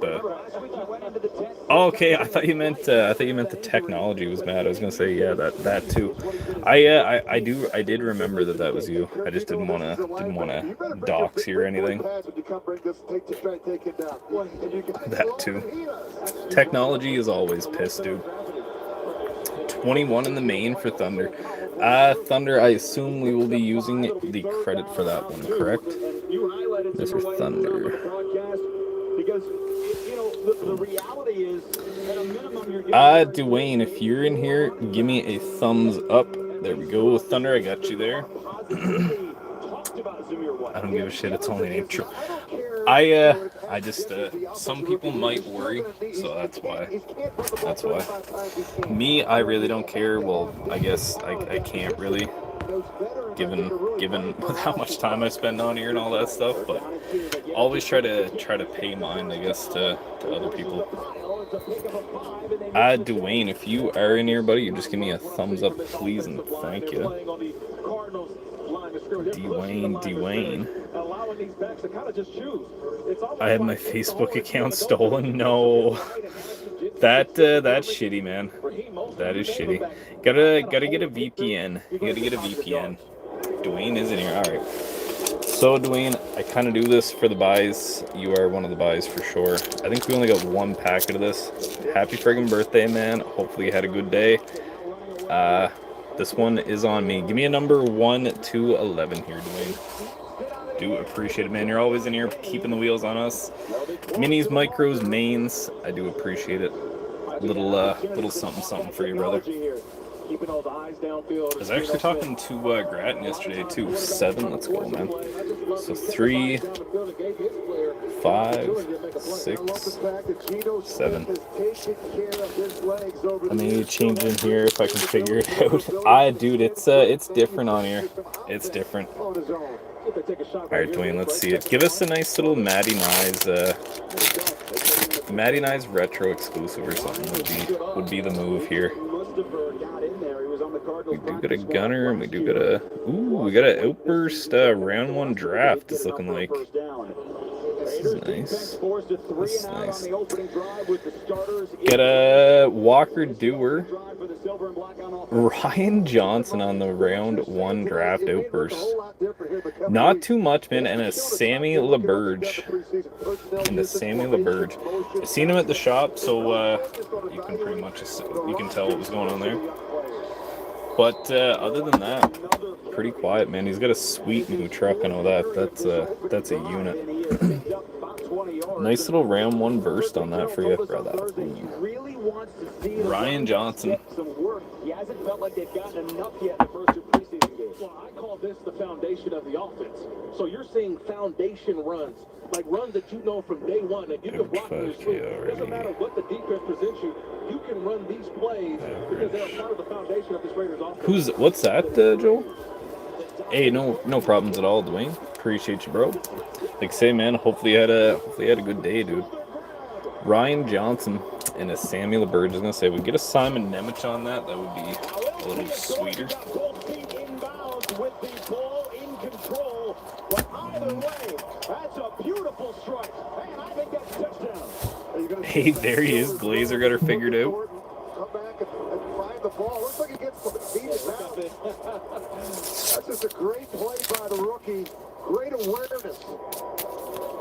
Oh, okay. I thought you meant the technology was bad. I was gonna say yeah, that too. I did remember that was you. I just didn't wanna dox you or anything. That too. Technology is always pissed, dude. 21 in the main for Thunder. Thunder, I assume we will be using the credit for that one, correct? Mr. Thunder. Because, you know, the reality is, at a minimum, you're Dwayne, if you're in here, give me a thumbs up. There we go. Thunder, I got you there. I don't give a shit. It's only an intro. I just, some people might worry, so that's why. That's why. Me, I really don't care. Well, I guess I can't really, given with how much time I spend on here and all that stuff, but always try to pay mind, I guess, to other people. Dwayne, if you are in here, buddy, you just give me a thumbs up, please, and thank you. Dwayne. I had my Facebook account stolen. No, that's shitty, man. That is shitty. Gotta get a VPN. You gotta get a VPN. Dwayne is in here. All right. So Dwayne, I kind of do this for the buys. You are one of the buys for sure. I think we only got one packet of this. Happy friggin' birthday, man. Hopefully you had a good day. This one is on me. Give me a number 1 to 11 here, Dwayne. Do appreciate it, man. You're always in here keeping the wheels on us. Minis, micros, mains. I do appreciate it. Little something for you, brother. I was actually talking to Grattan yesterday too. 7, let's go, man. So 3, 5, 6, 7. Let me change in here if I can figure it out. Dude, it's different on here. It's different. All right, Dwayne, let's see it. Give us a nice little Matty Nyes retro exclusive or something would be the move here. We do got a gunner, and we do got we got an outburst round 1 draft. It's looking like. This is nice. This is nice. Got a Walker Dewar, Ryan Johnson on the round 1 draft outburst. Not too much, man, and a Sammy LaBerge. I've seen him at the shop, so you can pretty much tell what was going on there. But other than that, pretty quiet, man. He's got a sweet new truck. I know that. That's a unit. Nice little round 1 burst on that for you, brother. Ryan Johnson. like they've gotten enough yet in the first 2 preseason games. Well, I call this the foundation of the offense. So you're seeing foundation runs, like runs that you know from day one that you can block in your sleep. It doesn't matter what the defense presents you, you can run these plays because they're part of the foundation of this Raiders offense. What's that, Joel? Hey, no problems at all, Dwayne. Appreciate you, bro. Like say, man, hopefully you had a good day, dude. Ryan Johnson and a Samuel Burge is gonna say, we get a Simon Nemec on that. That would be a little sweeter. Hey, there he is. Glazer got her figured out. Come back and find the ball. Looks like he gets beat now. That's just a great play by the rookie. Great awareness.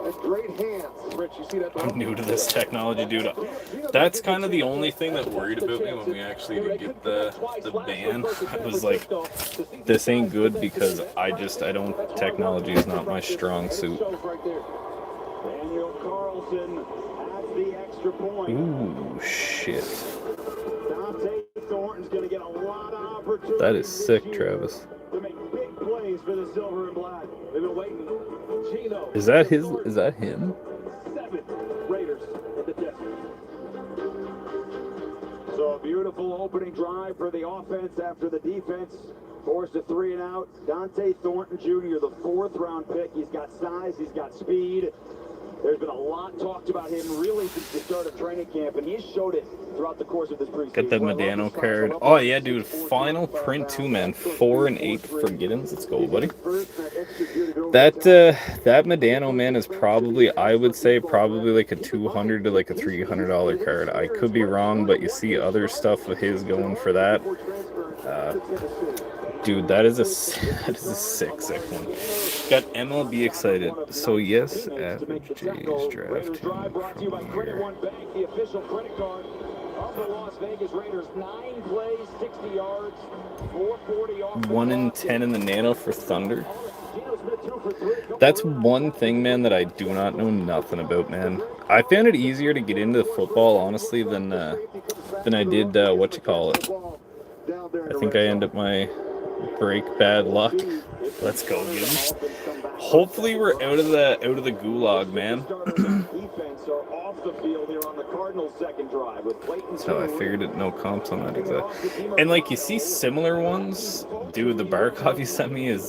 And great hands. Rich, you see that? I'm new to this technology, dude. That's kind of the only thing that worried about me when we actually did get the ban. I was like, this ain't good because technology is not my strong suit. Daniel Carlson has the extra point. Ooh, shit. Dante Thornton's going to get a lot of opportunities. That is sick, Travis. To make big plays for the silver and black. They've been waiting. Geno. Is that him? 7 Raiders in the desert. So a beautiful opening drive for the offense after the defense forced a 3 and out. Dante Thornton Jr., the 4th round pick. He's got size, he's got speed. There's been a lot talked about him really since the start of training camp, and he's showed it throughout the course of this preseason. Got that Medano card. Oh, yeah, dude. Final print 2, man. 4 and 8 for Giddens. Let's go, buddy. That Medano, man, is probably, I would say, probably like a $200 to like a $300 card. I could be wrong, but you see other stuff of his going for that. Dude, that is a sick one. Got MLB excited. So yes, average J's draft him from here. The official credit card of the Las Vegas Raiders. 9 plays, 60 yards, 440 1 in 10 in the nano for Thunder. That's one thing, man, that I do not know nothing about, man. I found it easier to get into football, honestly, than I did what you call it. I think I end up my break bad luck. Let's go, Gibbs. Hopefully we're out of the gulag, man. So I figured it, no comps on that exact. And like you see similar ones, dude. The Barkov you sent me is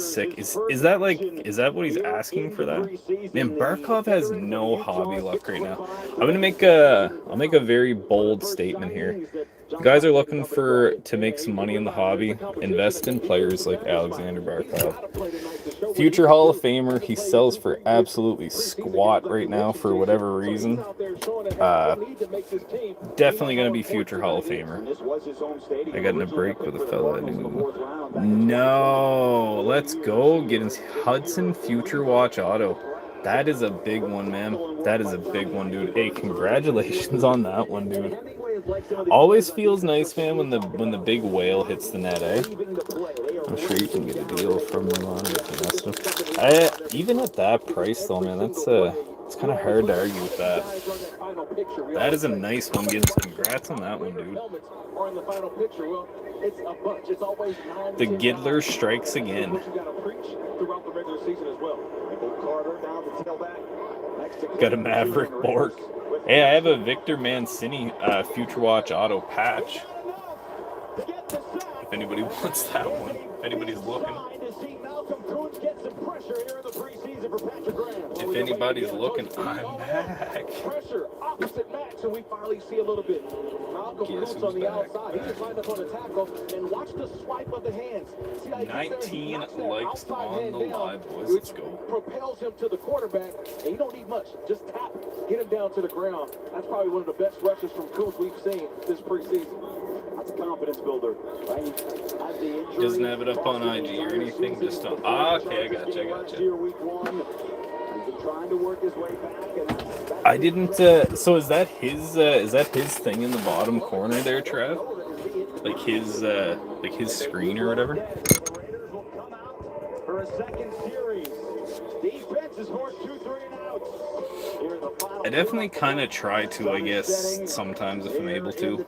sick. Is that what he's asking for that? Man, Barkov has no hobby luck right now. I'll make a very bold statement here. You guys are looking to make some money in the hobby, invest in players like Alexander Barkov. Future Hall of Famer, he sells for absolutely squat right now for whatever reason. Definitely going to be future Hall of Famer. I got in a break with a fella I knew. No, let's go. Get Hudson Future Watch Auto. That is a big one, man. That is a big one, dude. Hey, congratulations on that one, dude. Always feels nice, man, when the big whale hits the net, eh? I'm sure you can get a deal from them on it. Even at that price, though, man, it's kind of hard to argue with that. That is a nice one, Gibbs. Congrats on that one, dude. The Giddler strikes again. Got a Maverick Bork. Hey, I have a Victor Mancini Future Watch Auto patch. If anybody wants that one, if anybody's looking. If anybody's looking, I'm back. Pressure opposite Max, and we finally see a little bit. Malcolm Cruz on the outside. He just lined up on the tackle, and watch the swipe of the hands. 19 likes on the live, boys. Let's go. Propels him to the quarterback, and you don't need much. Just tap, get him down to the ground. That's probably one of the best rushes from Cruz we've seen this preseason. That's a confidence builder, right? Doesn't have it up on IG or anything, just on. Okay, I gotcha. I didn't. So is that his thing in the bottom corner there, Trev? Like his screen or whatever. For a second series, defense is forced 2 3 and outs. I definitely kind of try to, I guess, sometimes if I'm able to.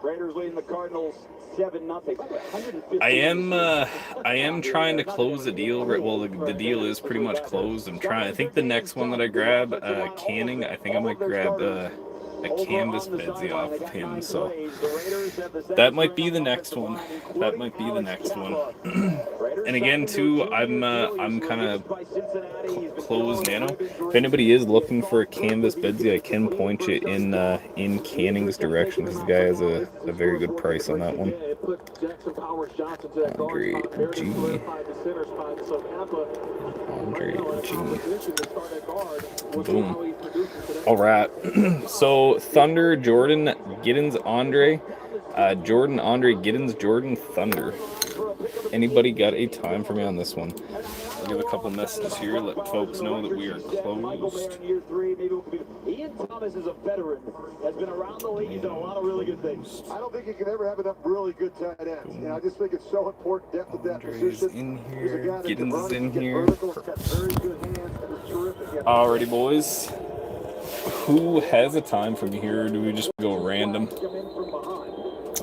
Raiders leading the Cardinals 7-0. I am trying to close the deal. Well, the deal is pretty much closed. I think the next one that I grab, Canning, I think I might grab a canvas Bedsy off of him. So that might be the next one. That might be the next one. And again, too, I'm kind of closed nano. If anybody is looking for a canvas Bedsy, I can point you in Canning's direction because the guy has a very good price on that one. Andre G. Boom. All right. So Thunder, Jordan, Giddens, Andre. Jordan, Andre, Giddens, Jordan, Thunder. Anybody got a time for me on this one? I'll give a couple messages here, let folks know that we are closed. Ian Thomas is a veteran, has been around the league, he's done a lot of really good things. I don't think you can ever have enough really good tight ends. And I just think it's so important, depth of that position. In here, Giddens is in here. Alrighty, boys. Who has a time for me here, or do we just go random?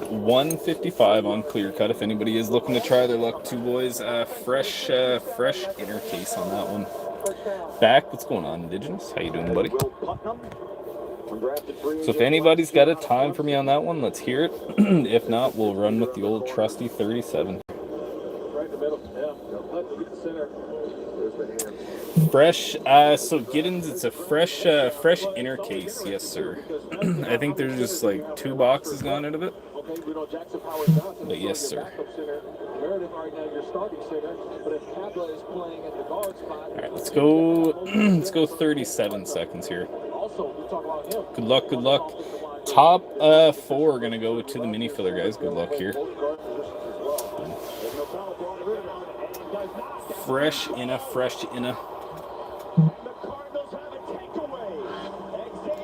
155 on clear cut. If anybody is looking to try their luck, too, boys. Fresh inner case on that one. Back, what's going on, Indigenous? How you doing, buddy? So if anybody's got a time for me on that one, let's hear it. If not, we'll run with the old trusty 37. Fresh, so Giddens, it's a fresh inner case, yes sir. I think there's just like 2 boxes gone out of it. But yes sir. Alright, let's go 37 seconds here. Good luck, good luck. Top 4 are gonna go to the mini filler, guys. Good luck here. Fresh inna.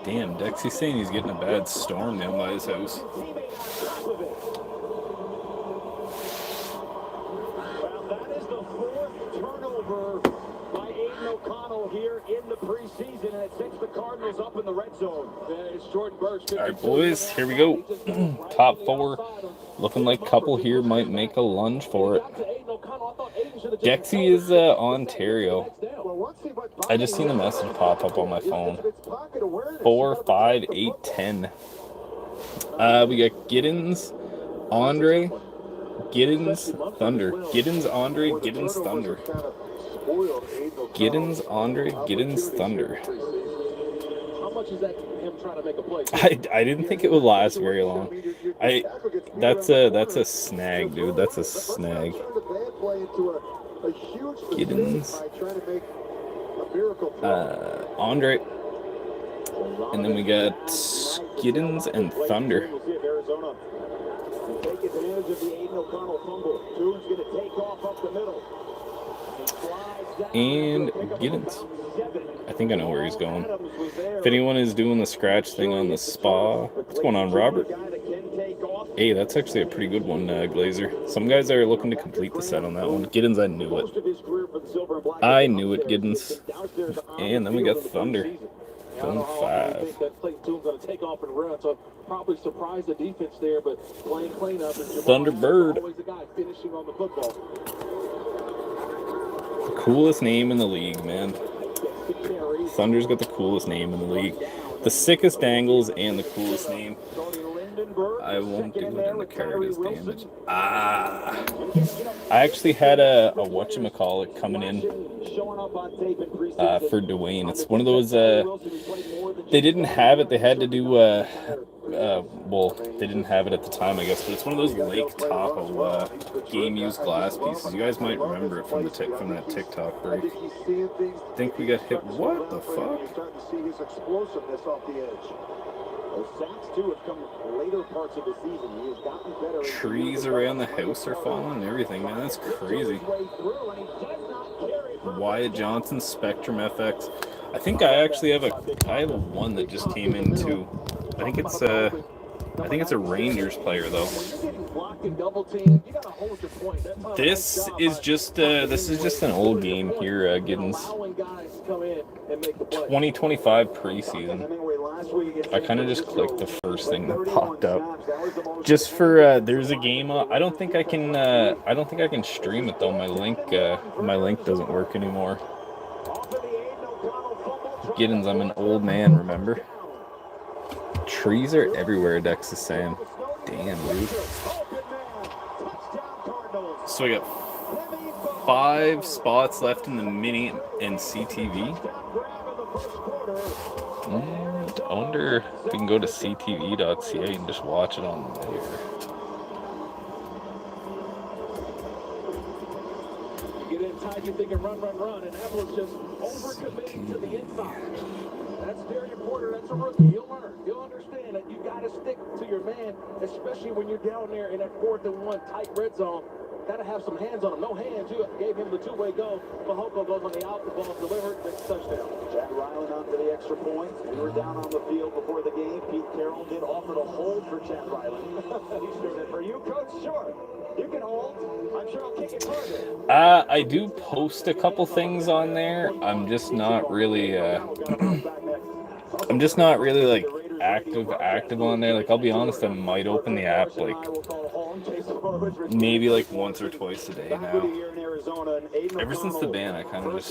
Damn, Dexy's saying he's getting a bad storm down by his house. Well, that is the 4th turnover by Aiden O'Connell here in the preseason, and it sets the Cardinals up in the red zone. It's Jordan Burch. All right, boys, here we go. Top 4. Looking like a couple here might make a lunge for it. Dexy is Ontario. I just seen a message pop up on my phone. 4, 5, 8, 10. We got Giddens, Andre, Giddens, Thunder. Giddens, Andre, Giddens, Thunder. Giddens, Andre, Giddens, Thunder. I didn't think it would last very long. That's a snag, dude. That's a snag. Giddens, Andre, and then we got Giddens and Thunder. And Giddens. I think I know where he's going. If anyone is doing the scratch thing on the spa, what's going on, Robert? Hey, that's actually a pretty good one, Glazer. Some guys are looking to complete the set on that one. Giddens, I knew it. I knew it, Giddens. And then we got Thunder. Going 5. Thunderbird. The coolest name in the league, man. Thunder's got the coolest name in the league. The sickest angles and the coolest name. I won't do it in the card as damage. I actually had a whatchamacallit coming in for Dwayne. It's one of those, they didn't have it. They had to do, well, they didn't have it at the time, I guess, but it's one of those Lake Tahoe game used glass pieces. You guys might remember it from that TikTok break. I think we got hit. What the fuck? Starting to see his explosiveness off the edge. Those sacks, too, have come later parts of the season. He has gotten better. Trees around the house are falling and everything, man. That's crazy. Wyatt Johnson, Spectrum FX. I think I actually have I have one that just came in too. I think it's a Rangers player though. This is just an old game here, Giddens. 2025 preseason. I kind of just clicked the first thing that popped up. Just for there's a game. I don't think I can. I don't think I can stream it though. My link doesn't work anymore. Giddens, I'm an old man. Remember? Trees are everywhere. Dex is saying. Damn, dude. So we got 5 spots left in the mini and CTV. I wonder if we can go to ctv.ca and just watch it on there. You get in tight, you think run, and Evelyn's just overcommitting to the inside. That's Darian Porter, that's a rookie. He'll learn, he'll understand that you got to stick to your man, especially when you're down there in that 4th and 1 tight red zone. Got to have some hands on him. No hands. You gave him the 2-way go. Mahoko goes on the out. The ball's delivered. It's touchdown. Chad Ryland onto the extra point. We were down on the field before the game. Pete Carroll did offer to hold for Chad Ryland. He said, for you, Coach, sure. You can hold. I'm sure I'll kick it further. I do post a couple things on there. I'm just not really like active on there. Like, I'll be honest, I might open the app like maybe like once or twice a day now. Ever since the ban, I kind of just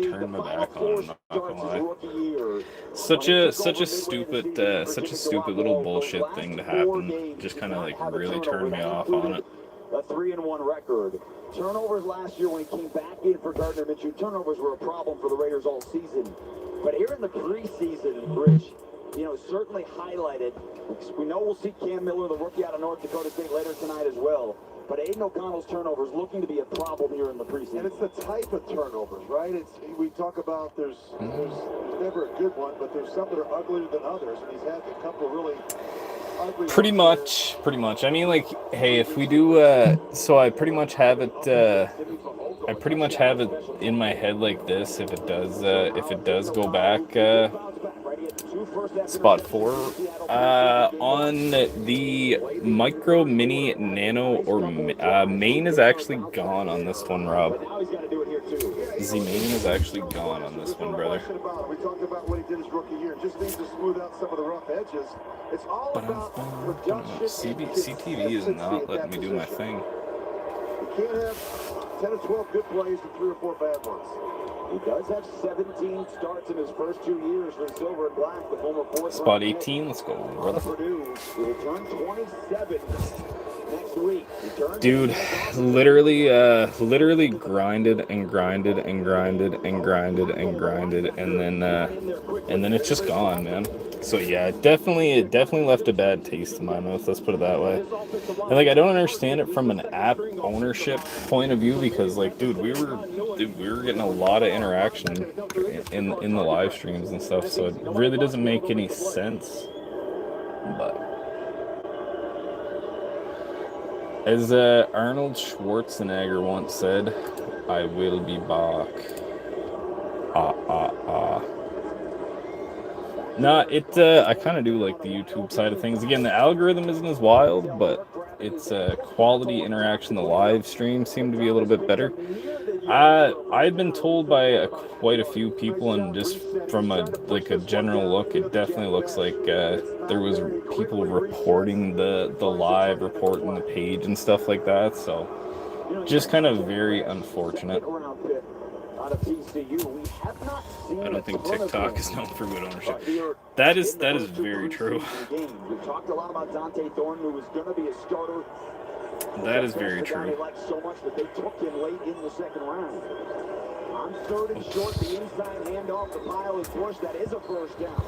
turned my back on it, I'm not gonna lie. Such a stupid little bullshit thing to happen. Just kind of like really turned me off on it. A 3-1 record. Turnovers last year when he came back in for Gardner Minshew. Turnovers were a problem for the Raiders all season. But here in the preseason, Rich, certainly highlighted. We know we'll see Cam Miller, the rookie out of North Dakota State, later tonight as well. But Aiden O'Connell's turnovers looking to be a problem here in the preseason. And it's the type of turnovers, right? We talk about there's never a good one, but there's some that are uglier than others. And he's had a couple of really ugly Pretty much. I mean, like, hey, if we do, so I pretty much have it in my head like this. If it does go back, spot 4, on the micro, mini, nano, or main is actually gone on this one, Rob. The main is actually gone on this one, brother. We talked about what he did his rookie year. Just needs to smooth out some of the rough edges. It's all about production. CTV is not letting me do my thing. You can't have 10 or 12 good plays and 3 or 4 bad ones. He does have 17 starts in his first 2 years for Silver and Black, the former 4th. Spot 18, let's go, brother. Purdue will turn 27 next week. Dude, literally grinded, and then it's just gone, man. So yeah, it definitely left a bad taste in my mouth. Let's put it that way. And like, I don't understand it from an app ownership point of view, because like, dude, we were getting a lot of interaction in the live streams and stuff. So it really doesn't make any sense. But as Arnold Schwarzenegger once said, "I will be back." Nah, I kind of do like the YouTube side of things. Again, the algorithm isn't as wild, but it's quality interaction. The live streams seem to be a little bit better. I've been told by quite a few people, and just from a general look, it definitely looks like there was people reporting the live, reporting the page and stuff like that. So just kind of very unfortunate. I don't think TikTok is known for good ownership. That is very true. We talked a lot about Dante Thornton, who was going to be a starter. That is very true. They liked so much that they took him late in the second round. On 3rd and short, the inside handoff, the pile is pushed. That is a first down.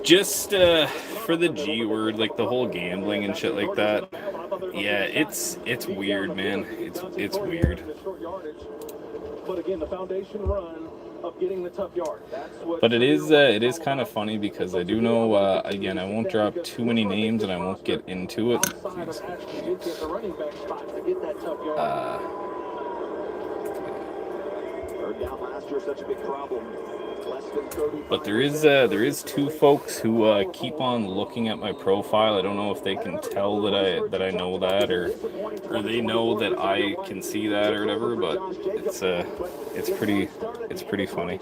Just for the G word, like the whole gambling and shit like that. Yeah, it's weird, man. It's weird. But again, the foundation run of getting the tough yard. But it is kind of funny, because I do know, again, I won't drop too many names and I won't get into it. Third down last year, such a big problem. But there is two folks who keep on looking at my profile. I don't know if they can tell that I know that, or they know that I can see that or whatever. But it's pretty funny.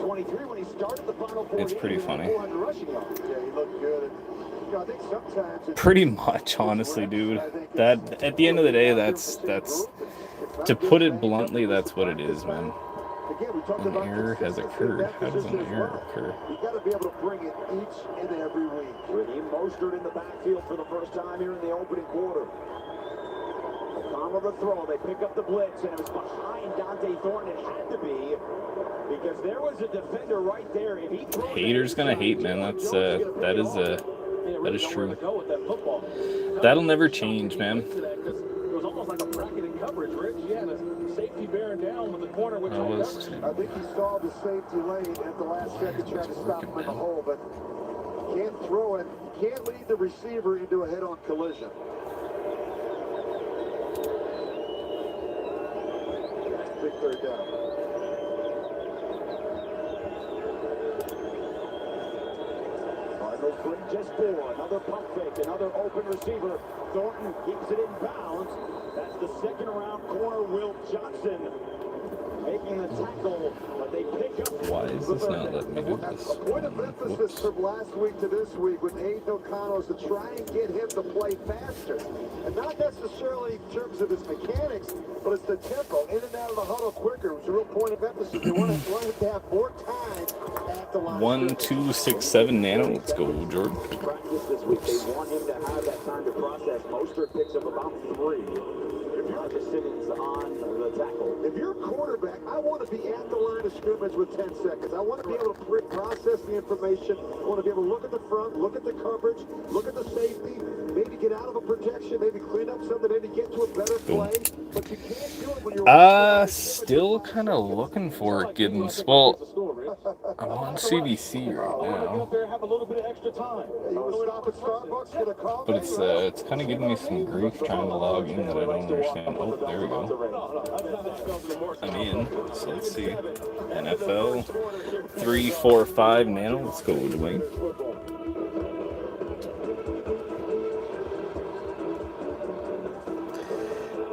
It's pretty funny. Pretty much, honestly, dude. That at the end of the day, that's to put it bluntly, that's what it is, man. An error has occurred. How does an error occur? You got to be able to bring it each and every week. Raheem Mostert in the backfield for the first time here in the opening quarter. Tom of the throw. They pick up the blitz, and it was behind Dante Thornton. It had to be because there was a defender right there. If he haters gonna hate, man. That is true. That'll never change, man. It was almost like a bracketed coverage, Rich. You had a safety bearing down with the corner, which was. I think he saw the safety lane at the last second, trying to stop him in the hole, but can't throw it. Can't lead the receiver into a head-on collision. Big third down. Cardinals bring just four. Another pump fake. Another open receiver. Thornton keeps it in bounds. That's the second-round corner, Will Johnson, making the tackle, but they pick up. Why is this not letting me do this? A point of emphasis from last week to this week with Aiden O'Connell is to try and get him to play faster. And not necessarily in terms of his mechanics, but it's the tempo, in and out of the huddle quicker. It was a real point of emphasis. You want him to have more time at the line. 1, 2, 6, 7 nano. Let's go, Jordan. Practice this week. They want him to have that time to process. Mostert picks up about 3. Simmons on the tackle. If you're a quarterback, I want to be at the line of scrimmage with 10 seconds. I want to be able to process the information. I want to be able to look at the front, look at the coverage, look at the safety, maybe get out of a protection, maybe clean up something, maybe get to a better play. But you can't do it when you're still kind of looking for it, Giddens. Well, I'm on CBC right now. But it's kind of giving me some grief trying to log in that I don't understand. Oh, there we go. I'm in. So let's see. NFL 3, 4, 5 nano. Let's go, Dwayne.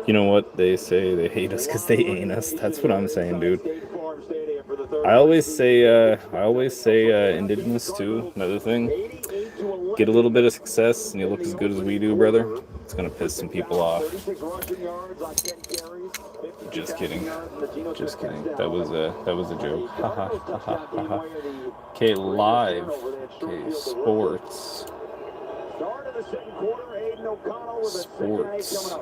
You know what? They say they hate us because they ain't us. That's what I'm saying, dude. I always say indigenous too. Another thing. Get a little bit of success and you look as good as we do, brother. It's gonna piss some people off. Just kidding. Just kidding. That was a joke. Ha ha ha ha ha. Okay, live. Okay, sports. Sports.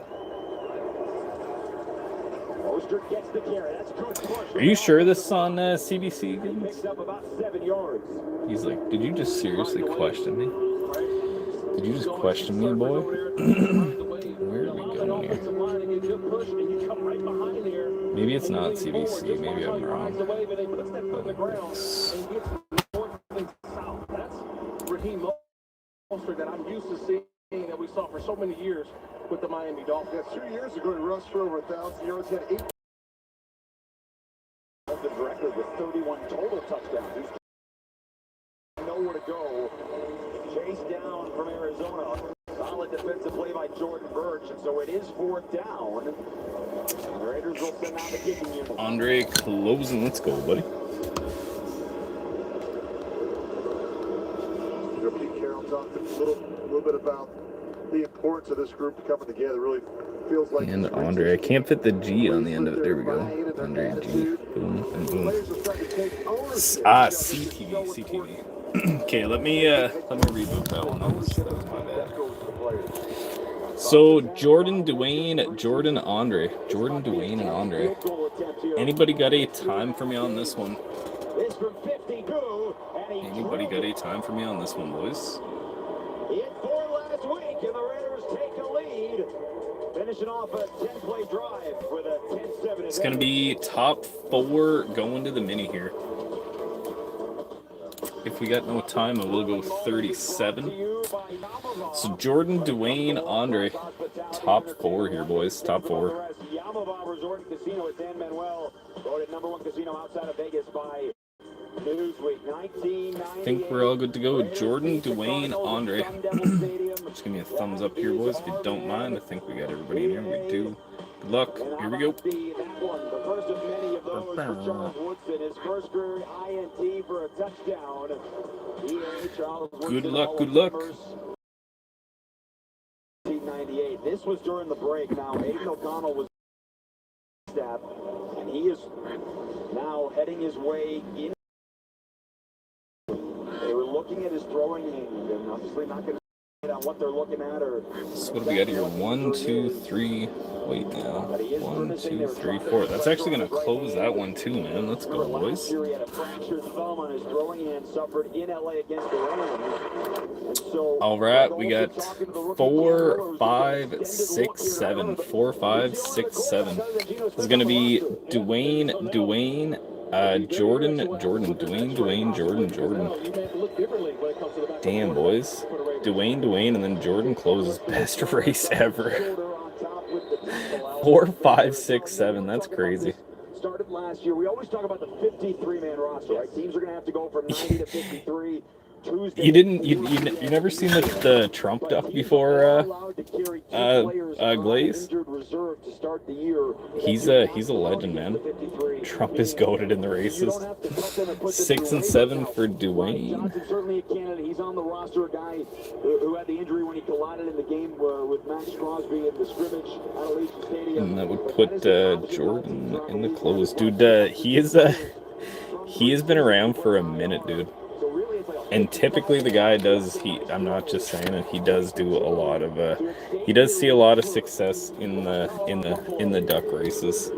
Are you sure this is on CBC? He's like, did you just seriously question me? Did you just question me, boy? Where are we going here? Maybe it's not CBC. Maybe I'm wrong. Raheem Mostert that I'm used to seeing that we saw for so many years with the Miami Dolphins. 2 years ago, he rushed for over 1,000 yards. He had 8. The record with 31 total touchdowns. Nowhere to go. Chase down from Arizona. Solid defensive play by Jordan Birch, and so it is 4th down. And the Raiders will send out the kicking unit. Andre closing. Let's go, buddy. Pete Carroll talked a little bit about the importance of this group coming together. Really feels like. And Andre, I can't fit the G on the end of it. There we go. Andre G. Boom and boom. CTV. Okay, let me reboot that one. That was my bad. So Jordan, Dwayne, Jordan, Andre. Jordan, Dwayne, and Andre. Anybody got a time for me on this one? Anybody got a time for me on this one, boys? He had 4 last week, and the Raiders take a lead. Finishing off a 10-play drive with a 10-7. It's going to be top 4 going to the mini here. If we got no time, I will go 37. So Jordan, Dwayne, Andre. Top 4 here, boys. Top 4. Resort Casino at San Manuel, voted #1 casino outside of Vegas by I think we're all good to go. Jordan, Dwayne, Andre. Just give me a thumbs up here, boys, if you don't mind. I think we got everybody in here. We do. Good luck. Here we go. Good luck. Good luck. 1998. This was during the break. Now, Aiden O'Connell was step, and he is now heading his way in. They were looking at his throwing hand, and obviously not going to on what they're looking at. Or so what do we got here? 1, 2, 3. Wait now. 1, 2, 3, 4. That's actually going to close that one too, man. Let's go, boys. He had a fractured thumb on his throwing hand, suffered in LA against the Rams. All right, we got 4, 5, 6, 7. 4, 5, 6, 7. This is going to be Dwayne, Jordan, Jordan. Damn, boys. Dwayne, and then Jordan closes. Best race ever. 4, 5, 6, 7. That's crazy. Started last year. We always talk about the 53-man roster, right? Teams are going to have to go from 90 to 53. You never seen the Trump duck before, Glaze? He's a legend, man. Trump is goated in the races. 6 and 7 for Dwayne. Certainly a candidate. He's on the roster, a guy who had the injury when he collided in the game with Max Crosby in the scrimmage at Allegiant Stadium. And that would put Jordan in the close, dude. He has been around for a minute, dude. And typically the guy I'm not just saying it, he does do a lot of he does see a lot of success in the duck races.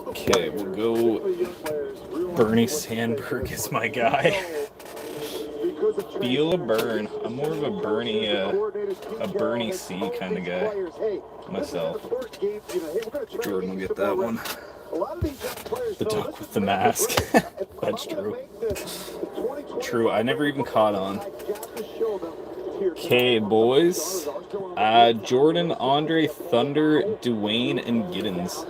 Okay, we'll go Bernie Sandberg is my guy. Feel a burn. I'm more of a Bernie C kind of guy myself. Jordan will get that one. The duck with the mask. That's true. True, I never even caught on. Okay, boys. Jordan, Andre, Thunder, Dwayne, and Giddens.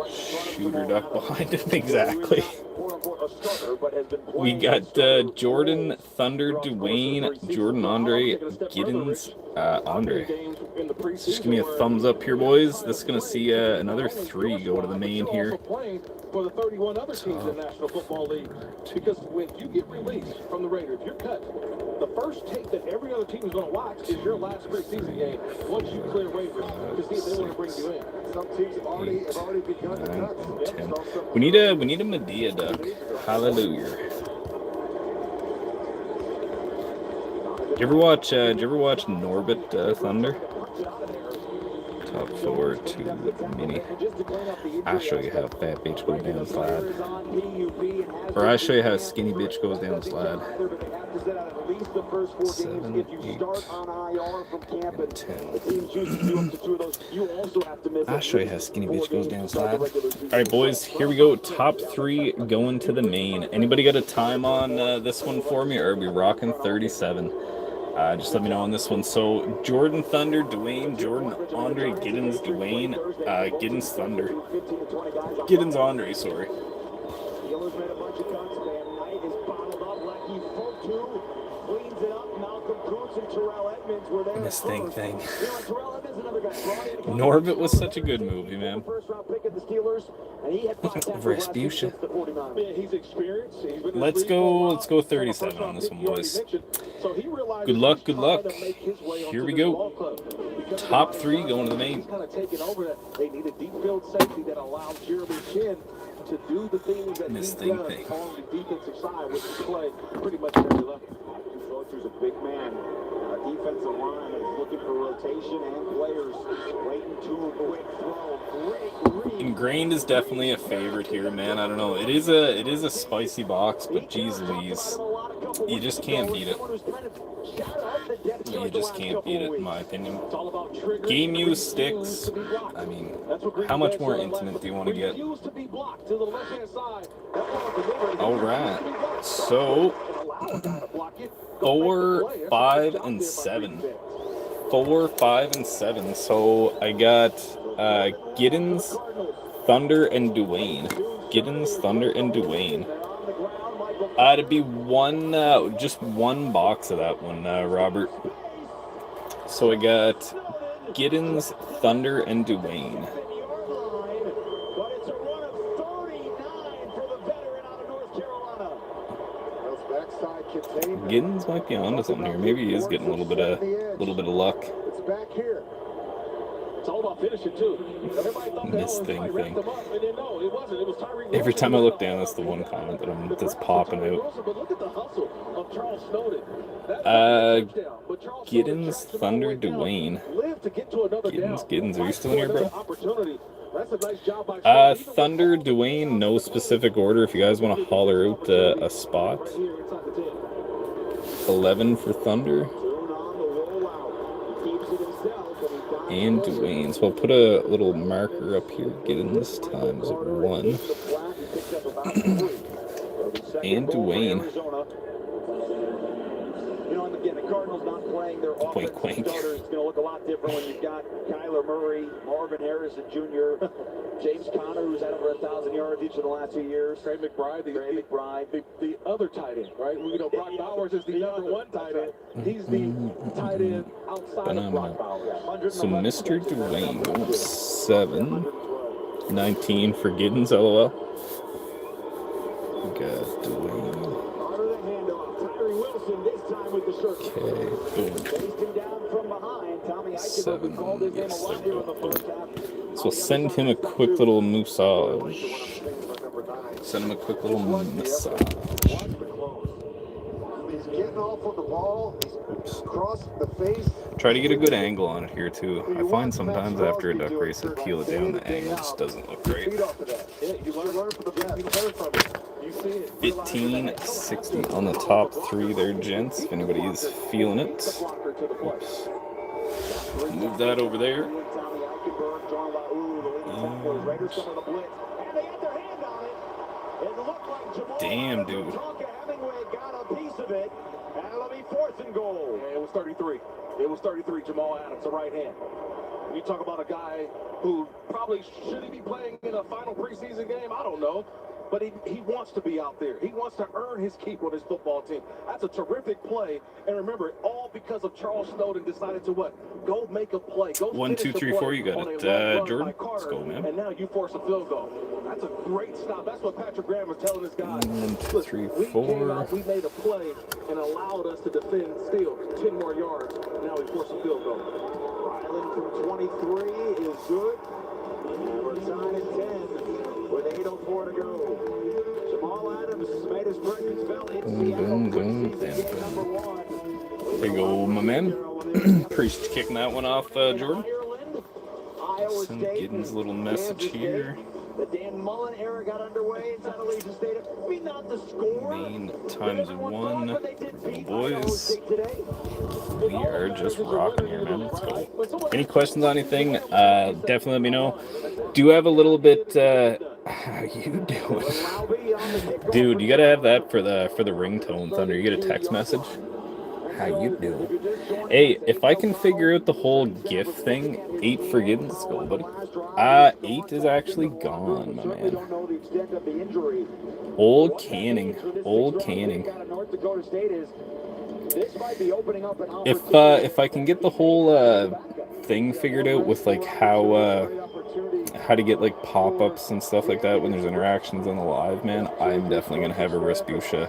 Shooter duck behind him, exactly. We got Jordan, Thunder, Dwayne, Jordan, Andre, Giddens, Andre. Just give me a thumbs up here, boys. This is going to see another 3 go to the main here. For the 31 other teams in the National Football League, because when you get released from the Raiders, you're cut. The first tape that every other team is going to watch is your last preseason game once you clear waivers to see if they want to bring you in. Some teams have already begun the cuts. We need a Medea duck. Hallelujah. Did you ever watch Norbit Thunder? Top 4 to mini. I'll show you how fat bitch goes down the slide. Or I'll show you how skinny bitch goes down the slide. 7, 8, and 10. I'll show you how skinny bitch goes down the slide. Alright, boys, here we go. Top 3 going to the main. Anybody got a time on this one for me, or are we rocking 37? Just let me know on this one. So, Jordan, Thunder, Dwayne, Jordan, Andre, Giddens, Dwayne, Giddens, Thunder. Giddens, Andre, sorry. And this thing. Norbit was such a good movie, man. Respucia. Let's go 37 on this one, boys. Good luck. Here we go. Top 3 going to the main. They need a deep field safety that allows Jeremy Chin to do the things that this he thing does on the defensive side, which is play pretty much every level. Floater's a big man. Our defensive line is looking for rotation and players waiting to a quick throw. Great read. Ingrained is definitely a favorite here, man. I don't know. It is a spicy box, but geez Louise, you just can't beat it. You just can't beat it, in my opinion. Game use sticks. I mean, how much more intimate do you want to get? All right. So 4, 5, and 7. 4, 5, and 7. So I got Giddens, Thunder, and Dwayne. Giddens, Thunder, and Dwayne. It'd be one, just one box of that one, Robert. So I got Giddens, Thunder, and Dwayne. But it's a run of 39 for the veteran out of North Carolina. Giddens might be onto something here. Maybe he is getting a little bit of luck. It's back here. It's all about finishing, too. Everybody thought This thing. up, and then, no, it wasn't. It was Tyreek Every Wilson. time I look down, that's the one comment that's popping out. But look at the hustle of Charles Snowden. Giddens, Thunder, Dwayne. Giddens, are you still in here, bro? Thunder, Dwayne, no specific order. If you guys want to holler out a spot. 11 for Thunder. And Dwayne. So I'll put a little marker up here. Giddens times 1. And Dwayne. You know, and again, the Cardinals not playing their offensive starters. It's going to look a lot different when you've got Kyler Murray, Marvin Harrison Jr., James Conner, who's had over 1,000 yards each of the last 2 years. Trey McBride, the other tight end, right? You know, Brock Bowers is the number one tight end. He's the tight end outside of Brock Bowers. So Mr. Dwayne, 7, 19 for Giddens, LOL. We got Dwayne. Okay, boom. 7, yes, so we'll send him a quick little massage. Send him a quick little massage. He's getting off on the ball. He's across the face. Try to get a good angle on it here too. I find sometimes after a duck race, I peel it down, the angle just doesn't look great. 1560 on the top 3 there, gents. If anybody is feeling it. Oops. Move that over there. Damn, dude. It was 33. It was 33, Jamal Adams, the right hand. You talk about a guy who probably shouldn't be playing in a final preseason game. I don't know. But he wants to be out there. He wants to earn his keep on his football team. That's a terrific play. And remember, all because of Charles Snowden decided to what? Go make a play. Go 1, 2, 3, 4. You got it, Jordan. Let's go, man. And now you force a field goal. That's a great stop. That's what Patrick Graham was telling his guys. 1, 2, 3, 4. We made a play and allowed us to defend still 10 more yards. Now we force a field goal. Ryland from 23 is good. We're tied at 10 with 8:04 to go. Jamal Adams made his presence felt in Seattle. There you go, my man. Appreciate you kicking that one off, Jordan. Send Giddens a little message here. The Dan Mullen era got underway inside Allegiant Stadium. We not the score. Main times 1. Boys, we are just rocking here, man. Let's go. Any questions on anything? Definitely let me know. Do have a little bit. How you doing, dude? You gotta have that for the ringtone, Thunder. You get a text message. How you doing? Hey, if I can figure out the whole GIF thing, 8 for Giddens, let's go, buddy. 8 is actually gone, my man. Old Canning. If I can get the whole thing figured out with like how to get like pop-ups and stuff like that when there's interactions on the live, man, I'm definitely gonna have a Respucia.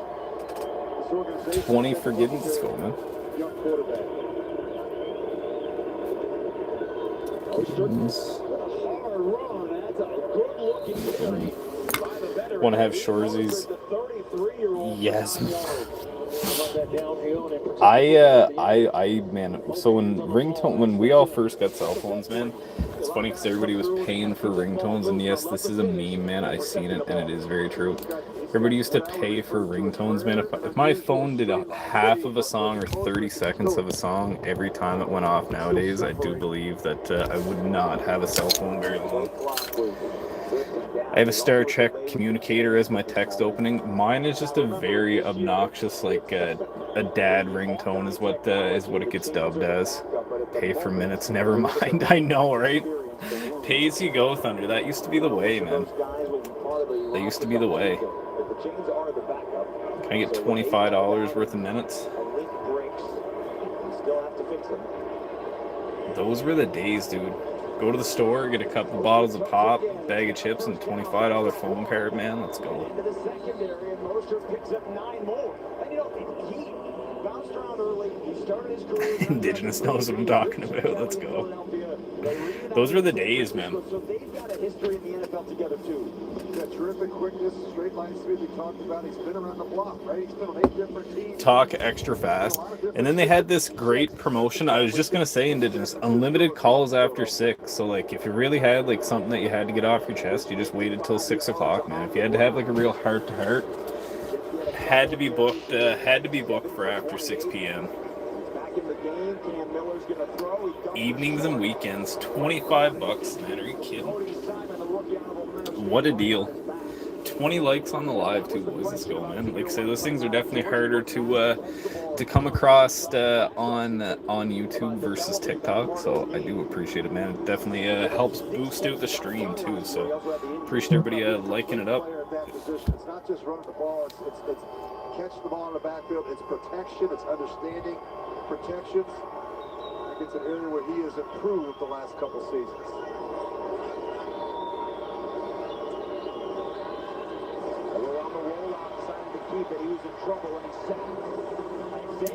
20 for Giddens, let's go, man. Want to have Shorzy's? Yes. Man, so when we all first got cell phones, man, it's funny because everybody was paying for ringtones, and yes, this is a meme, man. I've seen it, and it is very true. Everybody used to pay for ringtones, man. If my phone did a half of a song or 30 seconds of a song every time it went off nowadays, I do believe that I would not have a cell phone very long. I have a Star Trek communicator as my text opening. Mine is just a very obnoxious, like a dad ringtone is what it gets dubbed as. Pay for minutes, never mind. I know, right? Pay as you go, Thunder. That used to be the way, man. That used to be the way. The chains are the backup. Can I get $25 worth of minutes? A link breaks. You still have to fix them. Those were the days, dude. Go to the store, get a couple bottles of pop, bag of chips, and $25 phone card, man. Let's go. Into the secondary, and Mercer picks up 9 more. And you know, he bounced around early. He started his career. Indigenous knows what I'm talking about. Let's go. Those were the days, man. So they've got a history in the NFL together, too. That terrific quickness, straight line speed we talked about. He's been around the block, right? He's been on 8 different teams. Talk extra fast. And then they had this great promotion. I was just going to say, Indigenous, unlimited calls after 6. So, like, if you really had, like, something that you had to get off your chest, you just waited till 6 o'clock, man. If you had to have, like, a real heart-to-heart, had to be booked for after 6 p.m. Evenings and weekends, $25, man. Are you kidding? What a deal. 20 likes on the live too, boys. Let's go, man. Like I say, those things are definitely harder to come across on YouTube versus TikTok. So I do appreciate it, man. It definitely helps boost out the stream too. So appreciate everybody liking it up. It's not just running the ball. It's catching the ball in the backfield. It's protection. It's understanding protections. It's an area where he has improved the last couple seasons.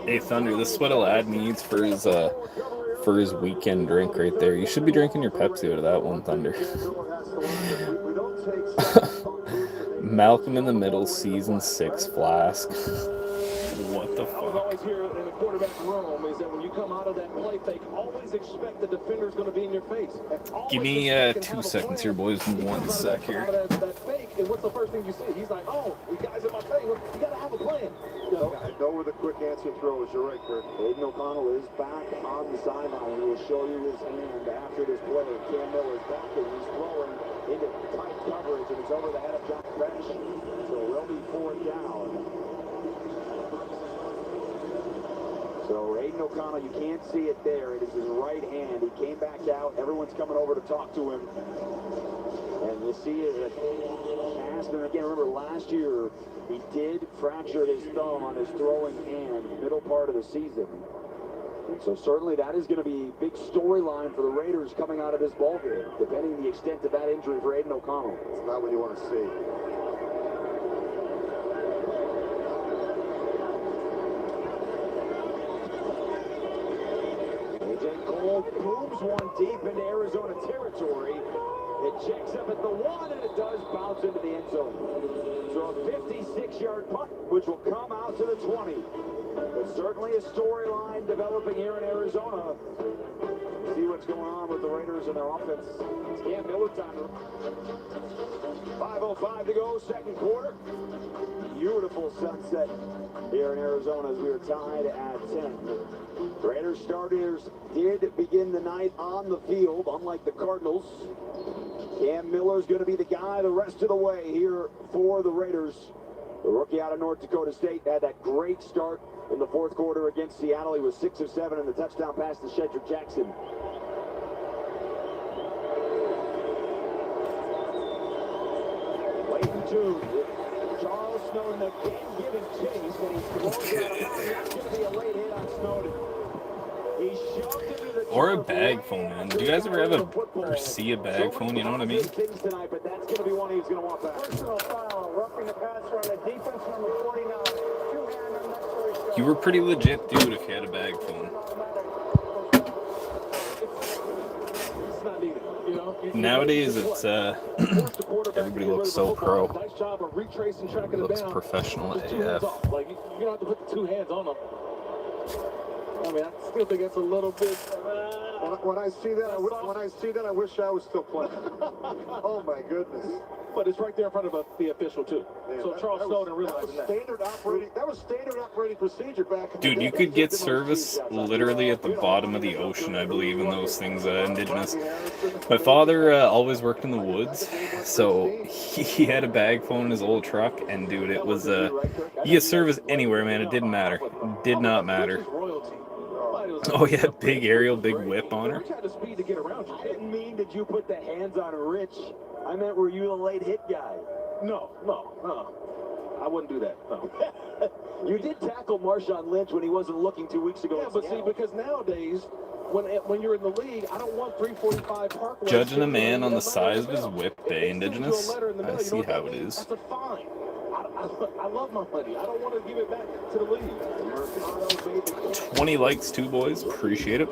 Hey Thunder, this is what a lad needs for his weekend drink right there. You should be drinking your Pepsi out of that one, Thunder. Malcolm in the Middle, season 6 flask. What the fuck? Always here in the quarterback room is that when you come out of that play fake, always expect the defender's going to be in your face. Give me 2 seconds here, boys. 1 sec here. That fake, and what's the first thing you see? He's like, oh, the guy's in my face. You got to have a plan. I know where the quick answer throw is. You're right, Kurt. Aiden O'Connell is back on the sideline. He will show you his hand after this play. Cam Miller's back, and he's throwing into tight coverage, and it's over the head of John French. So it will be 4th down. So Aiden O'Connell, you can't see it there. It is his right hand. He came back out. Everyone's coming over to talk to him. And you see it. And again, remember last year, he did fracture his thumb on his throwing hand middle part of the season. And so certainly that is going to be a big storyline for the Raiders coming out of this ballgame, depending on the extent of that injury for Aiden O'Connell. It's not what you want to see. Moves one deep into Arizona territory. It checks up at the 1, and it does bounce into the end zone. So a 56-yard punt, which will come out to the 20. But certainly a storyline developing here in Arizona. See what's going on with the Raiders and their offense. It's Cam Miller time. 5:05 to go, second quarter. Beautiful sunset here in Arizona as we are tied at 10. Raiders starters did begin the night on the field, unlike the Cardinals. Cam Miller's going to be the guy the rest of the way here for the Raiders. The rookie out of North Dakota State had that great start in the 4th quarter against Seattle. He was 6 of 7 in the touchdown pass to Shedrick Jackson. Late in June, Charles Snowden again giving chase, and he's throws it out. That's going to be a late hit on Snowden. He shoved it to the Or a bag phone, man. Do you guys ever have or see a bag phone? You know what I mean? Tonight, but that's going to be one he's going to want back. Personal foul, roughing the passer on the defense number 49. Two-hand unnecessary shove. You were pretty legit, dude, if you had a bag phone. It's not needed, you know? Nowadays, it's everybody looks so pro. Nice job of retracing, tracking It looks down. professional Just 2 hands AF. off. Like, you don't have to put the 2 hands on them. I mean, I still think that's a little bit. When I see that, I wish I was still playing. Oh my goodness! But it's right there in front of the official too. Man, so Charles Snowden realizing that. That was standard operating procedure back in the Dude, day. you could get service literally at the bottom of the ocean, I believe, in those things, Indigenous. My father always worked in the woods, so he had a bag phone in his old truck, and dude, it was, you get service anywhere, man, it didn't matter. It did not matter. Oh yeah, big aerial, big whip on her. I didn't mean that you put the hands on Rich. I meant, were you the late hit guy? No. I wouldn't do that. No. You did tackle Marshawn Lynch when he wasn't looking 2 weeks ago. Yeah, but see, because nowadays, when you're in the league, I don't want 345 Parkway. Judging a man on the size of his whip, Bay Indigenous, I see how it is. That's a fine. I love my money. I don't want to give it back to the league. 20 likes too, boys. Appreciate it.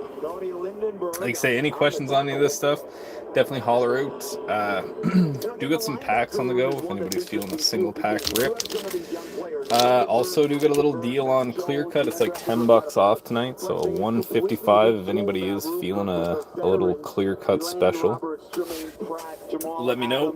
Like I say, any questions on any of this stuff, definitely holler out. Do get some packs on the go if anybody's feeling a single pack rip. Also do get a little deal on clear cut. It's like $10 off tonight, so a $155 if anybody is feeling a little clear cut special. Let me know.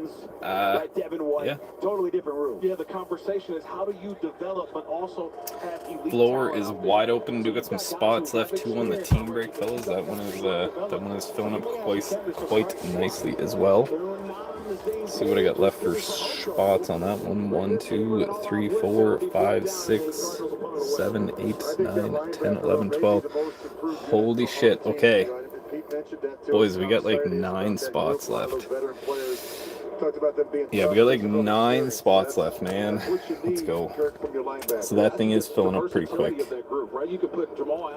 Yeah. Totally different room. Yeah, the conversation is how do you develop, but also have elite Floor talent. is wide open. Do get some spots left too on the team break, fellas. That one is filling up quite nicely as well. Let's see what I got left for spots on that one. 1, 2, 3, 4, 5, 6, 7, 8, 9, 10, 11, 12. Holy shit. Okay. Boys, we got like 9 spots left. Yeah, we got like 9 spots left, man. Let's go. So that thing is filling up pretty quick.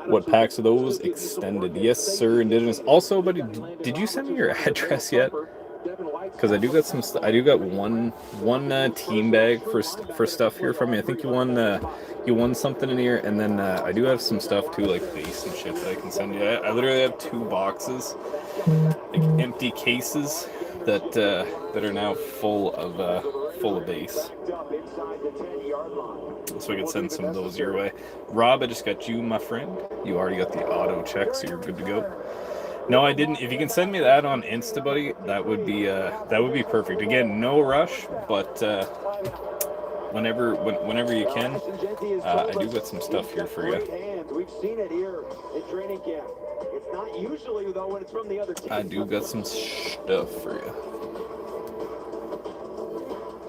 What packs are those? Extended. Yes, sir, Indigenous. Also, buddy, did you send me your address yet? Because I do got some. I do got one team bag for stuff here from you. I think you won something in here, and then I do have some stuff too, like base and shit that I can send you. I literally have 2 boxes, like empty cases that are now full of base. So I can send some of those your way. Rob, I just got you, my friend. You already got the auto check, so you're good to go. No, I didn't. If you can send me that on Insta, buddy, that would be perfect. Again, no rush, but whenever you can, I do got some stuff here for you. We've seen it here in training camp. It's not usually though when it's from the other team. I do got some stuff for you.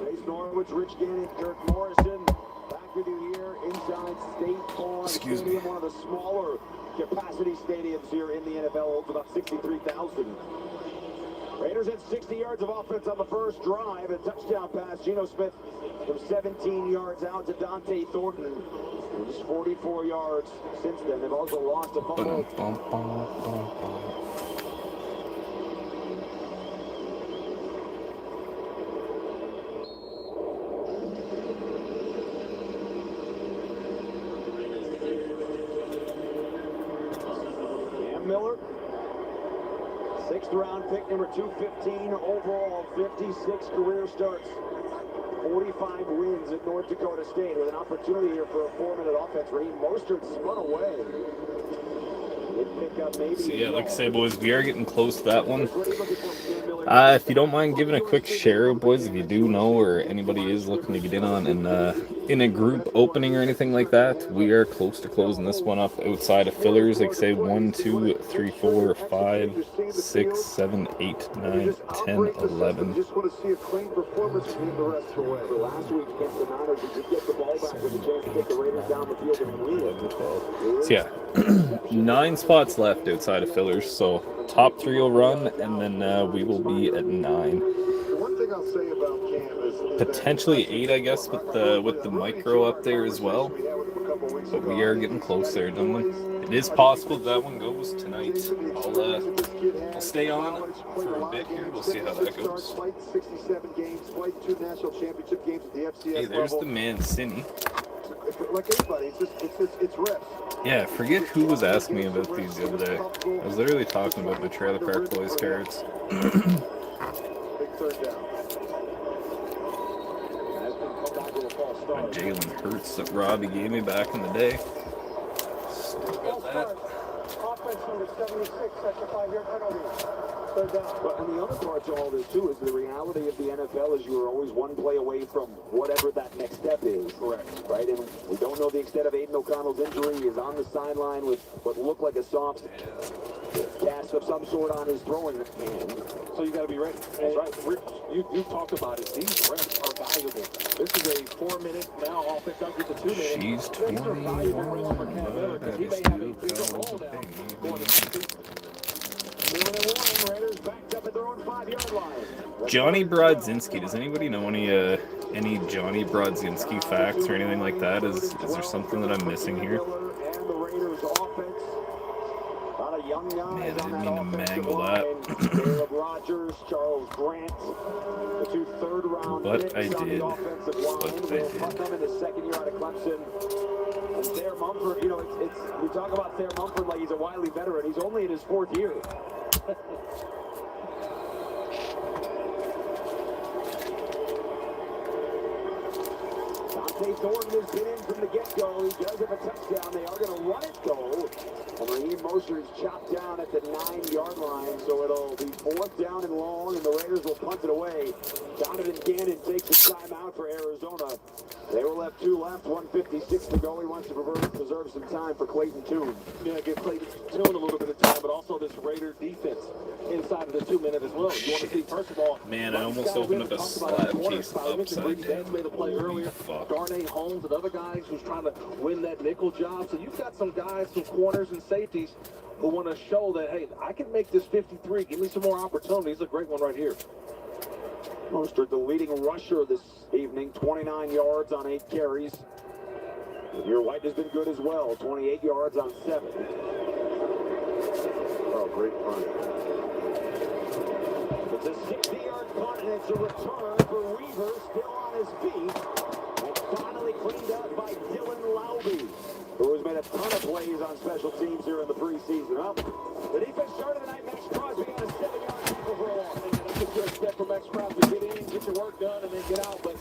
Chase Norwich, Rich Gannon, Kirk Morrison, back with you here inside State Farm Stadium, one of the smaller capacity stadiums here in the NFL, holds about 63,000. Raiders had 60 yards of offense on the first drive. A touchdown pass, Geno Smith from 17 yards out to Dante Thornton. Just 44 yards since then. They've also lost a fumble. Miller, 6th round pick, number 215 overall, 56 career starts, 45 wins at North Dakota State, with an opportunity here for a 4-minute offense. Raheem Mostert spun away. So yeah, like I say, boys, we are getting close to that one. If you don't mind giving a quick share, boys, if you do know or anybody is looking to get in on in a group opening or anything like that, we are close to closing this one up outside of fillers. Like I say, 1, 2, 3, 4, 5, 6, 7, 8, 9, 10, 11. Just want to see a clean performance and the rest away. Last week against the Niners, you could get the ball back with a chance to get the Raiders down the field and win. So yeah, 9 spots left outside of fillers. So top 3 will run, and then we will be at 9. One thing I'll say about Cam is potentially 8, I guess, with the micro up there as well. But we are getting close there, gentlemen. It is possible that one goes tonight. I'll stay on for a bit here. We'll see how that goes. Hey, there's the Mancini. Like anybody, it's reps. Yeah, I forget who was asking me about these the other day. I was literally talking about the Trailer Park Boys cards. Big third down. Jalen Hurts that Robbie gave me back in the day. Still got that. Offense number 76, that's a 5-yard penalty. Third down. But and the other part to all this too is the reality of the NFL is you are always one play away from whatever that next step is. Correct. Right, and we don't know the extent of Aiden O'Connell's injury. He is on the sideline with what looked like a soft cast of some sort on his throwing hand. So you got to be ready. That's right. You talked about it. These reps are valuable. This is a 4-minute now. Offense does get to 2 minutes. She's 21. He may have a bigger role now. Raiders backed up at their own 5-yard line. Johnny Brodzinski. Does anybody know any Johnny Brodzinski facts or anything like that? Is there something that I'm missing here? And the Raiders offense. A lot of young guys Man, I didn't mean to mangle that. Caleb Rogers, Charles Grant, the 2 third-round picks on the offensive line. Will Putnam in his second year out of Clemson. And Thayer Mumford, you know, we talk about Thayer Mumford like he's a wily veteran. He's only in his 4th year. Dante Thornton has been in from the get-go. He does have a touchdown. They are going to run it, though. And Raheem Mostert is chopped down at the 9-yard line, so it'll be 4th down and long, and the Raiders will punt it away. Donovan Gannon takes a timeout for Arizona. They were left 2 left, 1:56 to go. He wants to preserve some time for Clayton Tune. Yeah, give Clayton Tune a little bit of time, but also this Raider defense inside of the 2-minute as well. You want to see, first of all, man, I almost opened up a slab case upside down. Made a play earlier. Darnay Holmes and other guys who's trying to win that nickel job. So you've got some guys, some corners and safeties who want to show that, hey, I can make this 53. Give me some more opportunities. A great one right here. Mostert, the leading rusher this evening, 29 yards on 8 carries. Your White has been good as well, 28 yards on 7. Oh, great punt. It's a 60-yard punt, and it's a return for Weaver, still on his feet. And finally cleaned up by Dylan Laube, who has made a ton of plays on special teams here in the preseason. Well, the defense started the night. Max Crosby on a 7-yard tackle for a loss. That's a good step for Max Crosby. Get in, get your work done, and then get out. But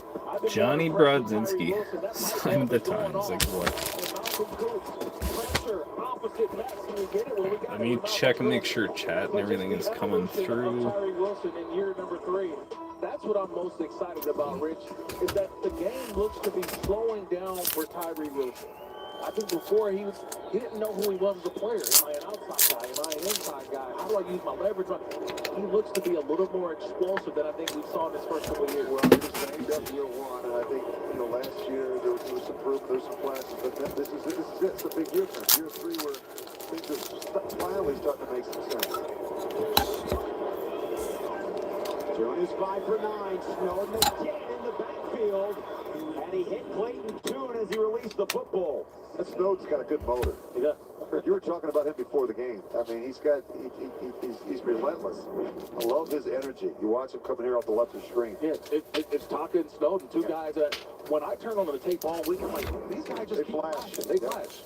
Johnny Brodzinski. Sign the Times. Like what? Let me check and make sure chat and everything is coming through. Wilson in year number 3. That's what I'm most excited about, Rich, is that the game looks to be slowing down for Tyree Wilson. I think before he didn't know who he was as a player. Am I an outside guy? Am I an inside guy? How do I use my leverage? He looks to be a little more explosive than I think we saw in his first couple of years. Well, he was banged up year 1, and I think, you know, last year there was some proof, there's some flashes, but this is it. It's a big difference. Year 3 where things are finally starting to make some sense. Jones 5 for 9. Snowden again in the backfield. And he hit Clayton Tune as he released the football. That Snowden's got a good motor. Yeah. You were talking about him before the game. I mean, he's relentless. I love his energy. You watch him coming here off the left of the screen. Yeah, it's Taka and Snowden, 2 guys that when I turn on the tape all week, I'm like, these guys just keep flashing. They flash.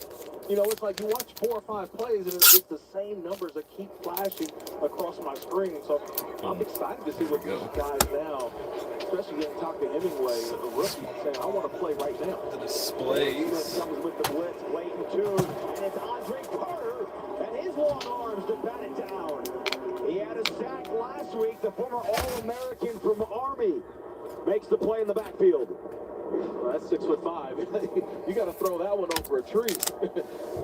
You know, it's like you watch 4 or 5 plays, and it's the same numbers that keep flashing across my screen. So I'm excited to see what these guys now, especially getting Taka Hemingway, a rookie, saying, I want to play right now. The displays. Comes with the blitz, Clayton Tune, and it's Andre Carter, and his long arms to bat it down. He had a sack last week. The former All-American from Army makes the play in the backfield. Well, that's 6'5". You got to throw that one over a tree.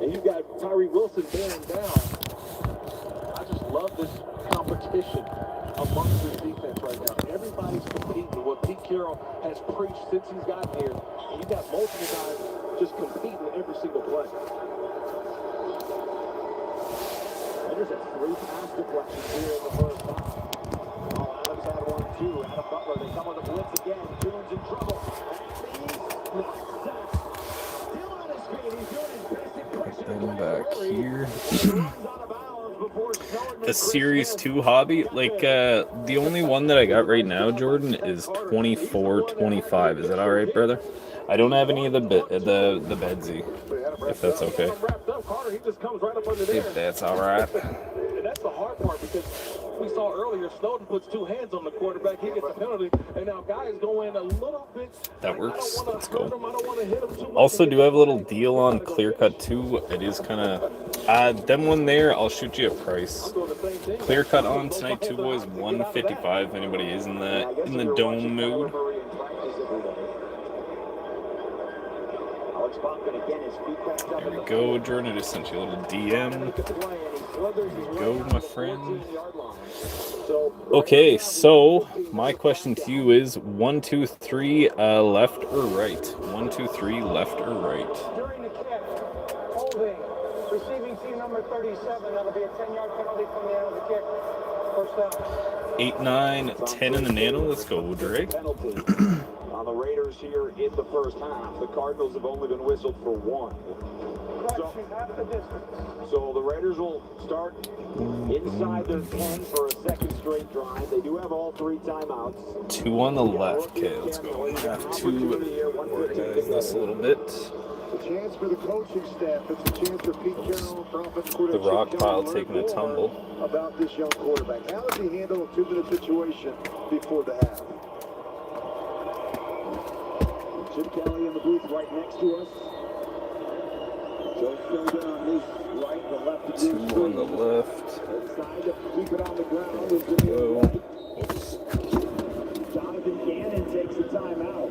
And you've got Tyree Wilson bearing down. I just love this competition amongst this defense right now. Everybody's competing. What Pete Carroll has preached since he's gotten here. And you got multiple guys just competing every single play. There's a 3 pass deflections here in the first half. Jamal Adams had 1, 2. Adam Butler, they come with a blitz again. Tune's in trouble. And back here. The Series 2 hobby, like the only one that I got right now, Jordan, is 24-25. Is that all right, brother? I don't have any of the Bedsy, if that's okay. If that's all right. And that's the hard part because we saw earlier, Snowden puts 2 hands on the quarterback. He gets a penalty, and now guys go in a little bit. That works. Let's go. Also, do have a little deal on Clear Cut 2. It is kind of them one there. I'll shoot you a price. Clear Cut on tonight, 2 boys, $155. If anybody is in the dome mood. There we go, Jordan. I just sent you a little DM. There you go, my friend. Okay, so my question to you is 1, 2, 3, left or right? 1, 2, 3, left or right? During the catch, holding Receiving team number 37, that'll be a 10-yard penalty from the end of the kick. First down. 8, 9, 10 in the nano. Let's go, Drake. On the Raiders here in the first half. The Cardinals have only been whistled for one. So the Raiders will start inside their 10 for a second straight drive. They do have all 3 timeouts. 2 on the left. Okay, let's go. We have to organize this a little bit. A chance for the coaching staff. It's a chance for Pete Carroll, offensive coordinator. The rock pile taking a tumble. About this young quarterback. How does he handle a 2-minute situation before the half? Chip Kelly in the booth right next to us. Joe Stover on his right, the left. 2 on the left. Inside to keep it on the ground is Jamal Adams. Jonathan Gannon takes a timeout.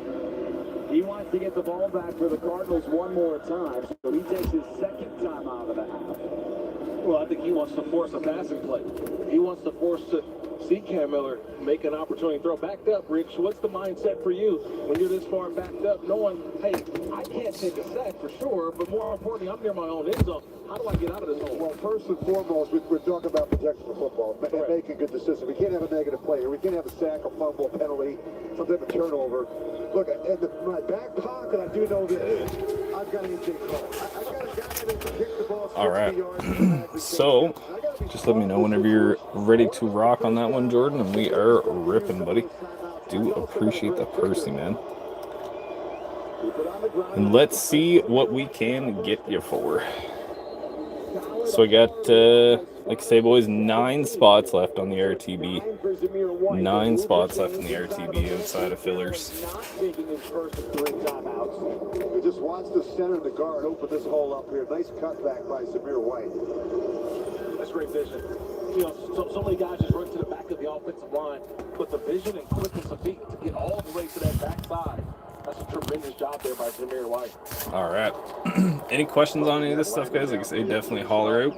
He wants to get the ball back for the Cardinals one more time, so he takes his second timeout of the half. Well, I think he wants to force a passing play. He wants to force to see Cam Miller make an opportunity to throw backed up. Rich, what's the mindset for you when you're this far backed up, knowing, hey, I can't take a sack for sure, but more importantly, I'm near my own end zone. How do I get out of this hole? Well, first and foremost, we're talking about protection for football and making good decisions. We can't have a negative play here. We can't have a sack, a fumble, a penalty, some type of turnover. Look, in my back pocket, I do know this. I've got AJ Cole. I've got a guy that can kick the ball 60 yards. So, just let me know whenever you're ready to rock on that one, Jordan, and we are ripping, buddy. Do appreciate the Percy, man. And let's see what we can get you for. So I got, like I say, boys, 9 spots left on the RTB. 9 spots left in the RTB outside of fillers. We just watch the center of the guard open this hole up here. Nice cutback by Zamir White. That's great vision. You know, so many guys just run to the back of the offensive line, but the vision and quickness of feet to get all the way to that backside. That's a tremendous job there by Zamir White. All right. Any questions on any of this stuff, guys? Like I say, definitely holler out.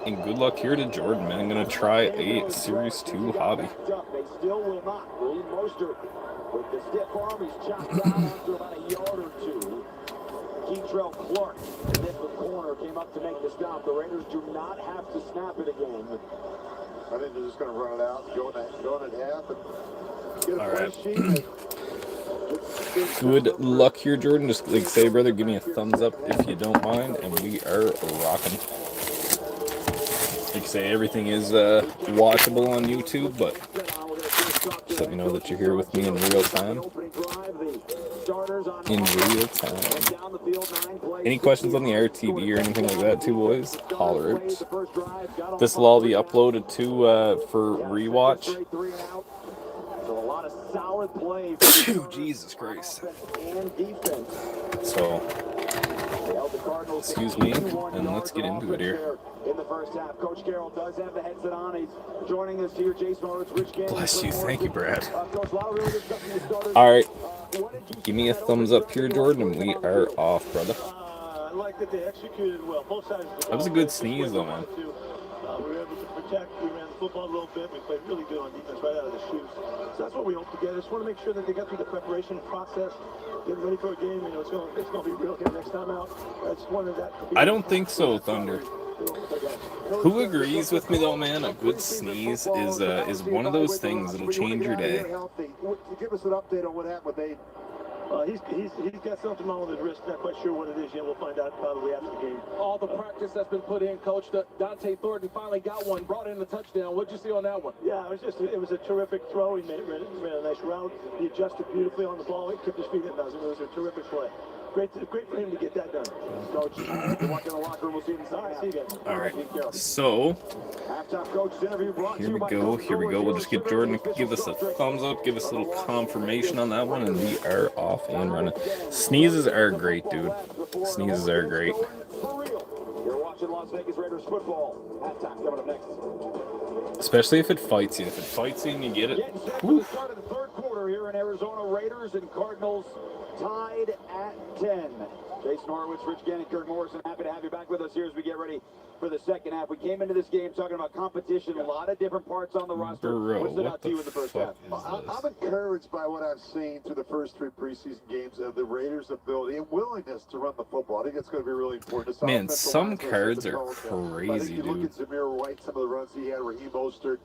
And good luck here to Jordan, man. I'm going to try a Series 2 hobby. They still will not. William Mostert with the stiff arm. He's chopped down after about a yard or 2. Keitrell Clark in the corner came up to make the stop. The Raiders do not have to snap it again. I think they're just going to run it out, going at half, and get a all fresh right. Good luck here, Jordan. Just like say, brother, give me a thumbs up if you don't mind, and we are rocking. Like I say, everything is watchable on YouTube, but just let me know that you're here with me in real time. In real time. Any questions on the RTB or anything like that, too, boys? Holler out. This will all be uploaded to for rewatch. So a lot of solid play. Jesus Christ. And defense. So, excuse me, and let's get into it here. In the first half, Coach Carroll does have the headset on. He's joining us here. Jason Horowitz, Rich Gannon. Bless you. Thank you, Brad. Coach, a lot of really good stuff in the starters. All right. Give me a thumbs up here, Jordan, and we are off, brother. I like that they executed well. Both sides. That was a good sneeze, though, man. We were able to protect. We ran the football a little bit. We played really good on defense right out of the chutes. So that's what we hope to get. I just want to make sure that they got through the preparation process, getting ready for a game. You know, it's going to be real game next time out. I just wanted that. I don't think so, Thunder. Who agrees with me though, man? A good sneeze is one of those things that'll change your day. Give us an update on what happened with Aiden. He's got something wrong with his wrist. Not quite sure what it is yet. We'll find out probably after the game. All the practice that's been put in, Coach. Dante Thornton finally got one, brought in the touchdown. What'd you see on that one? Yeah, it was a terrific throw. He ran a nice route. He adjusted beautifully on the ball. He kept his feet in. It was a terrific play. Great for him to get that done. Coach, you're walking in the locker room. We'll see you inside. All right, see you guys. All right. So, here we go. We'll just get Jordan to give us a thumbs up, give us a little confirmation on that one, and we are off and running. Sneezes are great, dude. Sneezes are great. You're watching Las Vegas Raiders football. Halftime coming up next. Especially if it fights you. If it fights you and you get it. Getting set for the start of the third quarter. quarter here in Arizona. Raiders and Cardinals tied at 10. Jason Horowitz, Rich Gannon, Kirk Morrison, happy to have you back with us here as we get ready for the second half. We came into this game talking about competition, a lot of different parts on the roster. Bro, what stood out to you in the first half? I'm encouraged by what I've seen through the first 3 preseason games of the Raiders' ability and willingness to run the football. I think it's going to be really important. Man, some cards are crazy, you look dude. at Zamir White, some of the runs he had, Raheem Mostert.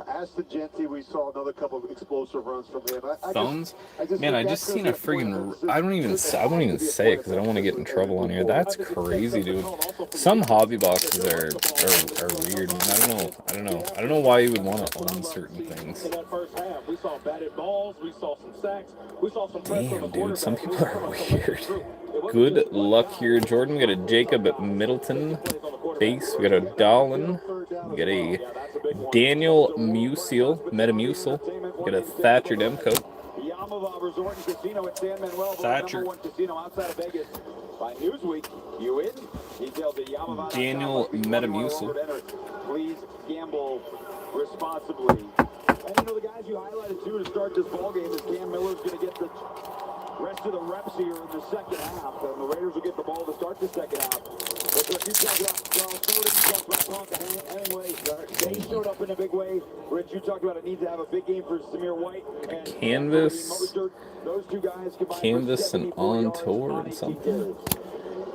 Aston Genty, we saw another couple of explosive runs from him. Thumbs? Man, I just seen a friggin'. I won't even say it because I don't want to get in trouble on here. That's crazy, dude. Some hobby boxes are weird, man. I don't know why you would want to own certain things. Damn, dude, some people are weird. Good luck here, Jordan. We got a Jacob Middleton base. We got a Dolan. We got a Daniel Metamucil. We got a Thatcher Demko. Thatcher. Daniel Metamucil. Please gamble responsibly. And the guys you highlighted too to start this ball game is Cam Miller's going to get the rest of the reps here in the second half. And the Raiders will get the ball to start the second half. But you talked about Charles Foden, you talked about Tonka Hemingway. They showed up in a big way. Rich, you talked about a need to have a big game for Zamir White. And Canvas. Those two guys Canvas and on tour and something.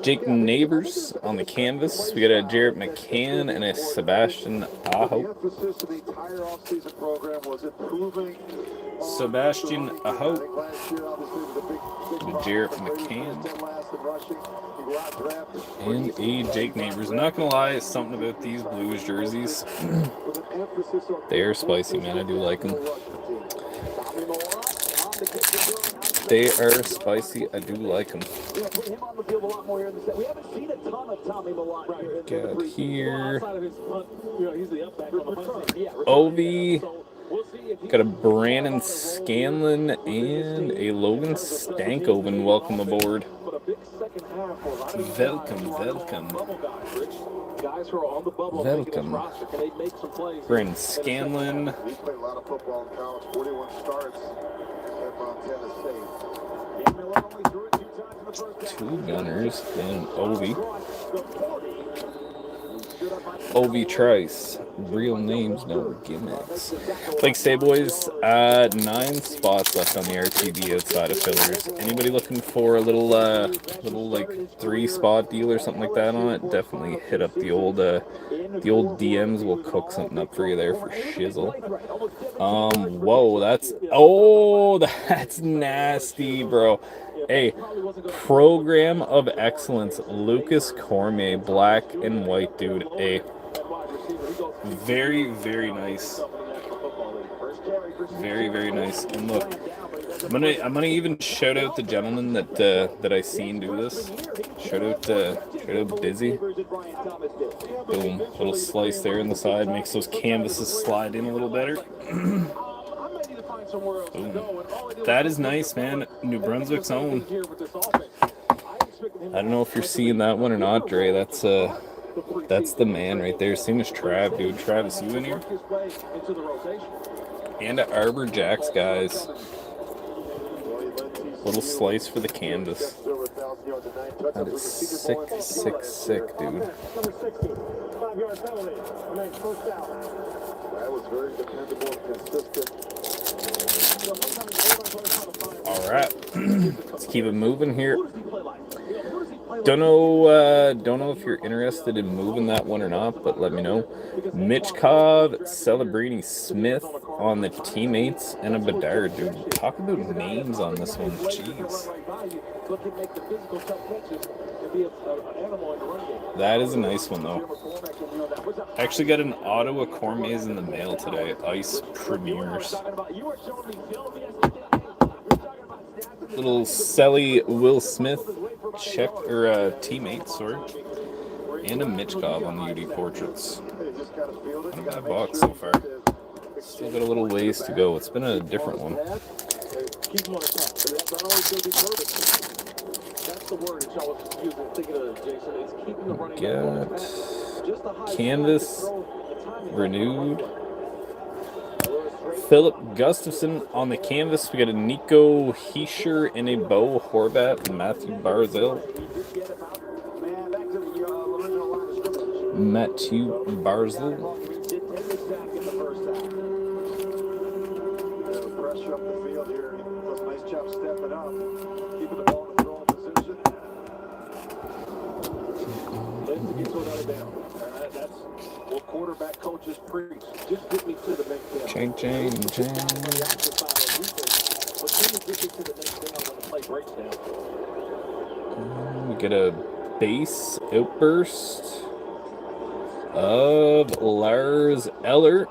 Jake Neighbors on the canvas. We got a Jarrett McCann and a Sebastian Aho. Sebastian Aho. Jarrett McCann. And a Jake Neighbors. I'm not going to lie, something about these Blues jerseys. They are spicy, man. I do like them. They are spicy. I do like them. Got here. Ovi. Got a Brandon Scanlon and a Logan Stankoven. Welcome aboard. Welcome. Brandon Scanlon. He played a lot of football in college, 41 starts at Montana State. 2 gunners and Ovi. Ovi Trice. Real names, no gimmicks. Like say, boys, 9 spots left on the RTD outside of fillers. Anybody looking for a little like 3-spot deal or something like that on it? Definitely hit up the old DMs. We'll cook something up for you there for shizzle. Whoa, that's nasty, bro. Hey, Program of Excellence, Lucas Cormier, black and white, dude. Hey, very, very nice. Very, very nice. And look, I'm gonna even shout out the gentleman that I seen do this. Shout out Dizzy. Boom, little slice there in the side makes those canvases slide in a little better. Boom. That is nice, man. New Brunswick's own. I don't know if you're seeing that one or not, Dre. That's the man right there. Same as Trav, dude. Travis, you in here? And a Arbor Jacks, guys. Little slice for the canvas. That is sick, dude. That was very dependable and consistent. All right, let's keep it moving here. Don't know if you're interested in moving that one or not, but let me know. Mitch Cobb, Celebrini Smith on the teammates, and a Bedard, dude. Talk about names on this one, jeez. That is a nice one, though. Actually got an Ottawa Cormiers in the mail today. Ice Premiers. Little Selly Will Smith teammates, sorry. And a Mitch Cobb on the UD Portraits. Not a bad box so far. Still got a little ways to go. It's been a different one. Got Canvas renewed Philip Gustafson on the canvas. We got a Nico Heischer and a Bo Horvat and Matthew Barzell. Matthew Barzell. Pressure up the field here. Does a nice job stepping up, keeping the ball in the throwing position. That's what quarterback coaches preach. Just get me to the next down. Chang. But then you get me to the next down when the play breaks down. We get a base outburst of Lars Eller.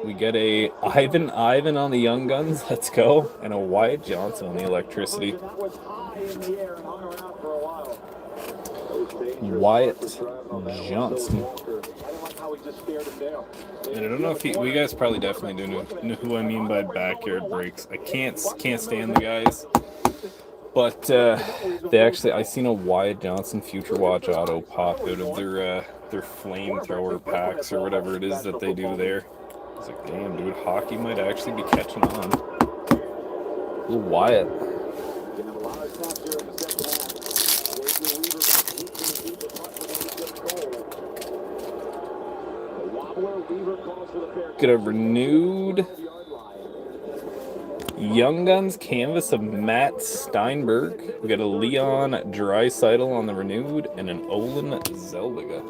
We get a Ivan on the Young Guns. Let's go. And a Wyatt Johnson on the electricity. Wyatt Johnson. And I don't know if you guys probably definitely do know who I mean by backyard breaks. I can't stand the guys. But they actually, I seen a Wyatt Johnson Future Watch auto pop out of their flamethrower packs or whatever it is that they do there. I was like, damn, dude, hockey might actually be catching on. Little Wyatt. Get a renewed Young Guns canvas of Matt Steinberg. We got a Leon Draisaitl on the renewed and an Olin Zeldiga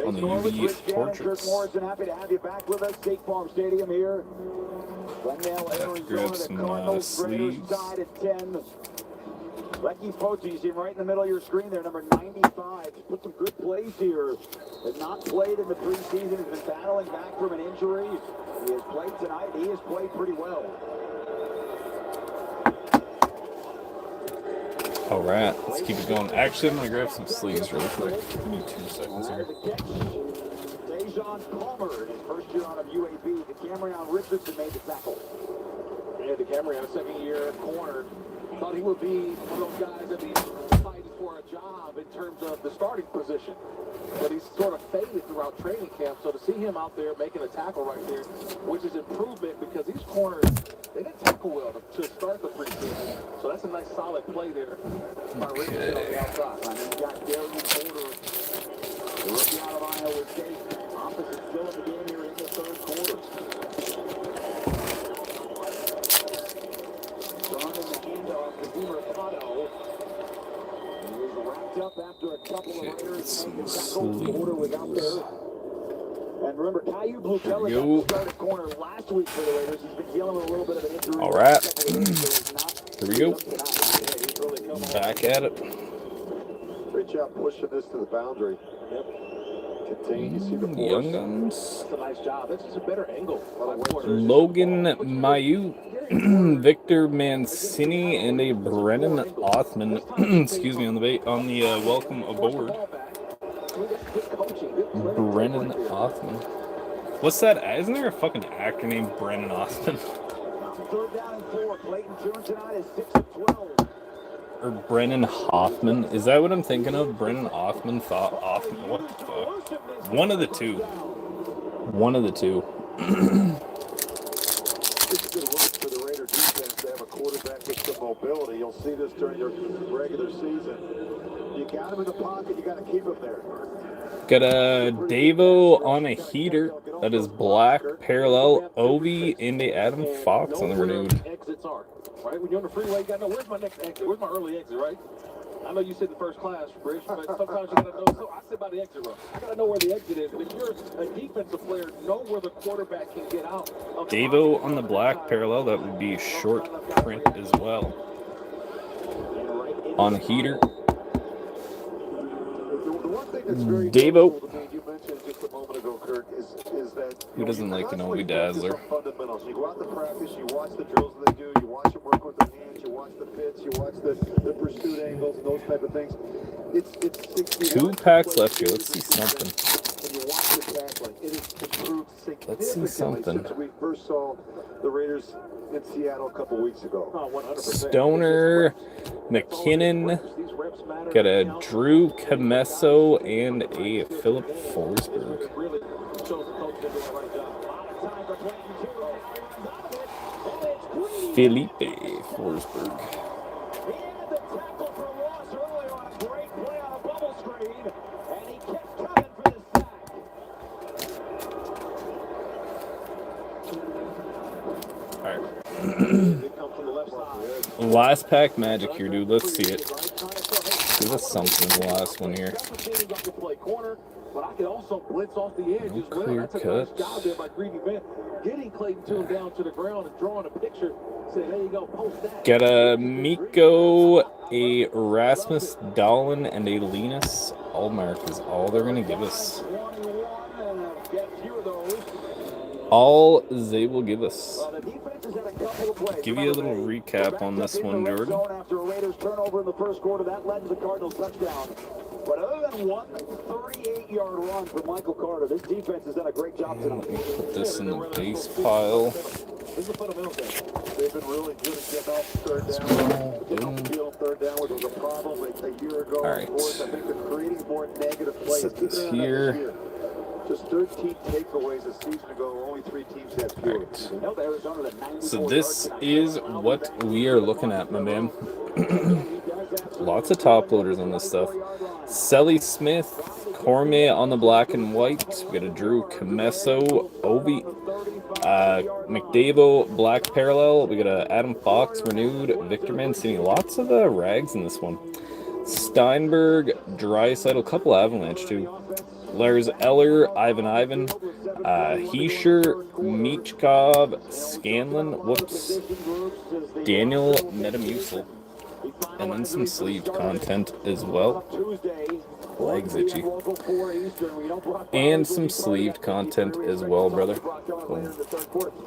on the UV portraits. Happy to have you back with us. State Farm Stadium here. Grab some sleeves. At 10. Lecky Poche, you see him right in the middle of your screen there, number 95. He's put some good plays here. Has not played in the preseason. He's been battling back from an injury. He has played tonight. He has played pretty well. All right, let's keep it going. Actually, I'm going to grab some sleeves real quick. Give me 2 seconds here. Dejon Palmer in his first year out of UAB. The Cameron Richardson made the tackle. Yeah, the Cameron, second-year corner. Thought he would be one of those guys that be fighting for a job in terms of the starting position. But he's sort of faded throughout training camp. So to see him out there making a tackle right there, which is improvement because these corners, they didn't tackle well to start the preseason. So that's a nice solid play there. By Richardson on the outside. And then got Darian Porter, the rookie out of Iowa State. Opposite still in the game here in the third quarter. Strong in the handoff to DiMercado. He was wrapped up after a couple of Raiders making tackles. Porter was out there. And remember, Caillou Blue-Kelly started corner last week for the Raiders. He's been dealing with a little bit of an injury. All right. Here we go. Back at it. Great job pushing this to the boundary. Yep. Contain, you see the force. Young Guns. That's a nice job. That's just a better angle. Logan Mayu, Victor Mancini, and a Brennan Othman. Excuse me, on the welcome aboard. Brennan Othman. What's that? Isn't there a fucking actor named Brennan Othman? Third down and 4. Clayton Turner tonight is 6 of 12. Or Brennan Hoffman. Is that what I'm thinking of? Brennan Othman thought Othman. What the fuck? One of the two. One of the two. It's a good look for the Raider defense to have a quarterback with some mobility. You'll see this during your regular season. You got him in the pocket, you got to keep him there. Got a Davo on a heater. That is black, parallel, Ovi, and a Adam Fox on the renewed. Exits are, right? When you're on the freeway, you got to know where's my next exit? Where's my early exit, right? I know you said the first class, Rich, but sometimes you got to know. So I sit by the exit row. I got to know where the exit is. But if you're a defensive player, know where the quarterback can get out. Davo on the black, parallel. That would be short print as well. On the heater. Davo. You mentioned just a moment ago, Kirk, is that who doesn't like an Ovi Dazzler? Fundamentals. You go out to practice, you watch the drills that they do, you watch them work with their hands, you watch the pitch, you watch the pursuit angles, and those type of things. It's 2 packs left here. Let's see something. When you watch the tackling, it has improved Let's see something. since we first saw the Raiders in Seattle a couple weeks ago. 100%. Stoner, McKinnon, got a Drew Camesso, and a Philip Forsberg. Felipe Forsberg. Last pack magic here, dude. Let's see it. Give us something in the last one here. But I can also blitz off the edge as well. That's a nice job there by Greedy Van. Getting Clayton Tune down to the ground and drawing a picture. Say, there you go, post that. Got a Miko, a Rasmus Dahlin, and a Linus Allmark is all they're going to give us. All they will give us. Give you a little recap on this one, Jordan. After a Raiders turnover in the first quarter, that led to the Cardinals touchdown. But other than one 38-yard run for Michael Carter, this defense has done a great job tonight. Let me put this in the base pile. They've been really good at getting off third down. Getting off the field third down, which was a problem a year ago. All right. Of course, I think they're creating more negative plays. Set this here. Just 13 takeaways a season ago. Only 3 teams had fewer. So this is what we are looking at, my man. Lots of top loaders on this stuff. Selly Smith, Cormier on the black and white. We got a Drew Camesso, Obi, McDavo, black parallel. We got a Adam Fox renewed, Victor Mancini. Lots of rags in this one. Steinberg, Draisaitl, couple Avalanche too. Lars Eller, Ivan, Heischer, Michkov, Scanlon, Daniel Metamucil, and then some sleeved content as well. Legs itchy. And some sleeved content as well, brother. Boom.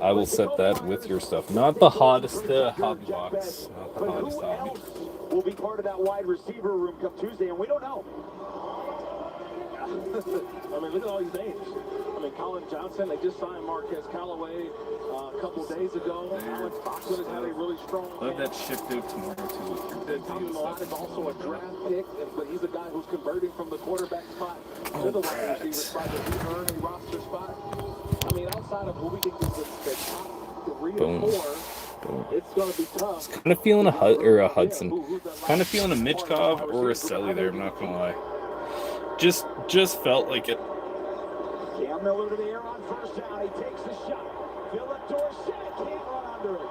I will set that with your stuff. Not the hottest hobby box. Not the hottest hobby. Will be part of that wide receiver room come Tuesday, and we don't know. I mean, look at all these names. I mean, Colin Johnson, they just signed Marquez Callaway a couple days ago. Alex Foxwood has had a really strong Let that shift out tomorrow, too, with your dead Tommy Milot is also a draft pick, but he's a guy who's converting from the quarterback spot to the wide receiver spot. Does he earn a roster spot? I mean, outside of who we think is the top 3 or 4, it's going to be tough. Kind of feeling a Hudson. Kind of feeling a Michkov or a Selly there, I'm not going to lie. Just felt like it. Cam Miller to the air on first down. He takes the shot. Philip Dorsett can't run under it.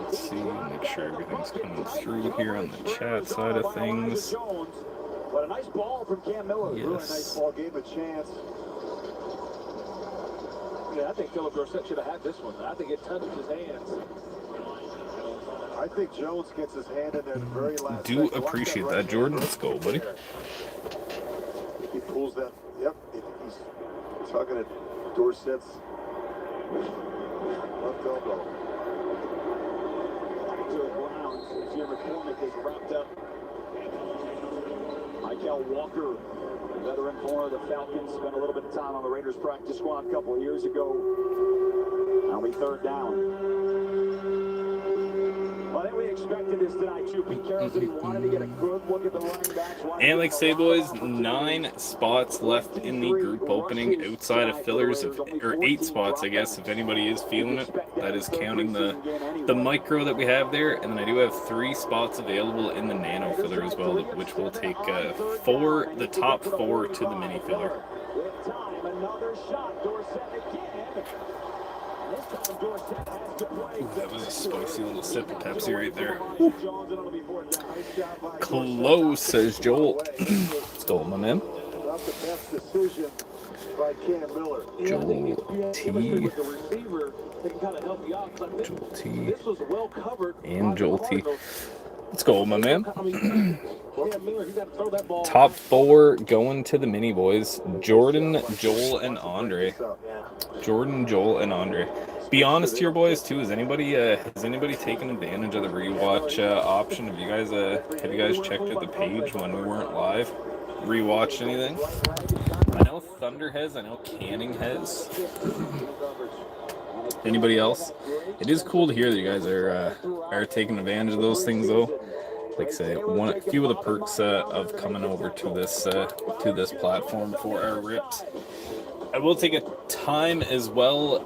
Let's see, make sure everything's coming through here on the chat side of things. But a nice ball from Cam Miller. Yes. Really nice ball, gave a chance. Yeah, I think Philip Dorsett should have had this one. I think it touched his hands. I think Jones gets his hand in there the very last. Do appreciate that, Jordan. Let's go, buddy. He pulls that. Yep, he's tugging at Dorsett's left elbow. Back to the ground. Jim McCormick is wrapped up. Michael Walker, veteran for the Falcons, spent a little bit of time on the Raiders practice squad a couple of years ago. Now we third down. Well, I think we expected this tonight, too. Pete Carroll said he wanted to get a good look at the running backs. And like say, boys, 9 spots left in the group opening outside of fillers, or 8 spots, I guess, if anybody is feeling it. That is counting the micro that we have there. And then I do have 3 spots available in the nano filler as well, which will take the top 4 to the mini filler. Another shot. Dorsett again. Ooh, that was a spicy little sip of Pepsi right there. Close, says Joel. Let's go, my man. Not the best decision by Cam Miller. Joel T. Joel T. And Joel T. Let's go, my man. Top 4 going to the mini boys. Jordan, Joel, and Andre. Jordan, Joel, and Andre. Be honest here, boys, too. Has anybody taken advantage of the rewatch option? Have you guys checked out the page when we weren't live? Rewatched anything? I know Thunder has. I know Canning has. Anybody else? It is cool to hear that you guys are taking advantage of those things, though. Like I say, a few of the perks of coming over to this platform for our rips. I will take a time as well.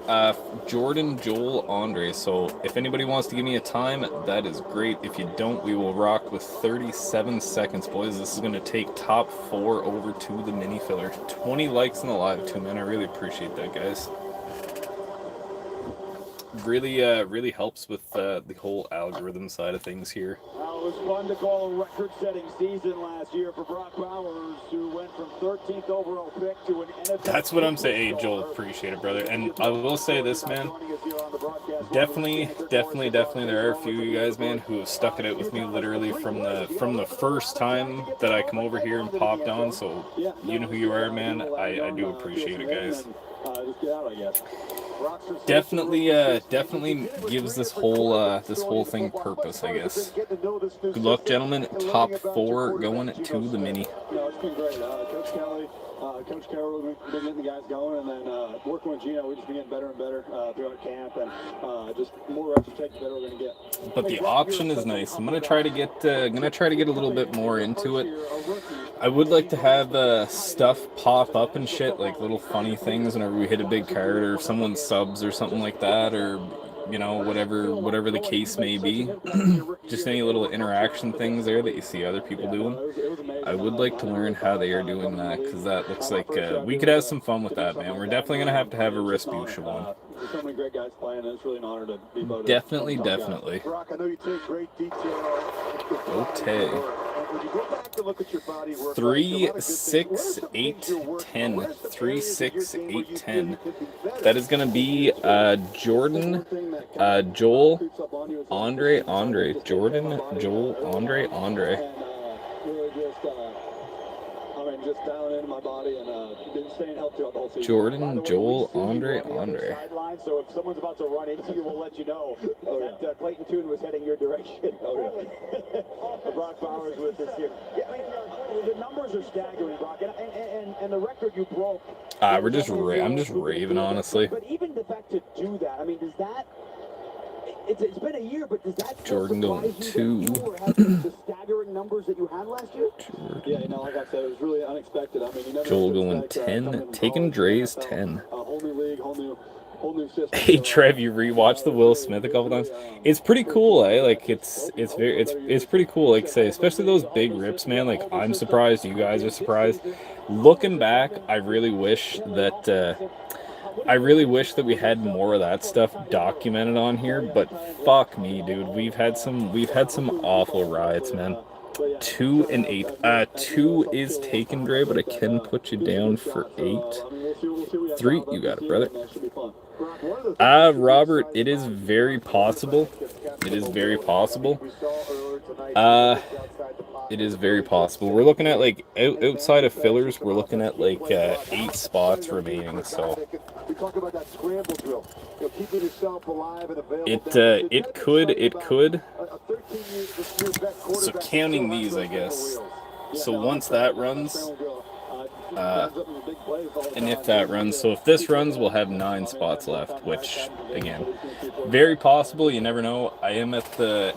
Jordan, Joel, Andre. So if anybody wants to give me a time, that is great. If you don't, we will rock with 37 seconds, boys. This is going to take top 4 over to the mini filler. 20 likes in the live too, man. I really appreciate that, guys. Really helps with the whole algorithm side of things here. It was fun to call a record-setting season last year for Brock Bowers, who went from 13th overall pick to an NFL. That's what I'm saying. Hey, Joel, appreciate it, brother. And I will say this, man. Definitely, there are a few of you guys, man, who have stuck it out with me literally from the first time that I come over here and popped on. So you know who you are, man. I do appreciate it, guys. Just get out, I guess. Definitely gives this whole thing purpose, I guess. Good luck, gentlemen. Top 4 going to the mini. No, it's been great. Coach Kelly, Coach Carroll, we've been getting the guys going, and then working with Geno, we've just been getting better and better throughout camp, and just more reps you take, the better we're gonna get. But the option is nice. I'm gonna try to get a little bit more into it. I would like to have stuff pop up and shit, like little funny things whenever we hit a big card or someone subs or something like that, or you know, whatever the case may be. Just any little interaction things there that you see other people doing. I would like to learn how they are doing that, because that looks like we could have some fun with that, man. We're definitely going to have a Respucia one. There's so many great guys playing, and it's really an honor to be voted. Definitely. Brock, I know you take great detail. Okay. 3, 6, 8, 10. 3, 6, 8, 10. That is going to be Jordan, Joel, Andre, Jordan, Joel, Andre. Just down into my body and been staying healthy throughout the whole season. Jordan, Joel, Andre. So if someone's about to run into you, we'll let you know that Clayton Toon was heading your direction. Brock Bowers with us here. Yeah, I mean, the numbers are staggering, Brock, and the record you broke. I'm just raving, honestly. But even the fact to do that, I mean, does that? It's been a year, but does that Jordan going 2. The staggering numbers that you had last year? Yeah, you know, like I said, it was really unexpected. I mean, you never Joel going 10. Taking Dre's 10. Whole new league, whole new system. Hey Trev, you rewatched the Will Smith a couple times. It's pretty cool, eh? Like it's pretty cool. Like say, especially those big rips, man. Like I'm surprised, you guys are surprised. Looking back, I really wish that we had more of that stuff documented on here. But fuck me, dude. We've had some awful riots, man. 2 and 8. 2 is taken, Dre, but I can put you down for 8. 3, you got it, brother. Robert, it is very possible. It is very possible. We're looking at like outside of fillers. We're looking at like 8 spots remaining. So it could. So counting these, I guess. So once that runs, and if that runs, so if this runs, we'll have 9 spots left, which again, very possible. You never know. I am at the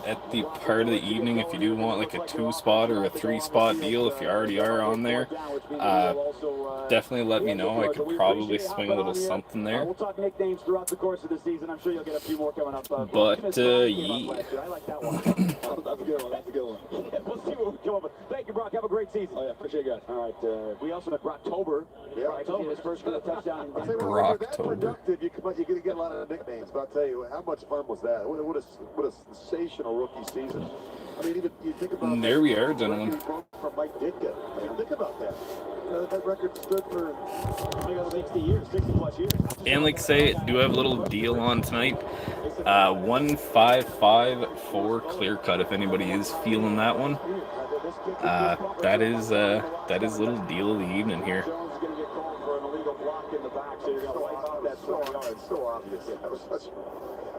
part of the evening. If you do want like a 2-spot or a 3-spot deal, if you already are on there, definitely let me know. I could probably swing a little something there. We'll talk nicknames throughout the course of the season. I'm sure you'll get a few more coming up. But yeah. I like that one. That's a good one. We'll see what we come up with. Thank you, Brock. Have a great season. Oh yeah, appreciate you guys. All right. We also have Brocktober. Brocktober, his first touchdown. Brocktober. You're going to get a lot of nicknames, but I'll tell you, how much fun was that? What a sensational rookie season. I mean, even you think about. There we are, gentlemen. From Mike Ditka. I mean, think about that. That record stood for 60 years, 60+ years. And like say, do have a little deal on tonight. 155 clear cut. If anybody is feeling that one, that is little deal of the evening here. It's so obvious.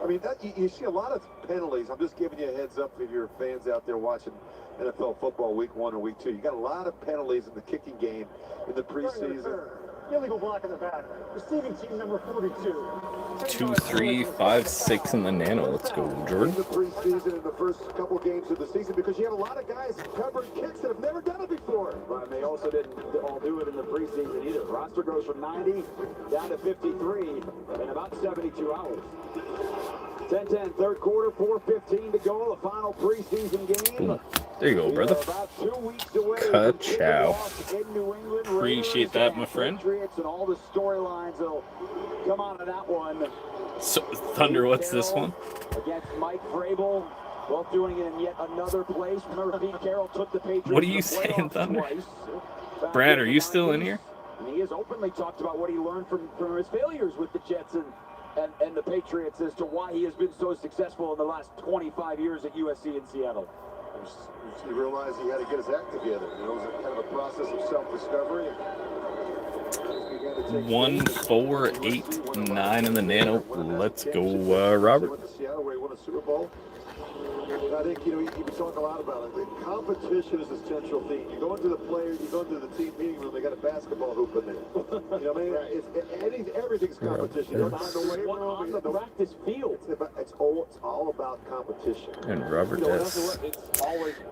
I mean, you see a lot of penalties. I'm just giving you a heads up for your fans out there watching NFL football week 1 or week 2. You got a lot of penalties in the kicking game in the preseason. Illegal block in the back. Receiving team number 42. 2, 3, 5, 6 in the nano. Let's go, Jordan. In the preseason, in the first couple games of the season, because you have a lot of guys covering kicks that have never done it before. But they also didn't all do it in the preseason either. Roster goes from 90 down to 53 in about 72 hours. 10-10, third quarter, 4:15 to go. The final preseason game. Boom. There you go, brother. About 2 weeks away. Ka-chow. In New England, Appreciate that, my friend. Patriots and all the storylines that'll come out of that one. So, Thunder, what's this one? Against Mike Vrabel, both doing it in yet another place. Remember, Pete Carroll took the Patriots. What are you saying, Thunder? Brad, are you still in here? And he has openly talked about what he learned from his failures with the Jets and the Patriots as to why he has been so successful in the last 25 years at USC in Seattle. He realized he had to get his act together. It was kind of a process of self-discovery. 1, 4, 8, 9 in the nano. Let's go, Robert. Seattle, where he won a Super Bowl. I think, you talk a lot about it. The competition is a central theme. You go into the players, you go into the team meeting room, they got a basketball hoop in there. You know what I mean? Everything's competition. On the practice field. It's all about competition. And Robert S.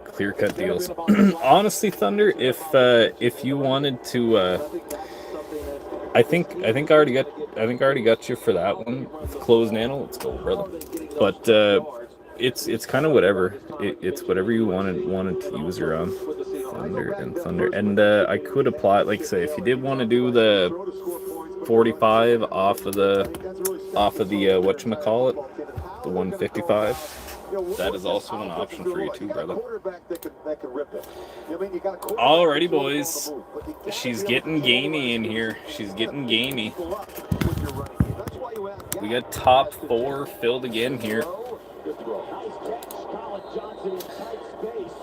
Clear-cut deals. Honestly, Thunder, if you wanted to, I think I already got you for that one. Closed nano. Let's go, brother. But it's kind of whatever. It's whatever you wanted to use around Thunder. And I could apply, like, say, if you did want to do the 45 off of the whatchamacallit, the 155. That is also an option for you too, brother. Alrighty, boys. She's getting gamey in here. She's getting gamey. We got top 4 filled again here.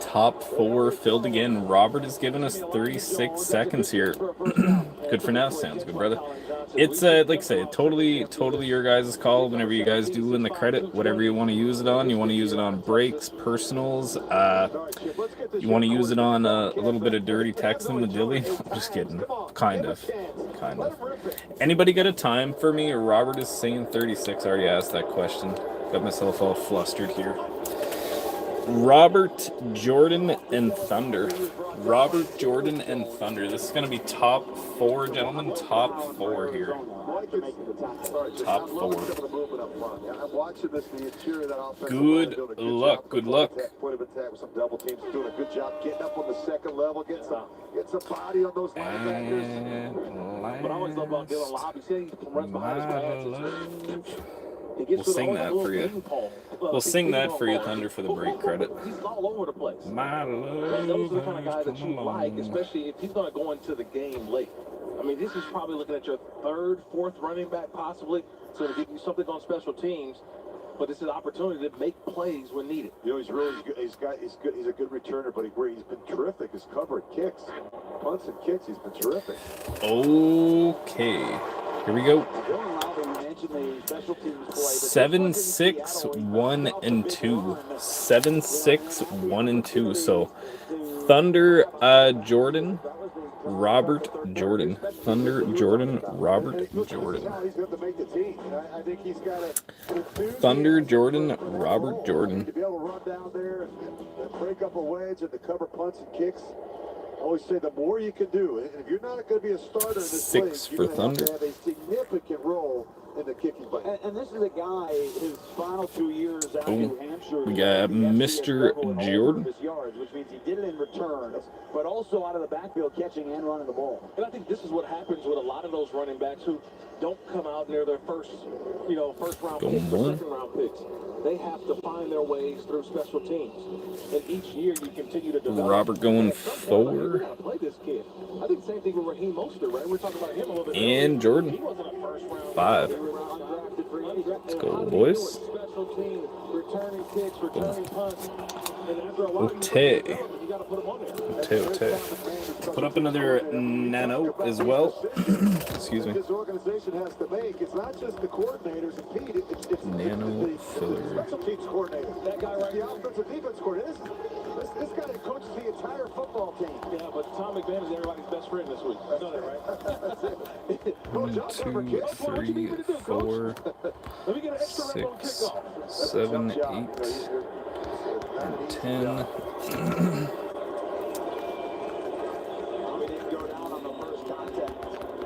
Top 4 filled again. Robert is giving us 36 seconds here. Good for now. Sounds good, brother. It's like I say, totally your guys' call. Whenever you guys do win the credit, whatever you want to use it on. You want to use it on breaks, personals. You want to use it on a little bit of dirty texting with Dilly. I'm just kidding. Kind of. Anybody got a time for me? Robert is saying 36. I already asked that question. Got myself all flustered here. Robert, Jordan, and Thunder. Robert, Jordan, and Thunder. This is going to be top 4, gentlemen. Top 4 here. Top 4. Good luck. Good luck. Point of attack with some double teams. Doing a good job getting up on the second level. Get some body on those linebackers. But I always love about Dylan Lobb. He said he runs behind his man. We'll sing that for you. We'll sing that for you, Thunder, for the break credit. He's all over the place. My love. Those are the kind of guys that you like, especially if he's going to go into the game late. I mean, this is probably looking at your 3rd, 4th running back, possibly. So to give you something on special teams. But it's an opportunity to make plays when needed. You know, he's really good. He's good. He's a good returner, but he's been terrific. He's covering kicks, punts and kicks. He's been terrific. Okay, here we go. 7, 6, 1, and 2. 7, 6, 1, and 2. So Thunder, Jordan, Robert, Jordan. Thunder, Jordan, Robert, Jordan. Thunder, Jordan, Robert, Jordan. To be able to run down there and break up a wedge and to cover punts and kicks. I always say the more you can do, and if you're not going to be a starter in this 6 for Thunder. Have a significant role in the kicking play. And this is a guy, his final 2 years out in New Hampshire. We got Mr. Jordan. Yards, which means he did it in returns, but also out of the backfield catching and running the ball. And I think this is what happens with a lot of those running backs who don't come out and they're their first round picks or second round picks. They have to find their ways through special teams. And each year you continue to develop. Robert going 4. Play this kid. I think the same thing with Raheem Mostert, right? We're talking about him a little bit. And Jordan. 5. Let's go, boys. Okay. Put up another nano as well. Excuse me. This organization has to make. It's not just the coordinators and Pete. It's nano filler. Special teams coordinator. That guy right here, the offensive defense coordinator. This guy coaches the entire football team. Yeah, but Tom McMahon is everybody's best friend this week. I know that, right? Coach 2, 3, 4, 6, 7, 8, and 10.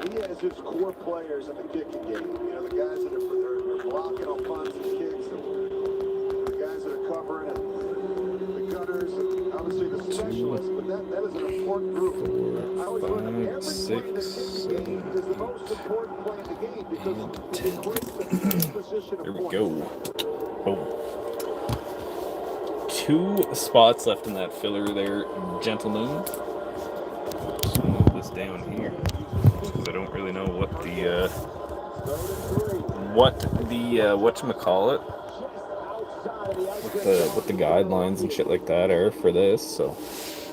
He has his core players in the kicking game. You know, the guys that are blocking on punts and kicks, and the guys that are covering, and the gunners, and obviously the specialists. But that is an important group. I always look at every play in the kicking game is the most important play in the game because it creates a position of There we point. go. Boom. 2 spots left in that filler there, gentlemen. Just move this down here because I don't really know what the whatchamacallit, what the guidelines and shit like that are for this. So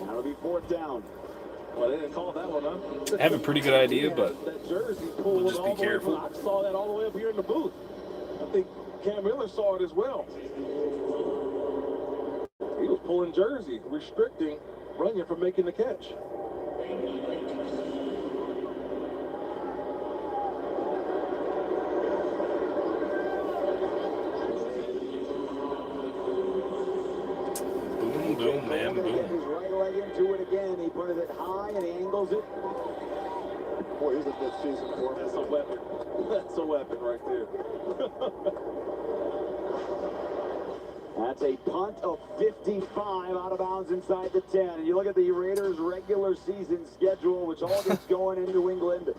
That'll be 4th down. Well, they didn't call that one, huh? I have a pretty good idea, but That jersey we'll pulled just be all the way careful. from- I saw that all the way up here in the booth. I think Cam Miller saw it as well. He was pulling jersey, restricting Runyon from making the catch. boom, boom, man, Get boom. his right leg into it again. He put it high and he angles it. Boy, he's a good season for him. That's a weapon. That's a weapon right there. That's a punt of 55 out of bounds inside the 10. And you look at the Raiders' regular season schedule, which all gets going in New England.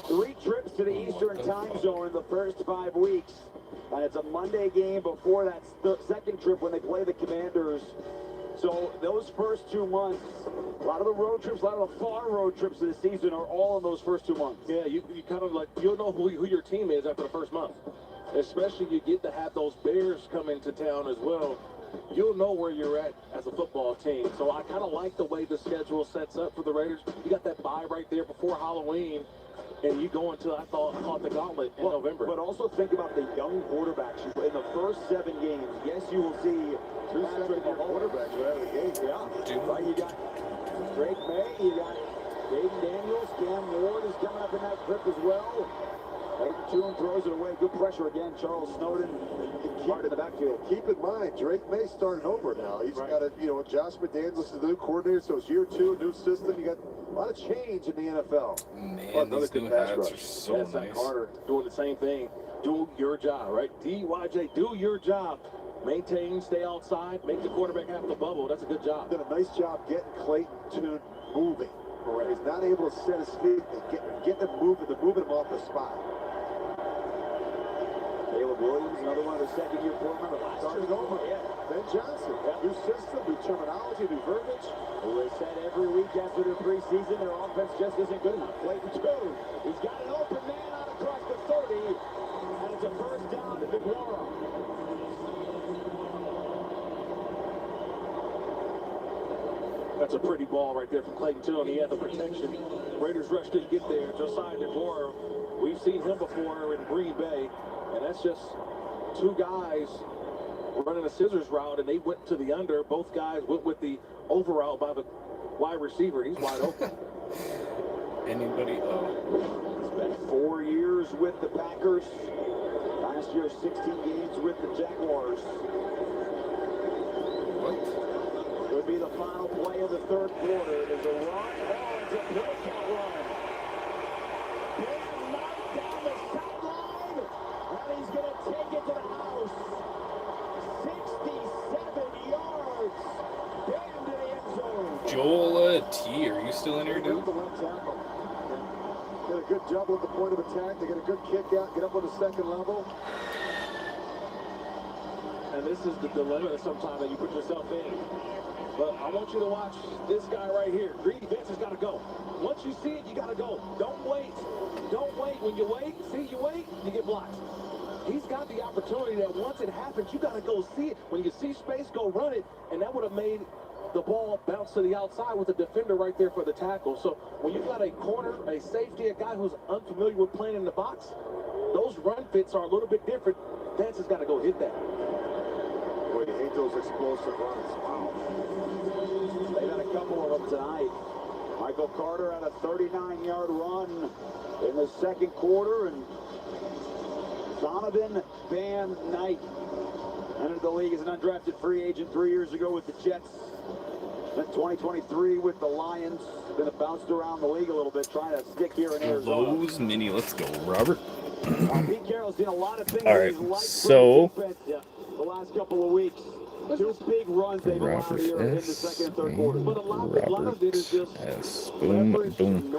3 trips to the Eastern time zone in the first 5 weeks. And it's a Monday game before that second trip when they play the Commanders. So those first 2 months, a lot of the road trips, a lot of the far road trips of the season are all in those first 2 months. Yeah, you kind of like, you'll know who your team is after the first month. Especially you get to have those Bears come into town as well. You'll know where you're at as a football team. So I kind of like the way the schedule sets up for the Raiders. You got that bye right there before Halloween, and you go into, I thought, the gauntlet in November. But also think about the young quarterbacks. In the first 7 games, yes, you will see 2 second-year quarterbacks right out of the gate. Yeah. Right, you got Drake May, you got Dayton Daniels, Cam Ward is coming up in that trip as well. Tune throws it away. Good pressure again. Charles Snowden hard in the backfield. Keep in mind, Drake May starting over now. He's got Josh McDaniels is the new coordinator, so it's year 2, new system. You got a lot of change in the NFL. Man, these new hats are so nice. Carter doing the same thing. Do your job, right? DYJ, do your job. Maintain, stay outside, make the quarterback have the bubble. That's a good job. Did a nice job getting Clayton Tune moving. He's not able to set his feet and get him moving. They're moving him off the spot. Caleb Williams, another one of the second-year foremen. Starting over. Ben Johnson. New system, new terminology, new verbiage. Who has said every week after their preseason, their offense just isn't good enough. Clayton Tune, he's got an open man out across the 30, and it's a first down to DeGuara. That's a pretty ball right there from Clayton Tune. He had the protection. Raiders rush didn't get there. Josiah DeGuara, we've seen him before in Green Bay, and that's just 2 guys running a scissors route, and they went to the under. Both guys went with the over route by the wide receiver. He's wide open. Anybody? He's been 4 years with the Packers. Last year, 16 games with the Jaguars. What? Would be the final play of the 3rd quarter. There's a run. Oh, it's a pickoff run. Big knock down the sideline, and he's going to take it to the house. 67 yards. Down to the end zone. Joel T, are you still in here, dude? Get a good double at the point of attack. They get a good kick out, get up on the second level. And this is the dilemma sometimes that you put yourself in. But I want you to watch this guy right here. Green defense has got to go. Once you see it, you got to go. Don't wait. Don't wait. When you wait, you wait, you get blocked. He's got the opportunity that once it happens, you got to go see it. When you see space, go run it. And that would have made the ball bounce to the outside with the defender right there for the tackle. So when you've got a corner, a safety, a guy who's unfamiliar with playing in the box, those run fits are a little bit different. Vance has got to go hit that. Boy, you hate those explosive runs. Wow. They've had a couple of them tonight. Michael Carter had a 39-yard run in the second quarter, and Donovan Van Knight entered the league as an undrafted free agent 3 years ago with the Jets. Then 2023 with the Lions. Been bounced around the league a little bit, trying to stick here in Arizona. Lowe's Mini, let's go, Robert. Pete Carroll's seen a lot of things All right, so the last couple of weeks. Two big runs they've allowed here in the second and third quarters. But a lot of it is just boom, boom.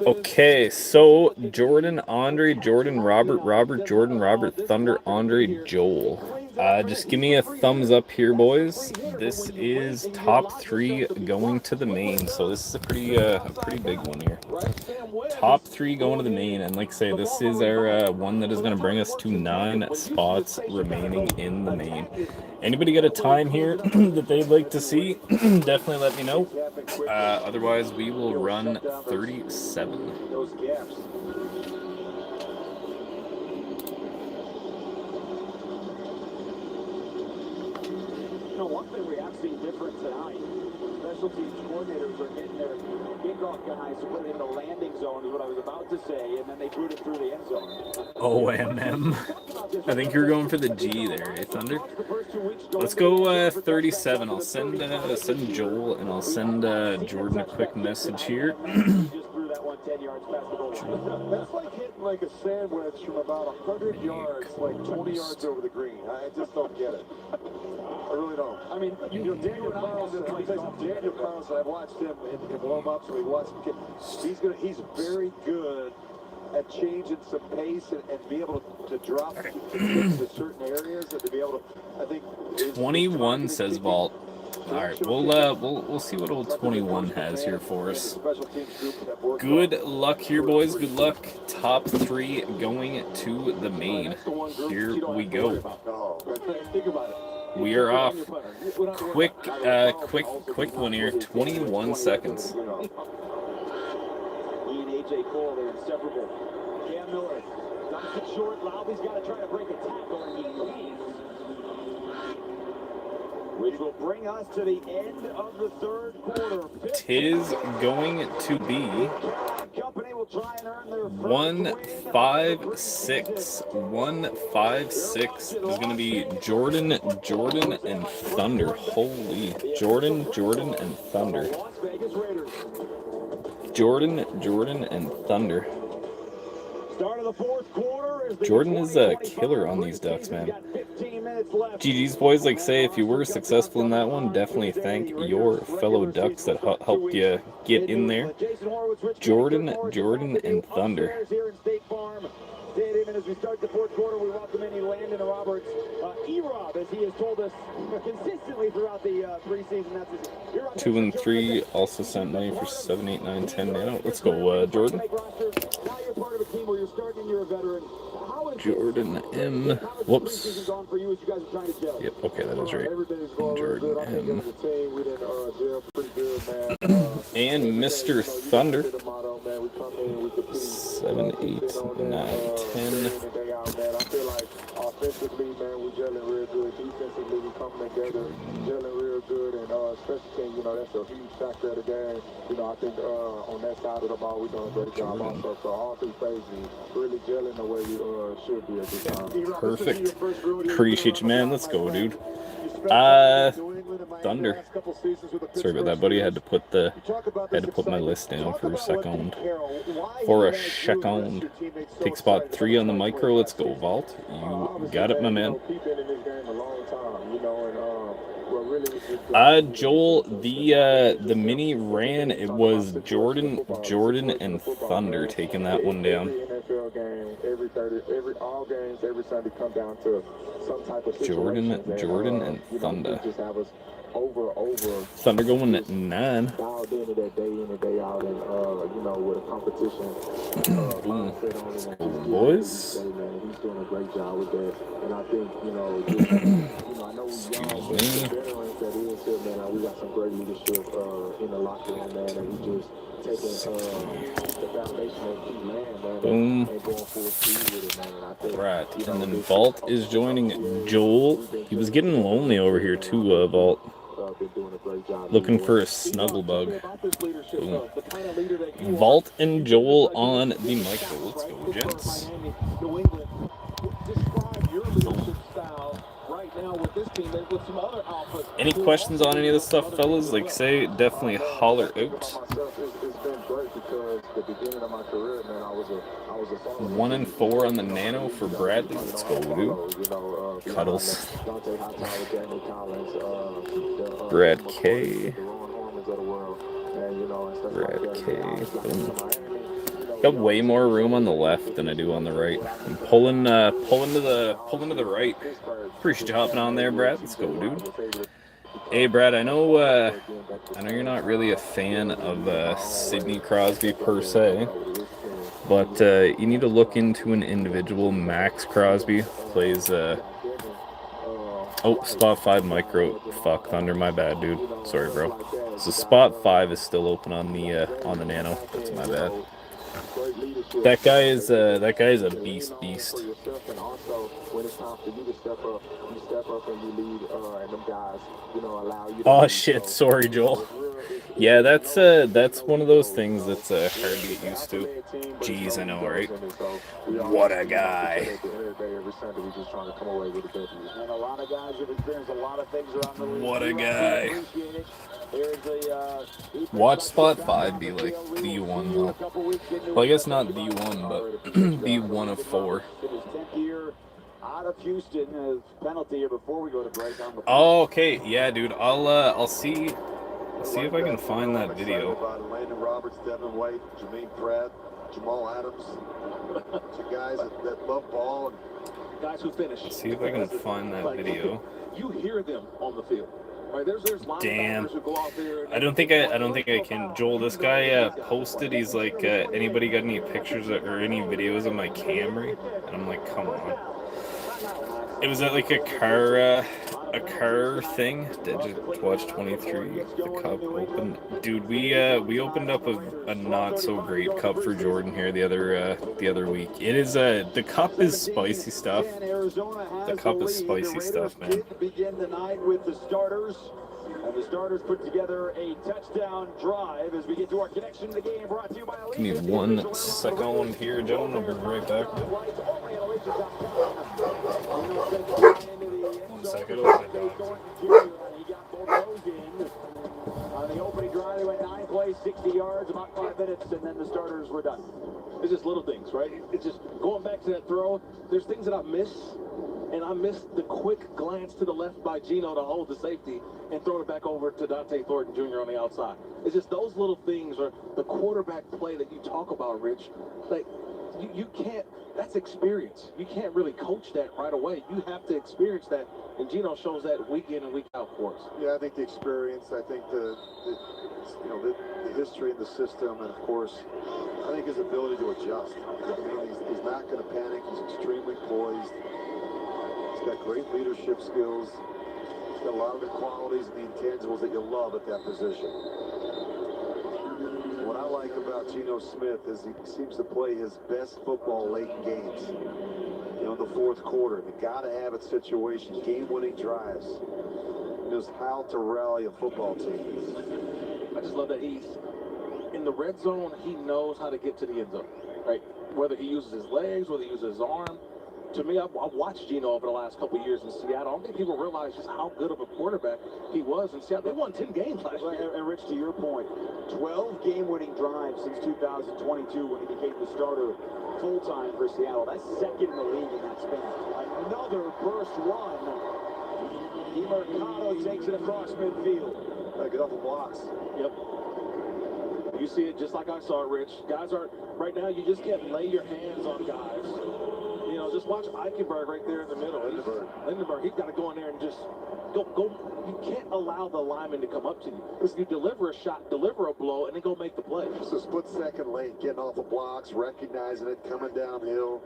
Okay, so Jordan, Andre, Jordan, Robert, Jordan, Robert, Thunder, Andre, Joel. Just give me a thumbs up here, boys. This is top 3 going to the main, so this is a pretty big one here. Top 3 going to the main, and like I say, this is our one that is going to bring us to 9 spots remaining in the main. Anybody got a time here that they'd like to see? Definitely let me know. Otherwise, we will run 37. Those gaps. One thing we have seen different tonight, special teams coordinators are getting their kickoff guys to put it in the landing zone, is what I was about to say, and then they boot it through the end zone. OMM. I think you're going for the G there, eh, Thunder? Let's go 37. I'll send Joel, and I'll send Jordan a quick message here. That's like hitting like a sandwich from about 100 yards, like 20 yards over the green. I just don't get it. I really don't. I mean, you know, Daniel Carlson, I've watched him in warm-ups, and we watched him. He's very good at changing some pace and be able to drop to certain areas and to be able to, I think. 21 says Vault. All right, we'll see what old 21 has here for us. Good luck here, boys. Good luck. Top 3 going to the main. Here we go. We are off. Quick one here. 21 seconds. AJ Cole, they're inseparable. Cam Miller dumps it short. Lowby's got to try to break a tackle. Which will bring us to the end of the third quarter. Tis going to be 1-5-6. 1-5-6 is going to be Jordan, and Thunder. Holy. Jordan, and Thunder. Jordan, and Thunder. Jordan is a killer on these Ducks, man. GG's, boys. Like say, if you were successful in that one, definitely thank your fellow Ducks that helped you get in there. Jordan, and Thunder. And as we start the fourth quarter, we welcome in Landon Roberts. E-Rob, as he has told us consistently throughout the preseason. That's 2 and 3 also sent money for 7, 8, 9, 10 now. Let's go, Jordan. Jordan M. Whoops. Yep, okay, that is right. Jordan M. And Mr. Thunder. 7, 8, 9, 10. Offensively, man, we gelling real good. Defensively, we coming together, gelling real good, and special team, you know, that's a huge factor of the game. You know, I think on that side of the ball, we're doing a great job also. So all 3 phases really gelling the way we should be at this time. Perfect. Appreciate you, man. Let's go, dude. Thunder. Sorry about that, buddy. I had to put my list down for a second. Take spot 3 on the micro. Let's go, Vault. You got it, my man. Joel, the mini ran. It was Jordan, and Thunder taking that one down. All games, every Sunday come down to some type of Jordan, and Thunder. Over. Thunder going at 9. Dialed into that day in and day out, and you know, with a competition. Boys. He's doing a great job with that, and I think I know veterans that is here, man. We got some great leadership in the locker room, man, and we just taking the foundation of key land, man. Boom. And going full speed with it, man. And I think, right, and then Vault is joining Joel. He was getting lonely over here too, Vault. Been doing a great Looking for a snuggle bug. Boom. Vault and Joel on the micro. Let's go, gents. Any questions on any of this stuff, fellas? Like, say, definitely holler out. 1-4 on the nano for Bradley. Let's go, dude. Cuddles. Brad K. Brad K. Boom. Got way more room on the left than I do on the right. I'm pulling to the right. Appreciate you hopping on there, Brad. Let's go, dude. Hey, Brad. I know you're not really a fan of Sidney Crosby per se, but you need to look into an individual. Max Crosby plays. Oh, spot 5 micro. Fuck, Thunder. My bad, dude. Sorry, bro. So spot 5 is still open on the nano. That's my bad. That guy is a beast. Oh shit! Sorry, Joel. Yeah, that's one of those things that's hard to get used to. Jeez, I know, right? What a guy. What a guy. Watch spot 5 be like D1 though. Well, I guess not D1, but D1 of 4. Out of Houston, penalty here before we go to break on the. Oh, okay, yeah, dude. I'll see if I can find that video. Landon Roberts, Devin White, Jermaine Pratt, Jamal Adams, two guys that love ball and guys who finish. See if I can find that video. You hear them on the field. Right, there's damn. I don't think I can. Joel, this guy posted. He's like, anybody got any pictures or any videos of my Camry? And I'm like, come on. It was at like a car thing. Did you watch 23? The cup open, dude. We opened up a not so great cup for Jordan here the other week. It is the cup is spicy stuff. The cup is spicy stuff, man. Begin the night with the starters. And the starters put together a touchdown drive as we get to our connection to the game brought to you by Give me 1 second here, gentlemen. I'll be right back. 1 second. On the opening drive, they went 9 plays, 60 yards, about 5 minutes, and then the starters were done. It's just little things, right? It's just going back to that throw. There's things that I miss, and I missed the quick glance to the left by Geno to hold the safety and throw it back over to Dante Thornton Jr. on the outside. It's just those little things, or the quarterback play that you talk about, Rich. Like, you can't, that's experience. You can't really coach that right away. You have to experience that, and Geno shows that week in and week out for us. Yeah, I think the experience, I think the history and the system, and of course, I think his ability to adjust. I mean, he's not going to panic. He's extremely poised. He's got great leadership skills. He's got a lot of the qualities and the intangibles that you love at that position. What I like about Geno Smith is he seems to play his best football late in games. You know, in the fourth quarter, the gotta-have-it situation, game-winning drives. He knows how to rally a football team. I just love that he's in the red zone. He knows how to get to the end zone, right? Whether he uses his legs, whether he uses his arm. To me, I've watched Geno over the last couple of years in Seattle. I don't think people realize just how good of a quarterback he was in Seattle. They won 10 games last year. And Rich, to your point, 12 game-winning drives since 2022 when he became the starter full-time for Seattle. That's second in the league in that span. Another burst run. DiMercado takes it across midfield. Get off the blocks. Yep. You see it just like I saw it, Rich. Guys aren't, right now, you just can't lay your hands on guys. You know, just watch Eichenberg right there in the middle. Lindenberg, he's got to go in there and just go. You can't allow the lineman to come up to you. If you deliver a shot, deliver a blow, and then go make the play. Just a split second late, getting off the blocks, recognizing it, coming downhill.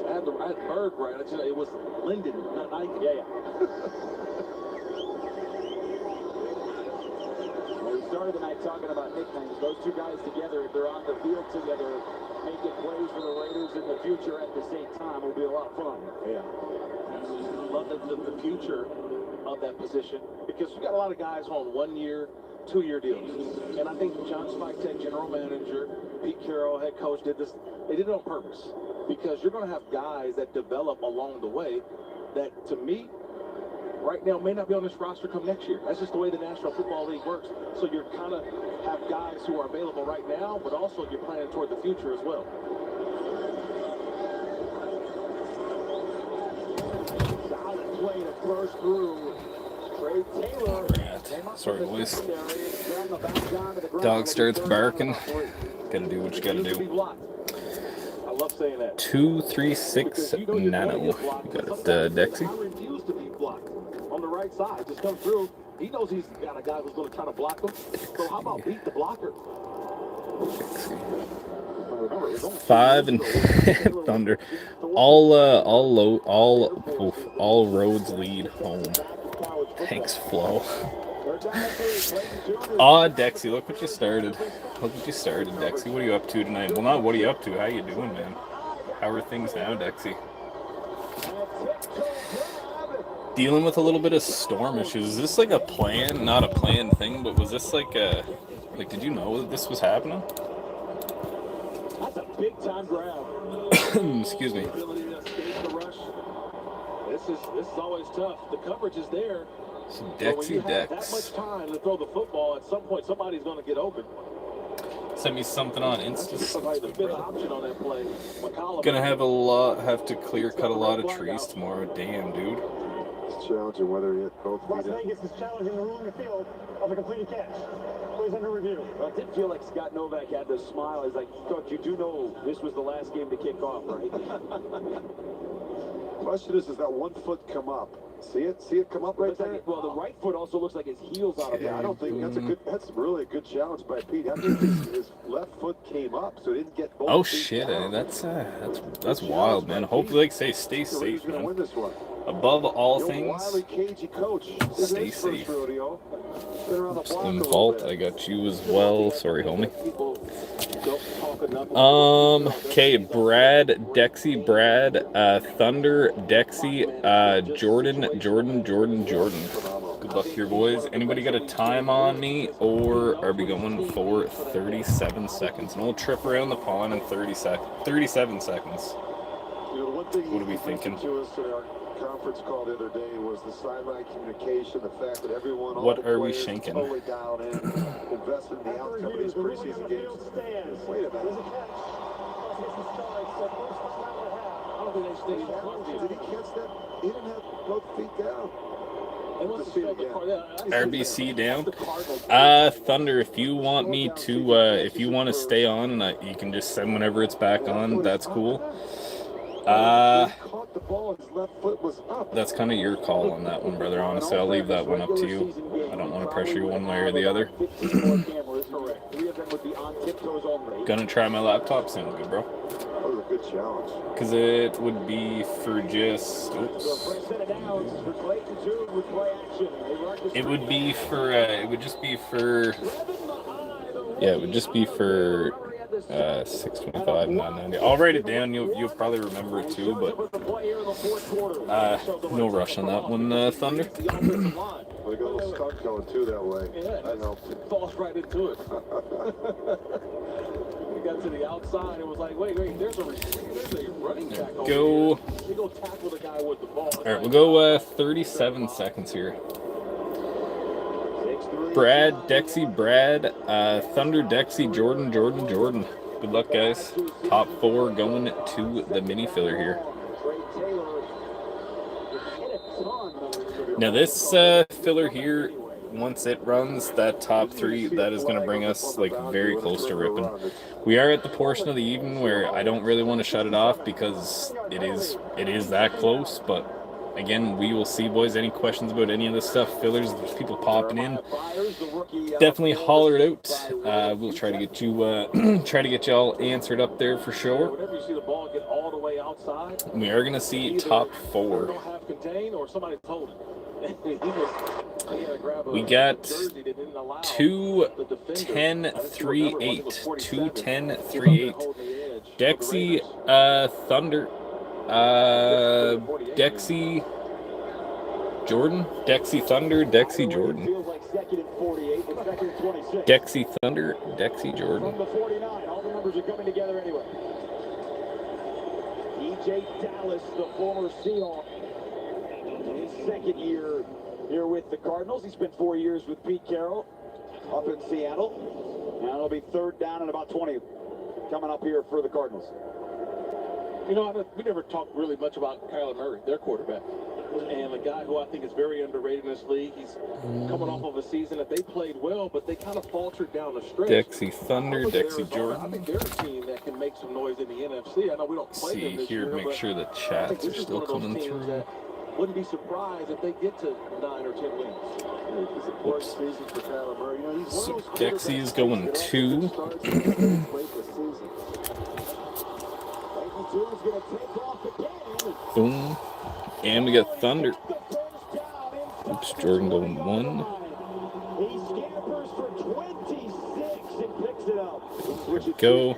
I had Berg right. It was Linden, not Eichen. Yeah. We started the night talking about nicknames. Those two guys together, if they're on the field together, making plays for the Raiders in the future at the same time will be a lot of fun. Yeah. Love the future of that position because we got a lot of guys on 1 year, 2 year deals. And I think John Spike, general manager, Pete Carroll, head coach, did this. They did it on purpose because you're going to have guys that develop along the way that, to me, right now may not be on this roster come next year. That's just the way the National Football League works. So you're kind of have guys who are available right now, but also you're planning toward the future as well. Solid play to burst through. Trey Taylor. Sorry, boys. Dog starts barking. Gotta do what you gotta do. I love saying that. 236 nano. You got it, Dexy. I refuse to be blocked on the right side. Just come through. He knows he's got a guy who's going to try to block him. So how about beat the blocker? 5 and Thunder. All roads lead home. Thanks, Flo. Dexy, look what you started. Look what you started, Dexy. What are you up to tonight? Well, not what are you up to. How you doing, man? How are things now, Dexy? Dealing with a little bit of storm issues. Is this like a plan? Not a planned thing, but was this like a... Like, did you know that this was happening? That's a big time grab. Excuse me. This is always tough. The coverage is there. So Dexy Dex. That much time to throw the football, at some point somebody's going to get open. Send me something on Insta. Somebody the fifth option on that play. Gonna have to clear cut a lot of trees tomorrow. Damn, dude. It's challenging whether you hit both Las feet. Vegas is challenging the rule in the field of a completed catch. Plays under review. Well, it did feel like Scott Novak had this smile. He's like, Coach, you do know this was the last game to kick off, right? Question is that 1 foot come up? See it come up right there? Well, the right foot also looks like his heel's out of Yeah, I don't think that's really a good challenge by Pete. I think his left foot came up, so he didn't get both. Oh feet shit, down. that's wild, man. Hopefully, like say, stay safe, Gonna man. win this one. Above all Your things, wily, cagey coach. stay safe. Rodeo. Been around the block a Slim little Vault, bit. I got you as well. Sorry, homie. Okay, Brad, Dexy, Brad, Thunder, Dexy, Jordan. Good luck here, boys. Anybody got a time on me, or are we going for 37 seconds? And we'll trip around the pond in 37 seconds. You know, the one thing What are we he thinking? mentioned to us in our conference call the other day was the sideline communication, the fact that everyone, all What the are we players shinking? totally down in, invested in the outcome of these preseason games. Wait a minute. I don't think they stayed Did he catch that? He didn't have both feet down. Let's see again. RBC down. Thunder, if you want me to, if you want to stay on, and you can just send whenever it's back on, that's cool. Caught the ball, his left foot was up. That's kind of your call on that one, brother. Honestly, I'll leave that one up to you. I don't want to pressure you one way or the other. Gonna try my laptop. Sounds good, bro. That was a good challenge. Because it would be for just... Oops. It would be for... it would just be for... Yeah, it would just be for... 625, 990. I'll write it down. You'll probably remember it too, but no rush on that one, Thunder. We got a little stunt going too that way. That helped. Falls right into it. We got to the outside. It was like, wait, there's a running back. Go. You go tackle the guy with the ball. All right, we'll go 37 seconds here. Brad, Dexy, Brad, Thunder, Dexy, Jordan. Good luck, guys. Top 4 going to the mini filler here. Now this filler here, once it runs, that top 3, that is going to bring us like very close to ripping. We are at the portion of the evening where I don't really want to shut it off because it is that close, but again, we will see, boys. Any questions about any of this stuff? Fillers, there's people popping in. Definitely holler it out. We'll try to get you all answered up there for sure. We are gonna see top 4. We got 2-10-3-8. 2-10-3-8. Dexy, Thunder. Dexy, Jordan, Dexy Thunder, Dexy Jordan. Feels like second and 48, but second and 26. Dexy Thunder, Dexy Jordan. From the 49, all the numbers are coming together anyway. E.J. Dallas, the former Seahawk, his second year here with the Cardinals. He spent 4 years with Pete Carroll up in Seattle. Now it'll be third down and about 20 coming up here for the Cardinals. You know, we never talked really much about Kyler Murray, their quarterback. And a guy who I think is very underrated in this league. He's coming off of a season that they played well, but they kind of faltered down the stretch. Dexy Thunder, Dexy Jordan. I think they're a team that can make some noise in the NFC. I know we don't play them this year, make sure the chats are still coming through. Wouldn't be surprised if they get to 9 or 10 wins. It's a important season for Kyler Murray. You know, he's So Dexy is going 2. Boom. And we got Thunder. Oops, Jordan going 1. He scampers for 26 and picks it up. There we go.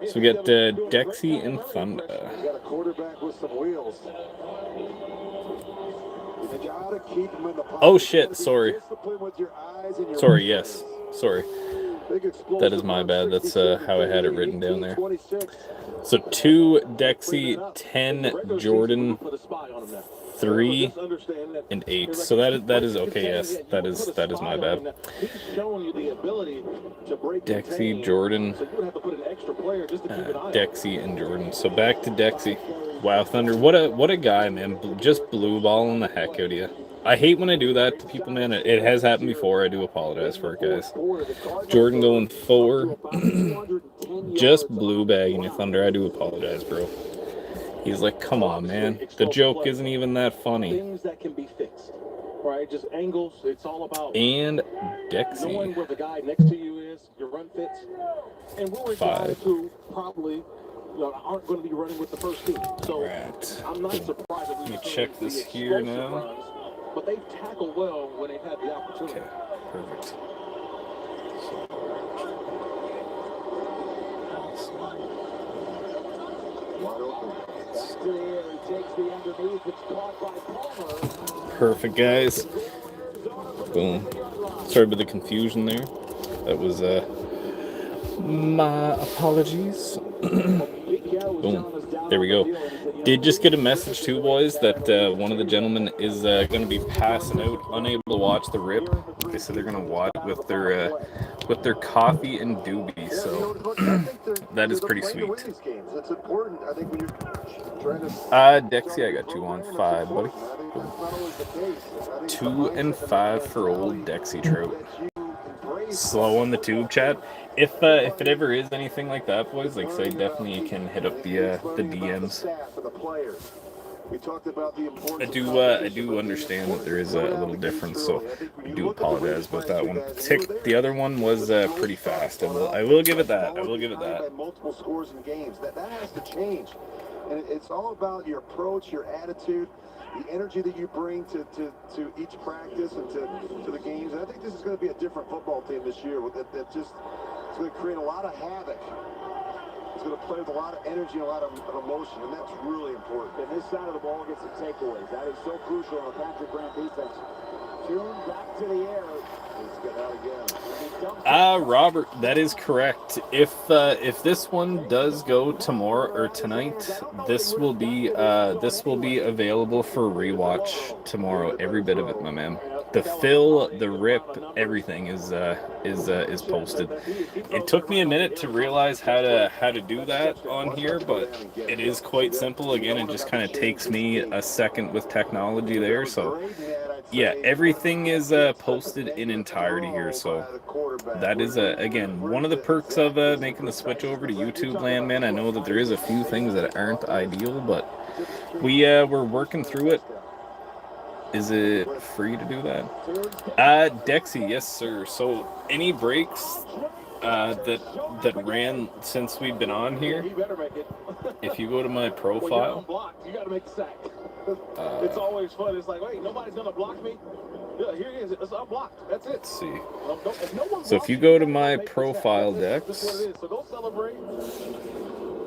So we got Dexy and Thunder. You got a quarterback with some wheels. You gotta keep him in the pocket. Oh shit, sorry. With your eyes and your Sorry, yes. Sorry. That is my bad. That's how I had it written down there. So 2 Dexy, 10 Jordan, 3 and 8. So that is okay. Yes, that is my bad. Dexy, Jordan, Dexy and Jordan. So back to Dexy. Wow, Thunder, what a guy, man. Just blue balling the heck out of you. I hate when I do that to people, man. It has happened before. I do apologize for it, guys. Jordan going 4. Just blue bagging you, Thunder. I do apologize, bro. He's like, come on, man. The joke isn't even that funny. Things that can be fixed, right? Just angles. It's all about and Dexy. Knowing where the guy next to you is, your run fits. And we're guys who probably aren't going to be running with the first team. So I'm not surprised that Let me check this here now. Runs, but they've tackled well when they've had the opportunity. Okay, perfect. Perfect, guys. Boom. Sorry about the confusion there. That was my apologies. Boom. There we go. Did just get a message too, boys, that one of the gentlemen is going to be passing out, unable to watch the rip. They said they're going to watch with their coffee and doobie. So that is pretty sweet. It's important, I think, when you're trying to. Dexy, I got you on 5, buddy. 2 and 5 for old Dexy Trout. Slow on the tube chat. If it ever is anything like that, boys, like say, definitely you can hit up the DMs. I do understand that there is a little difference, so I do apologize about that one. The other one was pretty fast. I will give it that. I will give it that. Multiple scores in games. That has to change, and it's all about your approach, your attitude, the energy that you bring to each practice and to the games. And I think this is going to be a different football team this year. It's going to create a lot of havoc. It's going to play with a lot of energy and a lot of emotion, and that's really important. And this side of the ball gets some takeaways. That is so crucial on a Patrick Graham defense. Tune back to the air. He's got out again. Robert, that is correct. If this one does go tomorrow or tonight, this will be available for rewatch tomorrow. Every bit of it, my man. The fill, the rip, everything is posted. It took me a minute to realize how to do that on here, but it is quite simple. Again, it just kind of takes me a second with technology there. So yeah, everything is posted in entirety here. So that is again one of the perks of making the switch over to YouTube land, man. I know that there is a few things that aren't ideal, but we're working through it. Is it free to do that? Dexy, yes, sir. So any breaks that ran since we've been on here, if you go to my profile, you gotta make the sack. It's always fun. It's like, wait, nobody's gonna block me. Yeah, here it is. It's unblocked. That's it. Let's see. So if you go to my profile, Dex, so go celebrate.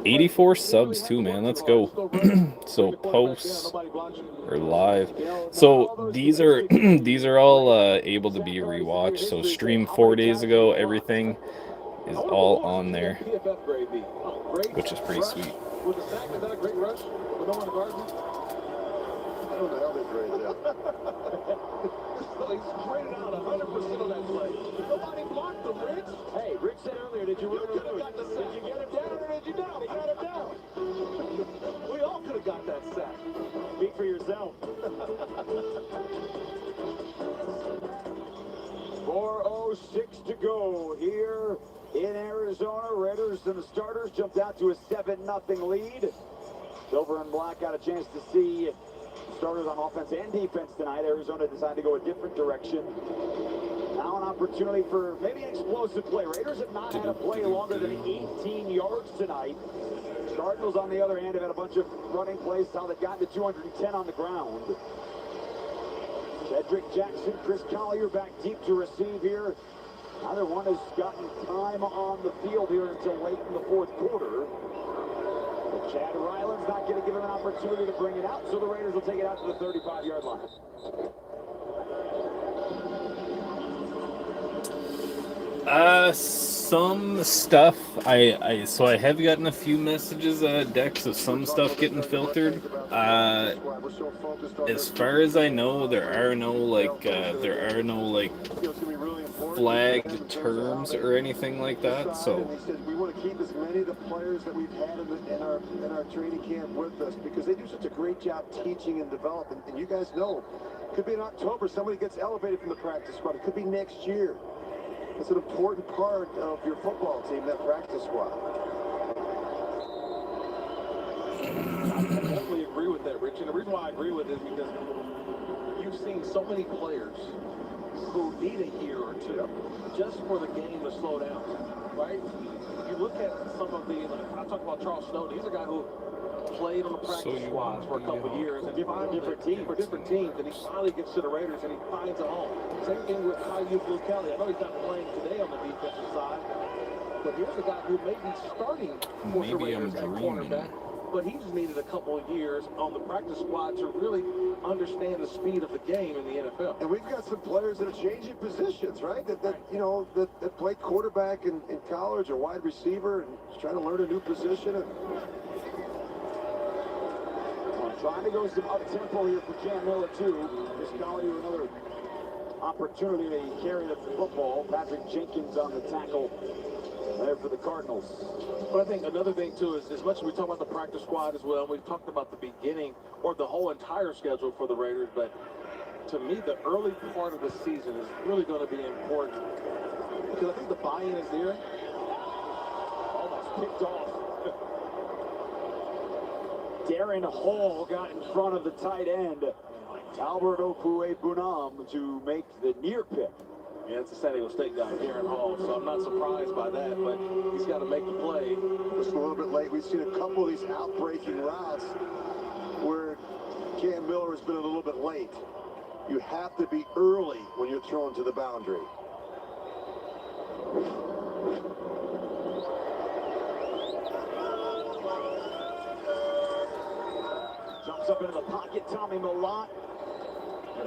84 subs too, man. Let's go. So posts or live. So these are these are all able to be rewatched. So stream 4 days ago, everything is all on there, which is pretty sweet. With the sack, is that a great rush? With no one guarding? I don't know how they grade that. So he's graded out 100% on that play. Nobody blocked him, Rich. Hey, Rich said earlier, did you Could have got the sack. did you get him down or did you down? He got him down. We all could have got that sack. Speak for yourself. 4:06 to go here in Arizona. Raiders and the starters jumped out to a 7-0 lead. Silver and black got a chance to see starters on offense and defense tonight. Arizona decided to go a different direction. Now an opportunity for maybe an explosive play. Raiders have not had a play longer than 18 yards tonight. Cardinals, on the other hand, have had a bunch of running plays. How they've gotten to 210 on the ground. Cedric Jackson, Chris Collier back deep to receive here. Neither one has gotten time on the field here until late in the fourth quarter. But Chad Ryland's not going to give him an opportunity to bring it out, so the Raiders will take it out to the 35-yard line. Some stuff so I have gotten a few messages, Dex, of some stuff getting filtered. As far as I know, there are no flagged terms or anything like that. So we want to keep as many of the players that we've had in our training camp with us because they do such a great job teaching and developing. And you guys know, it could be in October somebody gets elevated from the practice squad. It could be next year. It's an important part of your football team, that practice squad. I definitely agree with that, Rich. And the reason why I agree with it is because you've seen so many players who need a year or two just for the game to slow down, right? You look at some of the, I talk about Charles Snowden. He's a guy who played on the practice squads for a couple of years and different teams, and he finally gets to the Raiders and he finds a home. Same thing with Caillou Blue Kelly. I know he's not playing today on the defensive side, but here's a guy who may be starting for the Raiders at cornerback, but he's needed a couple of years on the practice squad to really understand the speed of the game in the NFL. And we've got some players that are changing positions, right? That played quarterback in college or wide receiver and trying to learn a new position. Trying to go some up-tempo here for Cam Miller, too. Chris Collier, another opportunity to carry the football. Patrick Jenkins on the tackle there for the Cardinals. But I think another thing, too, is as much as we talk about the practice squad as well, we've talked about the beginning or the whole entire schedule for the Raiders, but to me, the early part of the season is really going to be important because I think the buy-in is there. Almost picked off. Darren Hall got in front of the tight end, Albert Okwuegbunam, to make the near pick. Yeah, it's a San Diego State guy, Darren Hall, so I'm not surprised by that, but he's got to make the play. Just a little bit late. We've seen a couple of these out-breaking routes where Cam Miller has been a little bit late. You have to be early when you're thrown to the boundary. Jumps up into the pocket, Tommy Millott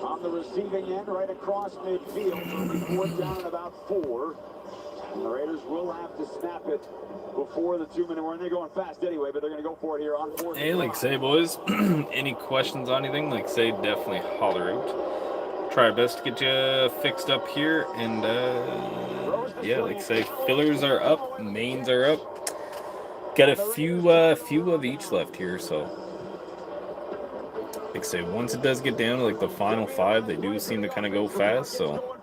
on the receiving end, right across midfield. Fourth down and about 4. And the Raiders will have to snap it before the 2-minute warning. They're going fast anyway, but they're going to go for it here on 4th. Hey, like say, boys, any questions on anything, like say, definitely holler out. Try our best to get you fixed up here, and yeah, like say, fillers are up, mains are up. Got a few of each left here, so. Like I say, once it does get down to like the final 5, they do seem to kind of go fast. So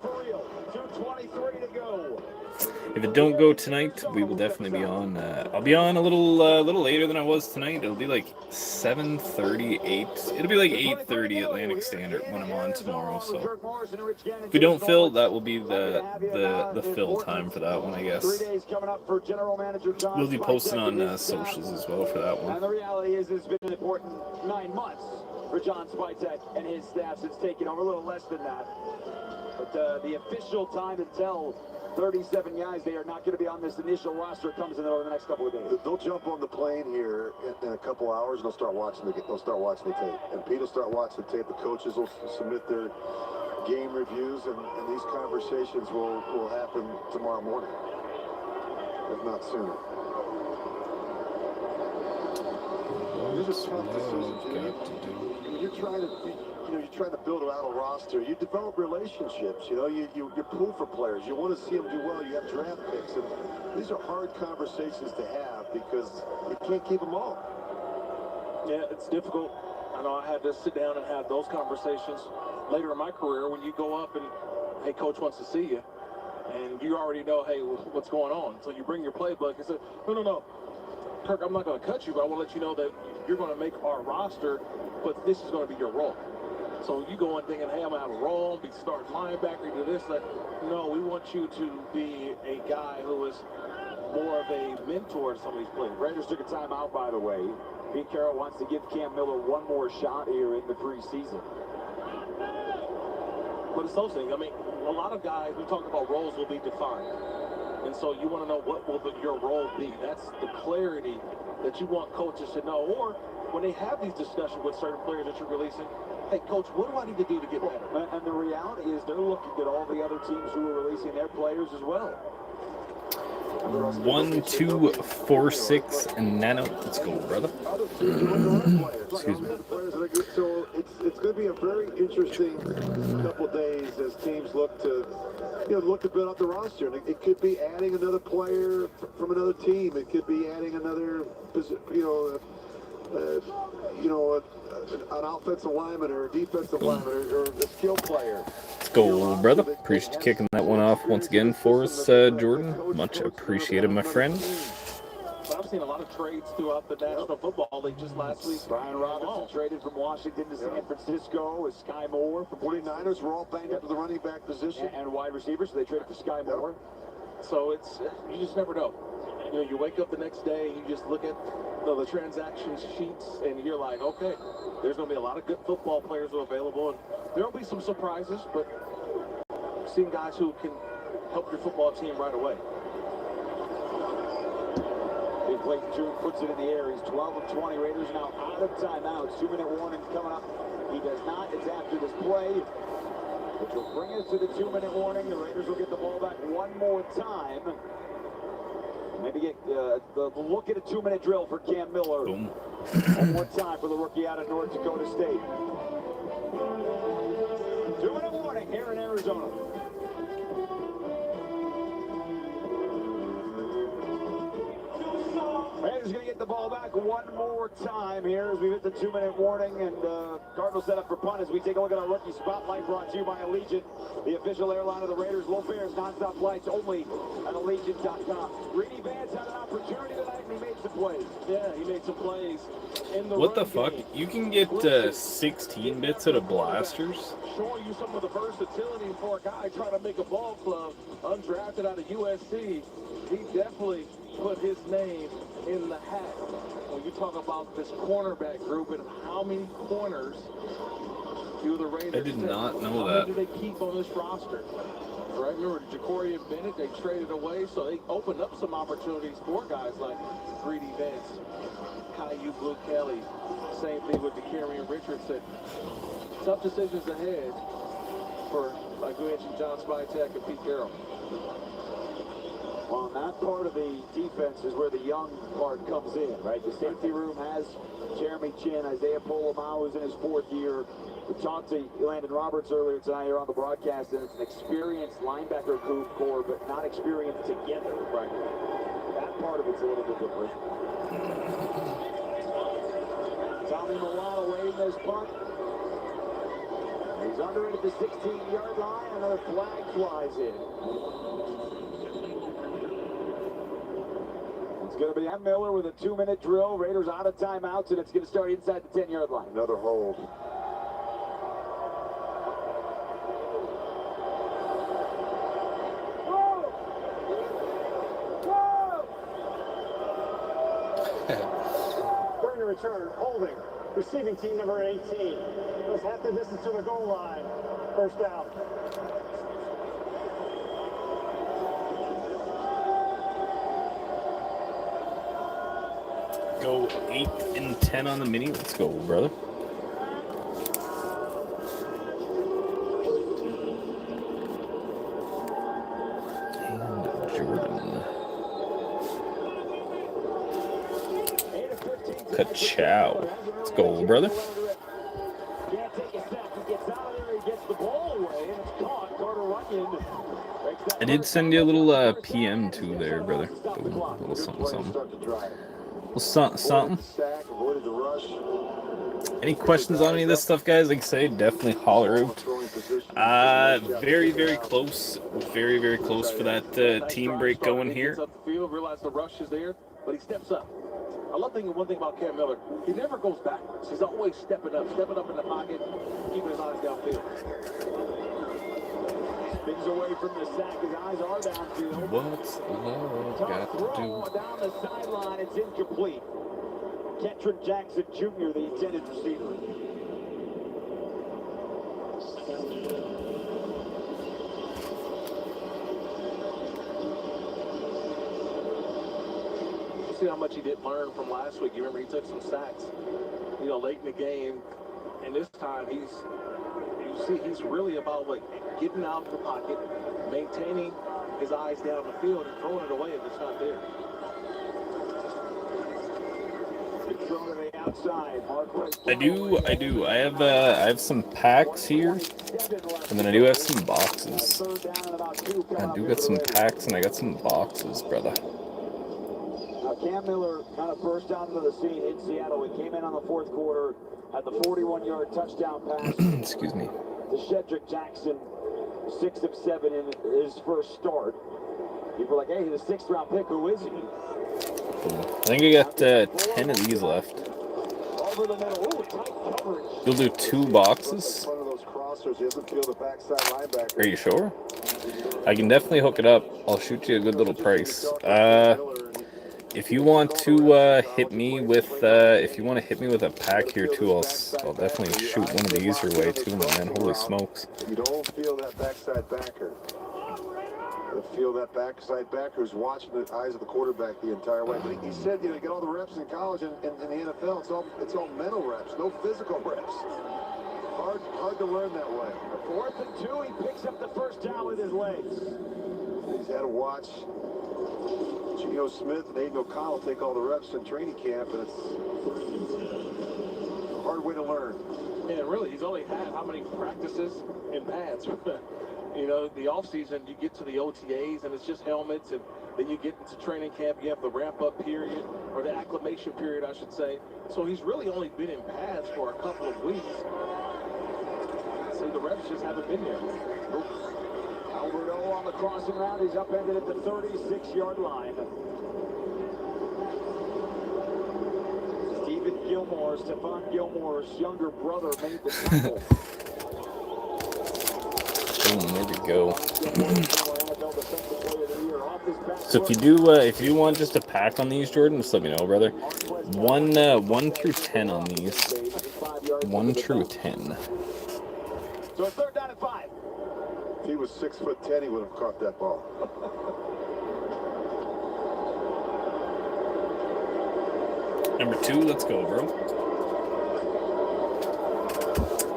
if it don't go tonight, we will definitely be on. I'll be on a little later than I was tonight. It'll be like 7:38. It'll be like 8:30 Atlantic Standard when I'm on tomorrow. So if we don't fill, that will be the fill time for that one, I guess. We'll be posting on socials as well for that one. And the reality is, it's been an important 9 months. for John Spytek and his staff since taking over. A little less than that. But the official time to tell 37 guys they are not going to be on this initial roster comes in over the next couple of days. They'll jump on the plane here in a couple hours, and they'll start watching the tape. And Pete will start watching the tape. The coaches will submit their game reviews, and these conversations will happen tomorrow morning, if not sooner. These are tough decisions. You're trying to build out a roster. You develop relationships. You pull for players. You want to see them do well. You have draft picks, and these are hard conversations to have because you can't keep them all. Yeah, it's difficult. I know I had to sit down and have those conversations later in my career when you go up and, hey, coach wants to see you, and you already know, hey, what's going on. So you bring your playbook and say, no, Kirk, I'm not going to cut you, but I want to let you know that you're going to make our roster, but this is going to be your role. So you go in thinking, hey, I'm going to have a role, be starting linebacker, do this. Like, no, we want you to be a guy who is more of a mentor to some of these players. Raiders took a timeout, by the way. Pete Carroll wants to give Cam Miller one more shot here in the preseason. But it's those things. I mean, a lot of guys, we talk about roles will be defined. And so you want to know what will your role be. That's the clarity that you want coaches to know. Or when they have these discussions with certain players that you're releasing, hey, coach, what do I need to do to get better? And the reality is they're looking at all the other teams who are releasing their players as well. 1, 2, 4, 6, and nano. Let's go, brother. Excuse me. So it's going to be a very interesting couple days as teams look to build up the roster. And it could be adding another player from another team. It could be adding another, an offensive lineman or a defensive lineman or a skill player. Let's go, brother. Appreciate you kicking that one off once again for us, Jordan. Much appreciated, my friend. But I've seen a lot of trades throughout the National Football League just last week. Brian Robinson traded from Washington to San Francisco with Sky Moore. From 49ers were all banged up to the running back position. And wide receivers, so they traded for Sky Moore. So you just never know. You wake up the next day and you just look at the transaction sheets and you're like, okay, there's going to be a lot of good football players who are available, and there will be some surprises, but seeing guys who can help your football team right away. Big play from Drew, puts it in the air. He's 12 of 20. Raiders now out of timeouts. 2-minute warning coming up. He does not. It's after this play, which will bring us to the 2-minute warning. The Raiders will get the ball back one more time. Maybe get the look at a 2-minute drill for Cam Miller. Boom. One more time for the rookie out of North Dakota State. 2-minute warning here in Arizona. Raiders going to get the ball back one more time here as we hit the 2-minute warning, and Cardinals set up for punt as we take a look at our rookie spotlight, brought to you by Allegiant, the official airline of the Raiders. Low fares, nonstop flights only at Allegiant.com. Reedy Vance had an opportunity tonight, and he made some plays. Yeah, he made some plays in the What the run fuck? game. You can get 16 bits out of blasters? Showing you some of the versatility for a guy trying to make a ball club, undrafted out of USC. He definitely put his name in the hat when you talk about this cornerback group and how many corners do the Raiders I did not know how that. many do they keep on this roster? Right, remember Ja'Cory and Bennett, they traded away, so they opened up some opportunities for guys like Reedy Vance, Caillou Blue Kelly, same thing with DeCarian Richardson. Tough decisions ahead for, like we mentioned, John Spytek and Pete Carroll. Well, that part of the defense is where the young part comes in, right? The safety room has Jeremy Chin, Isaiah Polomau is in his 4th year. We talked to Landon Roberts earlier tonight here on the broadcast, and it's an experienced linebacker core, but not experienced together. Right. That part of it's a little bit different. Tommy Milano waiting this punt. He's under it at the 16-yard line. Another flag flies in. It's going to be M. Miller with a 2-minute drill. Raiders out of timeouts, and it's going to start inside the 10-yard line. Another hold. During the return, holding. Receiving team number 18. Goes half the distance to the goal line. First down. Go 8 and 10 on the mini. Let's go, brother. And Jordan. Ka-chow. Let's go, brother. I did send you a little PM too there, brother. A little something, something. Something. Any questions on any of this stuff, guys? Like I say, definitely holler out. Very, very close. Very, very close for that team break going here. Realize the rush is there, but he steps up. I love one thing about Cam Miller. He never goes backwards. He's always stepping up in the pocket, keeping his eyes downfield. Spins away from the sack. His eyes are downfield. What's love got to do? Down the sideline. It's incomplete. Kendrick Jackson Jr., the intended receiver. See how much he did learn from last week. You remember he took some sacks, late in the game, and this time he's really about like getting out of the pocket, maintaining his eyes down the field, and throwing it away if it's not there. I do. I have some packs here, and then I do have some boxes. I do got some packs, and I got some boxes, brother. Cam Miller kind of burst onto the scene in Seattle. He came in on the fourth quarter, had the 41-yard touchdown pass. Excuse me. To Shedrick Jackson, 6 of 7 in his first start. People are like, hey, the 6th-round pick, who is he? I think I got 10 of these left. Over the middle. Ooh, tight coverage. You'll do 2 boxes? Are you sure? I can definitely hook it up. I'll shoot you a good little price. If you want to hit me with a pack here too, I'll definitely shoot one of these your way too, man. Holy smokes! You don't feel that backside backer. You feel that backside backer who's watching the eyes of the quarterback the entire way. But he said, you get all the reps in college and in the NFL. It's all mental reps, no physical reps. Hard to learn that way. 4th and 2, he picks up the first down with his legs. He's had to watch Geno Smith and Aiden O'Connell take all the reps in training camp, and it's a hard way to learn. Yeah, really, he's only had how many practices in pads? The offseason, you get to the OTAs, and it's just helmets, and then you get into training camp, you have the ramp-up period, or the acclimation period, I should say. So he's really only been in pads for a couple of weeks. So the reps just haven't been there. Alberto on the crossing route. He's upended at the 36-yard line. Stephon Gilmore's younger brother, made the tackle. Boom, there we go. So if you want just a pack on these, Jordan, just let me know, brother. 1 through 10 on these. 1 through 10. So 3rd down and 5. If he was 6'10", he would have caught that ball. Number 2, let's go, bro.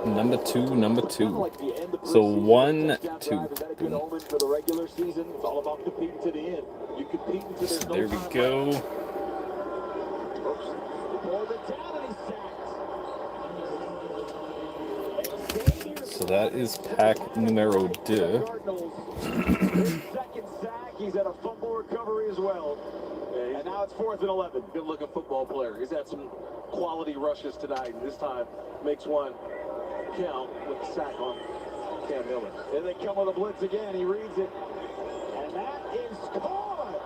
Number two. So 1, 2. Boom. For the regular season, it's all about competing to the end. You compete until there's So there we go. So that is pack numero 2. Second sack. He's had a fumble recovery as well. And now it's 4th and 11. Good-looking football player. He's had some quality rushes tonight, and this time makes one count with the sack on Cam Miller. Here they come with a blitz again. He reads it. And that is caught.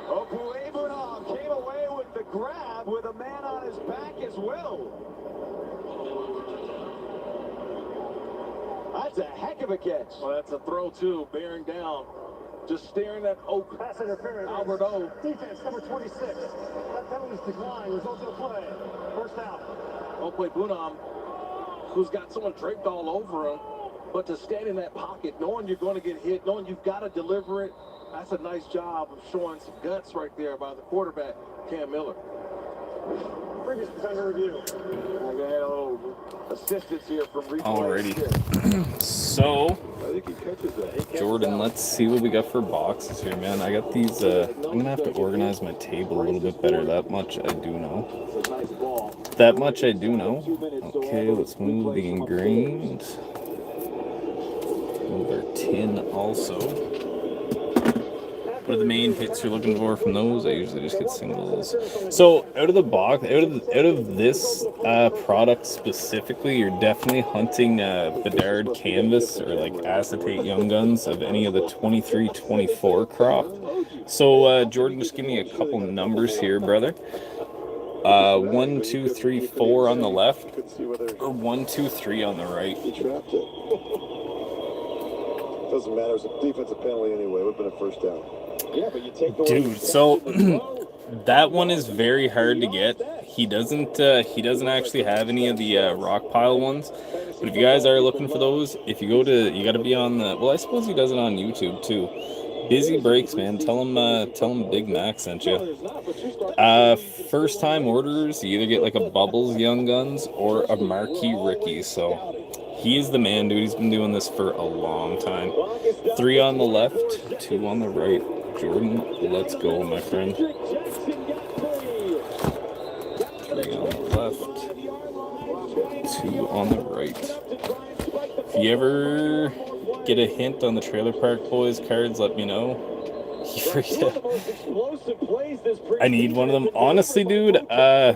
Opuebunam came away with the grab with a man on his back as well. That's a heck of a catch. Well, that's a throw, too, bearing down just staring at Pass interference. Albert O. Defense, number 26. That penalties decline. Results of the play. First out. Okwe Bunam, who's got someone draped all over him, but to stand in that pocket, knowing you're going to get hit, knowing you've got to deliver it, that's a nice job of showing some guts right there by the quarterback, Cam Miller. Previous defender review. I got a little assistance here from replay. Alrighty. So, Jordan, let's see what we got for boxes here, man. I got these, I'm going to have to organize my table a little bit better. That much I do know. That much I do know. Okay, let's move the ingrained. Move our tin also. What are the main hits you're looking for from those? I usually just get singles. So out of the box, out of this product specifically, you're definitely hunting Bedard Canvas or like acetate Young Guns of any of the 23-24 crop. So Jordan, just give me a couple numbers here, brother. 1, 2, 3, 4 on the left, or 1, 2, 3 on the right. Doesn't matter. It's a defensive penalty anyway. It would have been a first down. Yeah, but you take the Dude, so that one is very hard to get. He doesn't actually have any of the rock pile ones. But if you guys are looking for those, if you go to, you got to be on the. Well, I suppose he does it on YouTube too. Busy Breaks, man. Tell him Big Mac sent you. First time orders, you either get like a Bubbles Young Guns or a Marquee Ricky. So he is the man, dude. He's been doing this for a long time. 3 on the left, 2 on the right. Jordan, let's go, my friend. 3 on the left, 2 on the right. If you ever get a hint on the Trailer Park Boys cards, let me know. I need one of them. Honestly, dude, I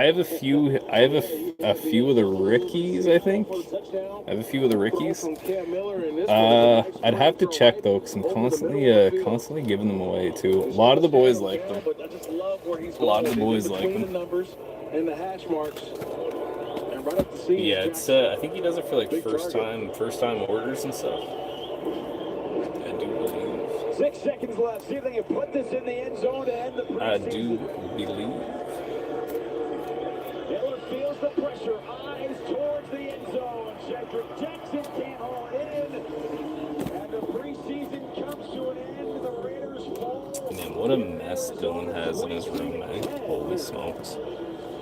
have a few. I have a few of the Rickies. I think I have a few of the Rickies. I'd have to check though, because I'm constantly giving them away too. A lot of the boys like them. Yeah, it's. I think he does it for like first time orders and stuff. I do believe. 6 seconds left. See if they can put this in the end zone to end the preseason. I do believe. Miller feels the pressure. Eyes towards the end zone. Jedrick Jackson can't hold it in. And the preseason comes to an end. The Raiders fall. Man, what a mess Dylan has in his room, man. Holy smokes.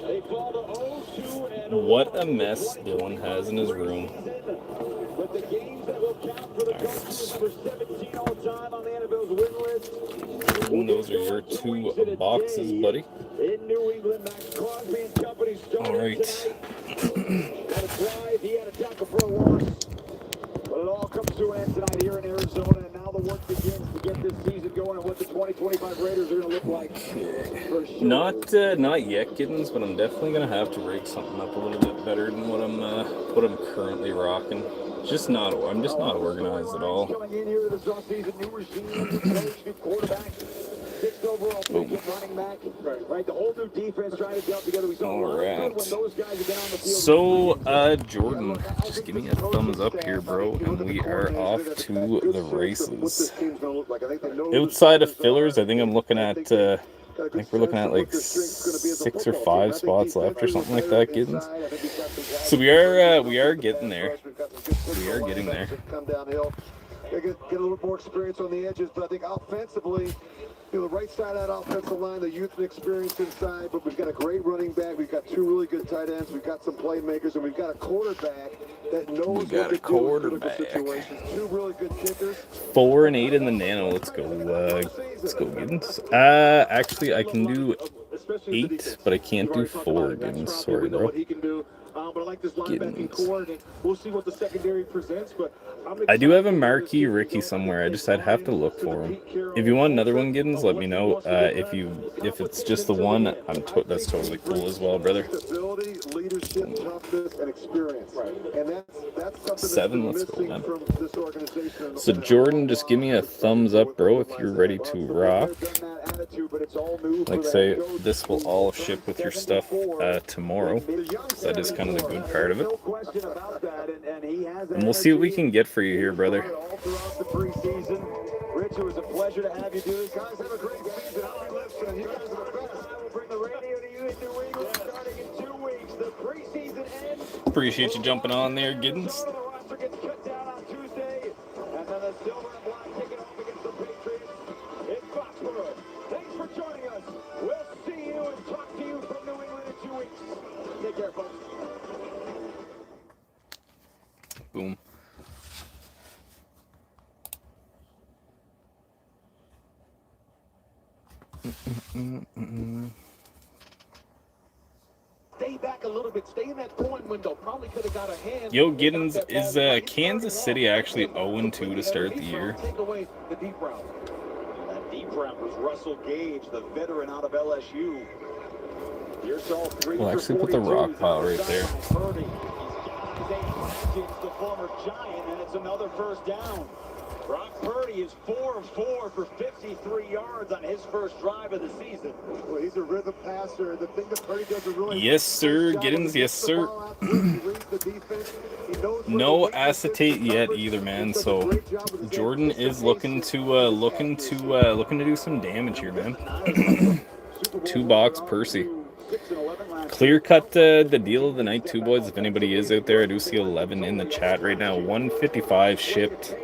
They fall to 0-2 and what a mess Dylan has in his room. But the games that will count for the Colts for 17 all time on the NFL's win list. And those are your 2 boxes, buddy. In New England, Max Crosby and company started all right. Had a drive, he had a tackle for a loss. But it all comes to an end tonight here in Arizona, and now the work begins to get this season going and what the 2025 Raiders are going to look like. For sure. Not yet, kittens, but I'm definitely gonna have to rig something up a little bit better than what I'm currently rocking. I'm just not organized at all. Coming in here this offseason, new regime, new coach, new quarterback, 6th overall pick at running back. Right, the whole new defense trying to gel together. We saw all right. when those guys have been on the field. So, Jordan, just give me a thumbs up here, bro, and we are off to the races. Outside of fillers, I think I'm looking at. I think we're looking at like 6 or 5 spots left or something like that, Giddens. So we are getting there. We are getting there. Come downhill. Get a little more experience on the edges, but I think offensively, the right side of that offensive line, the youth and experience inside, but we've got a great running back. We've got 2 really good tight ends. We've got some playmakers, and we've got a quarterback that knows what to do in critical situations. 2 really good kickers. 4 and 8 in the nano. Let's go, Giddens. Actually, I can do 8, but I can't do 4, Giddens. Sorry, bro. But I like this linebacking core, and we'll see what the secondary presents. But I do have a Marquee Ricky somewhere. I'd have to look for him. If you want another one, Giddens, let me know. If it's just the one, that's totally cool as well, brother. Ability, leadership, toughness, and experience. And that's something 7, let's go, man. from this organization. So Jordan, just give me a thumbs up, bro, if you're ready to rock. Like I say, this will all ship with your stuff tomorrow. So that is kind of the good part of it. And we'll see what we can get for you here, brother. Rich, it was a pleasure to have you do this. Guys, have a great season. I'll be listening. You guys are the best. I will bring the radio to you in New England starting in 2 weeks. The preseason ends. Appreciate you jumping on there, Giddens. The roster gets cut down on Tuesday, and then the silver and black kicking off against the Patriots in Foxborough. Thanks for joining us. We'll see you and talk to you from New England in 2 weeks. Take care, folks. Boom. Stay back a little bit. Stay in that throwing window. Probably could have got a hand. Yo, Giddens, is Kansas City actually 0-2 to start the year? Take away the deep route. That deep route was Russell Gage, the veteran out of LSU. Here's all three. We'll actually put the rock pile right there. Purdy. He's got his 8 the former Giant, and it's another first down. Brock Purdy is 4 of 4 for 53 yards on his first drive of the season. Well, he's a rhythm passer. The thing that Purdy does is really Yes, sir. Giddens, yes, sir. No acetate yet either, man. So Jordan is looking to do some damage here, man. 2 box Percy. Clear cut the deal of the night, too, boys. If anybody is out there, I do see 11 in the chat right now. 155 shipped.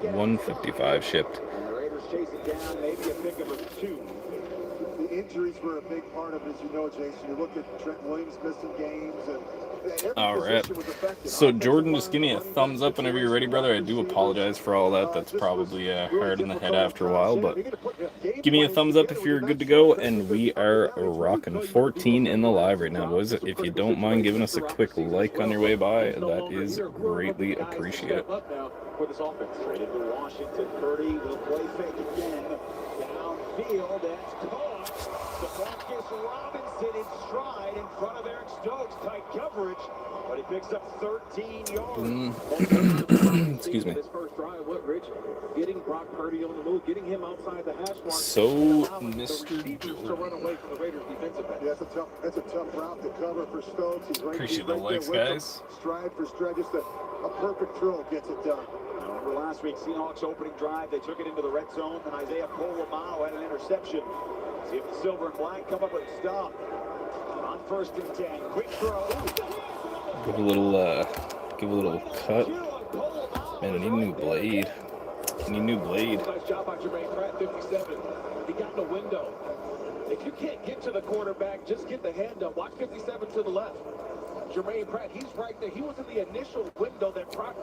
155 shipped. And the Raiders chasing down maybe a pick of a 2. The injuries were a big part of it, as you know, Jason. You look at Trent Williams missing games, and all right. So Jordan, just give me a thumbs up whenever you're ready, brother. I do apologize for all that. That's probably hard in the head after a while, but give me a thumbs up if you're good to go. And we are rocking 14 in the live right now, boys. If you don't mind giving us a quick like on your way by, that is greatly appreciated. For this offense, straight into Washington. Purdy will play fake again. Downfield, that's caught. DeMarcus Robinson in stride in front of Eric Stokes. Tight coverage, but he picks up 13 yards. Excuse me. This first drive, what, Rich? Getting Brock Purdy on the move, getting him outside the hash mark. So, Mr. To run away from the Raiders defensive back. Yeah, that's a tough route to cover for Stokes. He's right, Appreciate the likes, guys. Stride for stride, just a perfect throw gets it done. Remember last week, Seahawks opening drive, they took it into the red zone, and Isaiah Polamalu had an interception. See if the silver and black come up with a stop. On 1st and 10, quick throw. Give a little cut. Man, I need a new blade. I need a new blade. Nice job by Jermaine Pratt, 57. He got in the window. If you can't get to the quarterback, just get the hand up. Watch 57 to the left. Jermaine Pratt, he's right there. He was in the initial window that Brock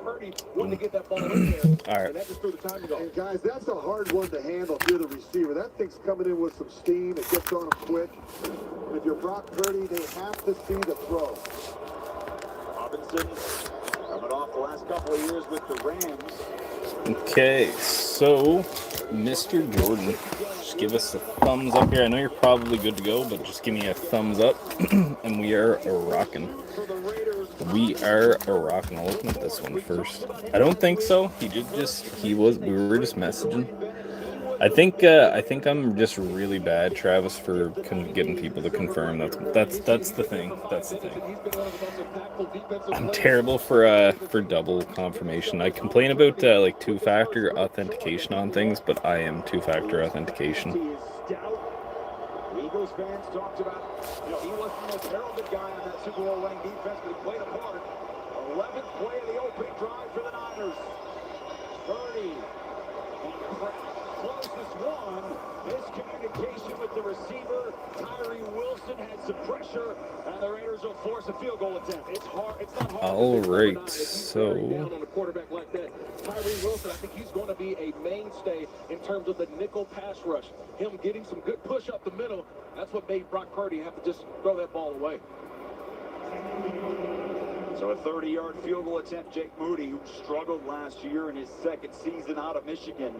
Purdy wanted to get that ball in there. All right. And that just threw the time to go. And guys, that's a hard one to handle if you're the receiver. That thing's coming in with some steam. It gets on him quick. And if you're Brock Purdy, they have to see the throw. Robinson coming off the last couple of years with the Rams. Okay, so Mr. Jordan, just give us a thumbs up here. I know you're probably good to go, but just give me a thumbs up, and we are rocking. We are rocking. I'll open up this one first. I don't think so. We were just messaging. I think I'm just really bad, Travis, for getting people to confirm. That's the thing. That's the thing. I'm terrible for double confirmation. I complain about like 2-factor authentication on things, but I am 2-factor authentication. Eagles fans talked about, he wasn't the most heralded guy on that Super Bowl winning defense, but he played a part. 11th play of the opening drive for the Niners. 30. Closest one. Miscommunication with the receiver. Tyree Wilson had some pressure, and the Raiders will force a field goal attempt. It's not hard. All right, so down on a quarterback like that. Tyree Wilson, I think he's going to be a mainstay in terms of the nickel pass rush. Him getting some good push up the middle. That's what made Brock Purdy have to just throw that ball away. So a 30-yard field goal attempt. Jake Moody, who struggled last year in his second season out of Michigan,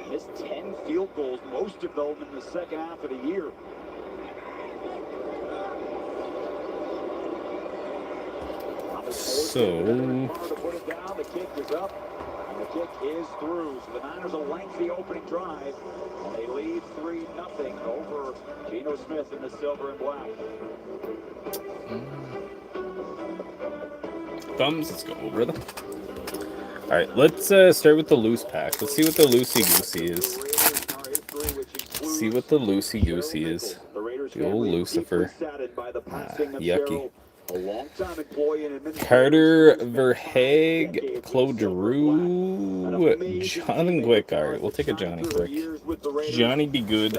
missed 10 field goals, most of them in the second half of the year. So To put it down, the kick is up, and the kick is through. So the Niners a lengthy opening drive, and they lead 3-0 over Geno Smith in the silver and black. thumbs, let's go, brother. All right, let's start with the loose pack. Let's see what the loosey-goosey is. See what the loosey-goosey is. The old Lucifer. Yucky. Carter Verhaeg, Claude Giroux, Jonathan Quick. All right, we'll take a Johnny Quick. Johnny be good.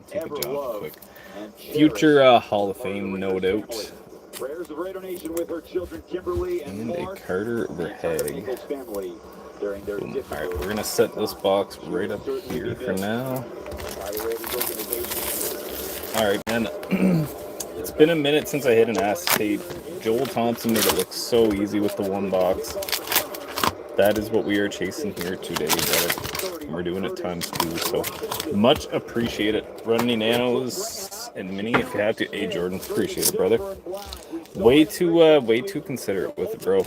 Take a Johnny Quick. Future Hall of Fame, no doubt. And a Carter Verhaeg. Boom. All right, we're gonna set this box right up here for now. All right, man. It's been a minute since I hit an acetate. Joel Thompson made it look so easy with the one box. That is what we are chasing here today, brother. We're doing it ×2, so much appreciated. Run any nanos and mini if you have to. Hey, Jordan, appreciate it, brother. Way too considerate with it, bro.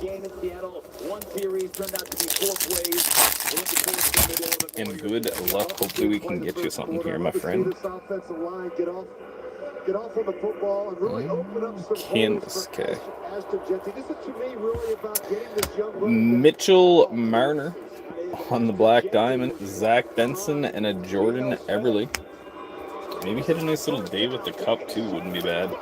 And good luck. Hopefully we can get you something here, my friend. Get off on the football and really open up some Kansas, okay. This is to me really about getting this young Mitchell Marner on the black diamond, Zach Benson, and a Jordan Everly. Maybe hit a nice little day with the cup too, wouldn't be bad.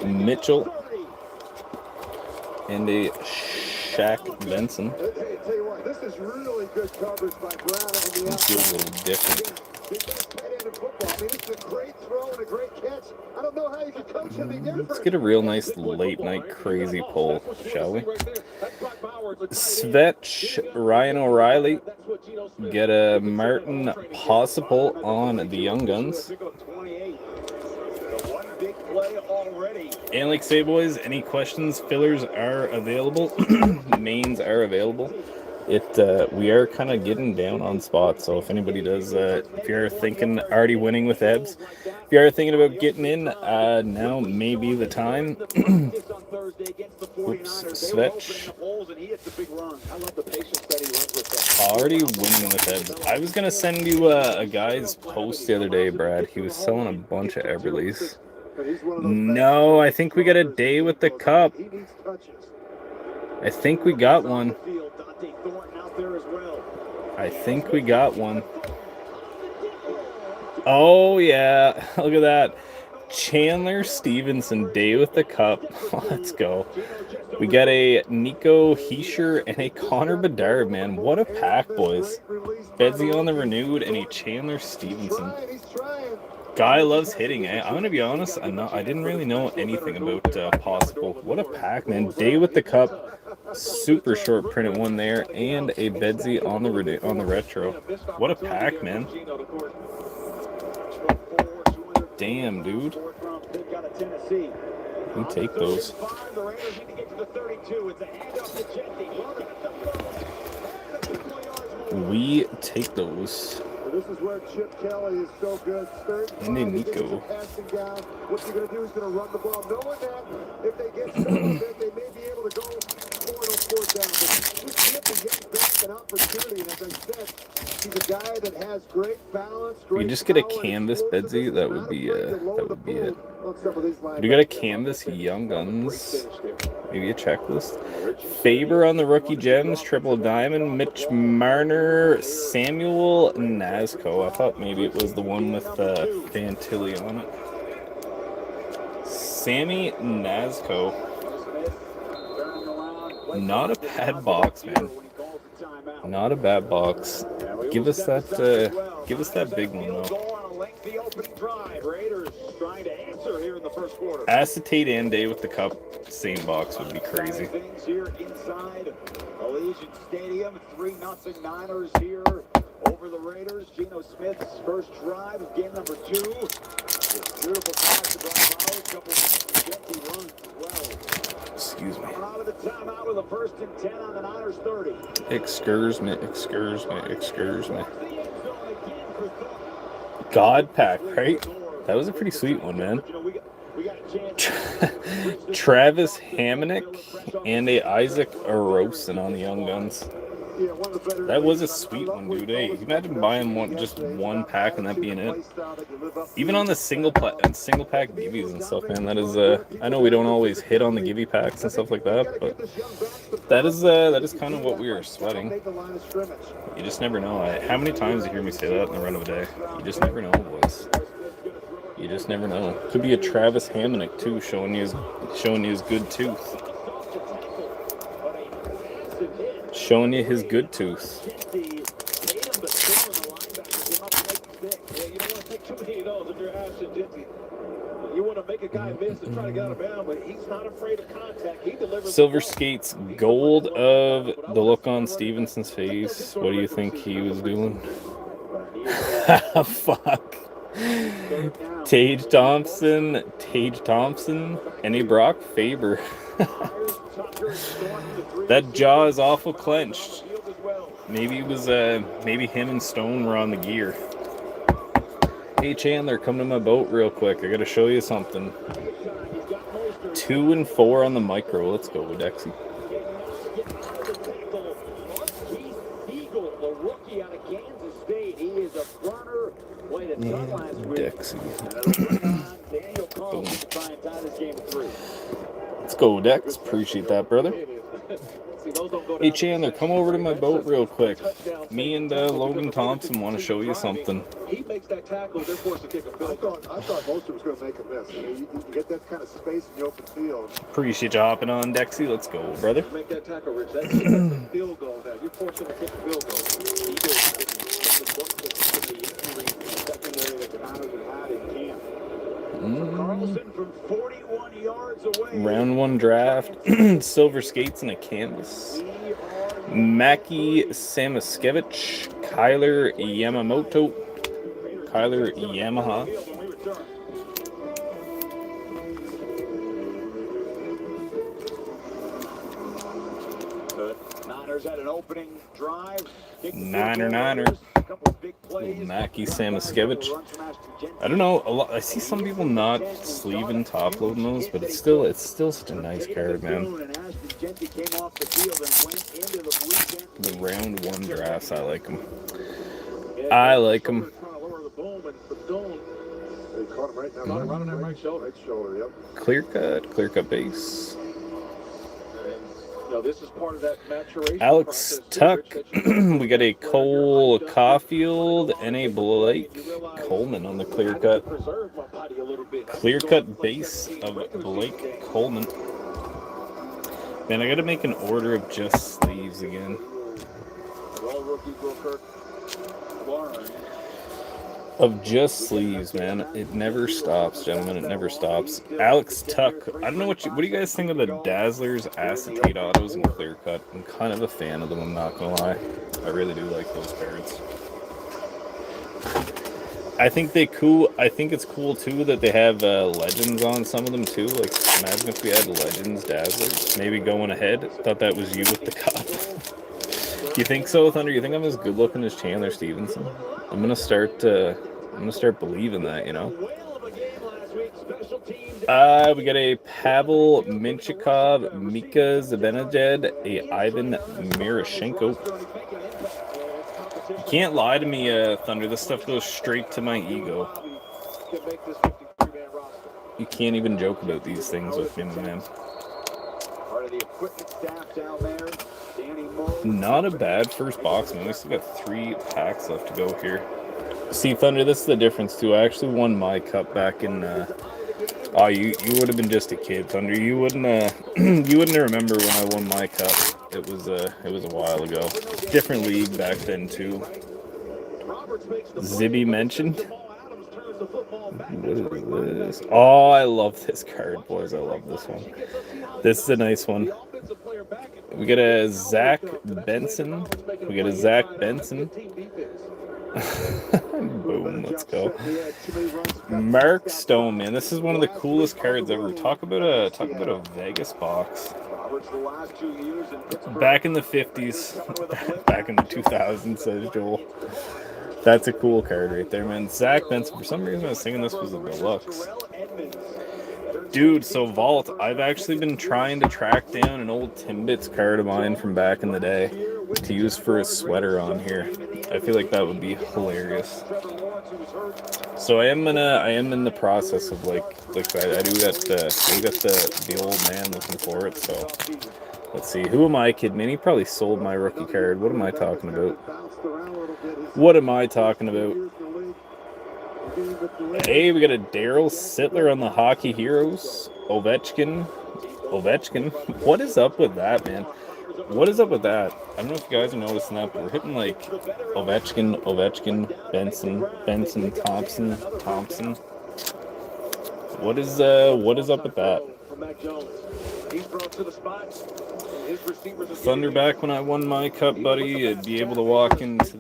Mitchell and a Shaq Benson. Hey, tell you what, this is really good coverage by Brown. It feels a little different. Let's get a real nice late night crazy pull, shall we? Svetch, Ryan O'Reilly, get a Martin Possible on the Young Guns. And like say, boys, any questions, fillers are available. Mains are available. We are kind of getting down on spots, so if anybody does, if you're thinking already winning with Ebbs, if you are thinking about getting in, now may be the time. Oops, Svetch. Already winning with Ebbs. I was going to send you a guy's post the other day, Brad. He was selling a bunch of Everleys. No, I think we got a day with the cup. I think we got one. I think we got one. Oh, yeah. Look at that. Chandler Stevenson, day with the cup. Let's go. We got a Nico Heischer and a Connor Bedard, man. What a pack, boys. Bedsy on the renewed and a Chandler Stevenson. Guy loves hitting, eh? I'm going to be honest, I didn't really know anything about Possible. What a pack, man. Day with the cup. Super short printed one there. And a Bedsy on the retro. What a pack, man. Damn, dude. We take those. We take those. This is where Chip Kelly is so good. And a Nico. What you're going to do is going to run the ball, knowing that if they get started, they may be able to go 4 down. But just give the young back an opportunity. And as I said, he's a guy that has great balance. We just get a canvas Bedsy. That would be it. We got a canvas Young Guns. Maybe a checklist. Faber on the rookie gems, triple diamond. Mitch Marner, Samuel Nazco. I thought maybe it was the one with Fantilli on it. Sammy Nazco. Not a bad box, man. Not a bad box. Give us that big one though. Acetate and day with the cup, same box would be crazy. Here inside Allegiant Stadium, 3-0 Niners here over the Raiders. Geno Smith's first drive of game number 2. Beautiful pass to drive out, couple empty runs as well. Excuse me. Coming out of the timeout with a 1st and 10 on the Niners 30. Excuse me. God pack, right? That was a pretty sweet one, man. Travis Hamonic and a Isaac Arosin on the Young Guns. That was a sweet one, dude. Hey, imagine buying just one pack and that being it. Even on the single pack gibbies and stuff, man. That is I know we don't always hit on the gibby packs and stuff like that, but that is kind of what we are sweating. You just never know. How many times you hear me say that in the run of a day? You just never know, boys. You just never know. Could be a Travis Hamonic too, showing you his good tooth. Showing you his good tooth. You want to make a guy miss and try to get out of bounds, but he's not afraid of contact. He delivers. Silver Skates gold of the look on Stevenson's face. What do you think he was doing? Fuck. Tage Thompson, any Brock Faber. That jaw is awful clenched. Maybe it was maybe him and Stone were on the gear. Hey Chandler, come to my boat real quick. I gotta show you something. 2 and 4 on the micro. Let's go, Dexy. Dexy. Let's go, Dex. Appreciate that, brother. Hey Chandler, come over to my boat real quick. Me and Logan Thompson want to show you something. He makes that tackle, they're forced to kick a field goal. I thought most of was going to make a miss. You get that kind of space in the open field. Appreciate you hopping on, Dexy. Let's go, brother. Make that tackle, Rich. That's a field goal now. You're forcing to kick a field goal. Carlson from 41 yards away. Round 1 draft. Silver Skates and a canvas. Maki Samaskevich. Kyler Yamamoto. Kyler Yamaha. Niners had an opening drive. Niner. Maki Samaskevich. I don't know. I see some people not sleeving top loading those, but it's still such a nice card, man. The round 1 drafts, I like them. I like them. Clear cut base. No, this is part of that maturation. Alex Tuck. We got a Cole Caulfield and a Blake Coleman on the clear cut. Clear cut base of Blake Coleman. Man, I got to make an order of just sleeves again. Of just sleeves, man. It never stops, gentlemen. It never stops. Alex Tuck. I don't know what do you guys think of the Dazzlers acetate autos and clear cut? I'm kind of a fan of them, I'm not gonna lie. I really do like those cards. I think it's cool too that they have legends on some of them too. Like, imagine if we had legends Dazzlers. Maybe going ahead. Thought that was you with the cup. You think so, Thunder? You think I'm as good looking as Chandler Stevenson? I'm gonna start believing that, you know. We got a Pavel Minchikov, Mika Zibanejad, a Ivan Miroshchenko. You can't lie to me, Thunder. This stuff goes straight to my ego. You can't even joke about these things with me, man. Not a bad first box, man. We still got 3 packs left to go here. See, Thunder, this is the difference too. I actually won my cup back in. You would have been just a kid, Thunder. You wouldn't remember when I won my cup. It was a while ago. Different league back then too. Zibby mentioned. What is this? Oh, I love this card, boys. I love this one. This is a nice one. We got a Zach Benson. Boom, let's go. Mark Stone, man. This is one of the coolest cards ever. Talk about a Vegas box. Back in the 50s. Back in the 2000s, says Joel. That's a cool card right there, man. Zach Benson. For some reason I was thinking this was a deluxe. Dude, so Vault, I've actually been trying to track down an old Timbits card of mine from back in the day. to use for a sweater on here. I feel like that would be hilarious. So I am in the process of like I do got the old man looking for it. So let's see. Who am I kidding? Man, he probably sold my rookie card. What am I talking about? What am I talking about? Hey, we got a Daryl Sittler on the Hockey Heroes. Ovechkin. What is up with that, man? What is up with that? I don't know if you guys are noticing that, but we're hitting like Ovechkin, Benson, Thompson. What is up with that? Thunder back when I won my cup, buddy. I'd be able to walk into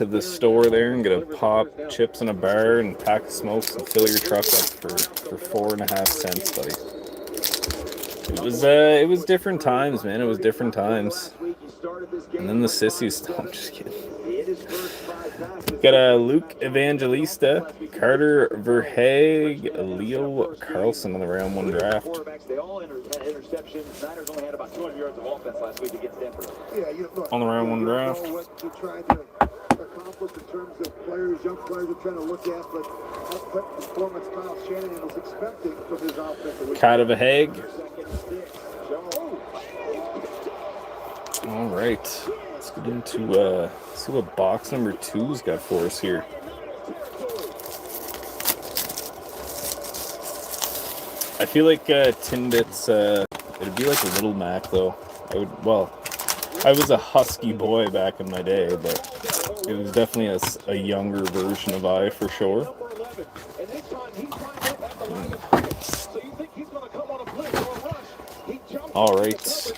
the store there and get a pop, chips, and a bar, and a pack of smokes, and fill your truck up for 4.5 cents, buddy. It was different times, man. It was different times. And then the sissies. I'm just kidding. Got a Luke Evangelista, Carter Verhaeg, Leo Carlson on the round 1 draft. On the round 1 draft. In terms of players, young players are trying to look at, but what performance Kyle Shanahan was expecting from his offense. Carter Verhaeg. All right, let's get into see what box number 2's got for us here. I feel like Timbits, it'd be like a Little Mac though. I was a husky boy back in my day, but it was definitely a younger version of I for sure. All right.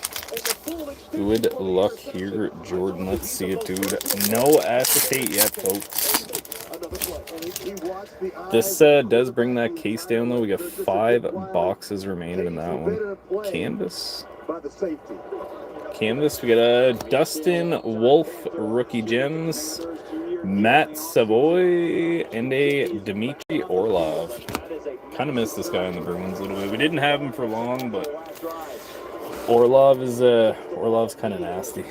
Good luck here, Jordan. Let's see it, dude. No acetate yet, folks. This does bring that case down, though. We got 5 boxes remaining in that one. Canvas. We got a Dustin Wolf rookie gems, Matt Savoy, and a Dmitry Orlov. Kind of missed this guy in the Bruins a little bit. We didn't have him for long, but Orlov's kind of nasty.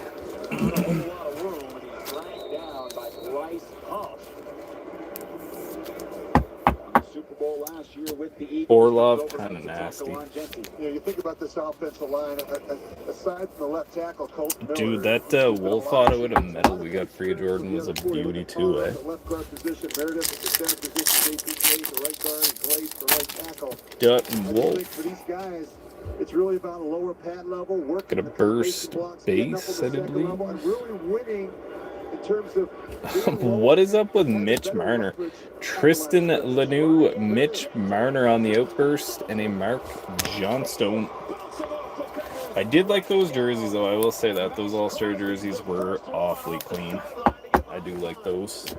Orlov kind of nasty. You think about this offensive line, aside from the left tackle, Colt Miller. Dude, that Wolf auto with a medal we got for you, Jordan, was a beauty too, eh? Left guard position, Meredith at the center position, JPK, the right guard, and Glaze, the right tackle. Dutton Wolf. For these guys, it's really about a lower pad level, working got a burst base, I believe. And really winning in terms of what is up with Mitch Marner? Tristan Lanou, Mitch Marner on the outburst, and a Mark Johnstone. I did like those jerseys, though. I will say that those All-Star jerseys were awfully clean. I do like those.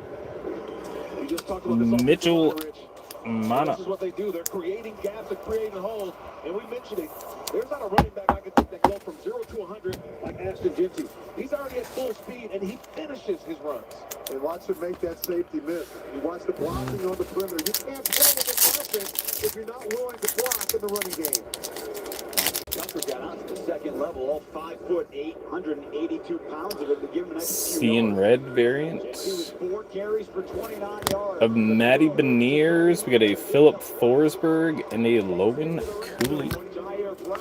Mitchell Mana. This is what they do. They're creating gaps and creating holes. And we mentioned it. There's not a running back I can think that go from 0 to 100 like Ashton Jeanty. He's already at full speed, and he finishes his runs. And watch him make that safety miss. He wants the blocking on the perimeter. You can't play with this offense if you're not willing to block in the running game. Tucker got out to the second level, all 5'8", 182 pounds of it. Seeing red variant. 4 carries for 29 yards. Of Matty Beniers, we got a Philip Forsberg and a Logan Cooley.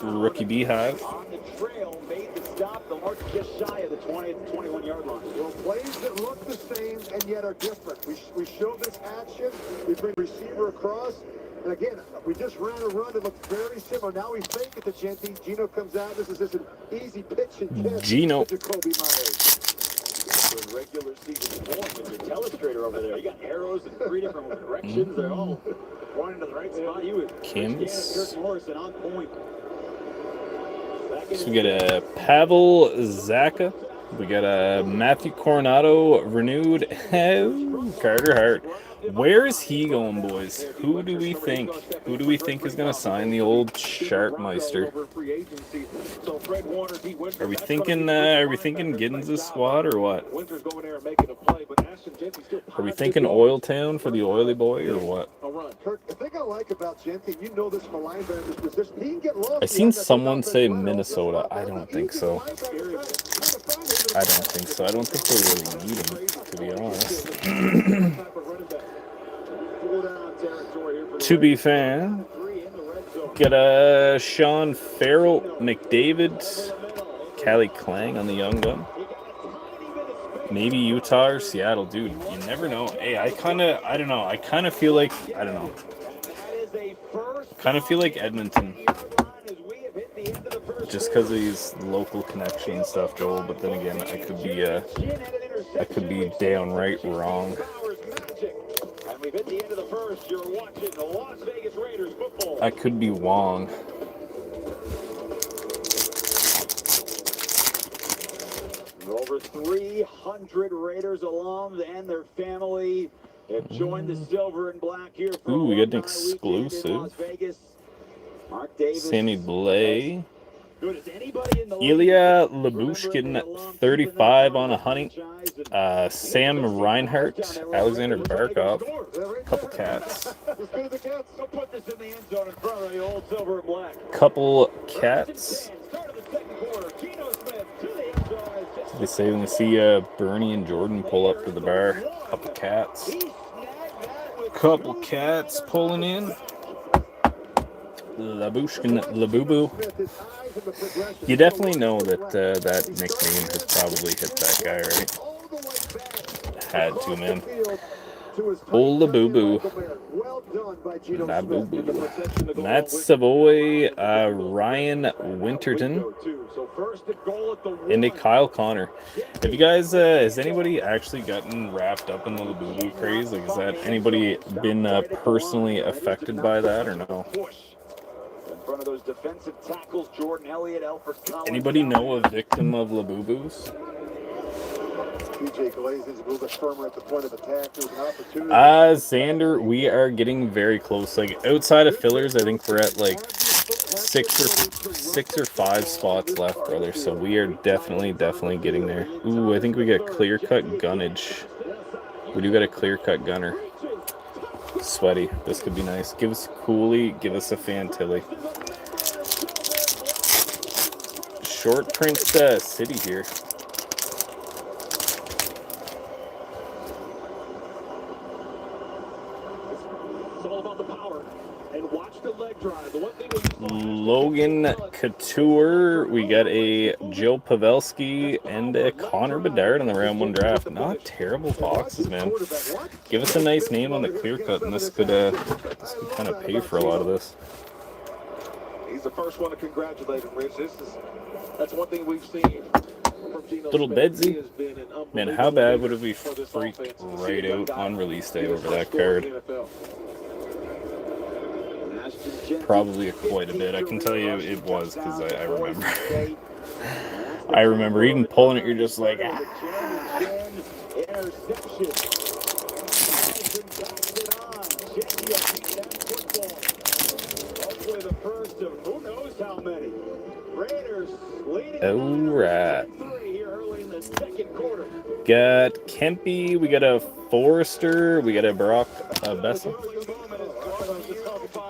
Rookie Beehive. On the trail, made the stop. The mark just shy of the 20 to 21-yard line. Well, plays that look the same and yet are different. We show this action. We bring receiver across. And again, we just ran a run that looked very similar. Now we fake it to Jeanty. Geno comes out. This is just an easy pitch and kiss Geno. to Jacoby Myers. Regular season form with your telestrator over there. You got arrows in 3 different directions. They're all pointing to the right spot. You would Canvas. Morrison on point. So we got a Pavel Zaka. We got a Matthew Coronado renewed. Carter Hart. Where is he going, boys? Who do we think? Who do we think is going to sign the old Sharpmeister? Are we thinking Giddens' squad or what? Are we thinking Oil Town for the Oily Boy or what? Kirk, the thing I like about Genty, you know this from a linebacker's position, he can get lost. I seen someone say Minnesota. I don't think so. I don't think so. I don't think they really need him, to be honest. To be fair, got a Sean Farrell, McDavid, Callie Klang on the young gun. Maybe Utah or Seattle, dude. You never know. Hey, I don't know. I kind of feel like, Edmonton. Just because of these local connection and stuff, Joel. But then again, I could be downright wrong. I could be wrong. Over 300 Raiders alums and their family have joined the silver and black here. Ooh, we got an exclusive. Sammy Blais. Ilya Labushkin, 35 on a honey. Sam Reinhart, Alexander Barkov, couple cats. Couple cats. They say when they see Bernie and Jordan pull up to the bar, couple cats. Couple cats pulling in. Labushkin, Labubu. You definitely know that that nickname has probably hit that guy, right? Had to, man. Old Labubu. Labubu. Matt Savoy, Ryan Winterton, and Kyle Connor. Have you guys, has anybody actually gotten wrapped up in the Labubu craze? Like, has that anybody been personally affected by that or no? Anybody know a victim of Labubus? Xander, we are getting very close. Like, outside of fillers, I think we're at like six or five spots left, brother. So we are definitely getting there. Ooh, I think we got clear-cut gunnage. We do got a clear-cut gunner. Sweaty. This could be nice. Give us a Cooley. Give us a Fantilli. Short print city here. Logan Couture. We got a Joe Pavelski and a Connor Bedard in the round one draft. Not terrible boxes, man. Give us a nice name on the clear cut, and this could kind of pay for a lot of this. He's the first one to congratulate him, Rich. That's one thing we've seen from Geno Little Smith. Bedsy. Man, how bad would we freak right out on release day over that card? Probably quite a bit. I can tell you it was, because I remember. I remember even pulling it, you're just like, ah. Alright. Got Kempe, we got a Forrester, we got a Brock Bessa.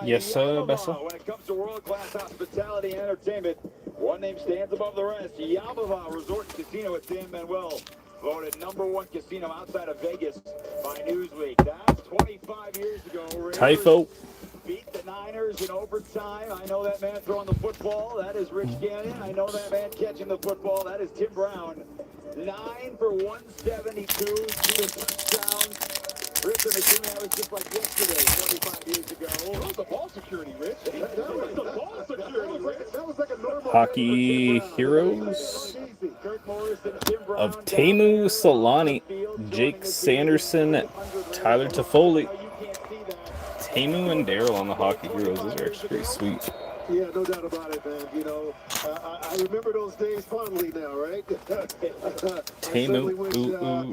Yes, sir, Bessa. When it comes to world-class hospitality and entertainment, one name stands above the rest. Yamava Resort Casino at San Manuel, voted #1 casino outside of Vegas by Newsweek. That's 25 years ago. Typho. Beat the Niners in overtime. I know that man throwing the football. That is Rich Gannon. I know that man catching the football. That is Tim Brown. 9 for 172. 2 touchdowns. Rich, I'm assuming that was just like yesterday, 25 years ago. That was the ball security, Rich. That was the ball security, Rich. That was like a normal Hockey Heroes of Teemu Solani, Jake Sanderson, Tyler Toffoli. Teemu and Daryl on the Hockey Heroes. Those are actually pretty sweet. Yeah, no doubt about it, man. You know, I remember those days fondly now, right? Teemu,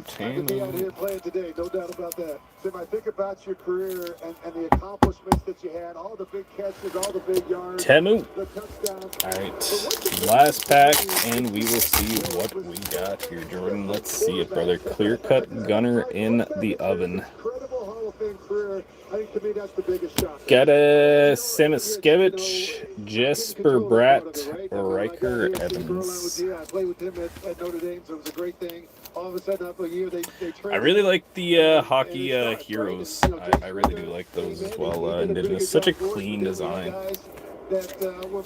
Teemu. Be out here playing today, no doubt about that. Tim, I think about your career and the accomplishments that you had, all the big catches, all the big yards. Teemu. The touchdowns. All right, last pack, and we will see what we got here, Jordan. Let's see it, brother. Clear-cut gunner in the oven. Incredible Hall of Fame career. I think the me, that's the biggest shock. Got a Semiskevich, Jesper Bratt, Riker Evans. I played with him at Notre Dame, so it was a great thing. All of a sudden, after a year, they I really like the hockey heroes. I really do like those as well. Indigenous, such a clean design.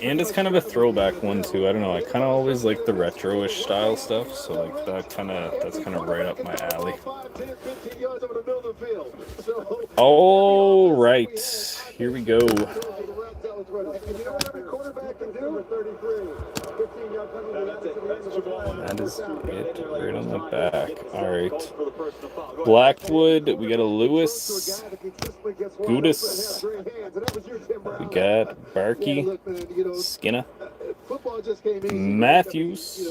And it's kind of a throwback one too. I don't know. I kind of always like the retro-ish style stuff, so like that's kind of right up my alley. All right, here we go. That is it right on the back. All right, Blackwood. We got a Lewis, Gudis. We got Barkey, Skinner, Matthews,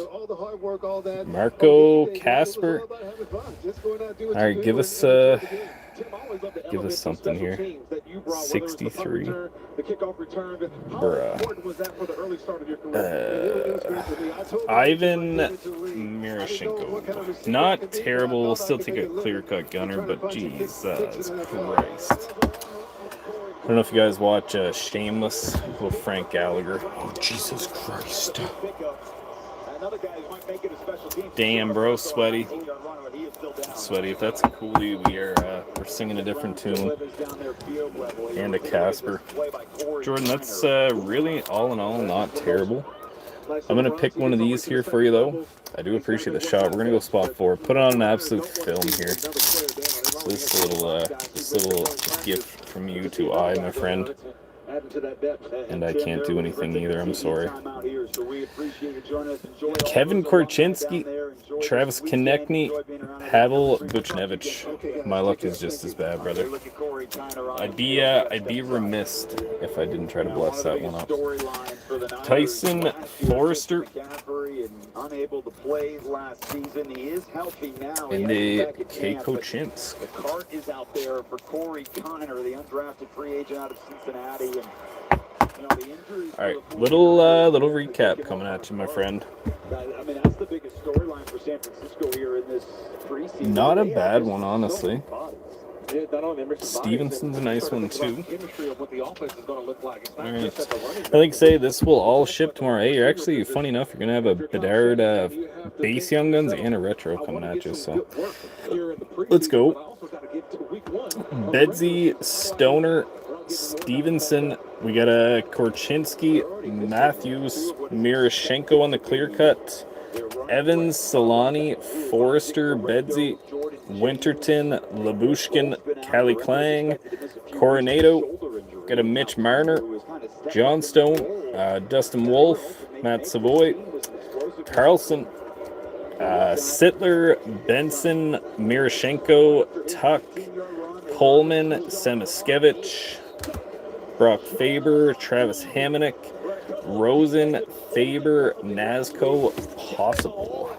Marco, Casper. All right, give us something here. 63. Bruh. Ivan Miroshnichenko. Not terrible. We'll still take a clear-cut gunner, but Jesus Christ. I don't know if you guys watch Shameless with Frank Gallagher. Oh, Jesus Christ. Damn, bro, Sweaty. Sweaty, if that's a coolie, we're singing a different tune. And a Casper. Jordan, that's really, all in all, not terrible. I'm going to pick one of these here for you, though. I do appreciate the shot. We're going to go spot 4. Put on an absolute film here. So this little gift from you to my friend. And I can't do anything either, I'm sorry. Kevin Korchinski, Travis Konechny, Pavel Buchnevich. My luck is just as bad, brother. I'd be remiss if I didn't try to bless that one up. Tyson Forrester. Unable to play last season. He is healthy now. And the K. Kochinsk. The cart is out there for Corey Kiner, the undrafted free agent out of Cincinnati. And, the injuries. All right, little recap coming at you, my friend. I mean, that's the biggest storyline for San Francisco here in this preseason. Not a bad one, honestly. Stevenson's a nice one too. Alright. I think this will all ship tomorrow. Hey, you're actually, funny enough, you're gonna have a Bedard base Young Guns and a retro coming at you, so let's go. Bedsy, Stoner, Stevenson, we got a Korchinski, Matthews, Miroshnichenko on the clear cut, Evans, Solani, Forrester, Bedsy, Winterton, Labushkin, Callie Klang, Coronado, got a Mitch Marner, Johnstone, Dustin Wolf, Matt Savoy, Carlson, Sittler, Benson, Miroshnichenko, Tuck, Coleman, Semiskevich, Brock Faber, Travis Hamonic, Rosen, Faber, Nazco, Possible.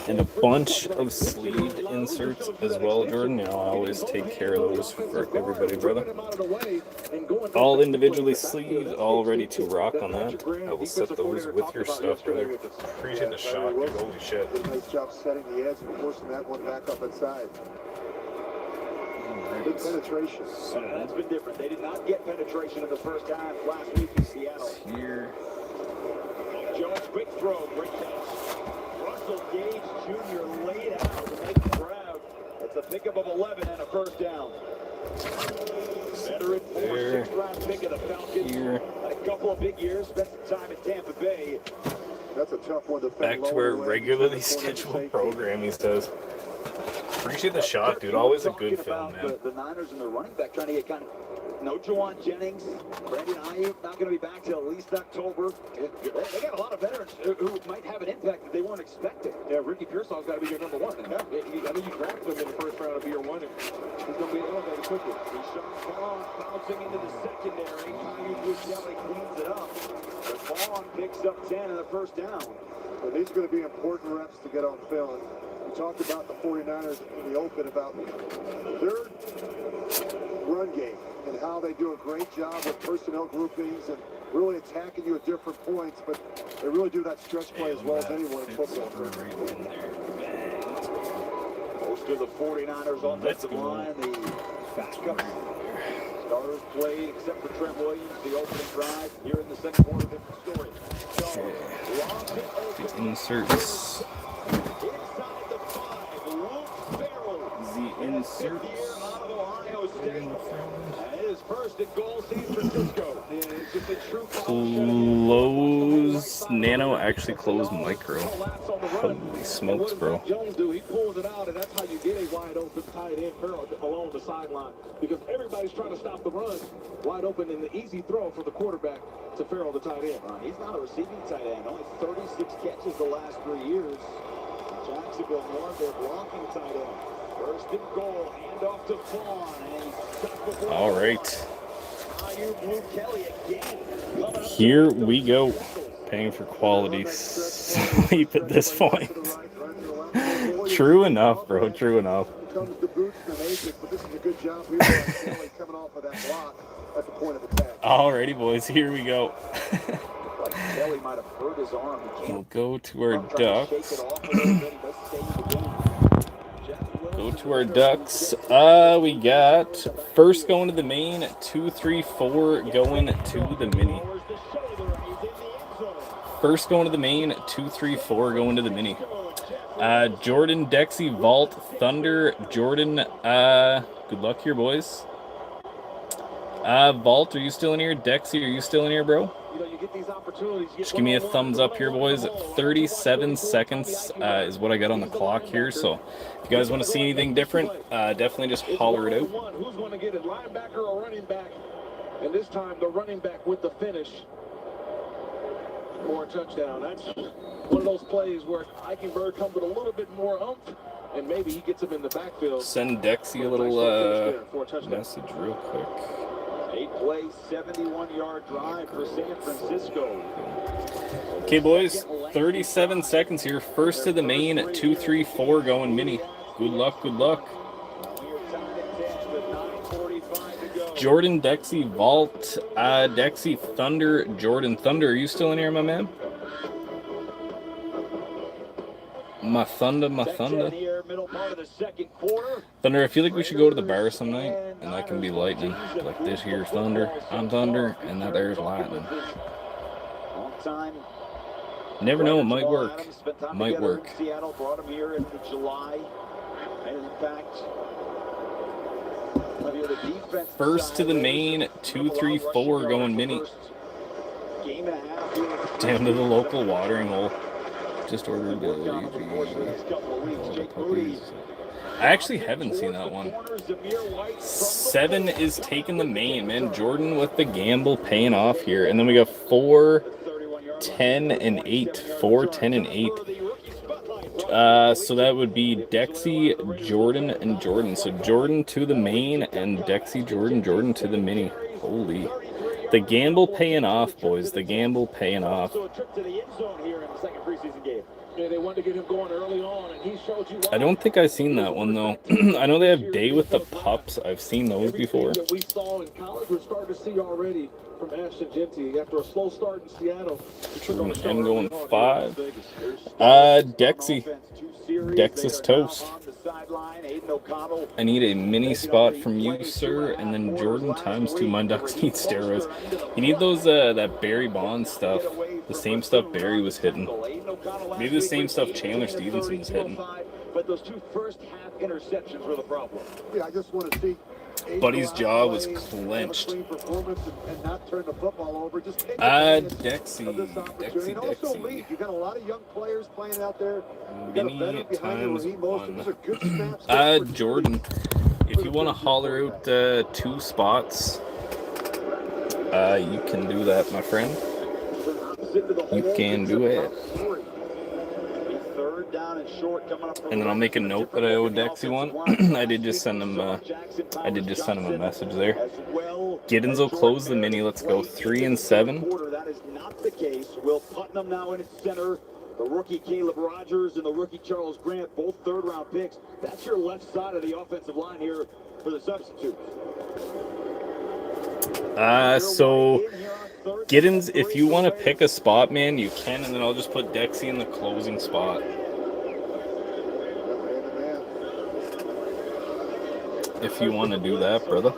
And a bunch of sleeve inserts as well, Jordan. I always take care of those for everybody, brother. All individually sleeved, all ready to rock on that. I will set those with your stuff, brother. Appreciate the shot, dude. Holy shit. Nice job setting the edge and forcing that one back up inside. Good penetration. That's been different. They did not get penetration in the first half last week in Seattle. Here. Jones, quick throw, great catch. Russell Gage Jr. laid out to make the crowd. It's a pickup of 11 and a first down. Veteran, 6th-round pick of the Falcons. Here. Had a couple of big years, spent some time in Tampa Bay. That's a tough one to back to our regularly scheduled program, he says. Appreciate the shot, dude. Always a good film, man. The Niners and the running back trying to get kind of no Juwan Jennings, Brandon Ayuk not going to be back till at least October. They got a lot of veterans who might have an impact that they weren't expecting. Yeah, Ricky Pearsall's got to be your number one. Yeah, I mean, you drafted him in the first round of year one, and he's going to be elevated quickly. Vaughn bouncing into the secondary. Ayuk with Kelly cleans it up. But Vaughn picks up 10 and the first down. Well, these are going to be important reps to get on film. We talked about the 49ers in the open about their run game and how they do a great job with personnel groupings and really attacking you at different points, but they really do that stretch play as well as anyone in football. Most of the 49ers offensive line, the backup play, except for Trent Williams, the opening drive here in the second quarter. Different story. The inserts. Inside the 5, Luke Carroll. The inserts. Here out of Ohio State. His first at goal, San Francisco. It's just a true Close nano, actually close micro. Holy smokes, bro. Jones do. He pulls it out, and that's how you get a wide open tight end Carroll along the sideline, because everybody's trying to stop the run. Wide open and the easy throw for the quarterback to Farrell, the tight end. He's not a receiving tight end. Only 36 catches the last 3 years. Jacksonville more their blocking tight end. First and goal, hand off to Vaughn, and he's stopped before. All right. Blue Kelly again. Here we go. Paying for quality sleep at this point. True enough, bro. True enough. Comes the boots and the matrix, but this is a good job here by coming off of that block at the point of attack. Alrighty, boys. Here we go. Kelly might have hurt his arm. We'll go to our ducks. Go to our ducks. We got first going to the main, 2-3-4 going to the mini. First going to the main, 2-3-4 going to the mini. Jordan, Dexy, Vault, Thunder, Jordan. Good luck here, boys. Vault, are you still in here? Dexy, are you still in here, bro? Just give me a thumbs up here, boys. 37 seconds is what I got on the clock here. So if you guys want to see anything different, definitely just holler it out. Who's going to get it, linebacker or running back? And this time the running back with the finish for a touchdown. That's one of those plays where Eichenberg comes with a little bit more oomph, and maybe he gets him in the backfield. Send Dexy a little message real quick. 8-play, 71-yard drive for San Francisco. Okay, boys, 37 seconds here. First to the main, 2-3-4 going mini. Good luck, good luck. Jordan, Dexy, Vault, Dexy, Thunder, Jordan. Thunder, are you still in here, my man? My Thunder, my Thunder. Thunder, I feel like we should go to the bar some night, and that can be lightning. Like this here, Thunder. I'm Thunder, and that there's lightning. Never know, it might work. Might work. Seattle brought him here in July. And in fact, first to the main, 2-3-4 going mini. Down to the local watering hole. Just ordered puppies. I actually haven't seen that one. 7 is taking the main, man. Jordan with the gamble paying off here. And then we got 4, 10, and 8. 4, 10, and 8. So that would be Dexy, Jordan, and Jordan. So Jordan to the main and Dexy, Jordan, Jordan to the mini. Holy. The gamble paying off, boys. The gamble paying off. I don't think I've seen that one, though. I know they have Day with the Pups. I've seen those before. We saw in college, we're starting to see already from Ashton Genty after a slow start in Seattle. I'm going 5. Dexy. Dex's toast. I need a mini spot from you, sir, and then Jordan times 2. My ducks need steroids. You need those, that Barry Bonds stuff. The same stuff Barry was hitting. Maybe the same stuff Chandler Stevenson was hitting. But those 2 first half interceptions were the problem. Yeah, I just want to see Buddy's jaw was clenched. Dexy. You got a lot of young players playing out there. Mini times 1. Jordan, if you want to holler out 2 spots, you can do that, my friend. You can do it. And then I'll make a note that I owe Dexy one. I did just send him a message there. Giddens will close the mini. Let's go 3 and 7. That is not the case. Will Putnam now in its center. The rookie Caleb Rogers and the rookie Charles Grant, both third-round picks. That's your left side of the offensive line here for the substitute. So Giddens, if you want to pick a spot, man, you can, and then I'll just put Dexy in the closing spot. If you want to do that, brother.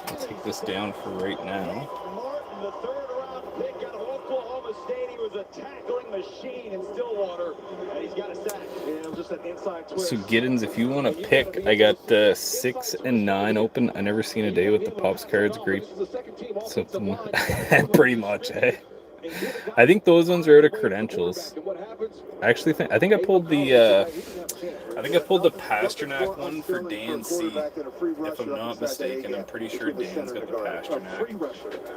Let's take this down for right now. Martin, the third-round pick out of Oklahoma State. He was a tackling machine in Stillwater, and he's got a sack. Yeah, just an inside twist. So Giddens, if you want to pick, I got 6 and 9 open. I never seen a day with the Pops cards. Great, something pretty much. Eh? I think those ones are out of credentials. I actually think I pulled the Pasternak one for Dan C. If I'm not mistaken, I'm pretty sure Dan's got the Pasternak.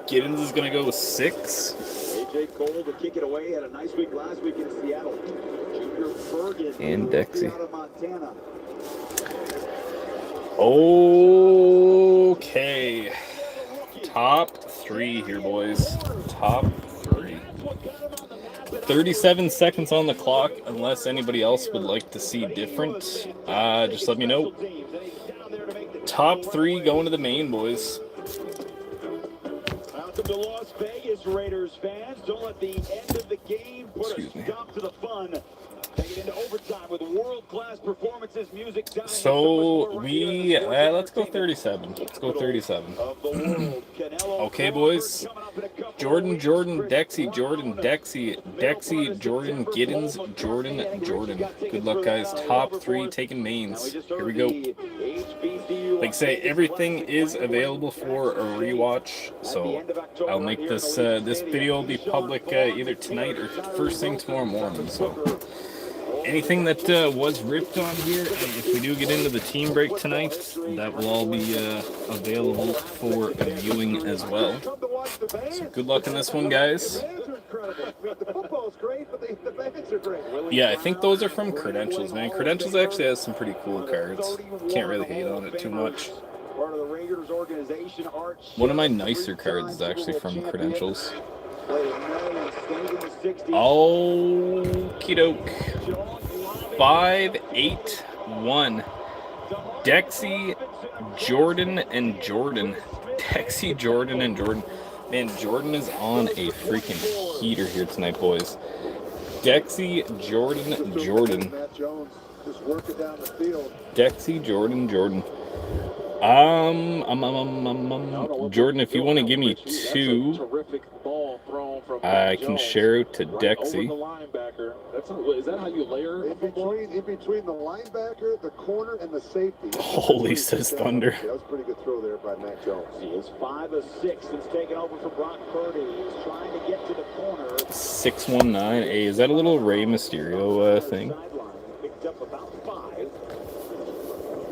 Giddens is gonna go with 6. AJ Cole to kick it away. Had a nice week last week in Seattle. Junior Bergen and Dexy. out of Montana. Okay. Top 3 here, boys. Top 3. 37 seconds on the clock. Unless anybody else would like to see different, just let me know. Top 3 going to the main, boys. Welcome to Las Vegas, Raiders fans. Don't let the end of the game put a stop to the fun. Take it into overtime with world-class performances, music. So let's go 37. Let's go 37. Okay, boys. Jordan, Dexy, Jordan, Giddens, Jordan. Good luck, guys. Top 3 taking mains. Here we go. Like I say, everything is available for a rewatch, so I'll make this this video will be public either tonight or first thing tomorrow morning. So anything that was ripped on here, if we do get into the team break tonight, that will all be available for viewing as well. So good luck in this one, guys. Yeah, I think those are from Credentials, man. Credentials actually has some pretty cool cards. Can't really hate on it too much. One of my nicer cards is actually from Credentials. Okie doke. 5-8-1. Dexy, Jordan, and Jordan. Dexy, Jordan, and Jordan. Man, Jordan is on a freaking heater here tonight, boys. Dexy, Jordan. Dexy, Jordan. Jordan, if you want to give me 2, I can share out to Dexy. Is that how you layer? In between the linebacker, the corner, and the safety. Holy, says Thunder. That was a pretty good throw there by Mac Jones. He is 5 of 6 since taking over for Brock Purdy. He's trying to get to the corner. 619. Hey, is that a little Rey Mysterio thing? Picked up about 5.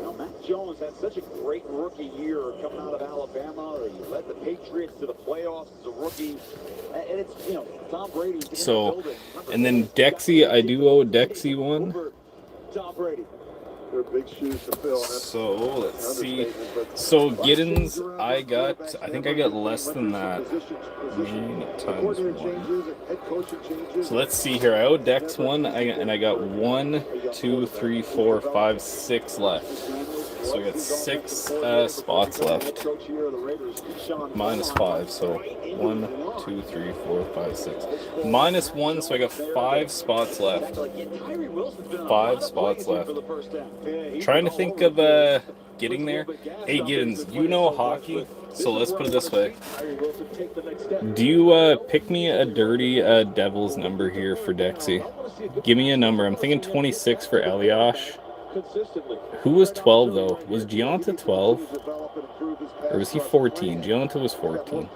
Now, Mac Jones had such a great rookie year coming out of Alabama. He led the Patriots to the playoffs as a rookie. And it's, Tom Brady. So, and then Dexy, I do owe Dexy one. Tom Brady. They're big shoes to fill. So, let's see. So, Giddens, I think I got less than that. Times 1. So, let's see here. I owe Dex 1, and I got 1, 2, 3, 4, 5, 6 left. So, I got 6 spots left. Minus 5, so 1, 2, 3, 4, 5, 6. Minus 1, so I got 5 spots left. 5 spots left. Trying to think of getting there. Hey, Giddens, you know hockey, so let's put it this way. Do you pick me a dirty Devils number here for Dexy? Give me a number. I'm thinking 26 for Eliash. Who was 12, though? Was Gianta 12? Or was he 14? Gianta was 14.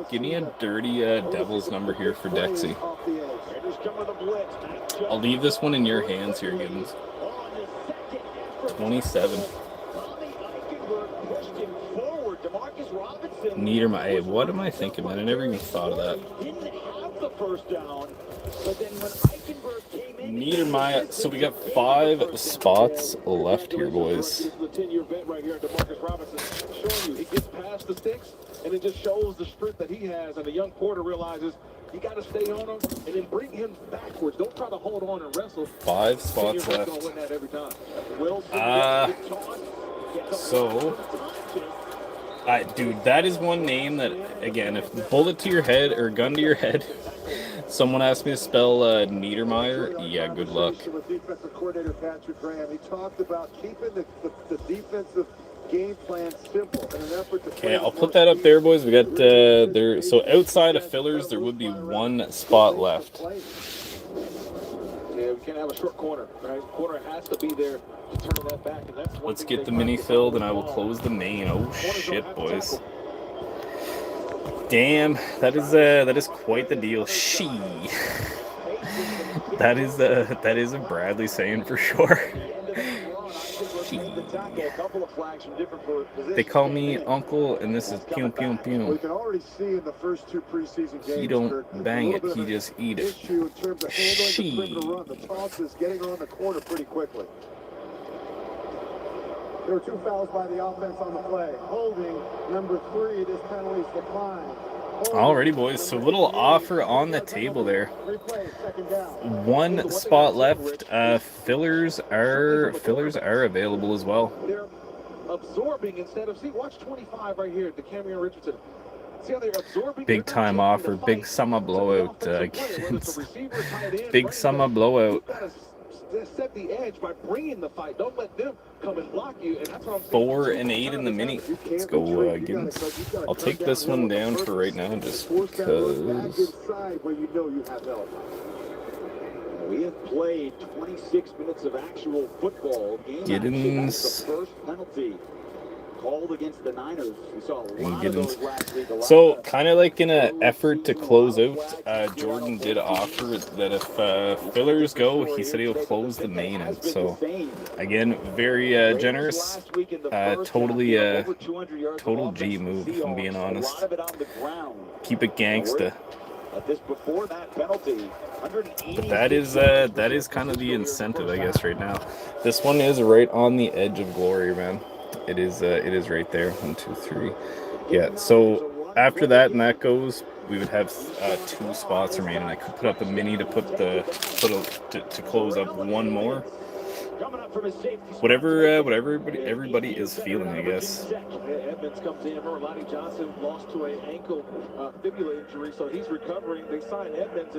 Give me a dirty Devils number here for Dexy. I'll leave this one in your hands here, Giddens. 27. Niedermeyer. What am I thinking, man? I never even thought of that. Niedermeyer. So we got 5 spots left here, boys. He gets past the sticks, and it just shows the sprint that he has, and the young Porter realizes you got to stay on him and then bring him backwards. Don't try to hold on and wrestle. 5 spots left. So Dude, that is one name that, again, if bullet to your head or gun to your head, someone asked me to spell Niedermeyer, yeah, good luck. With defensive coordinator Patrick Graham, he talked about keeping the defensive game plan simple in an effort to. Okay, I'll put that up there, boys. We got there. So outside of fillers, there would be one spot left. Yeah, we can't have a short corner, right? Corner has to be there to turn that back, and that's Let's get the mini filled, and I will close the main. Oh shit, boys! Damn, that is quite the deal. That is a Bradley saying for sure. They call me Uncle, and this is Pew Pew Pew. We can already see in the first 2 preseason games. He don't bang it, he just eat it. Issue in terms of handling the run. The toss is getting on the corner pretty quickly. There were 2 fouls by the offense on the play. Holding, number 3, this penalty is declined. Alrighty, boys. So little offer on the table there. 1 spot left. Fillers are available as well. They're absorbing instead of watch 25 right here, the Cameron Richardson. See how they're absorbing. Big time offer, big summer blowout. Big summer blowout. Set the edge by bringing the fight. Don't let them come and block you. And that's what I'm 4 and 8 in the mini. Let's go, Giddens. I'll take this one down for right now, just because. We have played 26 minutes of actual football. Giddens. The first penalty called against the Niners. We saw a lot of those last week. So, kind of like in an effort to close out, Jordan did offer that if fillers go, he said he'll close the main out. So, again, very generous. Totally total G move, if I'm being honest. Keep it gangsta. But that is kind of the incentive, I guess, right now. This one is right on the edge of glory, man. It is right there. 1, 2, 3. Yeah. So after that and that goes, we would have 2 spots remaining. I could put up a mini to to close up 1 more. Whatever everybody is feeling, I guess. Edmonds comes in. Remember, Lonnie Johnson lost to an ankle fibula injury, so he's recovering. They signed Edmonds.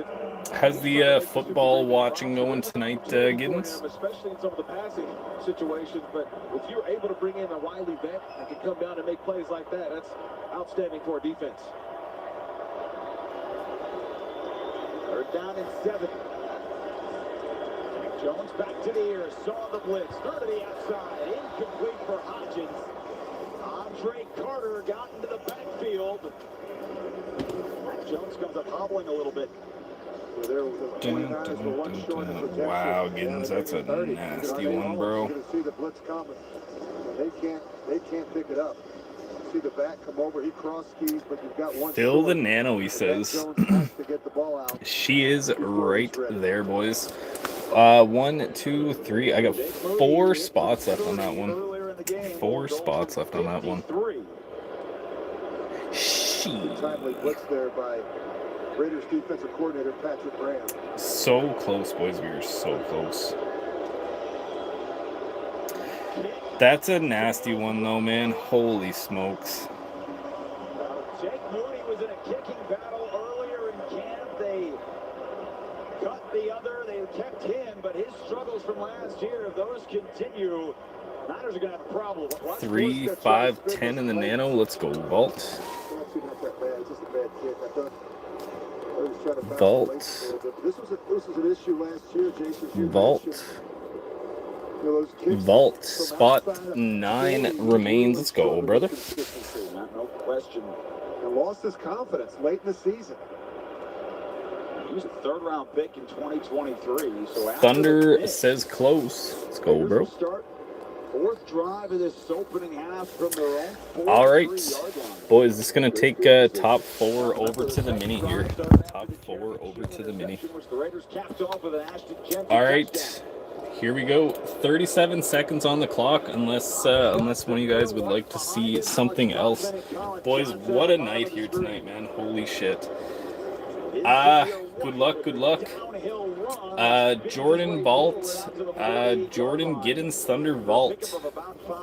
How's the football watching going tonight, Giddens? Especially in some of the passing situations, but if you're able to bring in a wily vet and can come down and make plays like that, that's outstanding for a defense. 3rd down and 7. Jones back to the air, saw the blitz, throw to the outside, incomplete for Hodgins. Andre Carter got into the backfield. Jones comes up hobbling a little bit. Wow, Giddens, that's a nasty one, bro. See the blitz coming. They can't pick it up. See the back come over, he cross skis, but you've got one. Phil the Nano, he says. She is right there, boys. 1, 2, 3. I got 4 spots left on that one. 4 spots left on that one. Timely blitz there by Raiders defensive coordinator Patrick Graham. So close, boys. We are so close. That's a nasty one, though, man. Holy smokes. Jake Mooney was in a kicking battle earlier in camp. They cut the other. They kept him, but his struggles from last year, if those continue, Niners are going to have a problem. 3, 5, 10 in the Nano. Let's go, Vault. Vault. This was an issue last year, Jason. Vault. Vault. Spot 9 remains. Let's go, brother. No question. And lost his confidence late in the season. He was a 3rd-round pick in 2023. So Thunder says close. Let's go, bro. 4th drive of this opening half from their own. All right, boys, this is going to take top 4 over to the mini here. Top 4 over to the mini. All right, here we go. 37 seconds on the clock, unless one of you guys would like to see something else. Boys, what a night here tonight, man. Holy shit. Good luck, good luck. Jordan Vault. Jordan Giddens Thunder Vault.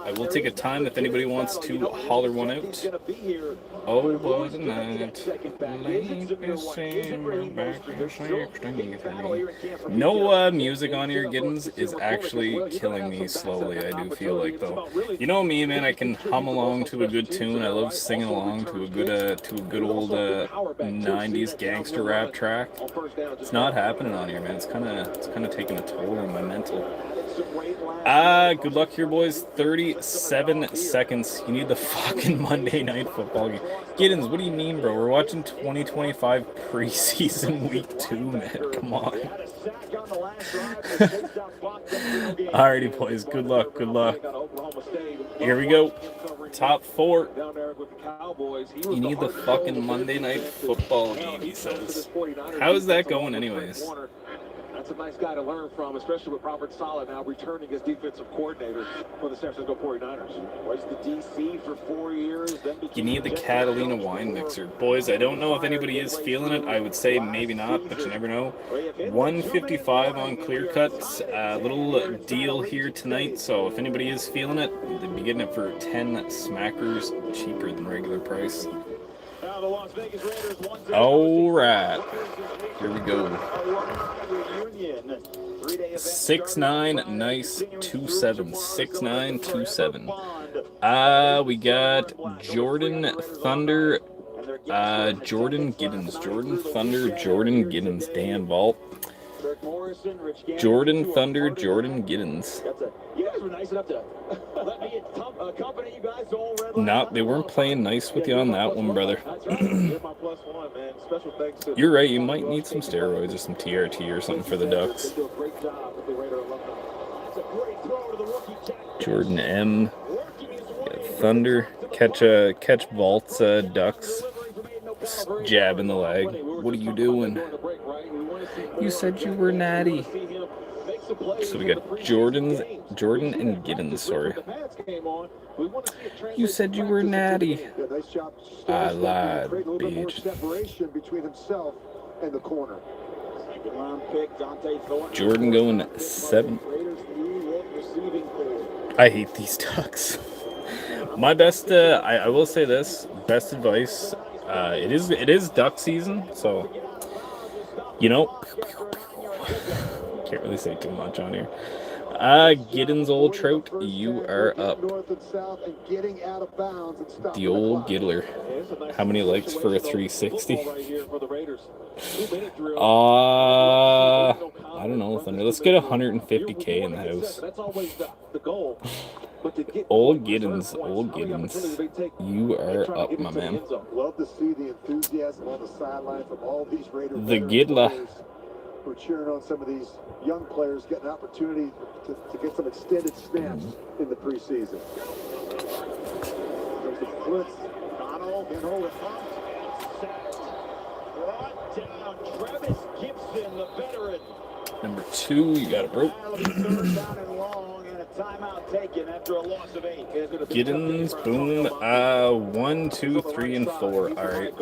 I will take a time if anybody wants to holler one out. Oh, what a night. No music on here, Giddens, is actually killing me slowly, I do feel like, though. You know me, man, I can hum along to a good tune. I love singing along to a good old 90s gangster rap track. It's not happening on here, man. It's kind of taking a toll on my mental. Good luck here, boys. 37 seconds. You need the fucking Monday Night Football game. Giddens, what do you mean, bro? We're watching 2025 preseason week 2, man. Come on. Alrighty, boys. Good luck. Good luck. Here we go. Top 4. You need the fucking Monday Night Football game, he says. How is that going anyways? That's a nice guy to learn from, especially with Robert Saleh now returning as defensive coordinator for the San Francisco 49ers. Was the DC for 4 years. You need the Catalina wine mixer. Boys, I don't know if anybody is feeling it. I would say maybe not, but you never know. 155 on Clear Cuts. Little deal here tonight, so if anybody is feeling it, they'd be getting it for 10 smackers cheaper than regular price. Alright. Here we go. 6'9", nice, 2'7", 6'9", 2'7". We got Jordan Thunder, Jordan Giddens, Jordan Thunder, Jordan Giddens, Dan Vault. Jordan Thunder, Jordan Giddens. You guys were nice enough to let me accompany you guys all red. No, they weren't playing nice with you on that one, brother. You're right, you might need some steroids or some TRT or something for the Ducks. Jordan M. Thunder. Catch Vault's Ducks. Jab in the leg. What are you doing? You said you were natty. So we got Jordan and Giddens, sorry. You said you were natty. I lied, bitch. Jordan going 7. I hate these Ducks. My best, I will say this, best advice, it is Duck season, so, you know, can't really say too much on here. Giddens, old trout, you are up. The old Giddler. How many likes for a 360? I don't know, Thunder. Let's get 150K in the house. Old Giddens, you are up, my man. Love to see the enthusiasm on the sideline from all these Raiders. The Giddler. We're cheering on some of these young players getting an opportunity to get some extended snaps in the preseason. There's the blitz. Donald can hold it up. Sacked. Brought down. Travis Gibson, the veteran. Number 2, you got it, bro. Giddens, boom. 1, 2, 3, and 4. All right.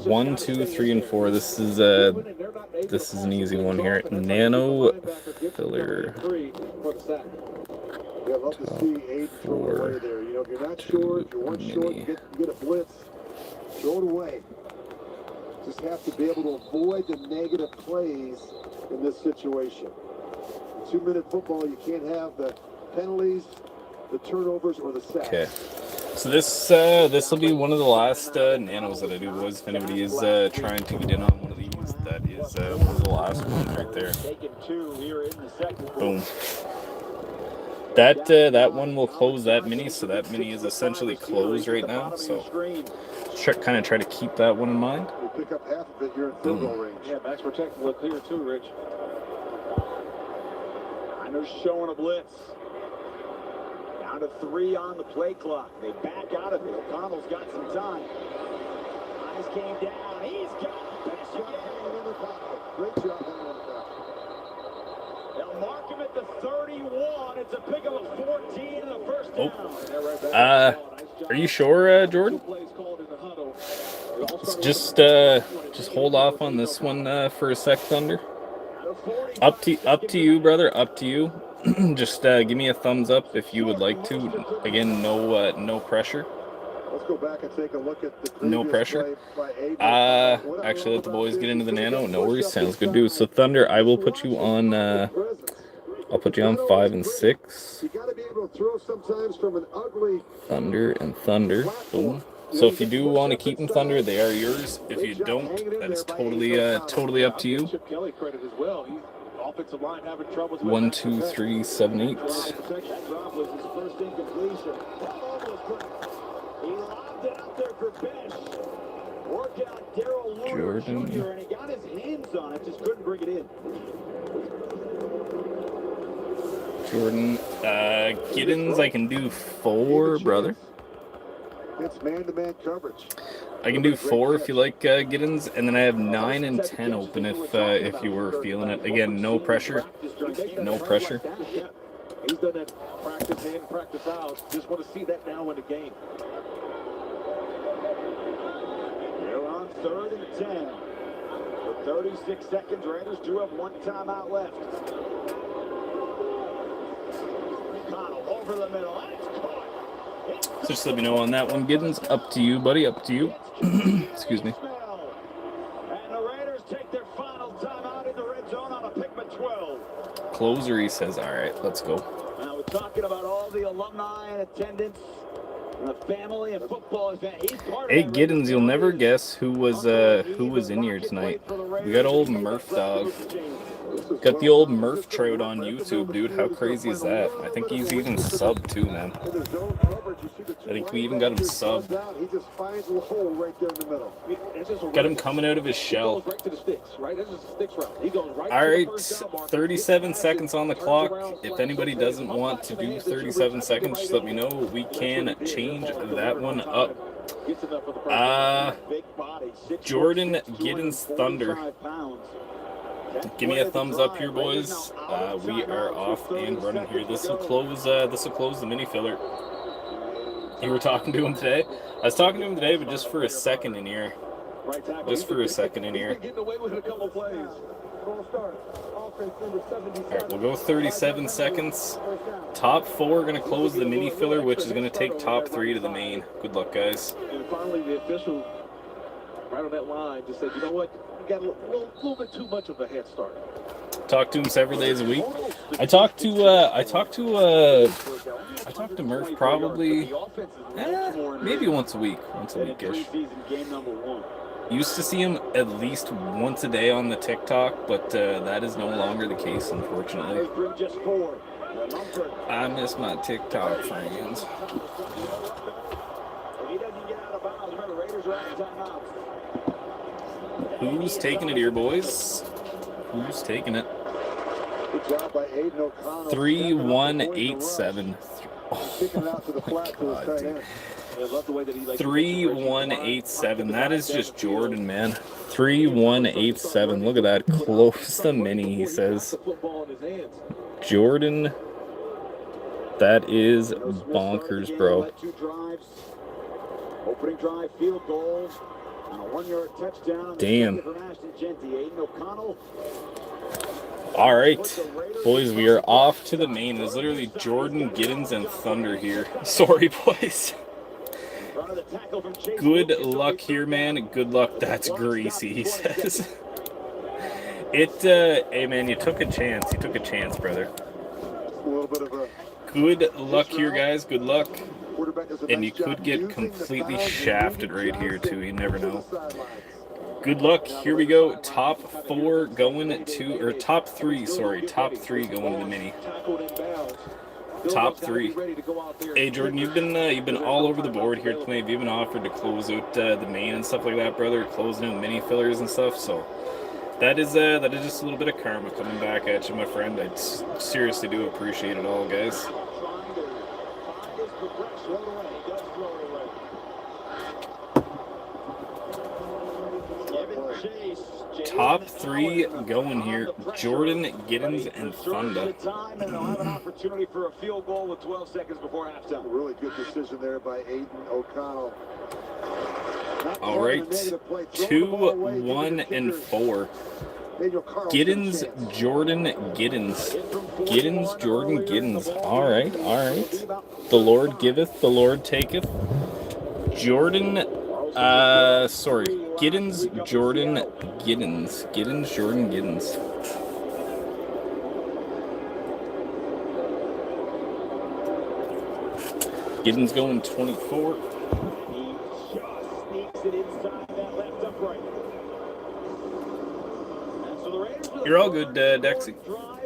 1, 2, 3, and 4. This is an easy one here. Nano filler. Yeah, love to see Aiden throw it away there. You know, if you're not sure, if you're one short, you get a blitz, throw it away. Just have to be able to avoid the negative plays in this situation. In 2-minute football, you can't have the penalties, the turnovers, or the sacks. Okay. So this will be one of the last nanos that I do, boys. If anybody is trying to get in on one of these, that is one of the last ones right there. Boom. That one will close that mini, so that mini is essentially closed right now. So kind of try to keep that one in mind. We'll pick up half of it here in field goal range. Yeah, max protection look clear too, Rich. Niners showing a blitz. Down to 3 on the play clock. They back out of it. O'Connell's got some time. Eyes came down. He's got the Great job on the They'll mark him at the 31. It's a pick of a 14 and a first down. Are you sure, Jordan? Just hold off on this one for a sec, Thunder. Up to you, brother. Up to you. Just give me a thumbs up if you would like to. Again, no pressure. Let's go back and take a look at the No pressure. Actually, let the boys get into the nano. No worries. Sounds good, dude. So Thunder, I will put you on. I'll put you on 5 and 6. You got to be able to throw sometimes from an ugly. Thunder and Thunder. Boom. So if you do want to keep them, Thunder, they are yours. If you don't, that's totally up to you. 1, 2, 3, 7, 8. Jordan. And he got his hands on it, just couldn't bring it in. Jordan. Giddens, I can do 4, brother. It's man-to-man coverage. I can do 4 if you like, Giddens, and then I have 9 and 10 open if you were feeling it. Again, no pressure. No pressure. He's done that practice in, practice out. Just want to see that now in the game. They're on 3rd and 10. For 36 seconds, Raiders do have 1 timeout left. Connell over the middle. So just let me know on that one, Giddens. Up to you, buddy. Up to you. Excuse me. And the Raiders take their final timeout in the red zone on a Pikmin 12. Closer, he says. All right, let's go. Now we're talking about all the alumni and attendance, and the family and football event. Hey, Giddens, you'll never guess who was in here tonight. We got old Murph Dog. Got the old Murph trout on YouTube, dude. How crazy is that? I think he's even subbed too, man. I think we even got him subbed. He just finds a hole right there in the middle. Got him coming out of his shell. All right, 37 seconds on the clock. If anybody doesn't want to do 37 seconds, just let me know. We can change that one up. Jordan Giddens Thunder. Give me a thumbs up here, boys. We are off and running here. This will close the mini filler. You were talking to him today? I was talking to him today, but just for a second in here. Just for a second in here. Alright, we'll go 37 seconds. Top 4 going to close the mini filler, which is going to take top 3 to the main. Good luck, guys. And finally, the official, right on that line, just said, you know what? You got a little bit too much of a head start. Talk to him several days a week. I talked to Murph probably maybe once a week-ish. Used to see him at least once a day on the TikTok, but that is no longer the case, unfortunately. I miss my TikTok friends. Who's taking it here, boys? Who's taking it? 3-1-8-7. Oh my God, dude. 3-1-8-7. That is just Jordan, man. 3-1-8-7. Look at that. Close the mini, he says. Jordan. That is bonkers, bro. Opening drive, field goal. And a 1-yard touchdown. Damn. All right, boys, we are off to the main. There's literally Jordan, Giddens, and Thunder here. Sorry, boys. Good luck here, man. Good luck. That's greasy, he says. Hey, man, you took a chance. You took a chance, brother. Good luck here, guys. Good luck. And you could get completely shafted right here, too. You never know. Good luck. Here we go. Top 4 going to, or top 3, sorry. Top 3 going to the mini. Top 3. Hey, Jordan, you've been all over the board here tonight. You've been offered to close out the main and stuff like that, brother. Closing out mini fillers and stuff. So that is just a little bit of karma coming back at you, my friend. I seriously do appreciate it all, guys. Top 3 going here. Jordan, Giddens, and Thunder. And they'll have an opportunity for a field goal with 12 seconds before halftime. Really good decision there by Aiden O'Connell. All right, 2, 1, and 4. Giddens, Jordan Giddens. Giddens, Jordan Giddens. All right, all right. The Lord giveth, the Lord taketh. Jordan, sorry. Giddens, Jordan Giddens. Giddens, Jordan Giddens. Giddens going 24. You're all good, Dexy.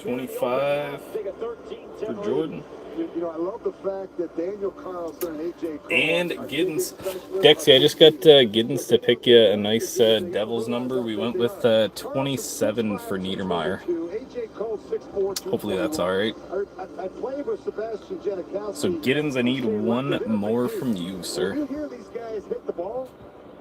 25 for Jordan. You know, I love the fact that Daniel Carlson and AJ Cole and Giddens. Dexy, I just got Giddens to pick you a nice Devils number. We went with 27 for Niedermeyer. Hopefully that's all right. So Giddens, I need one more from you, sir. You hear these guys hit the ball,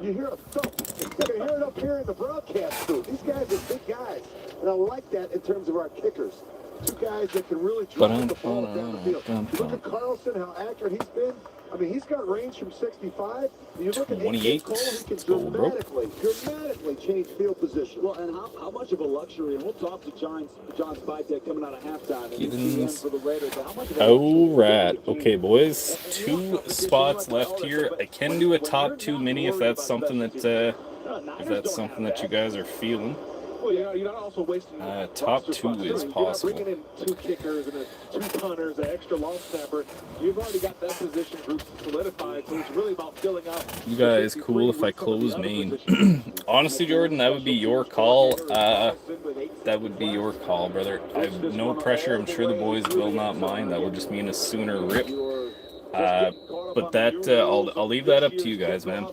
you hear a thump. You can hear it up here in the broadcast booth. These guys are big guys, and I like that in terms of our kickers. Two guys that can really drive the ball down the field. You look at Carlson, how accurate he's been. I mean, he's got range from 65. You look at 28. Cole, he can dramatically change field position. Well, and how much of a luxury, and we'll talk to John Spytek coming out of halftime. Oh, right. Okay, boys. 2 spots left here. I can do a top 2 mini if that's something that you guys are feeling. Well, you're not also wasting top 2 is possible. Bringing in 2 kickers and 2 punters, an extra long snapper. You've already got that position group solidified, so it's really about filling out. You guys cool if I close main? Honestly, Jordan, that would be your call. That would be your call, brother. I have no pressure. I'm sure the boys will not mind. That will just mean a sooner rip. But that I'll leave that up to you guys, man.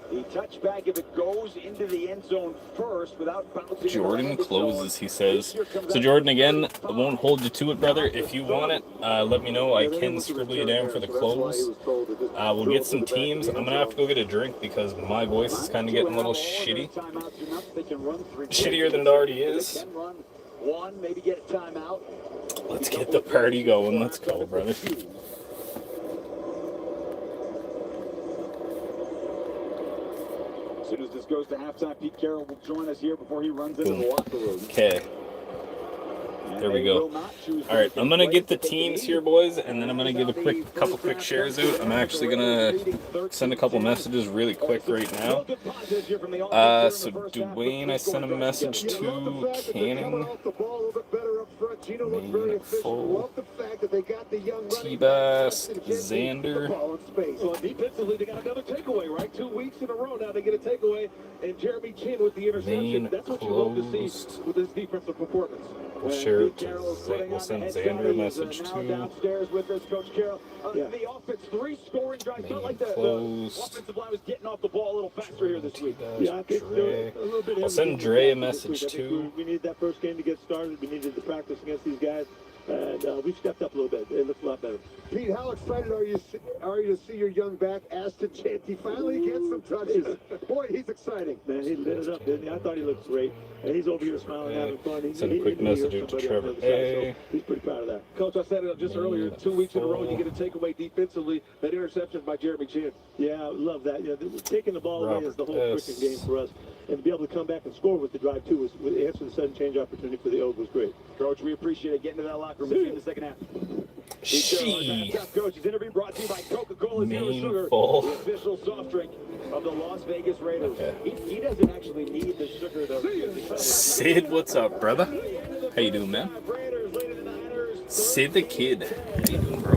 The touchback, if it goes into the end zone first without bouncing. Jordan closes, he says. So Jordan, again, I won't hold you to it, brother. If you want it, let me know. I can scribble you down for the close. We'll get some teams. I'm going to have to go get a drink because my voice is kind of getting a little shitty. Shittier than it already is. Maybe get a timeout. Let's get the party going. Let's go, brother. As soon as this goes to halftime, Pete Carroll will join us here before he runs into the locker room. Okay. There we go. All right, I'm going to get the teams here, boys, and then I'm going to give a couple quick shares out. I'm actually going to send a couple messages really quick right now. So Dwayne, I sent a message to Canning. Main full. T-Bass, Xander. So defensively, they got another takeaway, right? 2 weeks in a row now they get a takeaway, and Jeremy Chin with the interception. That's what you love to see with this defensive performance. We'll share it to, we'll send Xander a message too. Downstairs with us, Coach Carroll. The offense, 3 scoring drives. Not like the offensive line was getting off the ball a little faster here this week. Yeah, I think a little bit. I'll send Dre a message too. We needed that first game to get started. We needed to practice against these guys. And we've stepped up a little bit. It looks a lot better. Pete, how excited are you to see your young back, Aston Chant? He finally gets some touches. Boy, he's exciting. Man, he lit it up, didn't he? I thought he looked great. And he's over here smiling, having fun. Send a quick message to Trevor. So he's pretty proud of that. Coach, I said it just earlier, 2 weeks in a row, you get a takeaway defensively. That interception by Jeremy Chin. Yeah, I love that. Yeah, taking the ball away is the whole freaking game for us. And to be able to come back and score with the drive, too, was answer the sudden change opportunity for the Oak was great. Coach, we appreciate it. Getting to that locker room in the second half. Coach's interview brought to you by Coca-Cola Zero Sugar, the official soft drink of the Las Vegas Raiders. He doesn't actually need the sugar, though. Sid, what's up, brother? How you doing, man? Sid the Kid. How you doing, bro?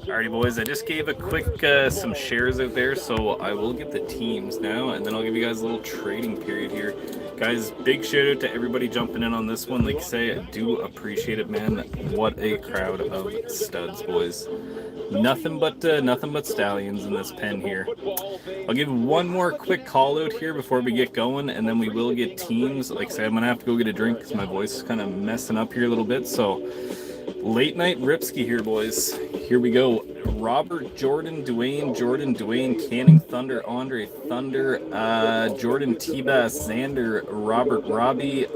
Alrighty, boys, I just gave a quick some shares out there, so I will get the teams now, and then I'll give you guys a little trading period here. Guys, big shout out to everybody jumping in on this one. Like I say, I do appreciate it, man. What a crowd of studs, boys. Nothing but stallions in this pen here. I'll give one more quick call out here before we get going, and then we will get teams. Like I say, I'm gonna have to go get a drink because my voice is kind of messing up here a little bit. So late night Ripsky here, boys. Here we go. Robert, Jordan, Dwayne, Canning, Thunder, Andre, Thunder, Jordan, T-Bass, Xander, Robert, Robbie,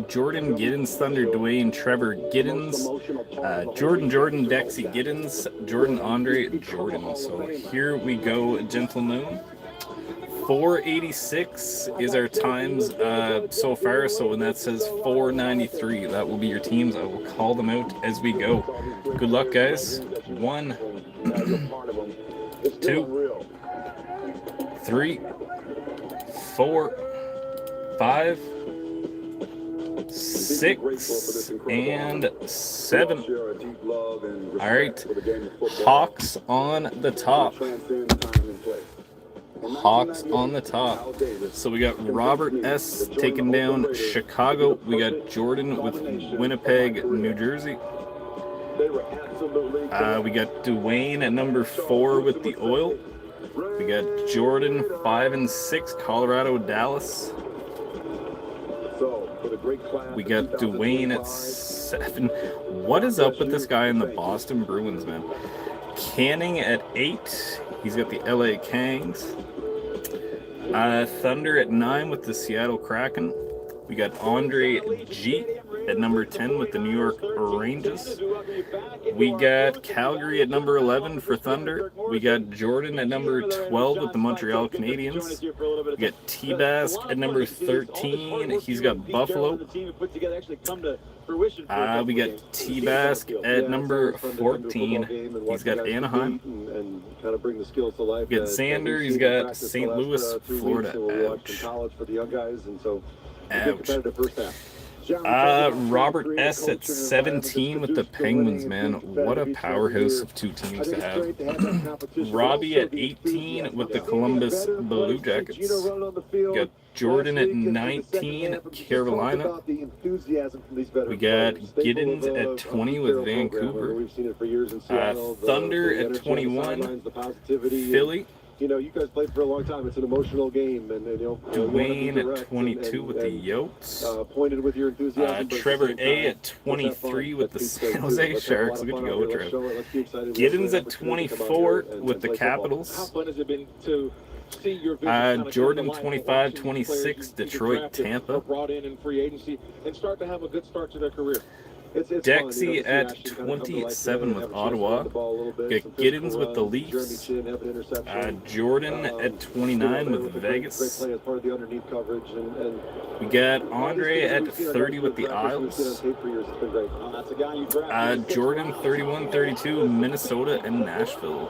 Jordan, Giddens, Thunder, Dwayne, Trevor, Giddens, Jordan, Dexy, Giddens, Jordan, Andre, Jordan. So here we go, gentlemen. 486 is our times so far. So when that says 493, that will be your teams. I will call them out as we go. Good luck, guys. 1, 2, 3, 4, 5, 6, and 7. All right, Hawks on the top. Hawks on the top. So we got Robert S. taking down Chicago. We got Jordan with Winnipeg, New Jersey. We got Dwayne at number 4 with the Oil. We got Jordan 5 and 6, Colorado, Dallas. We got Dwayne at 7. What is up with this guy in the Boston Bruins, man? Canning at 8. He's got the LA Kangs. Thunder at 9 with the Seattle Kraken. We got Andre G at number 10 with the New York Rangers. We got Calgary at number 11 for Thunder. We got Jordan at number 12 with the Montreal Canadiens. We got T-Bask at number 13. He's got Buffalo. We got T-Bask at number 14. He's got Anaheim. We got Xander. He's got St. Louis, Florida. Ouch. Robert S. at 17 with the Penguins, man. What a powerhouse of 2 teams to have. Robbie at 18 with the Columbus Blue Jackets. Got Jordan at 19, Carolina. We got Giddens at 20 with Vancouver. Thunder at 21, Philly. You know, you guys played for a long time. It's an emotional game, and you know. Dwayne at 22 with the Yotes. Pointed with your enthusiasm. Trevor A at 23 with the San Jose Sharks. Look at you go, Trev. Giddens at 24 with the Capitals. How fun has it been to see your vision Jordan 25, 26, Detroit, Tampa. Brought in free agency and start to have a good start to their career. Dexy at 27 with Ottawa. Got Giddens with the Leafs. Jordan at 29 with Vegas. We got Andre at 30 with the Isles. Jordan 31-32, Minnesota and Nashville.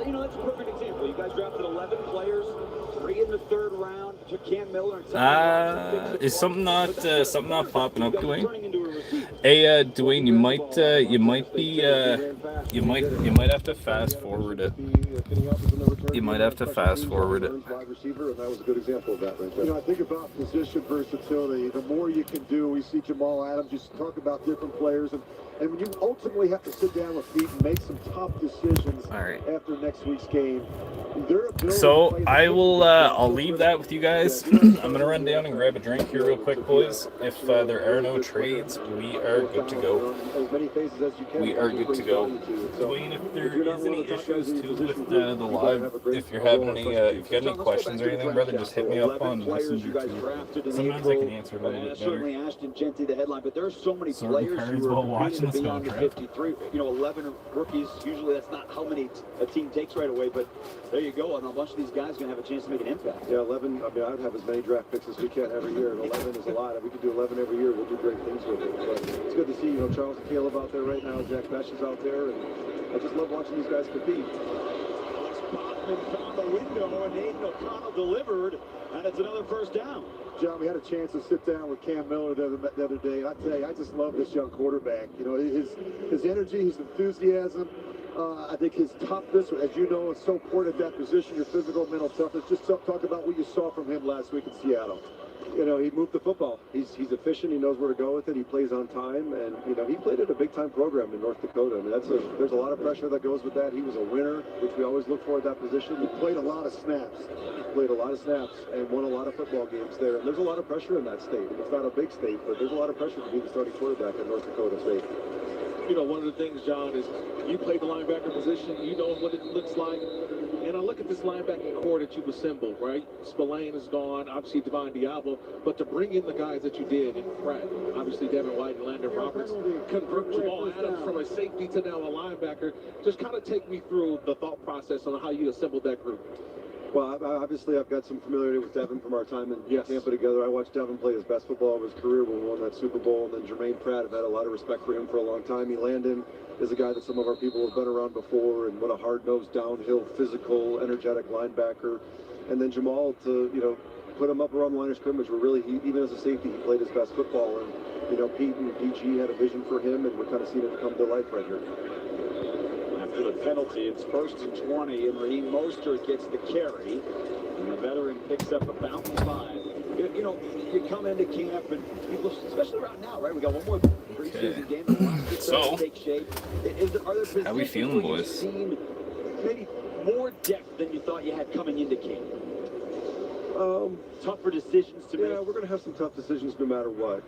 You know, that's a perfect example. You guys drafted 11 players, 3 in the 3rd round, took Cam Miller. Is something not popping up, Dwayne? Hey, Dwayne, you might have to fast forward it. You might have to fast forward it. That was a good example of that right there. You know, I think about position versatility. The more you can do, we see Jamal Adams just talk about different players, and when you ultimately have to sit down with feet and make some tough decisions after next week's game, so I will. I'll leave that with you guys. I'm gonna run down and grab a drink here real quick, boys. If there are no trades, we are good to go. We are good to go. Dwayne, if there is any issues too with the live, if you're having any, if you got any questions or anything, brother, just hit me up on Messenger too. Sometimes I can answer a little bit better. Certainly Ashton Genty, the headline, but there are so many players who are watching to be on the 53. You know, 11 rookies. Usually that's not how many a team takes right away, but there you go. And a bunch of these guys are going to have a chance to make an impact. Yeah, 11. I mean, I'd have as many draft picks as we can every year. And 11 is a lot. If we could do 11 every year, we'll do great things with it. But it's good to see, you know, Charles and Caleb out there right now. Jack Besh is out there, and I just love watching these guys compete. Found the window, and Aiden O'Connell delivered, and it's another first down. John, we had a chance to sit down with Cam Miller the other day, and I tell you, I just love this young quarterback. You know, his energy, his enthusiasm. I think his toughness, as you know, is so important at that position, your physical, mental toughness. Just talk about what you saw from him last week in Seattle. You know, he moved the football. He's efficient. He knows where to go with it. He plays on time, and you know, he played at a big-time program in North Dakota. I mean, there's a lot of pressure that goes with that. He was a winner, which we always look for at that position. He played a lot of snaps. And won a lot of football games there. And there's a lot of pressure in that state. It's not a big state, but there's a lot of pressure to be the starting quarterback at North Dakota State. You know, one of the things, John, is you played the linebacker position. You know what it looks like. And I look at this linebacking core that you've assembled, right? Spillane is gone, obviously Divine Diablo, but to bring in the guys that you did in Pratt, obviously Devin White and Landon Roberts, convert Jamal Adams from a safety to now a linebacker. Just kind of take me through the thought process on how you assembled that group. Well, obviously, I've got some familiarity with Devin from our time in Tampa together. I watched Devin play his best football of his career when we won that Super Bowl. And then Jermaine Pratt, I've had a lot of respect for him for a long time. Landon is a guy that some of our people have been around before, and what a hard-nosed, downhill, physical, energetic linebacker. And then Jamal, to put him up around the line of scrimmage, where really, even as a safety, he played his best football. And Pete and DG had a vision for him, and we're kind of seeing it come to life right here. After the penalty, it's 1st and 20, and Raheem Mostert gets the carry, and the veteran picks up about 5. You come into camp, and people, especially right now, right? We got one more preseason game. So, take shape. how we feeling, boys? Seen maybe more depth than you thought you had coming into camp. Tougher decisions to make. Yeah, we're going to have some tough decisions no matter what.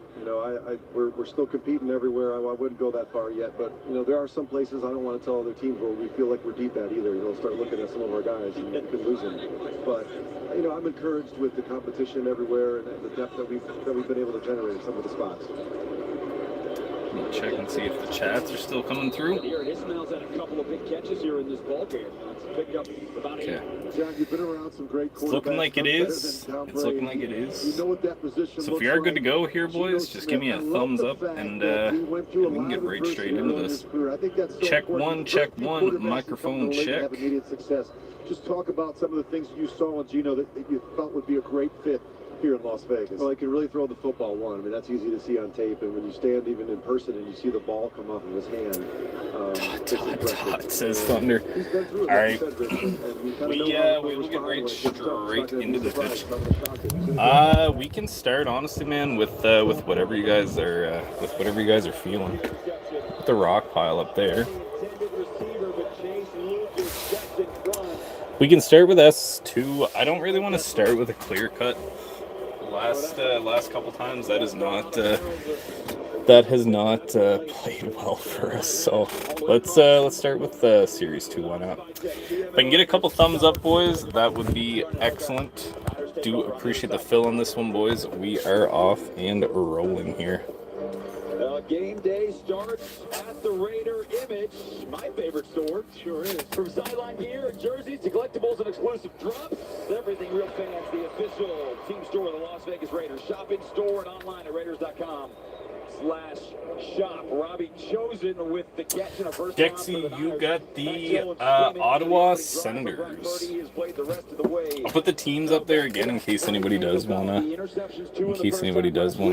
We're still competing everywhere. I wouldn't go that far yet, but there are some places I don't want to tell other teams where we feel like we're deep at either. Start looking at some of our guys and we could lose them. But I'm encouraged with the competition everywhere and the depth that we've been able to generate in some of the spots. Check and see if the chats are still coming through. Ismail's had a couple of big catches here in this ball game. Picked up about 8. John, you've been around some great quarterbacks. It's looking like it is. It's looking like it is. You know what that position So if you are good to go here, boys, just give me a thumbs up, and we can get right straight into this. Check one, microphone check. Just talk about some of the things you saw in Geno that you thought would be a great fit here in Las Vegas. Well, he can really throw the football one. I mean, that's easy to see on tape. And when you stand even in person and you see the ball come off of his hand, it says Thunder. All right, we will get right straight into the pitch. We can start, honestly, man, with whatever you guys are feeling. The rock pile up there. We can start with S2. I don't really want to start with a clear cut. Last couple times that has not played well for us. So let's start with Series 2. Why not? If I can get a couple thumbs up, boys, that would be excellent. Do appreciate the fill on this one, boys. We are off and rolling here. Game day starts at the Raider Image, my favorite store. Sure is. From sideline gear, jerseys to collectibles and exclusive drops, everything real fans, the official team store of the Las Vegas Raiders. Shop in store and online at Raiders.com/shop. Robbie Chosen with the catch in a first down. Dexy, you got the Ottawa Senators. I'll put the teams up there again in case anybody does wanna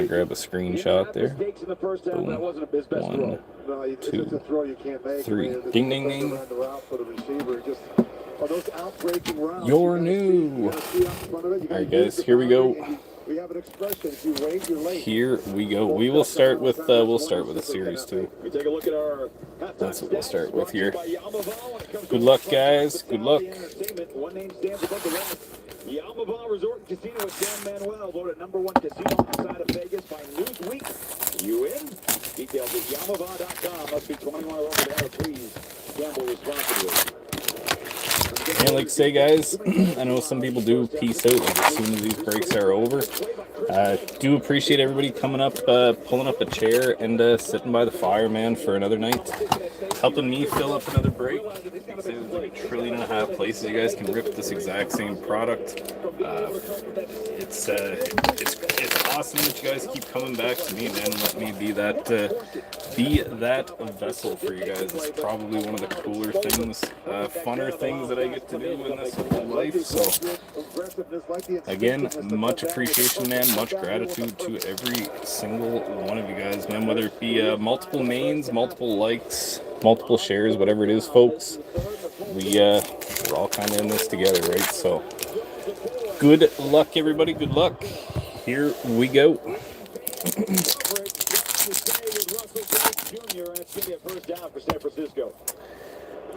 grab a screenshot there. Boom. 1, 2, 3. Ding ding ding. You're new. Alright guys, here we go. Here we go. We will start with a Series 2. That's what we'll start with here. Good luck, guys. Good luck. Yamava Resort Casino at San Manuel, voted #1 casino outside of Vegas by Newsweek. You in? Details at Yamava.com. Must be 21 or over. Please gamble responsibly. And like I say, guys, I know some people do peace out like as soon as these breaks are over. Do appreciate everybody coming up, pulling up a chair and sitting by the fire, man, for another night. Helping me fill up another break. There's like 1.5 trillion places you guys can rip this exact same product. It's awesome that you guys keep coming back to me, man. Let me be that vessel for you guys. It's probably one of the cooler things, funner things that I get to do in this whole life. So again, much appreciation, man. Much gratitude to every single one of you guys, man. Whether it be multiple mains, multiple likes, multiple shares, whatever it is, folks. We're all kind of in this together, right? So good luck, everybody. Good luck. Here we go.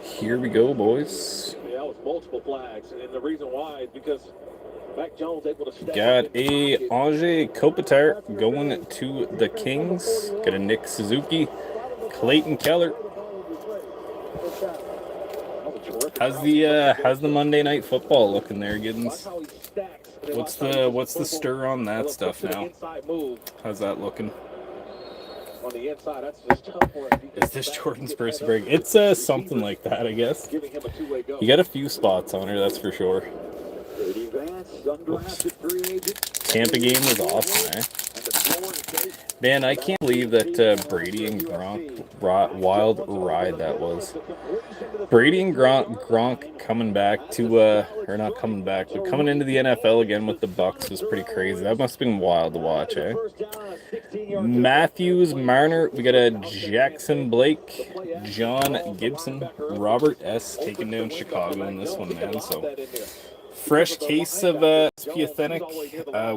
Here we go, boys. Yeah, with multiple flags, and the reason why is because Mac Jones able to step got a Ange Kopitar going to the Kings. Got a Nick Suzuki, Clayton Keller. How's the Monday Night Football looking there, Giddens? What's the stir on that stuff now? How's that looking? on the inside. That's just tough for him. Is this Jordan's first break? It's something like that, I guess. You got a few spots on her, that's for sure. Tampa game was awesome, eh? Man, I can't believe that Brady and Gronk wild ride that was. Brady and Gronk coming back to or not coming back, but coming into the NFL again with the Bucks was pretty crazy. That must have been wild to watch, eh? Matthews, Marner, we got a Jackson Blake, John Gibson, Robert S. taking down Chicago in this one, man. So fresh case of Spiathenic.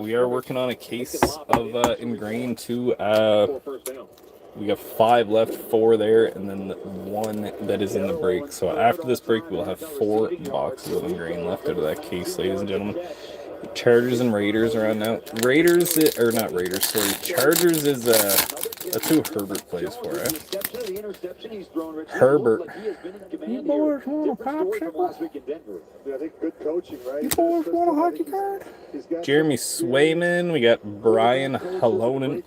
We are working on a case of Ingrain too. We got 5 left, 4 there, and then 1 that is in the break. So after this break, we'll have 4 boxes of Ingrain left out of that case, ladies and gentlemen. Chargers and Raiders are on now. Raiders, or not Raiders, sorry. Chargers is, that's who Herbert plays for, eh? Herbert. You boys want a popsicle? I think good coaching, right? You boys want a hockey card? Jeremy Swayman. We got Brian Halonen.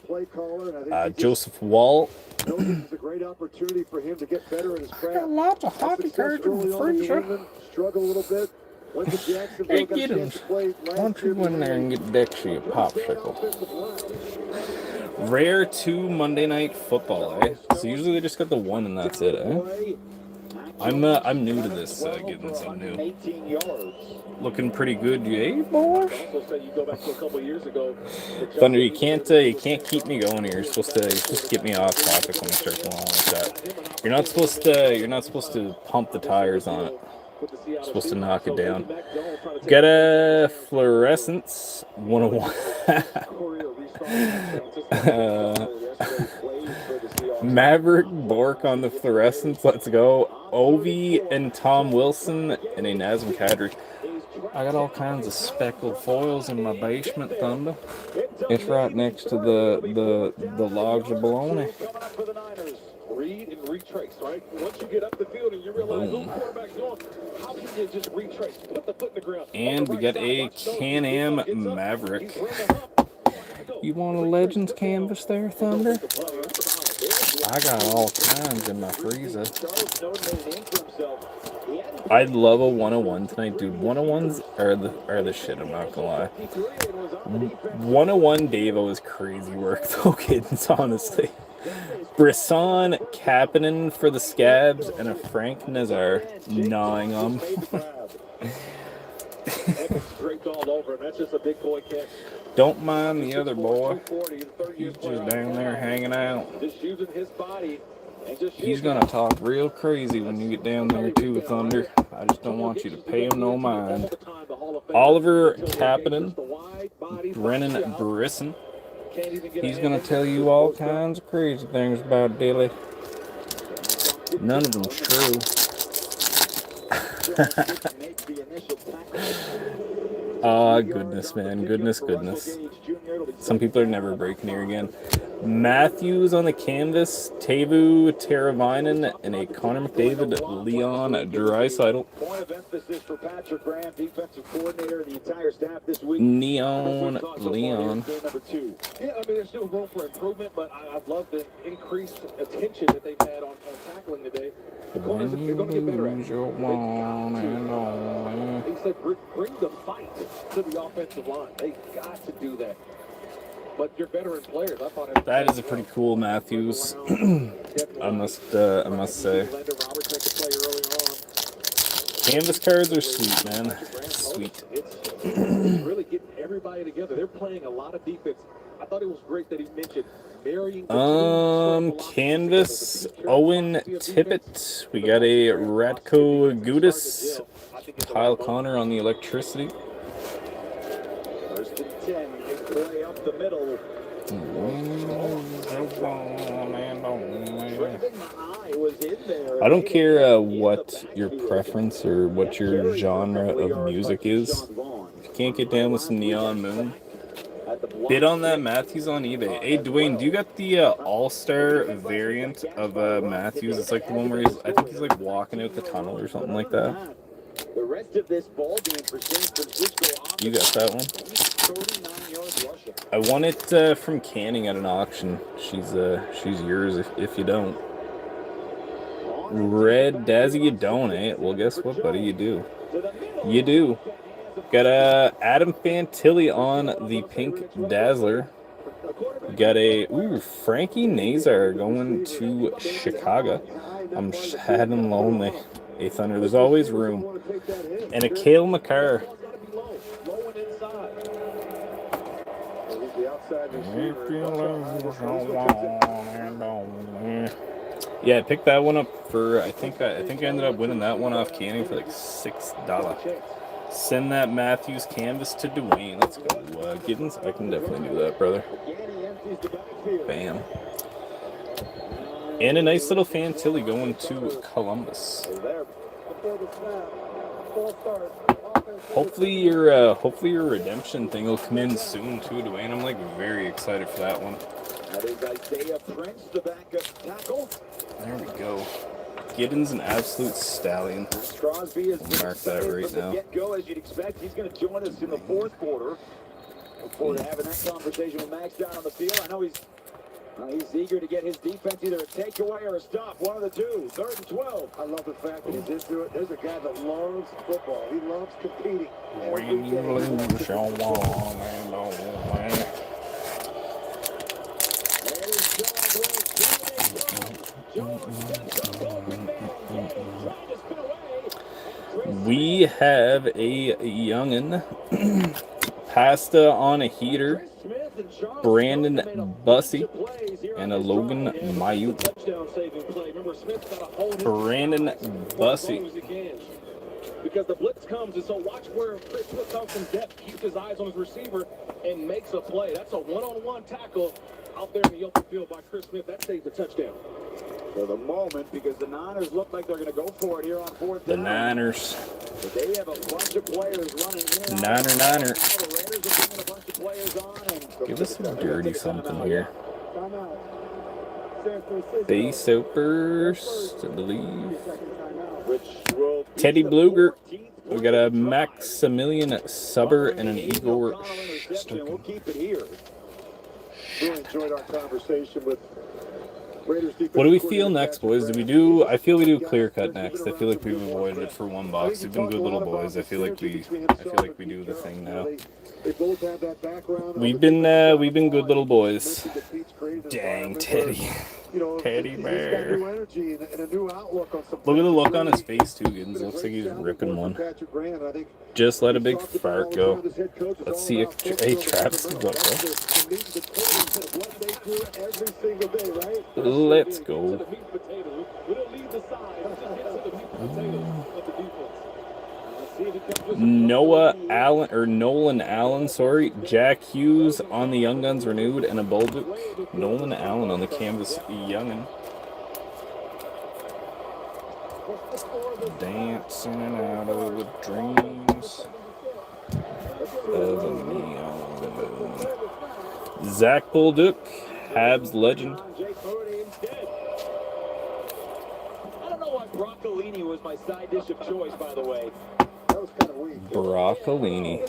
Joseph Wall. It's a great opportunity for him to get better at his craft. Got lots of hockey cards in the freezer. Struggle a little bit. Hey, get him. Why don't you go in there and get Dexy a popsicle? Rare 2 Monday Night Football, eh? So usually they just got the 1 and that's it, eh? I'm new to this, getting some new. Looking pretty good, eh, boys? Thunder, you can't keep me going here. You're supposed to just get me off topic when we start going on like that. You're not supposed to pump the tires on it. You're supposed to knock it down. Got a Fluorescence 101. Maverick Bork on the Fluorescence. Let's go. Ovi and Tom Wilson and a Nazem Kadri. I got all kinds of speckled foils in my basement, Thunder. It's right next to the logs of bologna. Read and retrace, right? Once you get up the field and you realize who the quarterback's going, how can you just retrace? Put the foot in the ground. And we got a Can-Am Maverick. You want a Legends canvas there, Thunder? I got all kinds in my freezer. I'd love a 101 tonight, dude. 101s are the shit, I'm not gonna lie. 101 Davo is crazy work, though, kids, honestly. Brisson, Kapanen for the Scabs, and a Frank Nazar gnawing them. Don't mind the other boy. He's just down there hanging out. He's gonna talk real crazy when you get down there too, Thunder. I just don't want you to pay him no mind. Oliver Kapanen, Brennan Brisson. He's gonna tell you all kinds of crazy things about Dilly. None of them's true. Ah, goodness, man. Goodness. Some people are never breaking here again. Matthews on the canvas, Teuvo Teravainen, and a Connor McDavid, Leon Draisaitl. Point of emphasis for Patrick Graham, defensive coordinator, and the entire staff this week. Leon. Yeah, I mean, there's still room for improvement, but I love the increased attention that they've had on tackling today. The corners, they're going to get better at it. He said, bring the fight to the offensive line. They've got to do that. But you're veteran players. I thought that is a pretty cool Matthews. I must say. Canvas cards are sweet, man. Sweet. It's really getting everybody together. They're playing a lot of defense. I thought it was great that he mentioned marrying. Canvas, Owen Tippett. We got a Ratko Gudis. Kyle Connor on the electricity. First and 10. Play up the middle. I don't care what your preference or what your genre of music is. If you can't get down with some Neon Moon, bid on that Matthews on eBay. Hey, Dwayne, do you got the All-Star variant of Matthews? It's like the one where I think he's like walking out the tunnel or something like that. The rest of this ball game for San Francisco. You got that one? 39 yards rushing. I won it from Canning at an auction. She's yours if you don't. Red Dazzy, you don't, eh? Well, guess what, buddy? You do. You do. Got Adam Fantilli on the Pink Dazzler. Got a Frankie Nazar going to Chicago. I'm sad and lonely. 8th under. There's always room. And a Cale McCarr. Yeah, I picked that one up for I think I ended up winning that one off canning for like $6. Send that Matthews canvas to Dwayne. Let's go, Giddens. I can definitely do that, brother. Bam. And a nice little Fantilli going to Columbus. Hopefully your redemption thing will come in soon too, Dwayne. I'm like very excited for that one. There we go. Giddens an absolute stallion. Crosby is mark that right now. Get-go, as you'd expect. He's going to join us in the 4th quarter. Look forward to having that conversation with Max down on the field. I know he's eager to get his defense either a takeaway or a stop, one of the two. 3rd and 12. I love the fact that he's into it. There's a guy that loves football. He loves competing. We have a youngin. Pasta on a heater. Brandon Bussey and a Logan Mayut. Brandon Bussey. Because the blitz comes, and so watch where Chris Smith comes from depth, keeps his eyes on his receiver, and makes a play. That's a one-on-one tackle out there in the open field by Chris Smith. That saves the touchdown. For the moment, because the Niners look like they're going to go for it here on 4th down. The Niners. But they have a bunch of players running in. Niner. The Raiders are bringing a bunch of players on. And give us some dirty something here. Base outburst, I believe. Teddy Bluger. We got a Maximilian Subber and an Igor Shesterkin. We'll keep it here. Really enjoyed our conversation with Raiders. What do we feel next, boys? I feel we do clear cut next. I feel like we've avoided it for one box. We've been good little boys. I feel like we do the thing now. We've been good little boys. Dang, Teddy. Teddy bear. Look at the look on his face too, Giddens. Looks like he's ripping one. Just let a big fart go. Let's see if Travis is up there. Let's go. Nolan Allen, sorry. Jack Hughes on the Young Guns renewed and a Bolduc. Nolan Allen on the canvas Youngin. Dancing out of the dreams of a neon moon. Zach Bolduc, Habs legend. I don't know why broccolini was my side dish of choice, by the way. Broccolini.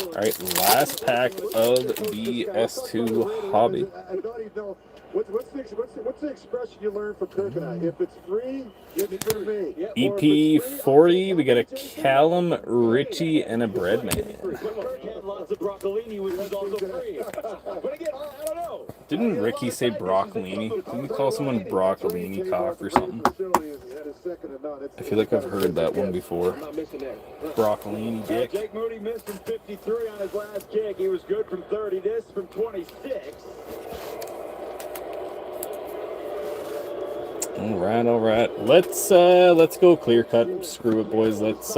Alright, last pack of the S2 Hobby. What's the expression you learned from Kirk and I? If it's free, it's for me. EP 40, we got a Callum, Richie, and a Breadman. Lots of broccolini, which is also free. But again, I don't know. Didn't Ricky say broccolini? Didn't we call someone broccolini cock or something? I feel like I've heard that one before. Broccolini dick. Jake Moody missed from 53 on his last kick. He was good from 30. This from 26. All right. Let's go clear cut. Screw it, boys. Let's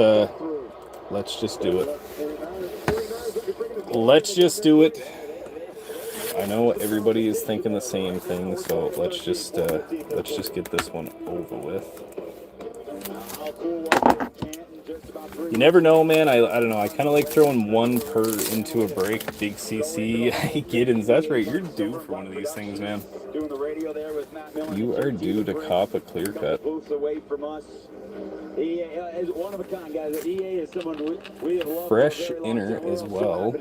just do it. Let's just do it. I know everybody is thinking the same thing, so let's just get this one over with. You never know, man. I don't know. I kind of like throwing one per into a break. Big CC. Giddens, that's right. You're due for one of these things, man. You are due to cop a clear cut. Fresh inner as well.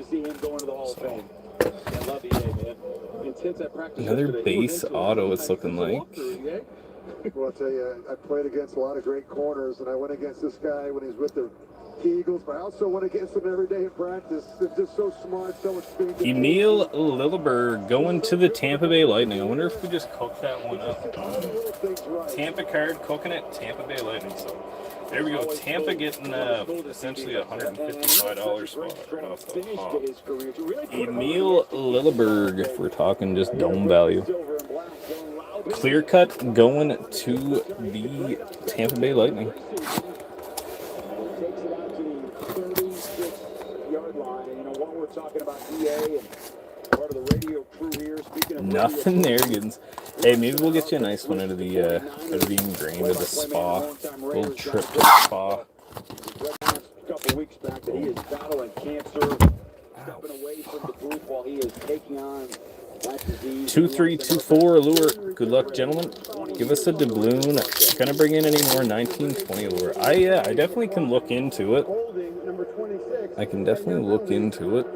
So. Another base auto, it's looking like. Well, I'll tell you, I played against a lot of great corners, and I went against this guy when he was with the Eagles, but I also went against him every day in practice. They're just so smart, so experienced. Emil Lilleberg going to the Tampa Bay Lightning. I wonder if we just cooked that one up. Tampa card, cooking it, Tampa Bay Lightning. So there we go. Tampa getting essentially $155 spot right off the top. Emil Lilleberg, if we're talking just dome value. Clear cut going to the Tampa Bay Lightning. Nothing there, Giddens. Hey, maybe we'll get you a nice one out of the ingrained of the spa. Little trip to the spa. A couple weeks back that he is battling cancer, stepping away from the booth while he is taking on that disease. 2324 allure. Good luck, gentlemen. Give us a doubloon. Gonna bring in any more 1920 allure. I definitely can look into it. I can definitely look into it.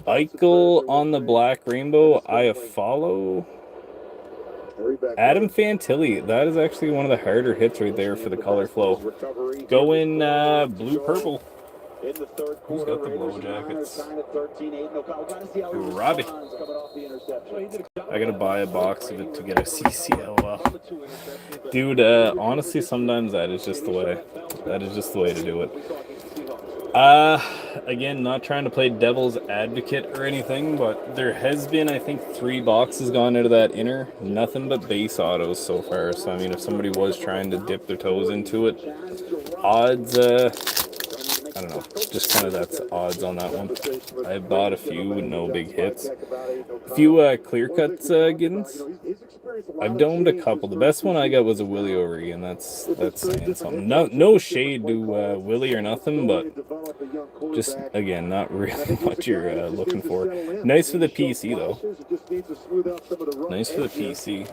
Eichel on the Black Rainbow. I follow. Adam Fantilli. That is actually one of the harder hits right there for the color flow. Going blue-purple. Who's got the Blow Jackets? Robbie. I gotta buy a box of it to get a CCL. Dude, honestly, sometimes that is just the way. That is just the way to do it. Again, not trying to play devil's advocate or anything, but there has been, I think, 3 boxes gone out of that inner. Nothing but base autos so far. So, I mean, if somebody was trying to dip their toes into it, odds, I don't know, just kind of that's odds on that one. I've bought a few with no big hits. A few clear cuts, Giddens. I've domed a couple. The best one I got was a Willie O'Ree, and that's saying something. No shade to Willie or nothing, but just, again, not really what you're looking for. Nice for the PC, though. Nice for the PC.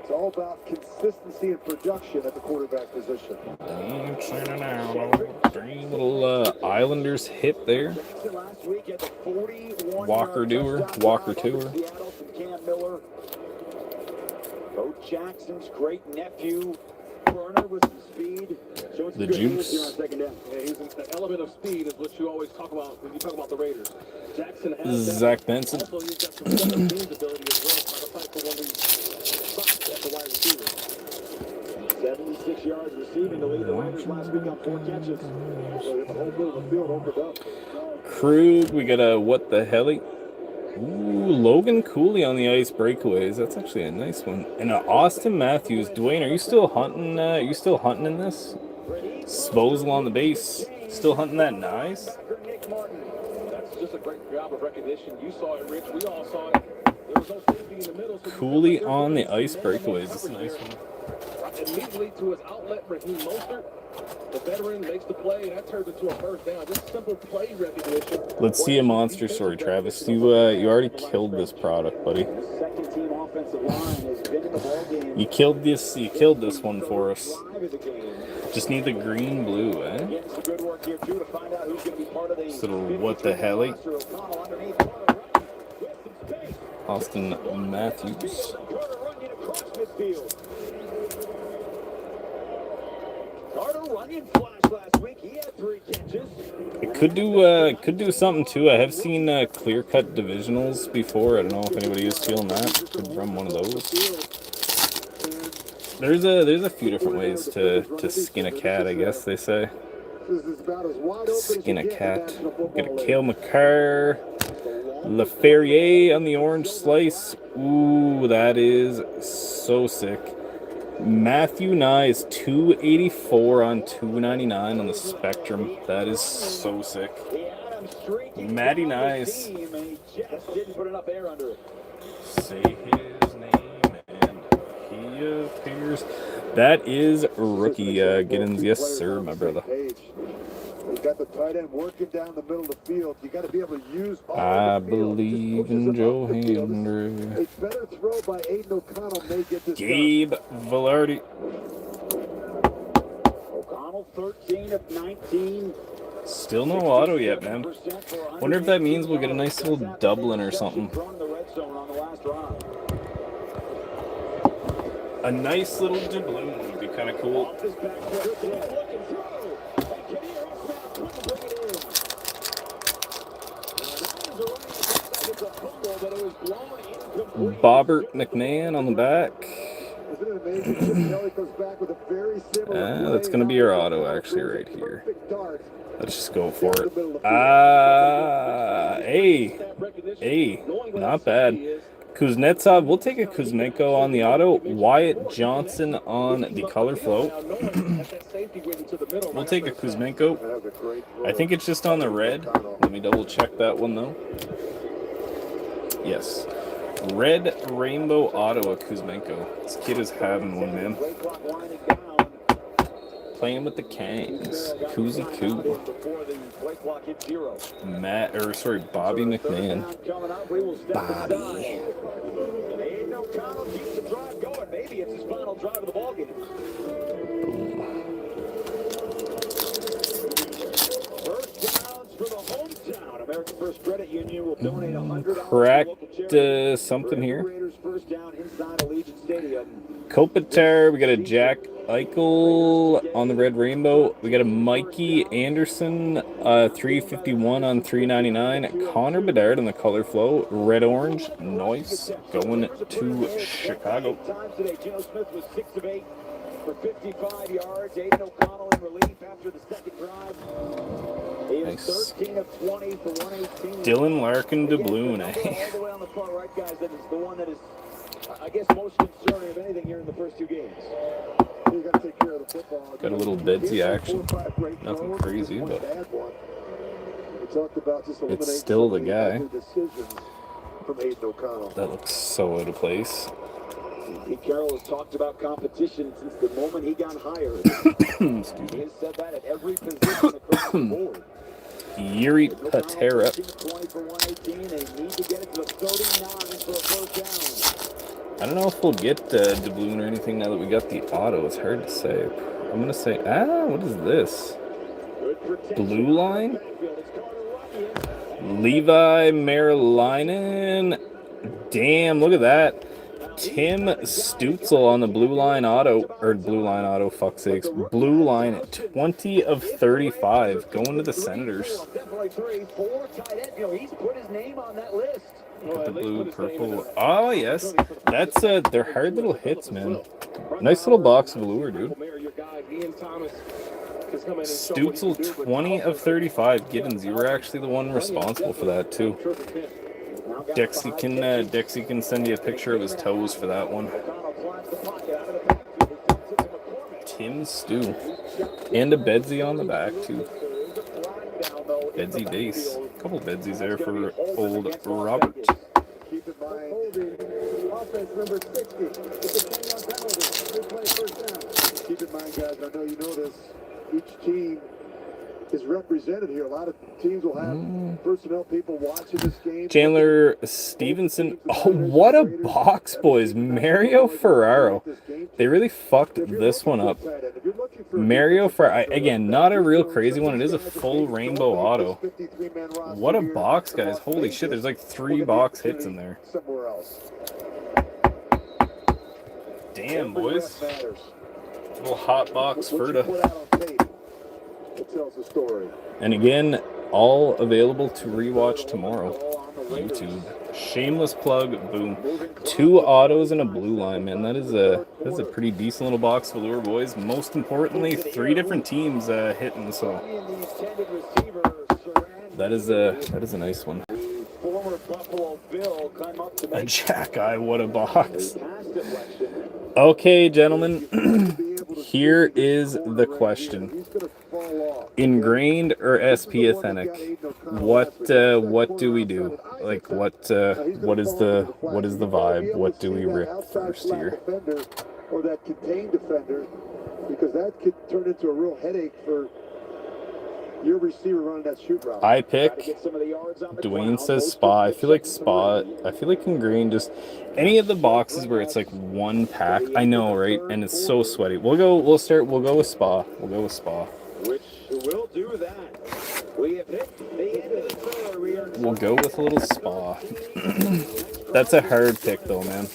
It's all about consistency and production at the quarterback position. Little Islanders hit there. Walker Tour. Bo Jackson's great nephew, Burner with some speed. The juice. The element of speed is what you always talk about when you talk about the Raiders. Jackson has Zach Benson. Also, he's got some special teams ability as well, trying to fight for one of these spots at the wide receiver. 76 yards receiving to lead the Raiders last week on 4 catches. So the whole middle of the field opened up. Krug, we got a what the helly? Ooh, Logan Cooley on the ice breakaways. That's actually a nice one. And Austin Matthews. Dwayne, are you still hunting? In this? Sposal on the base. Still hunting that nice? That's just a great job of recognition. You saw it, Rich. We all saw it. There was no safety in the middle. So Cooley on the ice breakaways. That's a nice one. Immediately to his outlet, Raheem Mostert. The veteran makes the play, and that turns into a first down. Just simple play recognition. Let's see a monster story, Travis. You already killed this product, buddy. You killed this one for us. Just need the green blue, eh? So what the hell? Austin Matthews. It could do something too. I have seen clear cut divisionals before. I don't know if anybody is feeling that. Could run one of those. There's a few different ways to skin a cat, I guess they say. Skin a cat. Get a Cale Makar. LaFerrier on the orange slice. Ooh, that is so sick. Matthew Nye is 284 on 299 on the Spectrum. That is so sick. Matty Nice. Say his name and he appears. That is rookie Giddens. Yes, sir, my brother. You got the tight end working down the middle of the field. You got to be able to use all I believe in Joe Hendry. A better throw by Aiden O'Connell may get this Gabe Velarde. O'Connell 13 of 19. Still no auto yet, man. Wonder if that means we'll get a nice little Dublin or something. A nice little doubloon would be kind of cool. Bobbert McMahon on the back. That's going to be your auto actually right here. Let's just go for it. Hey, not bad. Kuznetsov, we'll take a Kuzmenko on the auto. Wyatt Johnson on the color float. We'll take a Kuzmenko. I think it's just on the red. Let me double check that one though. Yes. Red rainbow auto of Kuzmenko. This kid is having one, man. Playing with the Kangs. Kuzi Koo. Bobby McMahon. Bobby. Maybe it's his final drive of the ballgame. First downs for the hometown. American First Credit Union will donate $100. Cracked something here. Kopitar, we got a Jack Eichel on the red rainbow. We got a Mikey Anderson, 351 on 399. Connor Bedard on the color flow, red orange, nice. Going to Chicago. Today, Geno Smith was 6 of 8 for 55 yards. Aiden O'Connell in relief after the second drive. He is Nice. 13 of 20 for 118. Dylan Larkin doubloon, All the way on the far right, guys. That is the one that is, I guess, most concerning of anything here in the first two games. You got to take care of the football. Got a little Bedsy action. Nothing crazy, but it's still the guy. That looks so out of place. Pete Carroll has talked about competition since the moment he got hired. He has said that at every position across the board. Yuri Patera. 20 for 118. They need to get it to 39 for a first down. I don't know if we'll get doubloon or anything now that we got the auto. It's hard to say. I'm going to say, what is this? Blue line? Levi Marilinen. Damn, look at that. Tim Stutzel on the blue line auto, fuck's sakes. Blue line, 20 of 35, going to the Senators. Definitely 3, 4 tight end. You know, he's put his name on that list. Got the blue, purple. Oh, yes. That's, they're hard little hits, man. Nice little box of lure, dude. Stutzel, 20 of 35. Giddens, you were actually the one responsible for that, too. Dexy can send you a picture of his toes for that one. Tim Stew. And a Bedsy on the back, too. Bedsy base. A couple Bedsies there for old Robert. Keep in mind, offense number 60. It's a 10-yard penalty. Replay first down. Keep in mind, guys, I know you know this. Each team is represented here. A lot of teams will have personnel people watching this game. Chandler Stevenson. Oh, what a box, boys. Mario Ferraro. They really fucked this one up. Mario Ferraro. Again, not a real crazy one. It is a full rainbow auto. What a box, guys. Holy shit, there's like 3 box hits in there. Damn, boys. Little hot box Ferda. Tells the story. And again, all available to rewatch tomorrow. YouTube. Shameless plug. Boom. 2 autos and a blue line, man. That's a pretty decent little box of lure, boys. Most importantly, 3 different teams hitting. So that is a nice one. A Jack Eye, what a box. Okay, gentlemen. Here is the question. Ingrained or SP authentic? What do we do? Like what is the vibe? What do we rip first here? Or that contained defender, because that could turn into a real headache for your receiver running that shoot route. I pick. Dwayne says Spa. I feel like Spa. I feel like Ingrained. Just any of the boxes where it's like one pack. I know, right? And it's so sweaty. We'll go with Spa. We'll go with Spa. Which will do that. We have hit the end of the third. We'll go with a little Spa. That's a hard pick, though, man.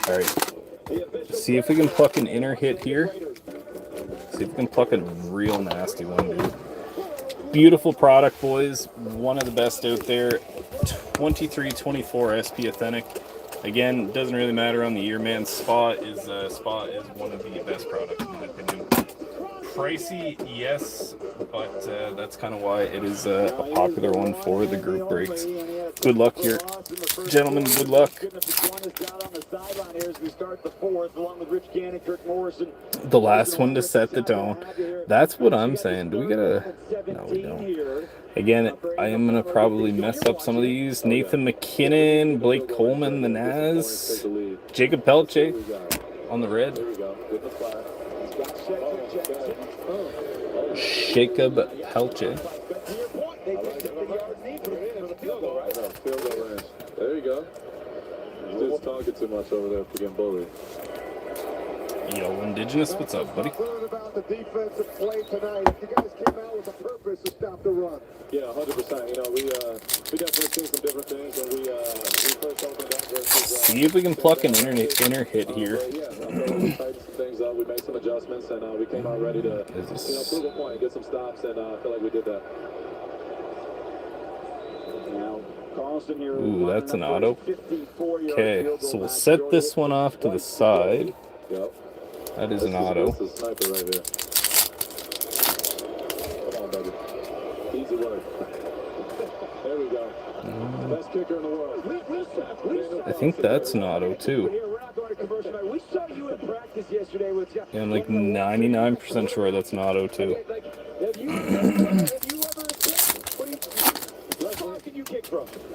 All right. See if we can pluck an inner hit here. See if we can pluck a real nasty one, dude. Beautiful product, boys. One of the best out there. 2324 SP Authentic. Again, doesn't really matter on the year, man. Spa is one of the best products in my opinion. Pricey, yes, but that's kind of why it is a popular one for the group breaks. Good luck here, gentlemen. Good luck. The last one to set the tone. That's what I'm saying. Do we gotta? No, we don't. Again, I am gonna probably mess up some of these. Nathan McKinnon, Blake Coleman, the Naz, Jacob Pelche on the red. Jacob Pelche. There you go. Just talking too much over there for getting bullied. Yo, Indigenous, what's up, buddy? About the defensive play tonight. You guys came out with a purpose to stop the run. Yeah, 100%. You know, we definitely seen some different things when we first opened up versus. See if we can pluck an inner hit here. We tightened some things up. We made some adjustments, and we came out ready to prove a point, get some stops, and I feel like we did that. Ooh, that's an auto. Okay, so we'll set this one off to the side. Yep. That is an auto. That's a sniper right here. Come on, baby. Easy work. There we go. Best kicker in the world. I think that's an auto too. Yeah, I'm like 99% sure that's an auto too.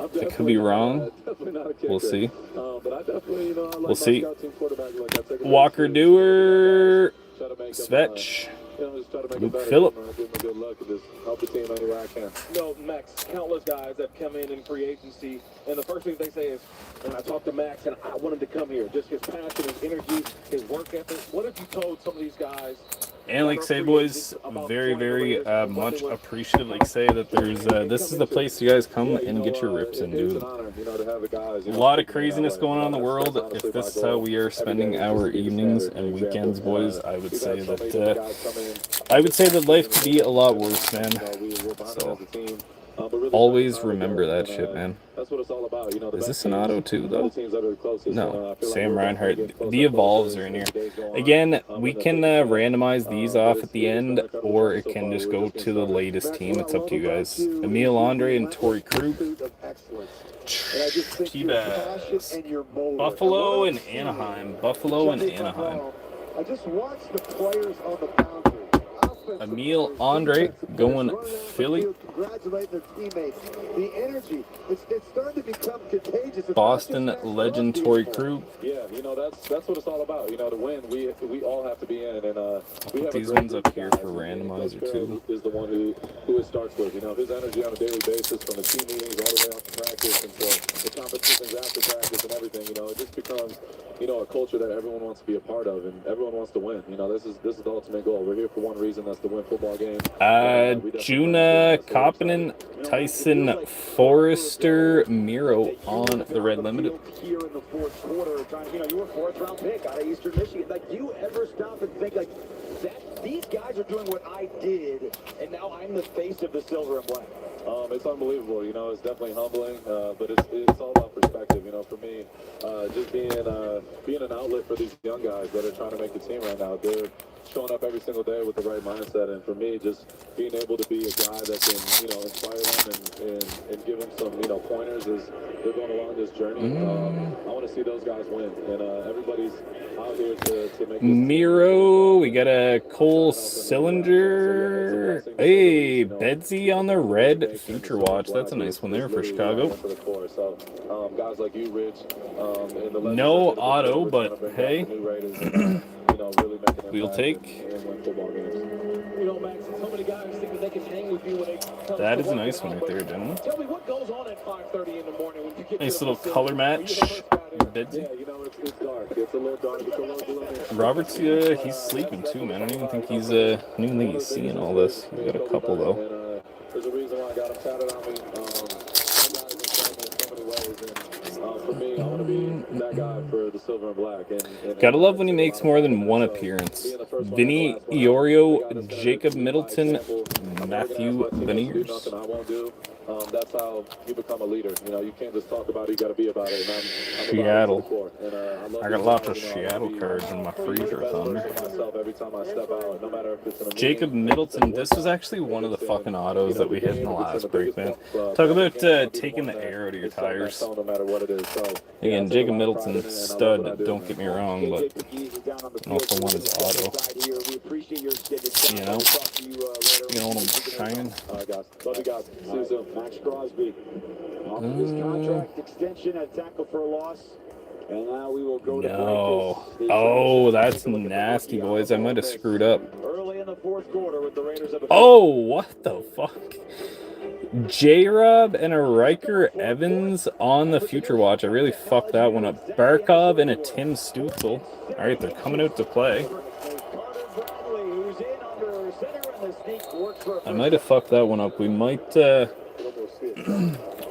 I could be wrong. We'll see. We'll see. Walker Dewar, Svetch, Luke Phillip. No, Max, countless guys that come in free agency, and the first thing they say is, when I talk to Max, and I want him to come here, just his passion, his energy, his work ethic. What if you told some of these guys? And like say, boys, very, very much appreciative. Like say that there's this is the place you guys come and get your rips in, dude. A lot of craziness going on in the world. If this is how we are spending our evenings and weekends, boys, I would say that life could be a lot worse, man. So always remember that shit, man. That's what it's all about. You know, is this an auto too, though? No. Sam Reinhart. The Evolves are in here. Again, we can randomize these off at the end, or it can just go to the latest team. It's up to you guys. Emil Andre and Torrey Krug. T-Bass. Buffalo and Anaheim. Buffalo and Anaheim. I just watched the players on the boundary. Emil Andre going Philly. Congratulate their teammates. The energy, it's starting to become contagious. Boston legend Torrey Krug. Yeah, you know that's what it's all about. You know, to win, we all have to be in, and I'll put these ones up here for randomizer too. Is the one who it starts with. You know, his energy on a daily basis, from the team meetings all the way out to practice, and the competitions after practice and everything. You know, it just becomes a culture that everyone wants to be a part of, and everyone wants to win. You know, this is the ultimate goal. We're here for one reason. That's to win football games. Juna Koppinen, Tyson Forrester, Miro on the red limited. Here in the fourth quarter, you were fourth-round pick out of Eastern Michigan. Like, do you ever stop and think like that? These guys are doing what I did, and now I'm the face of the silver and black. It's unbelievable. You know, it's definitely humbling, but it's all about perspective. You know, for me, just being an outlet for these young guys that are trying to make the team right now. They're showing up every single day with the right mindset, and for me, just being able to be a guy that can, inspire them and give them some, pointers as they're going along this journey. I want to see those guys win, and everybody's out here to make this Miro, we got a Cole Sillinger. Hey, Bedsy on the red Future Watch. That's a nice one there for Chicago. So, guys like you, Rich, no auto, but hey. We'll take. That is a nice one right there, gentlemen. Nice little color match. Robert's, he's sleeping too, man. I don't even think he's seeing all this. He's got a couple though. There's a reason why I got him tatted on me. For me, I want to be that guy for the silver and black. And Gotta love when he makes more than one appearance. Vinny Iorio, Jacob Middleton, Matthew Beniers. I won't do. That's how you become a leader. You know, you can't just talk about it, you got to be about it. And I'm Seattle. And, I got lots of Seattle cards in my freezer, Thunder. Every time I step out, no matter if it's in a Jacob Middleton, this was actually one of the fucking autos that we hit in the last break, man. Talk about taking the air out of your tires. no matter what it is. So, Again, Jacob Middleton, stud, don't get me wrong, but I also want his auto. You know? You know what I'm saying? All right, guys. Love you guys. See you soon. Max Crosby. Off of his contract extension at tackle for a loss. And now we will go to practice. Oh, that's nasty, boys. I might have screwed up. Early in the fourth quarter with the Raiders of Oh, what the fuck? J-Rob and a Riker Evans on the Future Watch. I really fucked that one up. Barkov and a Tim Stutzel. All right, they're coming out to play. I might have fucked that one up. We might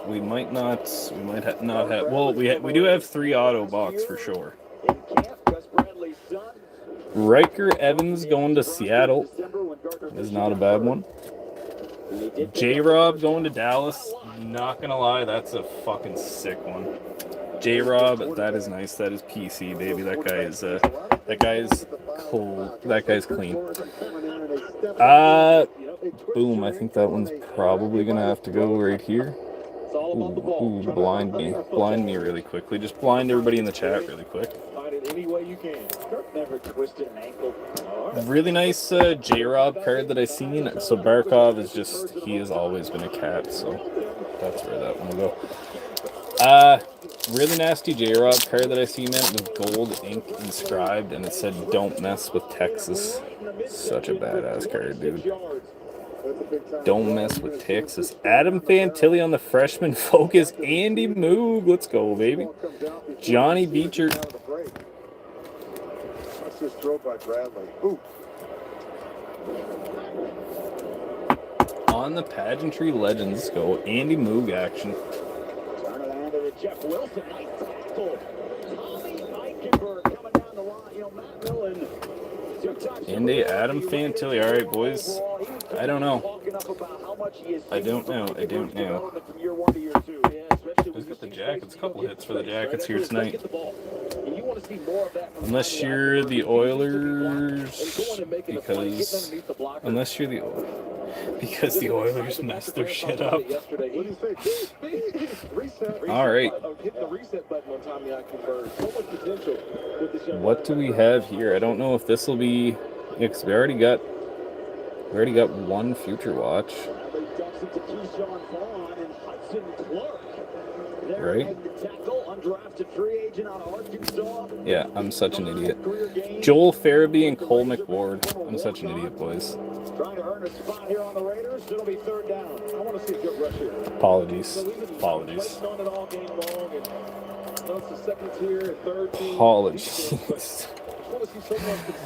we might not have. Well, we do have 3 auto box for sure. Riker Evans going to Seattle is not a bad one. J-Rob going to Dallas. Not gonna lie, that's a fucking sick one. J-Rob, that is nice. That is PC, baby. That guy is cool. That guy's clean. Boom. I think that one's probably gonna have to go right here. Ooh, blind me really quickly. Just blind everybody in the chat really quick. Really nice J-Rob card that I seen. So Barkov is just, he has always been a cat, so that's where that one will go. Really nasty J-Rob card that I seen, man, with gold ink inscribed, and it said "Don't mess with Texas." Such a badass card, dude. Don't mess with Texas. Adam Fantilli on the freshman focus. Andy Moog. Let's go, baby. Johnny Beecher. That's just throw by Bradley. Ooh. On the pageantry legends. Let's go. Andy Moog action. Turn it on to Jeff Wilson. Nice tackle. Tommy Eichenberg coming down the line. You know, Matt Millen. Andy, Adam Fantilli. All right, boys. I don't know. I don't know. Who's got the Jackets? A couple hits for the Jackets here tonight. Unless you're the Oilers, because the Oilers messed their shit up. All right. What do we have here? I don't know if this will be, because we already got one Future Watch. Right? Yeah, I'm such an idiot. Joel Farabee and Cole McWard. I'm such an idiot, boys. Trying to earn a spot here on the Raiders. It'll be third down. I want to see a good rush here. Apologies.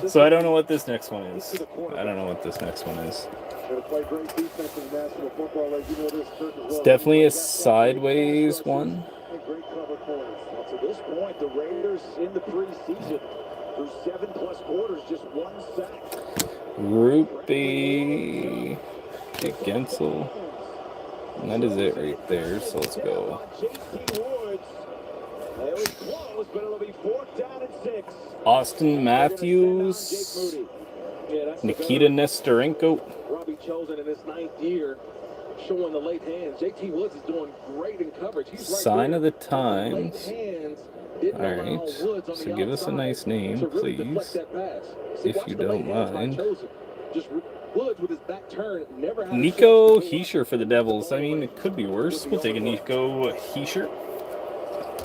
So I don't know what this next one is. It's definitely a sideways one. To this point, the Raiders in the preseason through 7+ quarters, just 1 sack. Rupe Gensel. And that is it right there, so let's go. Austin Matthews. Nikita Nestorenko. Robbie chosen in his 9th year, showing the late hands. JT Woods is doing great in coverage. He's right Sign there. of the times. Alright, so give us a nice name, please, if you don't mind. Nico Heischer for the Devils. I mean, it could be worse. We'll take a Nico Heischer.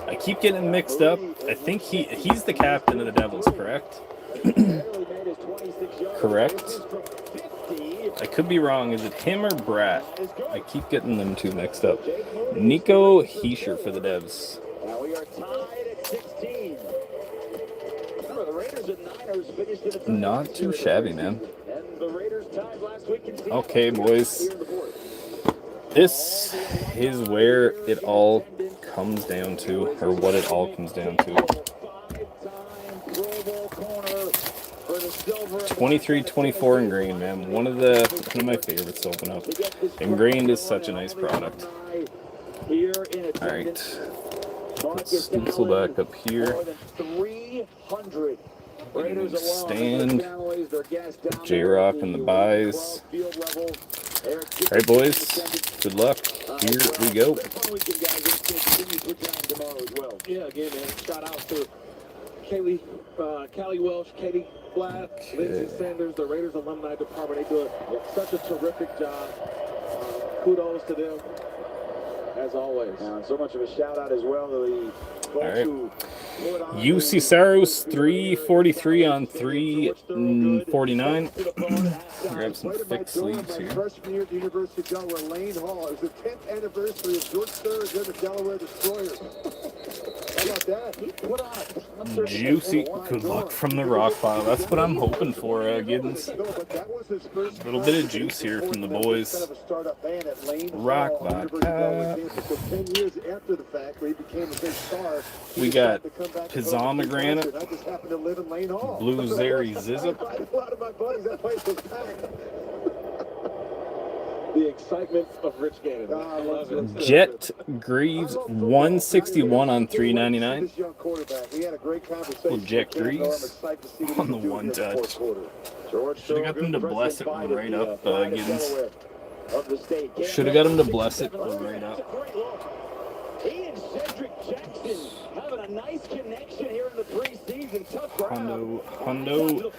I keep getting mixed up. I think he's the captain of the Devils, correct? Correct? I could be wrong. Is it him or Brat? I keep getting them two mixed up. Nico Heischer for the Devs. Now we are tied at 16. Remember, the Raiders and Niners finished in a Not too shabby, man. And the Raiders tied last week in season. Okay, boys. This is where it all comes down to, or what it all comes down to. 23-24 in green, man. One of my favorites to open up. Ingrained is such a nice product. All right, let's stencil back up here. Stand. J-Rock and the buys. All right, boys. Good luck. Here we go. Yeah, again, man. Shout out to Callie Welsh, Katie Blatt, Lindsay Sanders, the Raiders alumni department. They do such a terrific job. Kudos to them, as always. And so much of a shout out as well to the folks who UC Saros 343 on 349. Grab some thick sleeves here. Freshman year at the University of Delaware, Lane Hall. It was the 10th anniversary of George Thurz and the Delaware Destroyers. How about that? Juicy. Good luck from the rock pile. That's what I'm hoping for, Giddens. A little bit of juice here from the boys. Rock vodka. 10 years after the fact, where he became a big star. We got Pomegranate, Blue Zeri Zizzip. A lot of my buddies, that place was packed. The excitement of Rich Gannon. Jet Greaves 161 on 399. Well, Jet Greaves on the one touch. Should have got them to bless it right up, Giddens. Should have got him to bless it right up. He and Cedric Jackson having a nice connection here in the preseason. Tough Hondo.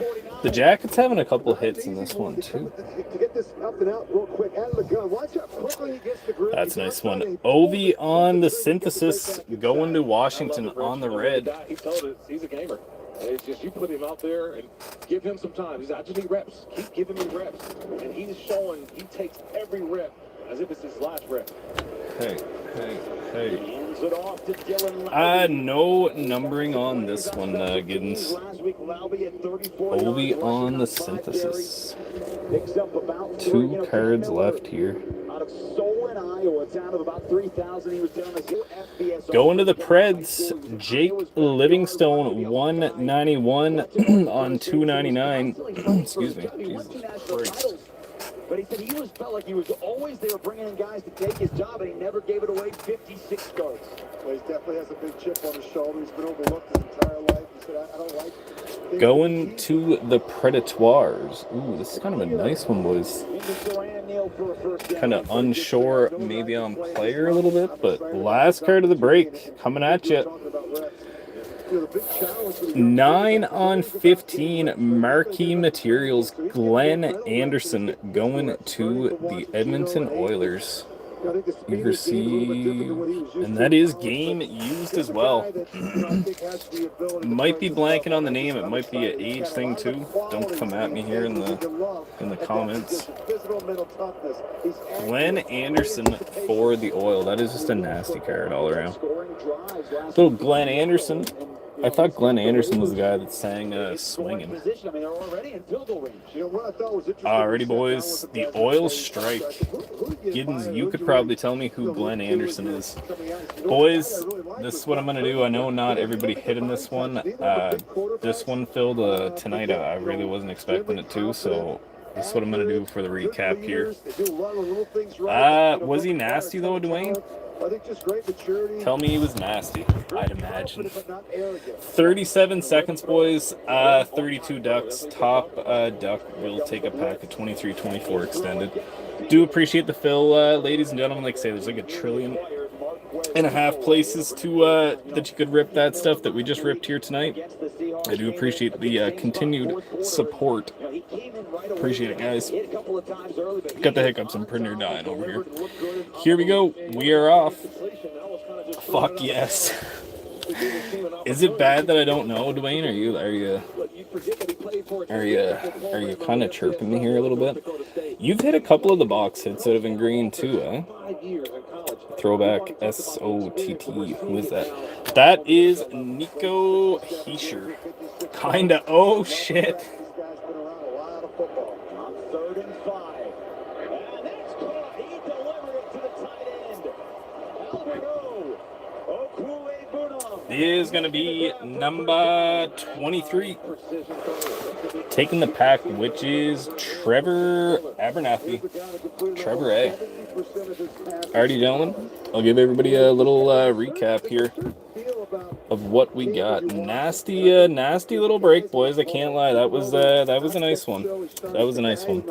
The Jackets having a couple hits in this one too. That's a nice one. Ovi on the synthesis, going to Washington on the red. He told us he's a gamer. It's just you put him out there and give him some time. He's, I just need reps. Keep giving me reps. And he's showing he takes every rep as if it's his last rep. Hey. No numbering on this one, Giddens. Ovi on the synthesis. 2 cards left here. Going to the Preds, Jake Livingstone 191 on 299. Excuse me. Jesus Christ. But he said he felt like he was always there bringing in guys to take his job, and he never gave it away. 56 starts. Well, he definitely has a big chip on his shoulder. He's been overlooked his entire life. He said, I don't like it. Going to the Predatoires. Ooh, this is kind of a nice one, boys. Kind of unsure maybe on player a little bit, but last card of the break coming at you. 9 on 15 marquee materials. Glenn Anderson going to the Edmonton Oilers. You receive, and that is game used as well. Might be blanking on the name. It might be an age thing too. Don't come at me here in the comments. Glenn Anderson for the Oil. That is just a nasty card all around. Little Glenn Anderson. I thought Glenn Anderson was the guy that sang Swinging. Alrighty, boys. The Oil Strike. Giddens, you could probably tell me who Glenn Anderson is. Boys, this is what I'm going to do. I know not everybody hit in this one. This one filled tonight. I really wasn't expecting it to, so this is what I'm going to do for the recap here. Was he nasty, though, Dwayne? Tell me he was nasty, I'd imagine. 37 seconds, boys. 32 ducks. Top duck will take a pack of 23-24 extended. Do appreciate the fill, ladies and gentlemen. Like I say, there's like 1.5 trillion places to that you could rip that stuff that we just ripped here tonight. I do appreciate the continued support. Appreciate it, guys. Got the hiccups. I'm pretty near dying over here. Here we go. We are off. Fuck yes. Is it bad that I don't know, Dwayne? Are you kind of chirping me here a little bit? You've hit a couple of the box hits that have been green too, eh? Throwback SOTT. Who is that? That is Nico Heischer. Kinda. Oh shit. is going to be number 23. Taking the pack, which is Trevor Abernathy. Trevor A. Alrighty, gentlemen. I'll give everybody a little recap here of what we got. Nasty little break, boys. I can't lie. That was a nice one. That was a nice one.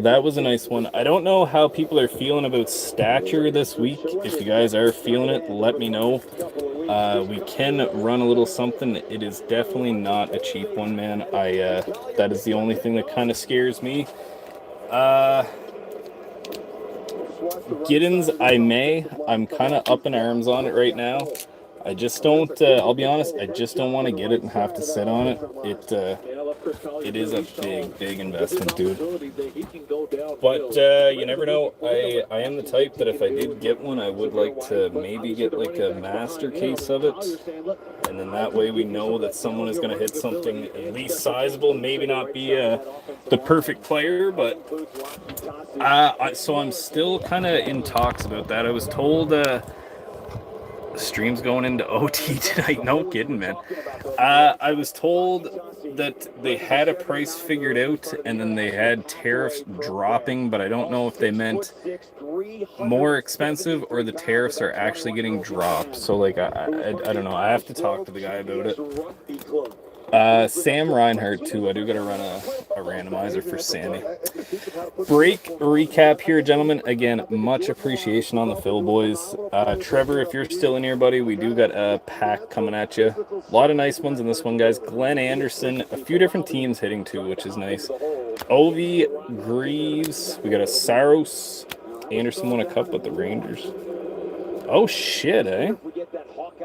That was a nice one. I don't know how people are feeling about stature this week. If you guys are feeling it, let me know. We can run a little something. It is definitely not a cheap one, man. That is the only thing that kind of scares me. Giddens, I'm kind of up in arms on it right now. I just don't, I'll be honest, I just don't want to get it and have to sit on it. It is a big investment, dude. But you never know. I am the type that if I did get one, I would like to maybe get like a master case of it. And then that way we know that someone is going to hit something at least sizable. Maybe not be the perfect player, but so I'm still kind of in talks about that. I was told stream's going into OT tonight. No kidding, man. I was told that they had a price figured out and then they had tariffs dropping, but I don't know if they meant more expensive or the tariffs are actually getting dropped. So like I don't know. I have to talk to the guy about it. Sam Reinhardt too. I do gotta run a randomizer for Sammy. Break recap here, gentlemen. Again, much appreciation on the fill, boys. Trevor, if you're still in here, buddy, we do got a pack coming at you. A lot of nice ones in this one, guys. Glenn Anderson, a few different teams hitting too, which is nice. Ovi, Greaves, we got a Saros. Anderson won a cup with the Rangers. Oh shit, eh?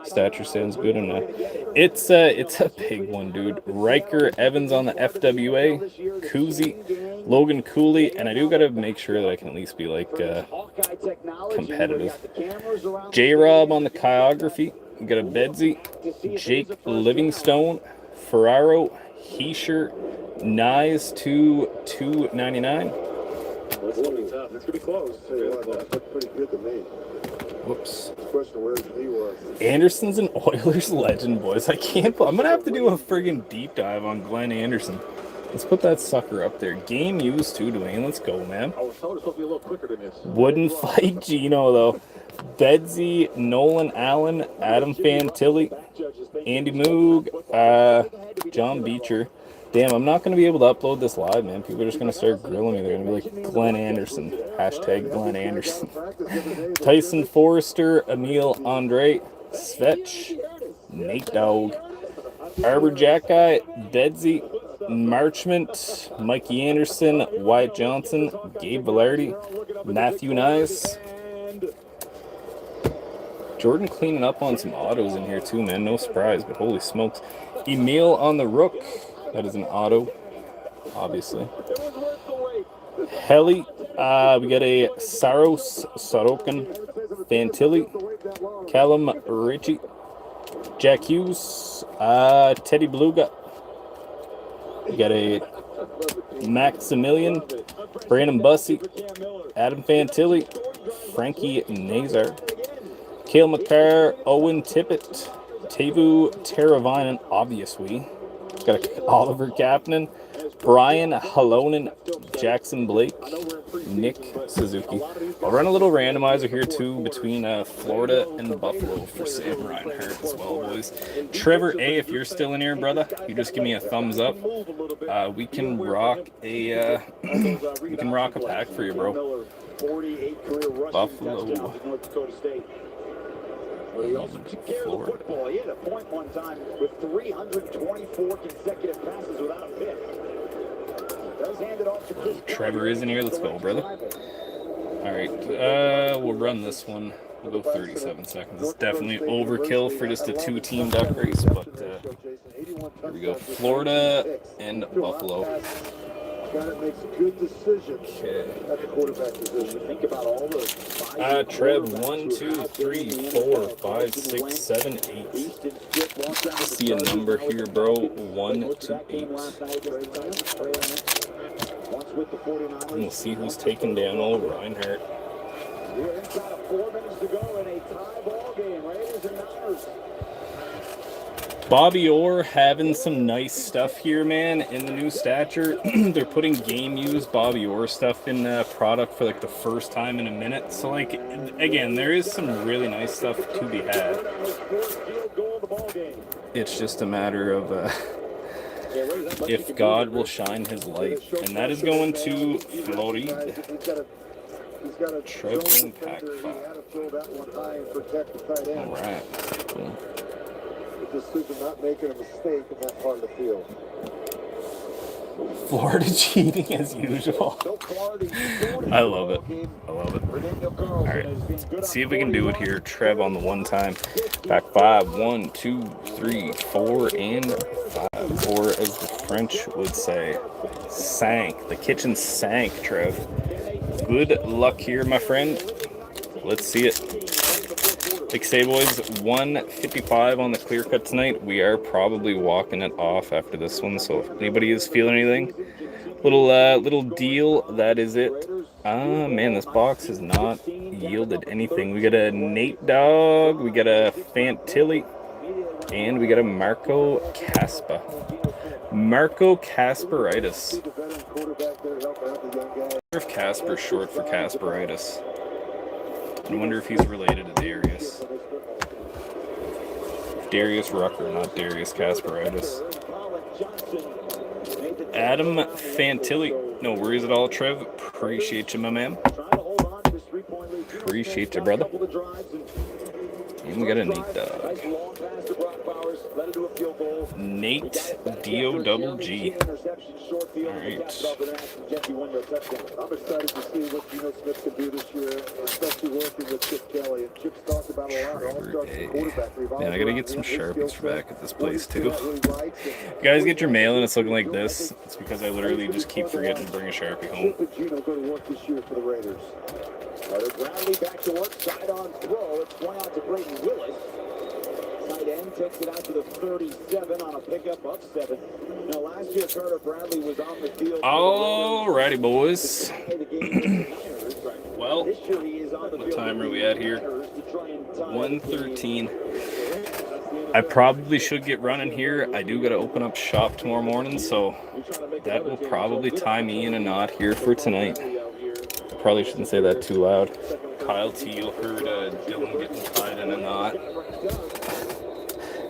Stature sounds good enough. It's a big one, dude. Riker Evans on the FWA, Kuzi, Logan Cooley, and I do gotta make sure that I can at least be like competitive. J-Rob on the Chiography. We got a Bedsy, Jake Livingstone, Ferraro, Heischer, Nyes to 299. It's gonna be tough. It's gonna be close. That's pretty good to me. Whoops. Question where he was. Anderson's an Oilers legend, boys. I'm gonna have to do a friggin' deep dive on Glenn Anderson. Let's put that sucker up there. Game used too, Dwayne. Let's go, man. I was told it's supposed to be a little quicker than this. Wouldn't fight Geno, though. Bedsy, Nolan Allen, Adam Fantilli, Andy Moog, John Beecher. Damn, I'm not going to be able to upload this live, man. People are just going to start grilling me. They're going to be like, Glenn Anderson. Hashtag Glenn Anderson. Tyson Forrester, Emil Andre, Svetch, Nate Dogg, Arbor Jack Guy, Bedsy, Marchment, Mikey Anderson, Wyatt Johnson, Gabe Velarde, Matthew Nice. Jordan cleaning up on some autos in here too, man. No surprise, but holy smokes. Emil on the Rook. That is an auto, obviously. Heli, we got a Saros, Sorokin, Fantilli, Callum Ritchie, Jack Hughes, Teddy Beluga. We got a Maximilian, Brandon Bussey, Adam Fantilli, Frankie Nazar, Cale McCarr, Owen Tippett, Tevu Teravainen, obviously. Got Oliver Kapanen, Brian Halonen, Jackson Blake, Nick Suzuki. I'll run a little randomizer here too between Florida and Buffalo for Sam Reinhardt as well, boys. Trevor A, if you're still in here, brother, you just give me a thumbs up. We can rock a pack for you, bro. Buffalo. But he also took care of the football. He had a point one time with 324 consecutive passes without a pick. Does hand it off to Chris. Trevor is in here. Let's go, brother. All right, we'll run this one. We'll go 37 seconds. It's definitely overkill for just a two-team duck race, but here we go. Florida and Buffalo. Guy that makes good decisions at the quarterback position. Think about all the Trev, 1, 2, 3, 4, 5, 6, 7, 8. I see a number here, bro. 1 to 8. And we'll see who's taking down old Reinhardt. We're inside of 4 minutes to go in a tie ball game. Raiders and Niners. Bobby Orr having some nice stuff here, man, in the new stature. They're putting game use Bobby Orr stuff in the product for like the first time in a minute. So like, again, there is some really nice stuff to be had. It's just a matter of if God will shine his light. And that is going to Florida. Trevor Pack 5. All right. Cool. Decision not making a mistake in that part of the field. Florida cheating as usual. I love it. I love it. All right, let's see if we can do it here. Trev on the one time. Back 5, 1, 2, 3, 4, and 5. Or as the French would say, sank. The kitchen sank, Trev. Good luck here, my friend. Let's see it. Like say, boys, 155 on the clear cut tonight. We are probably walking it off after this one. So if anybody is feeling anything, little deal. That is it. Man, this box has not yielded anything. We got a Nate Dogg, we got a Fantilli, and we got a Marco Caspa. Marco Casperitis. I wonder if Casper's short for Casperitis. I wonder if he's related to Darius. Darius Rucker, not Darius Casperitis. Adam Fantilli. No worries at all, Trev. Appreciate you, my man. Appreciate you, brother. And we got a Nate Dogg. Nate D-O-double-G. Alright. I'm excited to see what Geno Smith can do this year, especially working with Chip Kelly. And Chip's talked about a lot. Man, I gotta get some Sharpies for back at this place too. If you guys get your mail and it's looking like this, it's because I literally just keep forgetting to bring a Sharpie home. Geno go to work this year for the Raiders. Bradley back to work, side on throw. It's one out to Brayton Willis. Tight end takes it out to the 37 on a pickup of 7. Now last year Carter Bradley was on the field. Alrighty, boys. Well, what time are we at here? 1:13. I probably should get running here. I do got to open up shop tomorrow morning, so that will probably tie me in a knot here for tonight. Probably shouldn't say that too loud. Kyle T, you heard Dylan getting tied in a knot.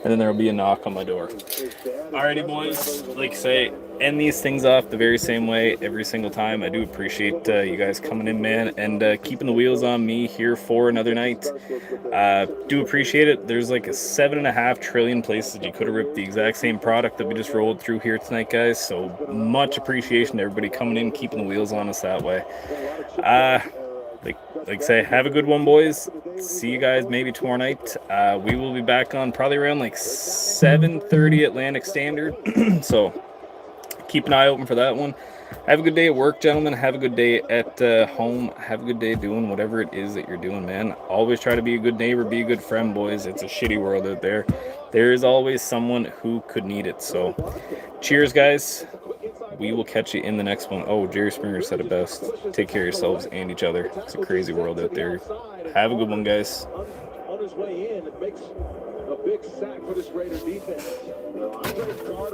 And then there will be a knock on my door. Alrighty, boys. Like say, end these things off the very same way every single time. I do appreciate you guys coming in, man, and keeping the wheels on me here for another night. Do appreciate it. There's like 7.5 trillion places you could have ripped the exact same product that we just rolled through here tonight, guys. So much appreciation to everybody coming in, keeping the wheels on us that way. Like say, have a good one, boys. See you guys maybe tomorrow night. We will be back on probably around like 7:30 Atlantic Standard. So keep an eye open for that one. Have a good day at work, gentlemen. Have a good day at home. Have a good day doing whatever it is that you're doing, man. Always try to be a good neighbor, be a good friend, boys. It's a shitty world out there. There is always someone who could need it. So cheers, guys. We will catch you in the next one. Oh, Jerry Springer said it best. Take care of yourselves and each other. It's a crazy world out there. Have a good one, guys. On his way in, it makes a big sack for this Raiders defense.